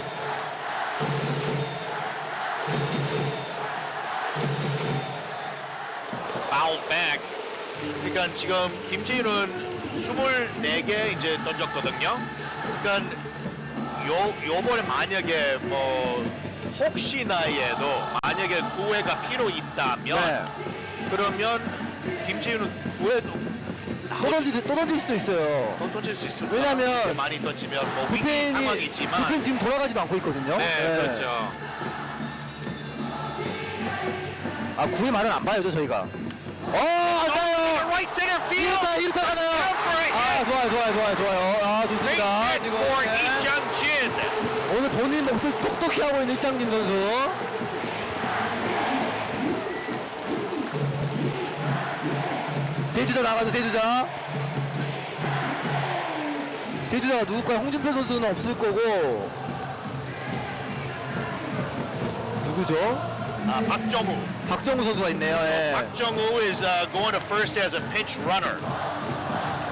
A: Foul back. 그러니까 지금 김재윤은 24개 이제 던졌거든요. 그러니까 요번에 만약에 뭐 혹시나에도 만약에 9회가 필요 있다면 그러면 김재윤은 9회도
B: 또 던질 수도 있어요.
A: 또 던질 수 있습니다.
B: 왜냐면
A: 많이 던지면 뭐 위기 상황이지만
B: 부펜 지금 돌아가지도 않고 있거든요.
A: 네, 그렇죠.
B: 9회 말은 안 봐야죠 저희가. 안타요.
A: Right center field.
B: 이루타 가나요? 좋아요. 좋습니다.
A: Base hit for Lee Chang-jin.
B: 오늘 본인 몫을 똑똑히 하고 있는 이창진 선수. 대주자 나가죠. 대주자가 누굴까요? 홍준표 선수는 없을 거고 누구죠? 박정우 선수가 있네요. 예.
A: Park-jung-woo is going to first as a pinch runner,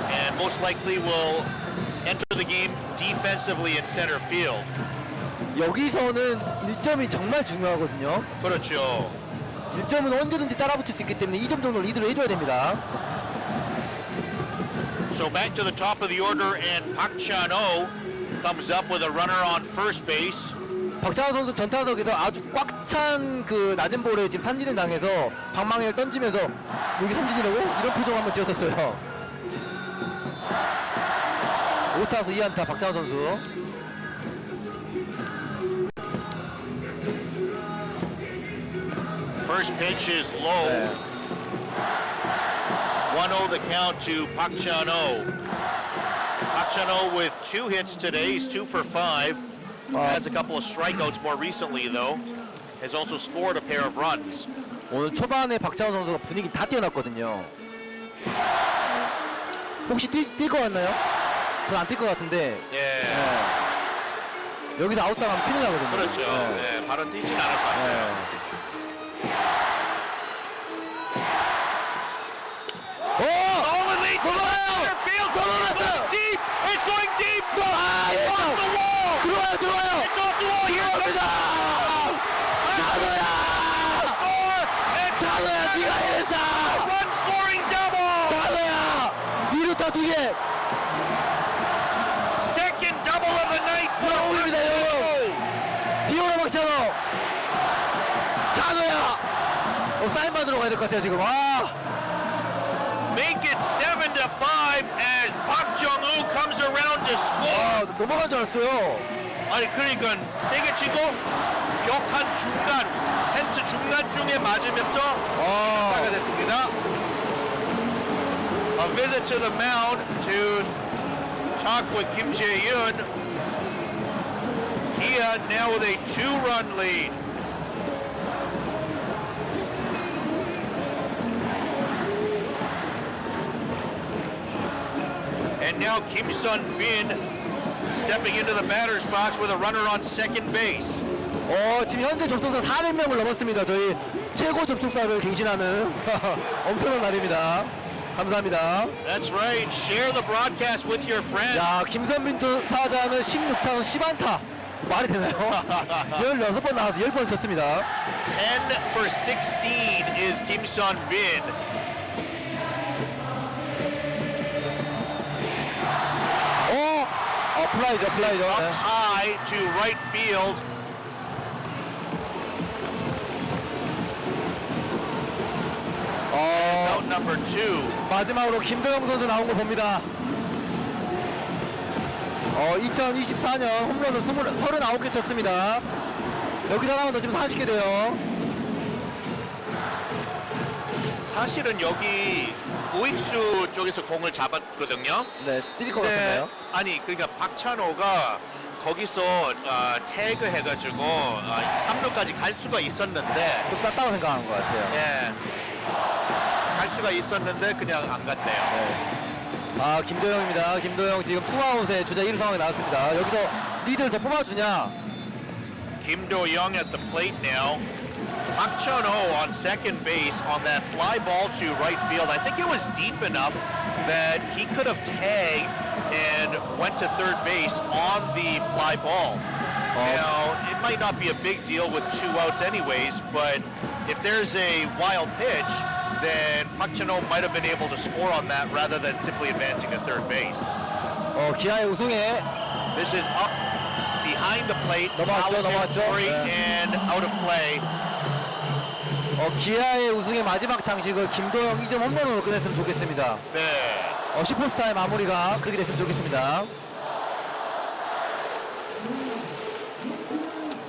A: and most likely will enter the game defensively in center field.
B: 여기서는 1점이 정말 중요하거든요.
A: 그렇죠.
B: 1점은 언제든지 따라붙을 수 있기 때문에 2점 정도 리드를 해줘야 됩니다.
A: So back to the top of the order, and Park Chan-ho comes up with a runner on first base.
B: 박찬호 선수 전타석에서 아주 꽉 찬 그 낮은 볼에 지금 삼진을 당해서 방망이를 던지면서 여기 삼진이라고? 이런 표정 한번 지었었어요. 5타수 2안타 박찬호 선수.
A: First pitch is low. 1-0 the count to Park Chan-ho. Park Chan-ho with 2 hits today. He's 2 for 5. Has a couple of strikeouts more recently, though. Has also scored a pair of runs.
B: 오늘 초반에 박찬호 선수가 분위기 다 뛰어났거든요. 혹시 뛸 것 같나요? 저는 안 뛸 것 같은데. 여기서 아웃 당하면 큰일 나거든요.
A: 그렇죠. 네, 바로 뛰진 않을 것 같아요. It's going deep. Off the wall.
B: 들어와요.
A: It's off the wall. Here
B: 들어갑니다. 찬호야, 네가 해냈다.
A: One scoring double.
B: 찬호야, 2루타 2개.
A: Second double of the night.
B: 영웅입니다, 영웅. 비오라 박찬호. 찬호야. 사인 받으러 가야 될 것 같아요 지금.
A: Make it 7-5 as Park Jung-woo comes around to score.
B: 넘어간 줄 알았어요.
A: 아니 그러니까 세게 치고 벽한 중간 펜스 중간 중에 맞으면서 타가 됐습니다. A visit to the mound to talk with Kim Jae-yoon. Kia now with a 2-run lead. And now Kim Sun-bin stepping into the batter's box with a runner on second base.
B: 지금 현재 접촉사 400명을 넘었습니다. 저희 최고 접촉사를 갱신하는 엄청난 날입니다. 감사합니다.
A: That's right. Share the broadcast with your friends.
B: 야, 김선빈 타자는 16타수 10안타. 말이 되나요? 16번 나와서 10번 쳤습니다.
A: 10 for 16 is Kim Sun-bin.
B: 플라이죠, 플라이죠.
A: Up
B: 네.
A: high to right field. Out number 2.
B: 마지막으로 김도영 선수 나온 거 봅니다. 2024년 홈런을 39개 쳤습니다. 여기서 하나만 더 치면 40개 돼요.
A: 사실은 여기 우익수 쪽에서 공을 잡았거든요.
B: 네, 뛸 것
A: 근데
B: 같은데요.
A: 아니 그러니까 박찬호가 거기서 태그 해가지고 3루까지 갈 수가 있었는데
B: 좀 땄다고 생각한 것 같아요.
A: 예, 갈 수가 있었는데 그냥 안 갔네요.
B: 김도영입니다. 김도영 지금 투아웃에 주자 1루 상황이 나왔습니다. 여기서 리드를 더 뽑아주냐?
A: Kim Do-young at the plate now. Park Chun-ho on second base on that fly ball to right field. I think it was deep enough that he could have tagged and went to third base on the fly ball. Now, it might not be a big deal with 2 outs anyways, but if there's a wild pitch, then Park Chun-ho might have been able to score on that rather than simply advancing to third base.
B: 기아의 우승에
A: This is up behind the plate,
B: 넘어왔죠,
A: foul
B: 넘어왔죠.
A: territory,
B: 네.
A: and out of play.
B: 기아의 우승의 마지막 장식을 김도영 2점 홈런으로 끝냈으면 좋겠습니다.
A: 네.
B: 슈퍼스타의 마무리가 그렇게 됐으면 좋겠습니다.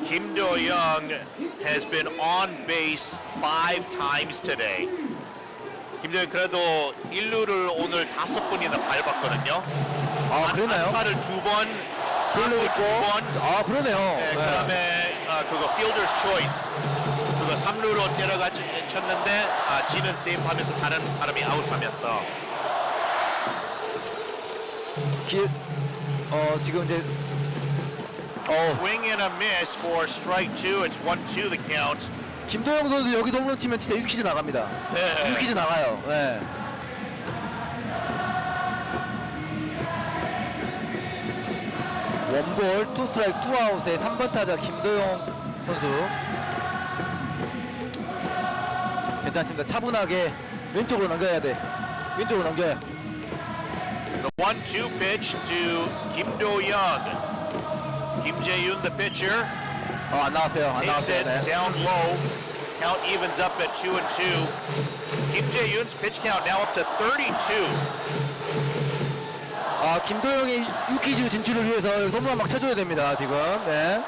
A: Kim Do-young has been on base 5 times today. 김도영 그래도 1루를 오늘 5번이나 밟았거든요.
B: 그러나요?
A: 안타를 2번, 3루 2번.
B: 그러네요.
A: 네, 그다음에 그거 fielder's choice. 그거 3루로 때려가 쳤는데 지는 세이프하면서 다른 사람이 아웃하면서.
B: 지금 이제
A: Swing and a miss for strike 2. It's 1-2 the count.
B: 김도영 선수 여기서 홈런 치면 진짜 6퀴즈 나갑니다.
A: 네.
B: 6퀴즈 나가요. 네. 원볼, 투 스트라이크, 투 아웃의 3번 타자 김도영 선수. 괜찮습니다. 차분하게 왼쪽으로 넘겨야 돼. 왼쪽으로 넘겨야.
A: The 1-2 pitch to Kim Do-young. Kim Jae-yoon, the pitcher,
B: 안 나왔어요. 안
A: takes
B: 나왔어요.
A: it
B: 네.
A: down low. Count evens up at 2-2. Kim Jae-yoon's pitch count now up to 32.
B: 김도영의 6퀴즈 진출을 위해서 여기서 홈런 막 쳐줘야 됩니다. 지금. 네.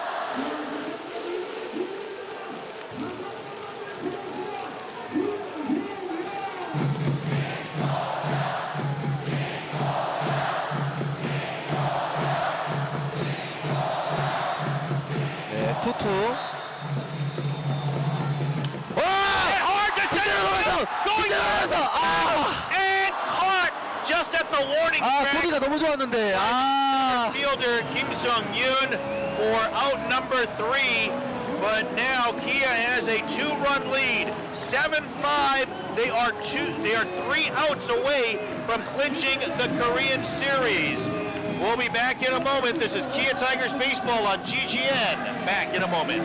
B: 투투.
A: Hard to center field, going and caught just at the warning track.
B: 소리가 너무 좋았는데.
A: Fielder Kim Sung-yoon for out number 3. But now Kia has a 2-run lead. 7-5. They are 3 outs away from clinching the Korean series. We'll be back in a moment. This is Kia타이거즈 baseball on GGN. Back in a moment.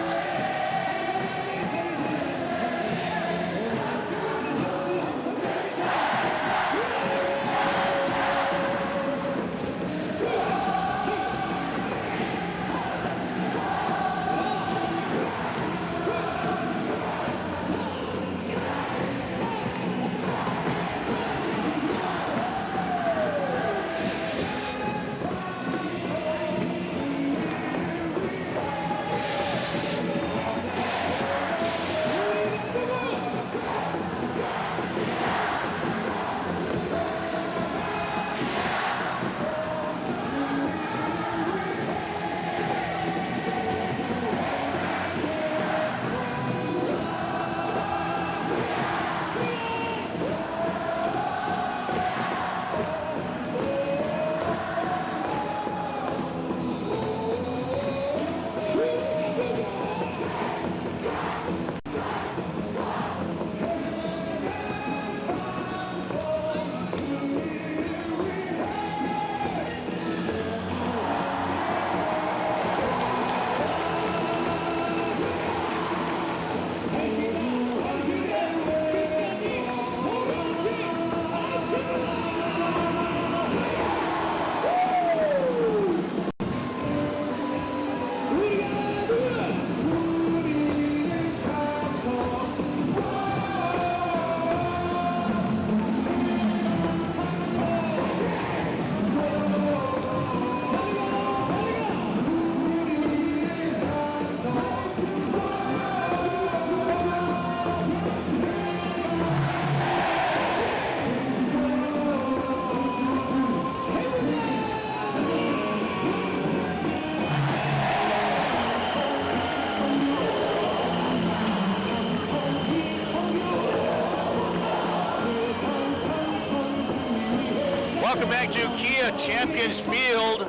A: welcome back to Kia Champions Field.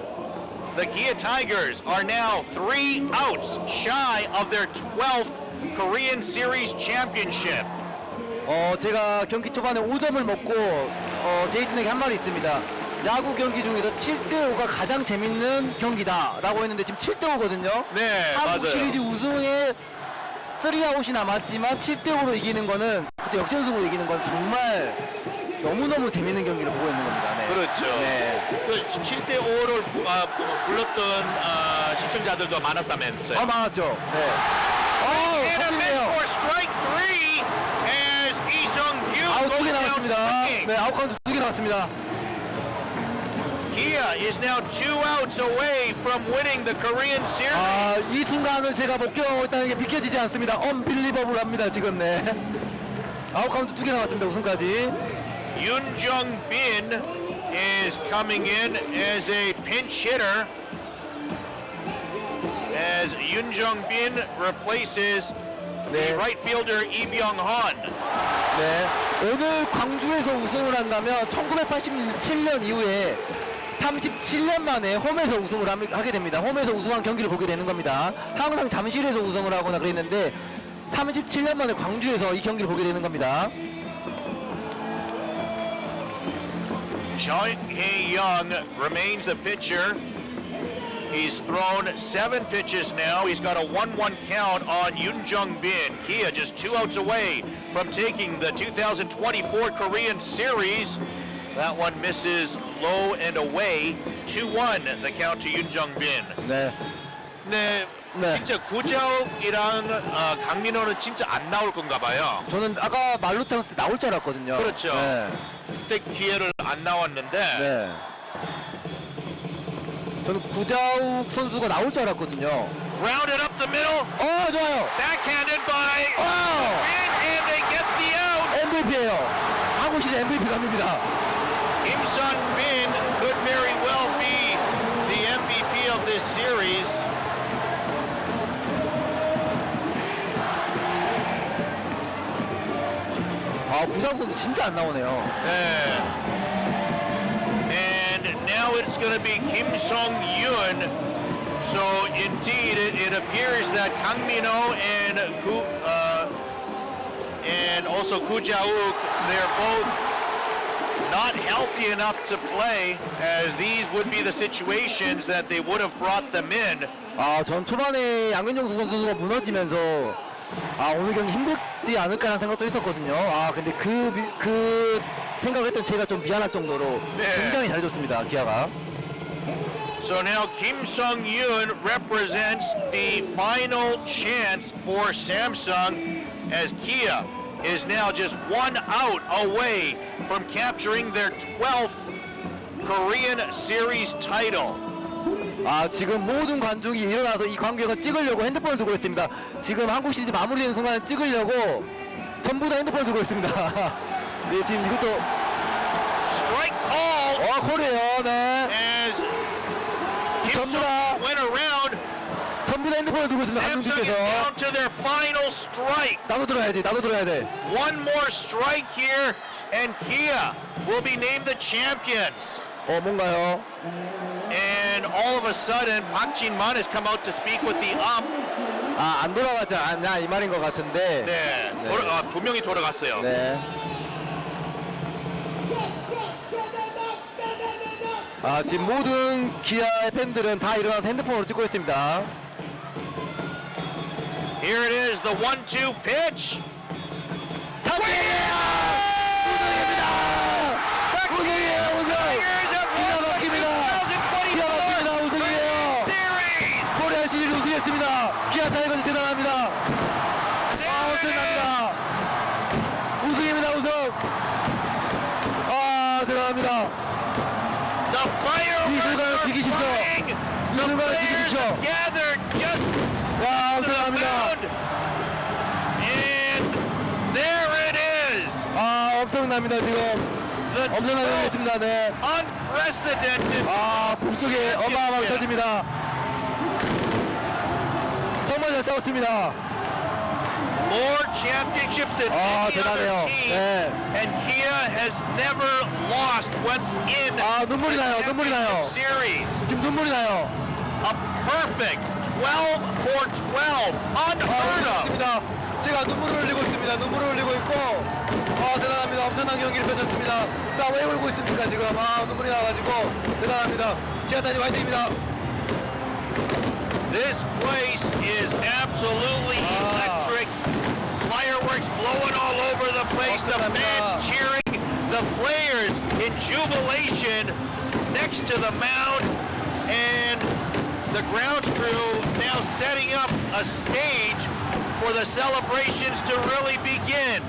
A: The Kia타이거즈 are now 3 outs shy of their 12th Korean Series championship.
B: 제가 경기 초반에 5점을 먹고 제이슨에게 한 말이 있습니다. 야구 경기 중에서 7대5가 가장 재밌는 경기다라고 했는데 지금 7대5거든요.
A: 네,
B: 한국
A: 맞아요.
B: 시리즈 우승에 3아웃이 남았지만 7대5로 이기는 거는 그때 역전승으로 이기는 건 정말 너무너무 재밌는 경기를 보고 있는 겁니다. 네.
A: 그렇죠.
B: 네.
A: 그 7대5를 불렀던 시청자들도 많았다면서요.
B: 많았죠. 네.
A: And a miss
B: 요
A: for strike 3 as 이성규
B: 아웃 2개
A: goes down
B: 나왔습니다.
A: swinging.
B: 네, 아웃 카운트 2개 나왔습니다.
A: Kia is now 2 outs away from winning the Korean Series.
B: 이 순간을 제가 못 경험하고 있다는 게 믿겨지지 않습니다. 언빌리버블합니다 지금. 네. 아웃 카운트 2개 나왔습니다. 우승까지.
A: Yoon Jung-bin is coming in as a pinch hitter as Yoon Jung-bin replaces the right fielder Lee Byung-hun.
B: 네. 오늘 광주에서 우승을 한다면 1987년 이후에 37년 만에 홈에서 우승을 하게 됩니다. 홈에서 우승한 경기를 보게 되는 겁니다. 항상 잠실에서 우승을 하거나 그랬는데 37년 만에 광주에서 이 경기를 보게 되는 겁니다.
A: Choi Hae-young remains the pitcher. He's thrown 7 pitches now. He's got a 1-1 count on Yoon Jung-bin. Kia just 2 outs away from taking the 2024 Korean Series. That one misses low and away. 2-1 the count to Yoon Jung-bin.
B: 네.
A: 네,
B: 네.
A: 진짜 구자욱이랑 강민호는 진짜 안 나올 건가 봐요.
B: 저는 아까 말루 찬스 때 나올 줄 알았거든요.
A: 그렇죠.
B: 네.
A: 그때 기회를 안 나왔는데
B: 네. 저는 구자욱 선수가 나올 줄 알았거든요.
A: rounded up the middle,
B: 좋아요.
A: backhanded by
B: 어!
A: and they get the out.
B: MVP예요. 한국 시리즈 MVP 갑니다.
A: Kim Sun-bin could very well be the MVP of this series.
B: 구자욱 선수 진짜 안 나오네요.
A: And now it's going to be Kim Song-yoon. So indeed, it appears that Kang Min-ho and also Koo Ja-wook, they're both not healthy enough to play, as these would be the situations that they would have brought them in.
B: 전 초반에 양현종 선수가 무너지면서 오늘 경기 힘들지 않을까라는 생각도 있었거든요. 근데 그 생각을 했던 제가 좀 미안할 정도로
A: 네.
B: 굉장히 잘 줬습니다. 기아가.
A: So now Kim Sung-yoon represents the final chance for Samsung, as Kia is now just 1 out away from capturing their 12th Korean Series title.
B: 지금 모든 관중이 일어나서 이 광경을 찍으려고 핸드폰을 들고 있습니다. 지금 한국 시리즈 마무리되는 순간 찍으려고 전부 다 핸드폰을 들고 있습니다. 네, 지금 이것도
A: Strike call
B: 콜이에요. 네.
A: as Kim
B: 전부 다
A: Sung went around.
B: 전부 다 핸드폰을 들고 있습니다.
A: Samsung is
B: 관중들께서.
A: down to their final strike.
B: 나도 들어야지. 나도 들어야 돼.
A: One more strike here, and Kia will be named the champions.
B: 뭔가요?
A: And all of a sudden, Park Jin-man has come out to speak with the ump.
B: 안 돌아가지 않냐 이 말인 것 같은데.
A: 네, 두 명이 돌아갔어요.
B: 네. 지금 모든 기아의 팬들은 다 일어나서 핸드폰으로 찍고 있습니다.
A: Here it is, the 1-2 pitch.
B: 우승입니다. 우승이에요, 우승.
A: Tigers have
B: 기가
A: won the
B: 막힙니다. 기가
A: 2024
B: 막힙니다, 우승이에요.
A: Series.
B: 코리안 시리즈 우승했습니다. 기아 타이거즈 대단합니다. 엄청납니다. 우승입니다, 우승. 대단합니다.
A: The fireworks
B: 이 순간을
A: are
B: 즐기십시오.
A: flying.
B: 이
A: The
B: 순간을
A: players
B: 즐기십시오.
A: have gathered just to the
B: 엄청납니다.
A: mound. And there it is.
B: 엄청납니다, 지금.
A: The
B: 엄청나게
A: 12th
B: 됐습니다, 네.
A: unprecedented.
B: 북쪽에 어마어마하게 터집니다. 정말 잘 싸웠습니다.
A: more championships than any
B: 대단해요.
A: other team.
B: 네.
A: And Kia has never lost once in
B: 눈물이 나요.
A: the
B: 눈물이 나요.
A: championship series.
B: 지금 눈물이 나요.
A: A perfect 12 for 12. Unheard of.
B: 있습니다. 제가 눈물을 흘리고 있습니다. 눈물을 흘리고 있고, 대단합니다. 엄청난 경기를 펼쳤습니다. 나 왜 울고 있습니까 지금? 눈물이 나가지고 대단합니다. 기아타이거즈 화이팅입니다.
A: This place is absolutely electric. Fireworks blowing all over the place. The fans cheering. The players in jubilation next to the mound. And the grounds crew now setting up a stage for the celebrations to really begin.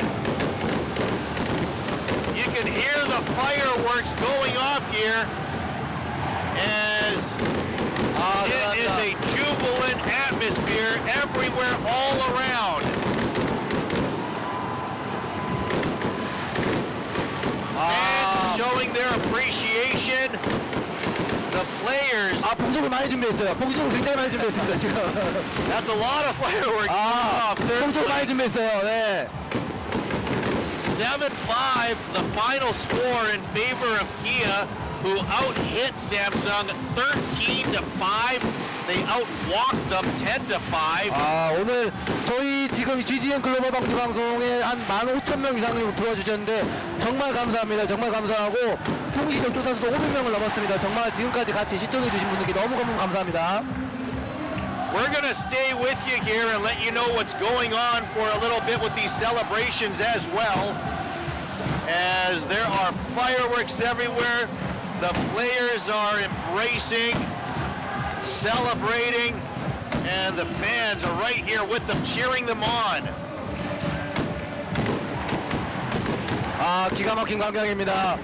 A: You can hear the fireworks going off here as it is a jubilant atmosphere everywhere all around. Fans showing their appreciation. The players.
B: 봉송을 많이 준비했어요. 봉송을 굉장히 많이 준비했습니다 지금.
A: That's a lot of fireworks going off, sir.
B: 봉송을 많이 준비했어요. 네.
A: 7-5, the final score in favor of Kia, who out-hit Samsung 13-5. They out-walked them 10-5.
B: 오늘 저희 지금 Ggn글로벌광주방송에 한 15,000명 이상이 도와주셨는데 정말 감사합니다. 정말 감사하고 통기 접촉사수도 500명을 넘었습니다. 정말 지금까지 같이 시청해주신 분들께 너무 감사합니다.
A: We're going to stay with you here and let you know what's going on for a little bit with these celebrations as well. As there are fireworks everywhere, the players are embracing, celebrating, and the fans are right here with them, cheering them on.
B: 기가 막힌 광경입니다.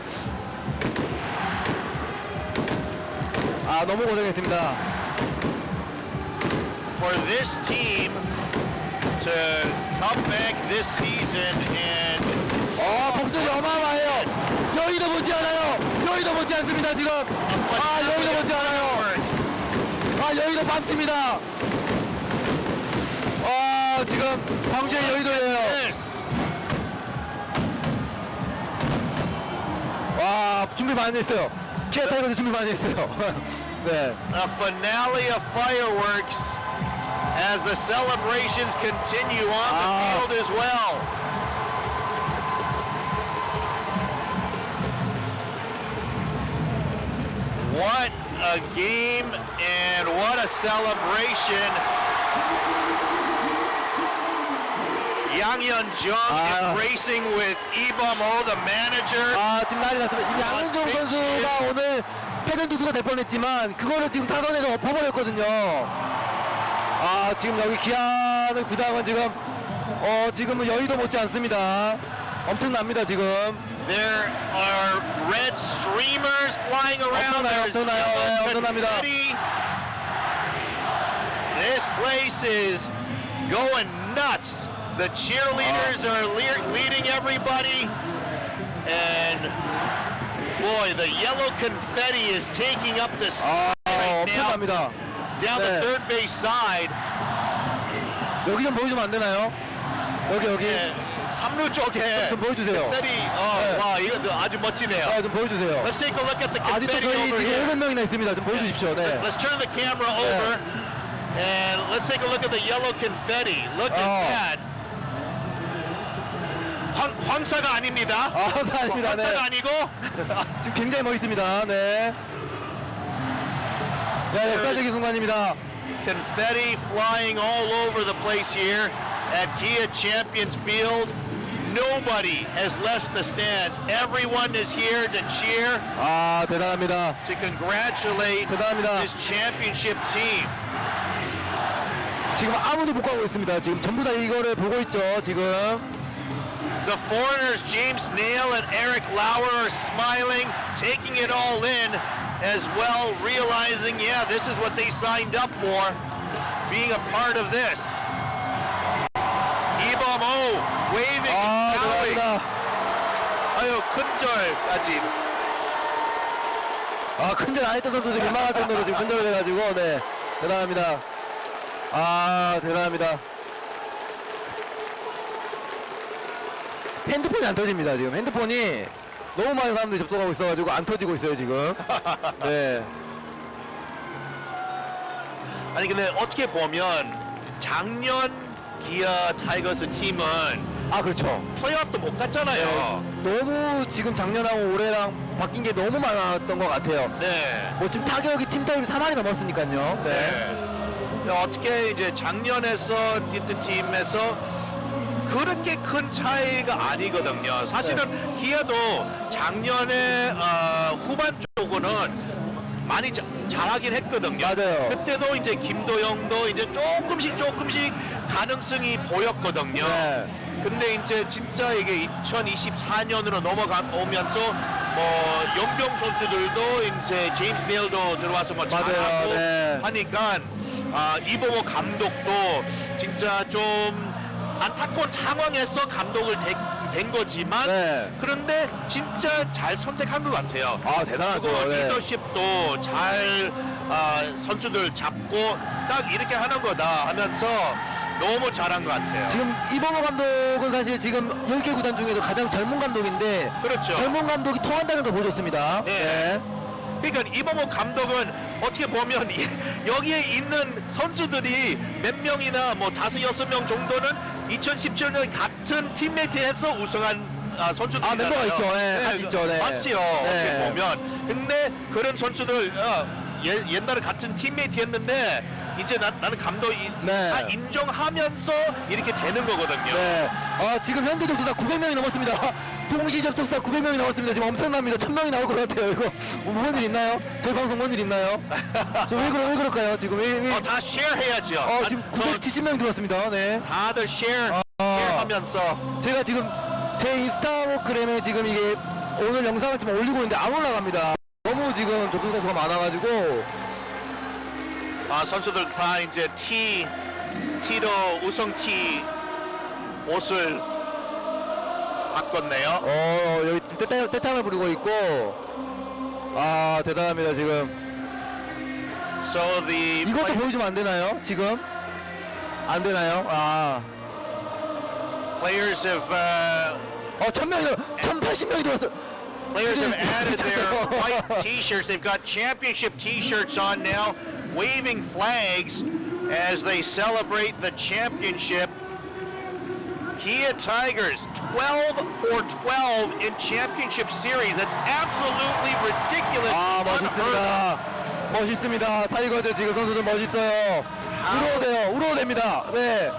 B: 너무 고생했습니다.
A: For this team to come back this season and
B: 복전이 어마어마해요. 여의도 못지않아요. 여의도 못지않습니다 지금. 여의도 못지않아요. 여의도 밤집니다. 지금 광주의 여의도예요. 준비 많이 했어요. 키아타이거즈 준비 많이 했어요. 네.
A: A finale of fireworks as the celebrations continue on the field as well. What a game and what a celebration. Yang Yeon-jung embracing with Lee Bum-ho, the manager.
B: 지금 난리 났습니다. 양현종 선수가 오늘 패전 투수가 될 뻔했지만 그거를 지금 타선에서 엎어버렸거든요. 지금 여기 기아의 구장은 지금은 여의도 못지 않습니다. 엄청납니다 지금.
A: There are red streamers flying around.
B: 엄청납니다.
A: This place is going nuts. The cheerleaders are leading everybody, and boy, the yellow confetti is taking up the sky right now.
B: 엄청납니다.
A: Down the third base side.
B: 여기 좀 보여주면 안 되나요? 여기.
A: 3루 쪽에
B: 좀 보여주세요.
A: confetti. 와, 이거 아주 멋지네요.
B: 좀 보여주세요.
A: Let's take a look at the
B: 아직도
A: confetti
B: 저희
A: over
B: 지금
A: here.
B: 7명이나 있습니다. 좀 보여주십시오. 네.
A: Let's turn the camera over and let's take a look at the yellow confetti. Look at that. 황사가 아닙니다.
B: 아닙니다. 네.
A: 황사가 아니고
B: 지금 굉장히 멋있습니다. 네. 역사적인 순간입니다.
A: confetti flying all over the place here at Kia Champions Field. Nobody has left the stands. Everyone is here to cheer.
B: 대단합니다.
A: To congratulate this championship team.
B: 지금 아무도 못 가고 있습니다. 지금 전부 다 이거를 보고 있죠. 지금.
A: The foreigners, James Nail and Eric Lauer, are smiling, taking it all in as well, realizing, yeah, this is what they signed up for, being a part of this. 이범호 waving and bowing. 큰절까지.
B: 큰절 안 했던 선수 좀 민망할 정도로 지금 큰절을 해가지고, 네. 대단합니다. 대단합니다. 핸드폰이 안 터집니다. 지금 핸드폰이 너무 많은 사람들이 접속하고 있어가지고 안 터지고 있어요 지금. 네.
A: 아니 근데 어떻게 보면 작년 기아 타이거스 팀은
B: 아 그렇죠.
A: 플레이오프도 못 갔잖아요.
B: 너무 지금 작년하고 올해랑 바뀐 게 너무 많았던 것 같아요.
A: 네.
B: 뭐 지금 타격이 팀 타율이 3할이 넘었으니까요.
A: 네. 어떻게 이제 작년에서 뛰던 팀에서 그렇게 큰 차이가 아니거든요. 사실은 기아도 작년에 후반 쪽으로는 많이 잘하긴 했거든요.
B: 맞아요.
A: 그때도 이제 김도영도 이제 조금씩 가능성이 보였거든요.
B: 네.
A: 근데 이제 진짜 이게 2024년으로 넘어오면서 뭐 연병 선수들도 이제 제임스 네일도 들어와서 뭐
B: 맞아요.
A: 잘하고
B: 네.
A: 하니까 이보모 감독도 진짜 좀 안타까운 상황에서 감독을 된 거지만
B: 네.
A: 그런데 진짜 잘 선택한 것 같아요.
B: 아 대단하죠.
A: 그리고
B: 네.
A: 리더십도 잘 선수들 잡고 딱 이렇게 하는 거다 하면서 너무 잘한 것 같아요.
B: 지금 이범호 감독은 사실 지금 10개 구단 중에서 가장 젊은 감독인데
A: 그렇죠.
B: 젊은 감독이 통한다는 걸 보여줬습니다.
A: 네. 그러니까 이범호 감독은 어떻게 보면 여기에 있는 선수들이 몇 명이나 뭐 5-6명 정도는 2017년 같은 팀메이트에서 우승한 선수들이잖아요.
B: 멤버가 있죠. 네, 같이 있죠. 네.
A: 맞지요.
B: 네.
A: 어떻게 보면. 근데 그런 선수들 옛날에 같은 팀메이트였는데 이제 나는 감독이
B: 네.
A: 다 인정하면서 이렇게 되는 거거든요.
B: 네. 지금 현재 접속자 900명이 넘었습니다. 동시 접속자 900명이 넘었습니다. 지금 엄청납니다. 1000명이 나올 것 같아요. 이거 뭔 일 있나요? 저희 방송 뭔 일 있나요? 왜 그럴까요? 지금 왜
A: 다 쉐어해야죠.
B: 지금 970명 들어왔습니다. 네.
A: 다들 쉐어하면서
B: 제가 지금 제 인스타그램에 지금 이게 오늘 영상을 지금 올리고 있는데 안 올라갑니다. 너무 지금 접속자 수가 많아가지고
A: 선수들 다 이제 티로 우승 티 옷을 바꿨네요.
B: 여기 떼창을 부르고 있고 대단합니다 지금.
A: So the
B: 이것도 보여주면 안 되나요? 지금 안 되나요?
A: players have
B: 1080명이 들어왔어.
A: players have added their white T-shirts. They've got championship T-shirts on now, waving flags as they celebrate the championship. Kia타이거즈 12 for 12 in championship series. That's absolutely ridiculous.
B: 멋있습니다. 멋있습니다. 타이거즈 지금 선수들 멋있어요. 울어도 됩니다. 네.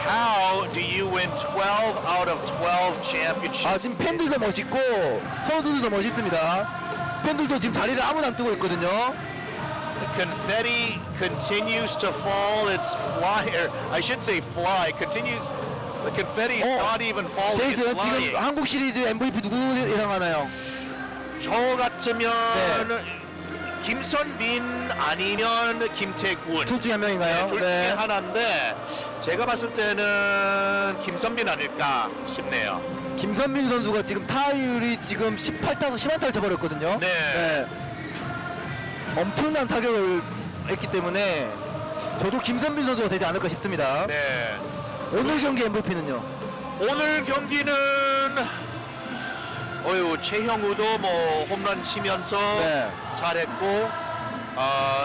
A: How do you win 12 out of 12 championships?
B: 지금 팬들도 멋있고 선수들도 멋있습니다. 팬들도 지금 자리를 아무도 안 뜨고 있거든요.
A: The confetti continues to fall. It's fly, or I should say fly. Continues. The confetti is not even falling. It's
B: 제이슨
A: flying.
B: 지금 한국시리즈 MVP 누구 예상하나요?
A: 저 같으면 김선빈 아니면 김태군.
B: 둘 중에 한 명인가요?
A: 둘 중에 하나인데 제가 봤을 때는 김선빈 아닐까 싶네요.
B: 김선빈 선수가 지금 타율이 지금 18타수 10안타를 쳐버렸거든요.
A: 네.
B: 엄청난 타격을 했기 때문에 저도 김선빈 선수가 되지 않을까 싶습니다.
A: 네.
B: 오늘 경기 MVP는요?
A: 오늘 경기는 최형우도 뭐 홈런 치면서 잘했고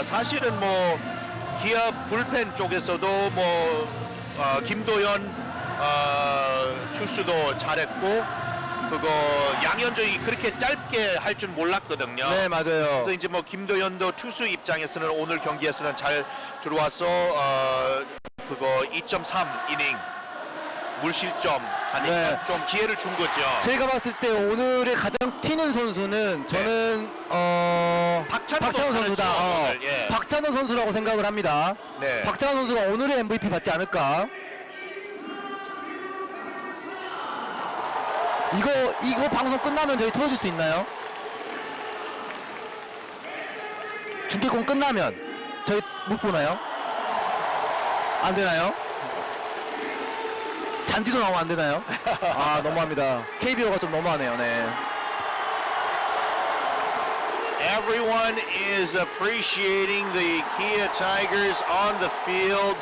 A: 사실은 뭐 기아 불펜 쪽에서도 뭐 김도현 투수도 잘했고 그거 양현종이 그렇게 짧게 할 줄 몰랐거든요.
B: 네, 맞아요.
A: 그래서 이제 뭐 김도현도 투수 입장에서는 오늘 경기에서는 잘 들어와서 그거 2.3 이닝 무실점 하니까 좀 기회를 준 거죠.
B: 제가 봤을 때 오늘의 가장 튀는 선수는 저는 박찬호 선수다. 박찬호 선수라고 생각을 합니다.
A: 네.
B: 박찬호 선수가 오늘의 MVP 받지 않을까? 이거 방송 끝나면 저희 틀어줄 수 있나요? 중계공 끝나면 저희 못 보나요? 안 되나요? 잔디도 나오면 안 되나요? 너무합니다. KBO가 좀 너무하네요. 네.
A: Everyone is appreciating the Kia타이거즈 on the field.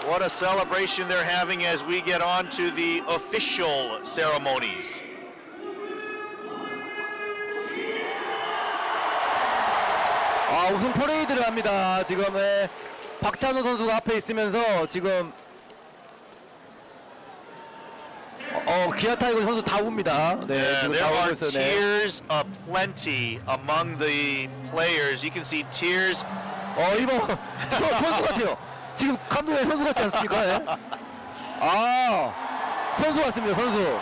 A: What a celebration they're having as we get on to the official ceremonies.
B: 우승 퍼레이드를 합니다. 지금 박찬호 선수가 앞에 있으면서 지금 기아타이거즈 선수 다 웁니다. 네,
A: Yeah,
B: 지금
A: there
B: 다
A: are
B: 우고 있어요. 네.
A: tears aplenty among the players. You can see tears.
B: 이번 선수 같아요. 지금 감독의 선수 같지 않습니까? 예? 선수 같습니다. 선수.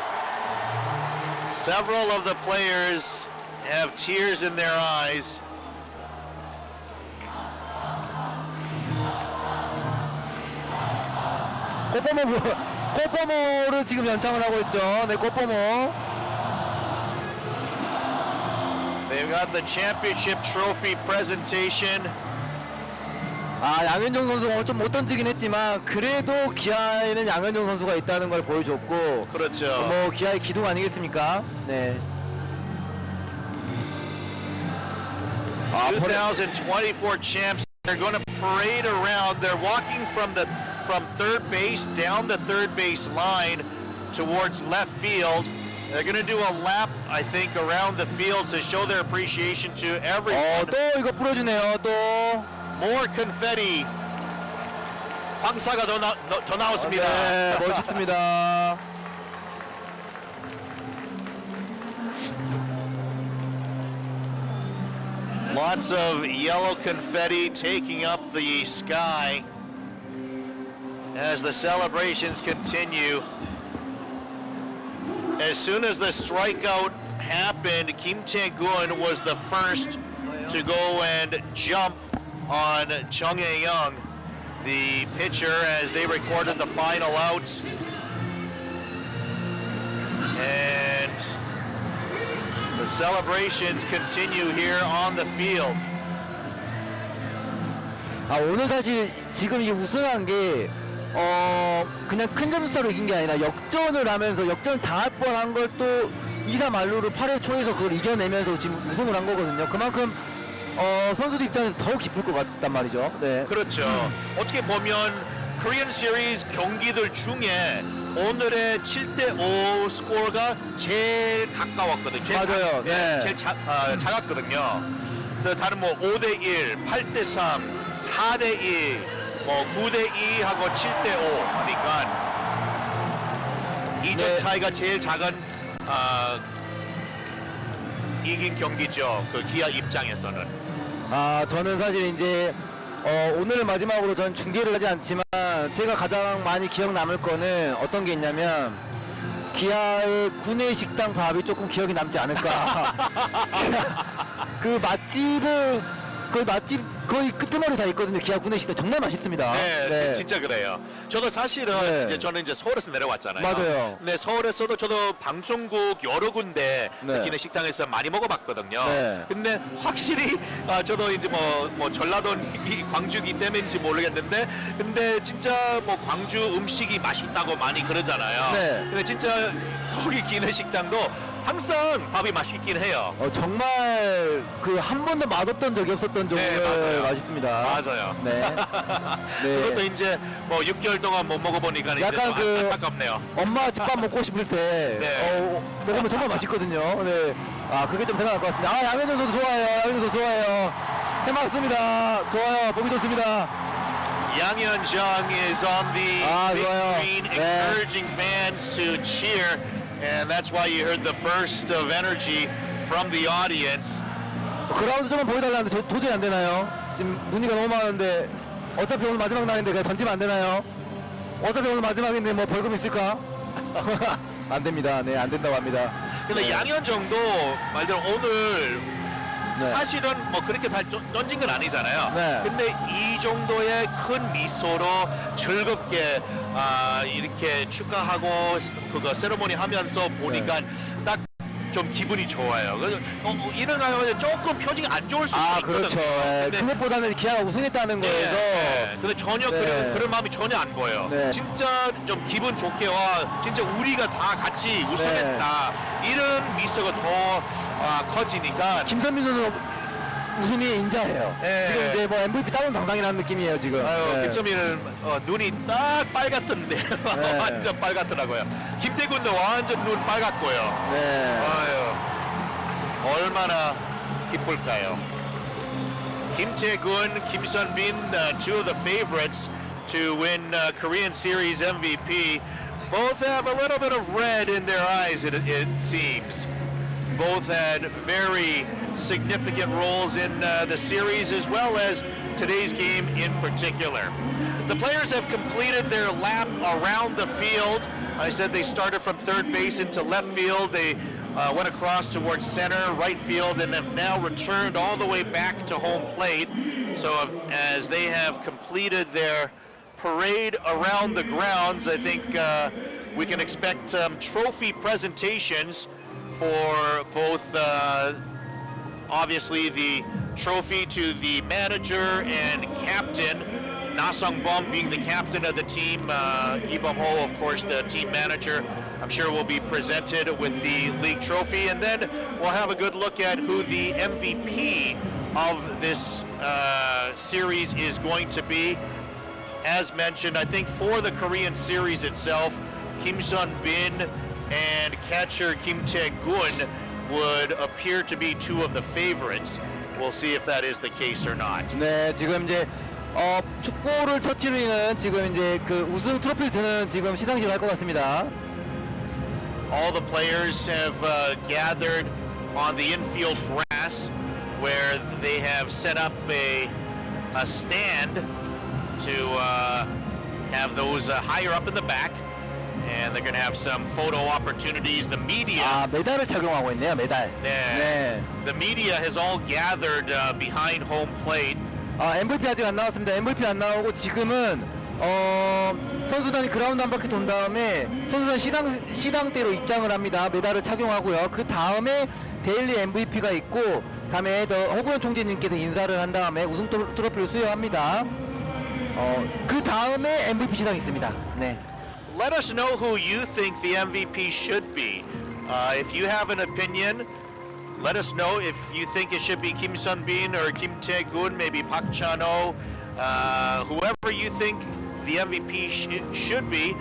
A: Several of the players have tears in their eyes.
B: 꽃버머를 지금 연창을 하고 있죠. 네, 꽃버머.
A: They've got the championship trophy presentation.
B: 양현종 선수가 오늘 좀 못 던지긴 했지만 그래도 기아에는 양현종 선수가 있다는 걸 보여줬고
A: 그렇죠.
B: 기아의 기둥 아니겠습니까? 네.
A: 2024 champs are going to parade around. They're walking from third base down the third base line towards left field. They're going to do a lap, I think, around the field to show their appreciation to everyone.
B: 또 이거 뿌려주네요. 또.
A: More confetti. 황사가 더 나왔습니다.
B: 네, 멋있습니다.
A: Lots of yellow confetti taking up the sky as the celebrations continue. As soon as the strikeout happened, Kim Chae-gun was the first to go and jump on Chung Hae-young, the pitcher, as they recorded the final outs. And the celebrations continue here on the field.
B: 오늘 사실 지금 이 우승한 게 그냥 큰 점수로 이긴 게 아니라 역전을 하면서 역전 당할 뻔한 걸 또 2사 만루로 8회 초에서 그걸 이겨내면서 지금 우승을 한 거거든요. 그만큼 선수들 입장에서 더 기쁠 것 같단 말이죠. 네.
A: 그렇죠. 어떻게 보면 코리안 시리즈 경기들 중에 오늘의 7대5 스코어가 제일 가까웠거든요.
B: 맞아요. 네.
A: 제일 작았거든요. 그래서 다른 5대1, 8대3, 4대2, 9대2 하고 7대5 하니까 2점
B: 네.
A: 차이가 제일 작은 이긴 경기죠. 그 기아 입장에서는.
B: 저는 사실 이제 오늘 마지막으로 전 중계를 하지 않지만 제가 가장 많이 기억 남을 거는 어떤 게 있냐면 기아의 구내 식당 밥이 조금 기억이 남지 않을까. 그 맛집을 거의 끄트머리 다 있거든요. 기아 구내 식당 정말 맛있습니다.
A: 네, 진짜 그래요. 저도 사실은
B: 네.
A: 저는 서울에서 내려왔잖아요.
B: 맞아요.
A: 근데 서울에서도 저도 방송국 여러 군데
B: 네.
A: 기내 식당에서 많이 먹어봤거든요.
B: 네.
A: 근데 확실히 저도 뭐 전라도 광주기 때문인지 모르겠는데, 근데 진짜 광주 음식이 맛있다고 많이 그러잖아요.
B: 네.
A: 근데 진짜 거기 기내 식당도 항상 밥이 맛있긴 해요.
B: 정말 그 한 번도 맛없던 적이 없었던 정도로
A: 맞아요.
B: 맛있습니다.
A: 맞아요.
B: 네. 네.
A: 그것도 이제 6개월 동안 못 먹어보니까 이제
B: 약간
A: 좀 안타깝네요.
B: 엄마 집밥 먹고 싶을 때
A: 네.
B: 먹으면 정말 맛있거든요. 네. 그게 좀 생각날 것 같습니다. 양현종 선수 좋아요. 양현종 선수 좋아요. 해맞습니다. 좋아요. 보기 좋습니다.
A: Yang Yeon-jung is on the big
B: 좋아요.
A: screen, encouraging fans to cheer, and that's why you heard the burst of energy from the audience.
B: 그라운드 좀만 보여달라는데 도저히 안 되나요? 지금 문의가 너무 많은데 어차피 오늘 마지막 날인데 그냥 던지면 안 되나요? 어차피 오늘 마지막인데 뭐 벌금 있을까? 안 됩니다. 네, 안 된다고 합니다.
A: 근데
B: 네.
A: 양현종도 말대로 오늘
B: 네.
A: 사실은 그렇게 다 던진 건 아니잖아요.
B: 네.
A: 근데 이 정도의 큰 미소로 즐겁게 이렇게 축하하고 그거 세레모니 하면서 보니까 딱 좀 기분이 좋아요. 그래서 일어나면 조금 표정이 안 좋을 수 있거든요.
B: 그렇죠. 네. 그것보다는 기아가 우승했다는 거에서
A: 근데 전혀
B: 네.
A: 그런 마음이 전혀 안 보여요.
B: 네.
A: 진짜 좀 기분 좋게 진짜 우리가 다 같이 우승했다. 이런 미소가 더 커지니까.
B: 김선민 선수 우승이 인자해요.
A: 네.
B: 지금 이제 뭐 MVP 따로 당당이라는 느낌이에요 지금.
A: 아유,
B: 네.
A: 백점이는 눈이 딱 빨갛던데
B: 네.
A: 완전 빨갛더라고요. 김태군도 완전 눈 빨갛고요.
B: 네.
A: 아유, 얼마나 기쁠까요? 김태군, 김선빈, two of the favorites to win Korean Series MVP. Both have a little bit of red in their eyes, it seems. Both had very significant roles in the series as well as today's game in particular. The players have completed their lap around the field. I said they started from third base into left field. They went across towards center, right field, and have now returned all the way back to home plate. So as they have completed their parade around the grounds, I think we can expect trophy presentations for both obviously the trophy to the manager and captain, Na Sung-bum being the captain of the team, Lee Bum-ho, of course, the team manager, I'm sure will be presented with the league trophy, and then we'll have a good look at who the MVP of this series is going to be. As mentioned, I think for the Korean series itself, Kim Sun-bin and catcher Kim Tae-gun would appear to be two of the favorites. We'll see if that is the case or not.
B: 네, 지금 이제 축구를 터치는 지금 이제 그 우승 트로피를 드는 지금 시상식을 할 것 같습니다.
A: All the players have gathered on the infield grass where they have set up a stand to have those higher up in the back. And they're going to have some photo opportunities. The media.
B: 아, 메달을 착용하고 있네요, 메달.
A: 네. The media has all gathered behind home plate.
B: MVP 아직 안 나왔습니다. MVP 안 나오고 지금은 선수단이 그라운드 한 바퀴 돈 다음에 선수단 시당대로 입장을 합니다. 메달을 착용하고요. 그 다음에 데일리 MVP가 있고 다음에 허구현 총재님께서 인사를 한 다음에 우승 트로피를 수여합니다. 그 다음에 MVP 시상이 있습니다. 네.
A: Let us know who you think the MVP should be. If you have an opinion, let us know if you think it should be Kim Sun-bin or Kim Tae-gun, maybe Park Chan-ho, whoever you think the MVP should be.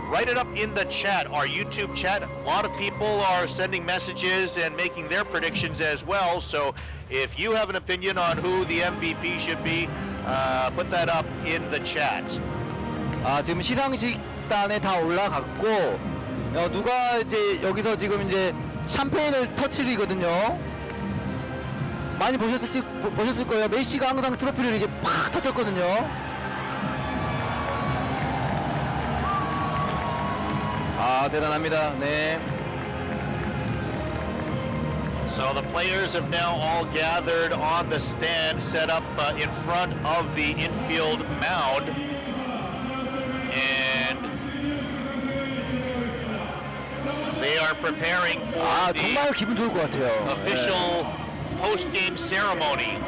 A: Write it up in the chat, our YouTube chat. A lot of people are sending messages and making their predictions as well. So if you have an opinion on who the MVP should be, put that up in the chat.
B: 지금 시상식단에 다 올라갔고 누가 이제 여기서 지금 이제 샴페인을 터트리거든요. 많이 보셨을 거예요. 메시가 항상 트로피를 이제 팍 터쳤거든요. 대단합니다. 네.
A: So the players have now all gathered on the stand set up in front of the infield mound. And they are preparing for
B: 정말 기분 좋을 것 같아요.
A: the official post-game ceremony.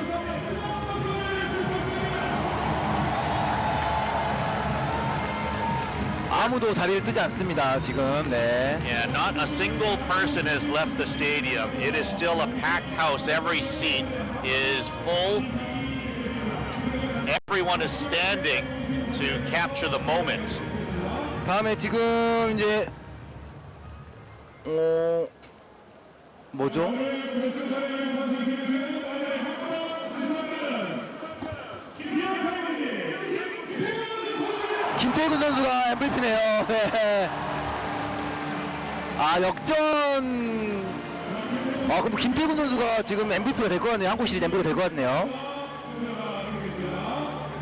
B: 아무도 자리를 뜨지 않습니다. 지금. 네.
A: Yeah, not a single person has left the stadium. It is still a packed house. Every seat is full. Everyone is standing to capture the moment.
B: 다음에 지금 이제 뭐죠? 김태균 선수가 MVP네요. 역전. 그럼 김태균 선수가 지금 MVP가 될 것 같네요. 한국시리즈 MVP가 될 것 같네요.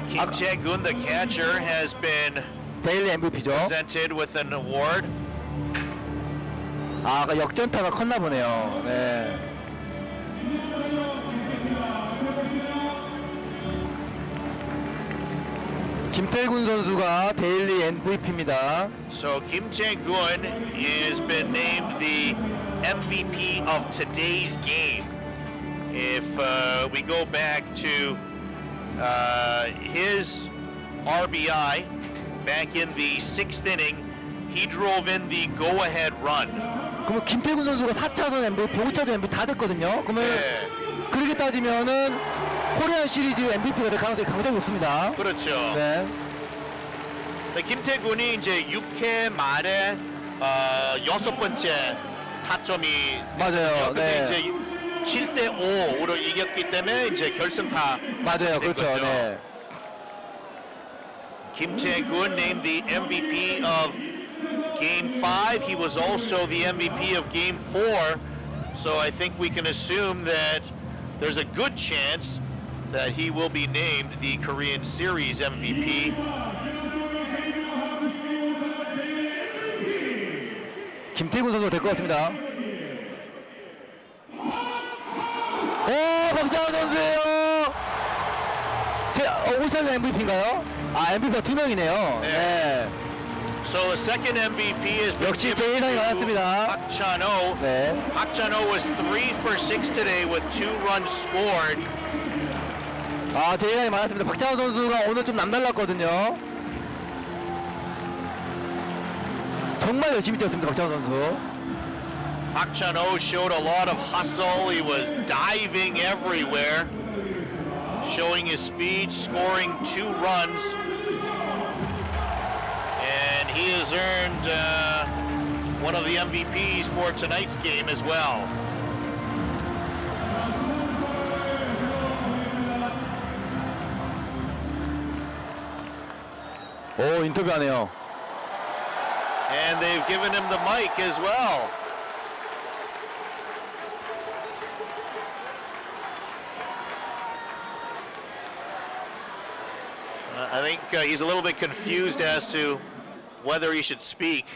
A: Kim Tae-gun, the catcher, has been
B: 데일리 MVP죠.
A: presented with an award.
B: 역전타가 컸나 보네요. 네. 김태균 선수가 데일리 MVP입니다.
A: So Kim Tae-gun has been named the MVP of today's game. If we go back to his RBI back in the 6th inning, he drove in the go-ahead run.
B: 그러면 김태균 선수가 4차전 MVP, 5차전 MVP 다 됐거든요. 그러면
A: 네.
B: 그러게 그렇게 따지면은 코리안 시리즈 MVP가 될 가능성이 굉장히 높습니다.
A: 그렇죠.
B: 네.
A: 네, 김태균이 이제 6회 말에 6번째 타점이
B: 맞아요.
A: 근데
B: 네.
A: 이제 7대5로 이겼기 때문에 이제 결승타
B: 맞아요.
A: 된
B: 그렇죠.
A: 거죠.
B: 네.
A: Kim Tae-gun named the MVP of Game 5. He was also the MVP of Game 4. So I think we can assume that there's a good chance that he will be named the Korean Series MVP.
B: 김태균 선수가 될 것 같습니다. 오, 박장훈 선수예요. 올 시즌 MVP인가요? 아, MVP가 2명이네요. 네.
A: So the second MVP is
B: 역시 제 예상이 맞았습니다.
A: Park Chan-o.
B: 네.
A: Park Chan-o was 3 for 6 today with 2 runs scored.
B: 아, 제 예상이 많았습니다. 박찬호 선수가 오늘 좀 남달랐거든요. 정말 열심히 뛰었습니다, 박찬호 선수.
A: Park Chan-o showed a lot of hustle. He was diving everywhere, showing his speed, scoring 2 runs. And he has earned one of the MVPs for tonight's game as well.
B: 오, 인터뷰하네요.
A: And they've given him the mic as well. I think he's a little bit confused as to whether he should speak.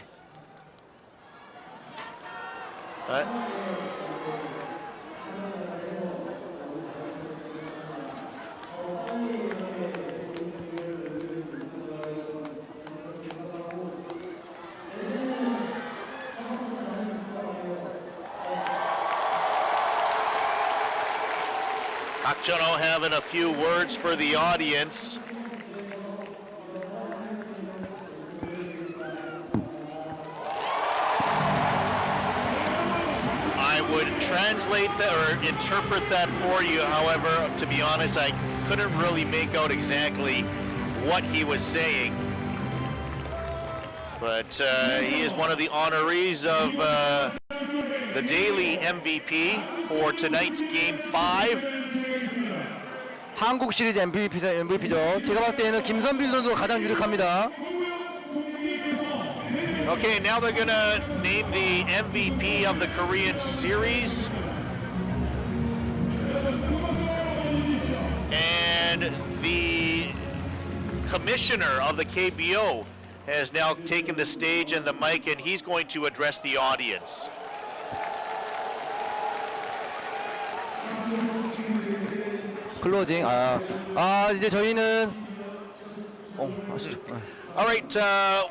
A: Park Chan-o having a few words for the audience. I would translate that or interpret that for you. However, to be honest, I couldn't really make out exactly what he was saying. But he is one of the honorees of the daily MVP for tonight's Game 5.
B: 한국 시리즈 MVP죠. 제가 봤을 때는 김선빈 선수가 가장 유력합니다.
A: Okay, now they're gonna name the MVP of the Korean Series. And the commissioner of the KBO has now taken the stage and the mic, and he's going to address the audience.
B: 클로징. 이제 저희는 하시죠.
A: All right,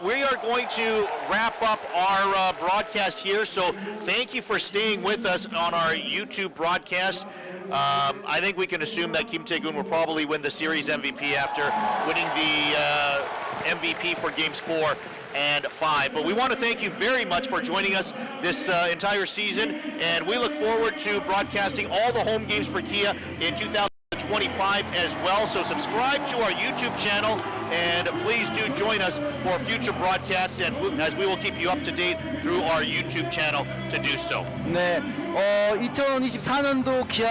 A: we are going to wrap up our broadcast here. So thank you for staying with us on our YouTube broadcast. I think we can assume that Kim Tae-gun will probably win the series MVP after winning the MVP for games 4 and 5. But we want to thank you very much for joining us this entire season, and we look forward to broadcasting all the home games for Kia in 2025 as well. So subscribe to our YouTube channel, and please do join us for future broadcasts, and as we will keep you up to date through our YouTube channel to do so.
B: 네, 2024년도 기아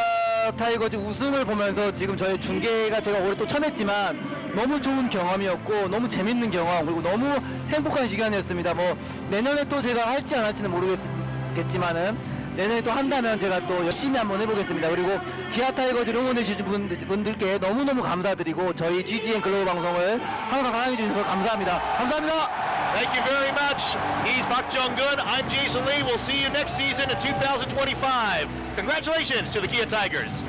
B: 타이거즈 우승을 보면서 지금 저희 중계가 제가 올해 또 처음 했지만 너무 좋은 경험이었고 너무 재밌는 경험, 그리고 너무 행복한 시간이었습니다. 뭐 내년에 또 제가 할지 안 할지는 모르겠지만은 내년에 또 한다면 제가 또 열심히 한번 해보겠습니다. 그리고 기아 타이거즈 응원해주신 분들께 너무너무 감사드리고 저희 Ggn글로벌 방송을 항상 사랑해주셔서 감사합니다. 감사합니다.
A: Thank you very much. He's Park Jung-gun. I'm Jason Lee. We'll see you next season in 2025. Congratulations to the Kia Tigers.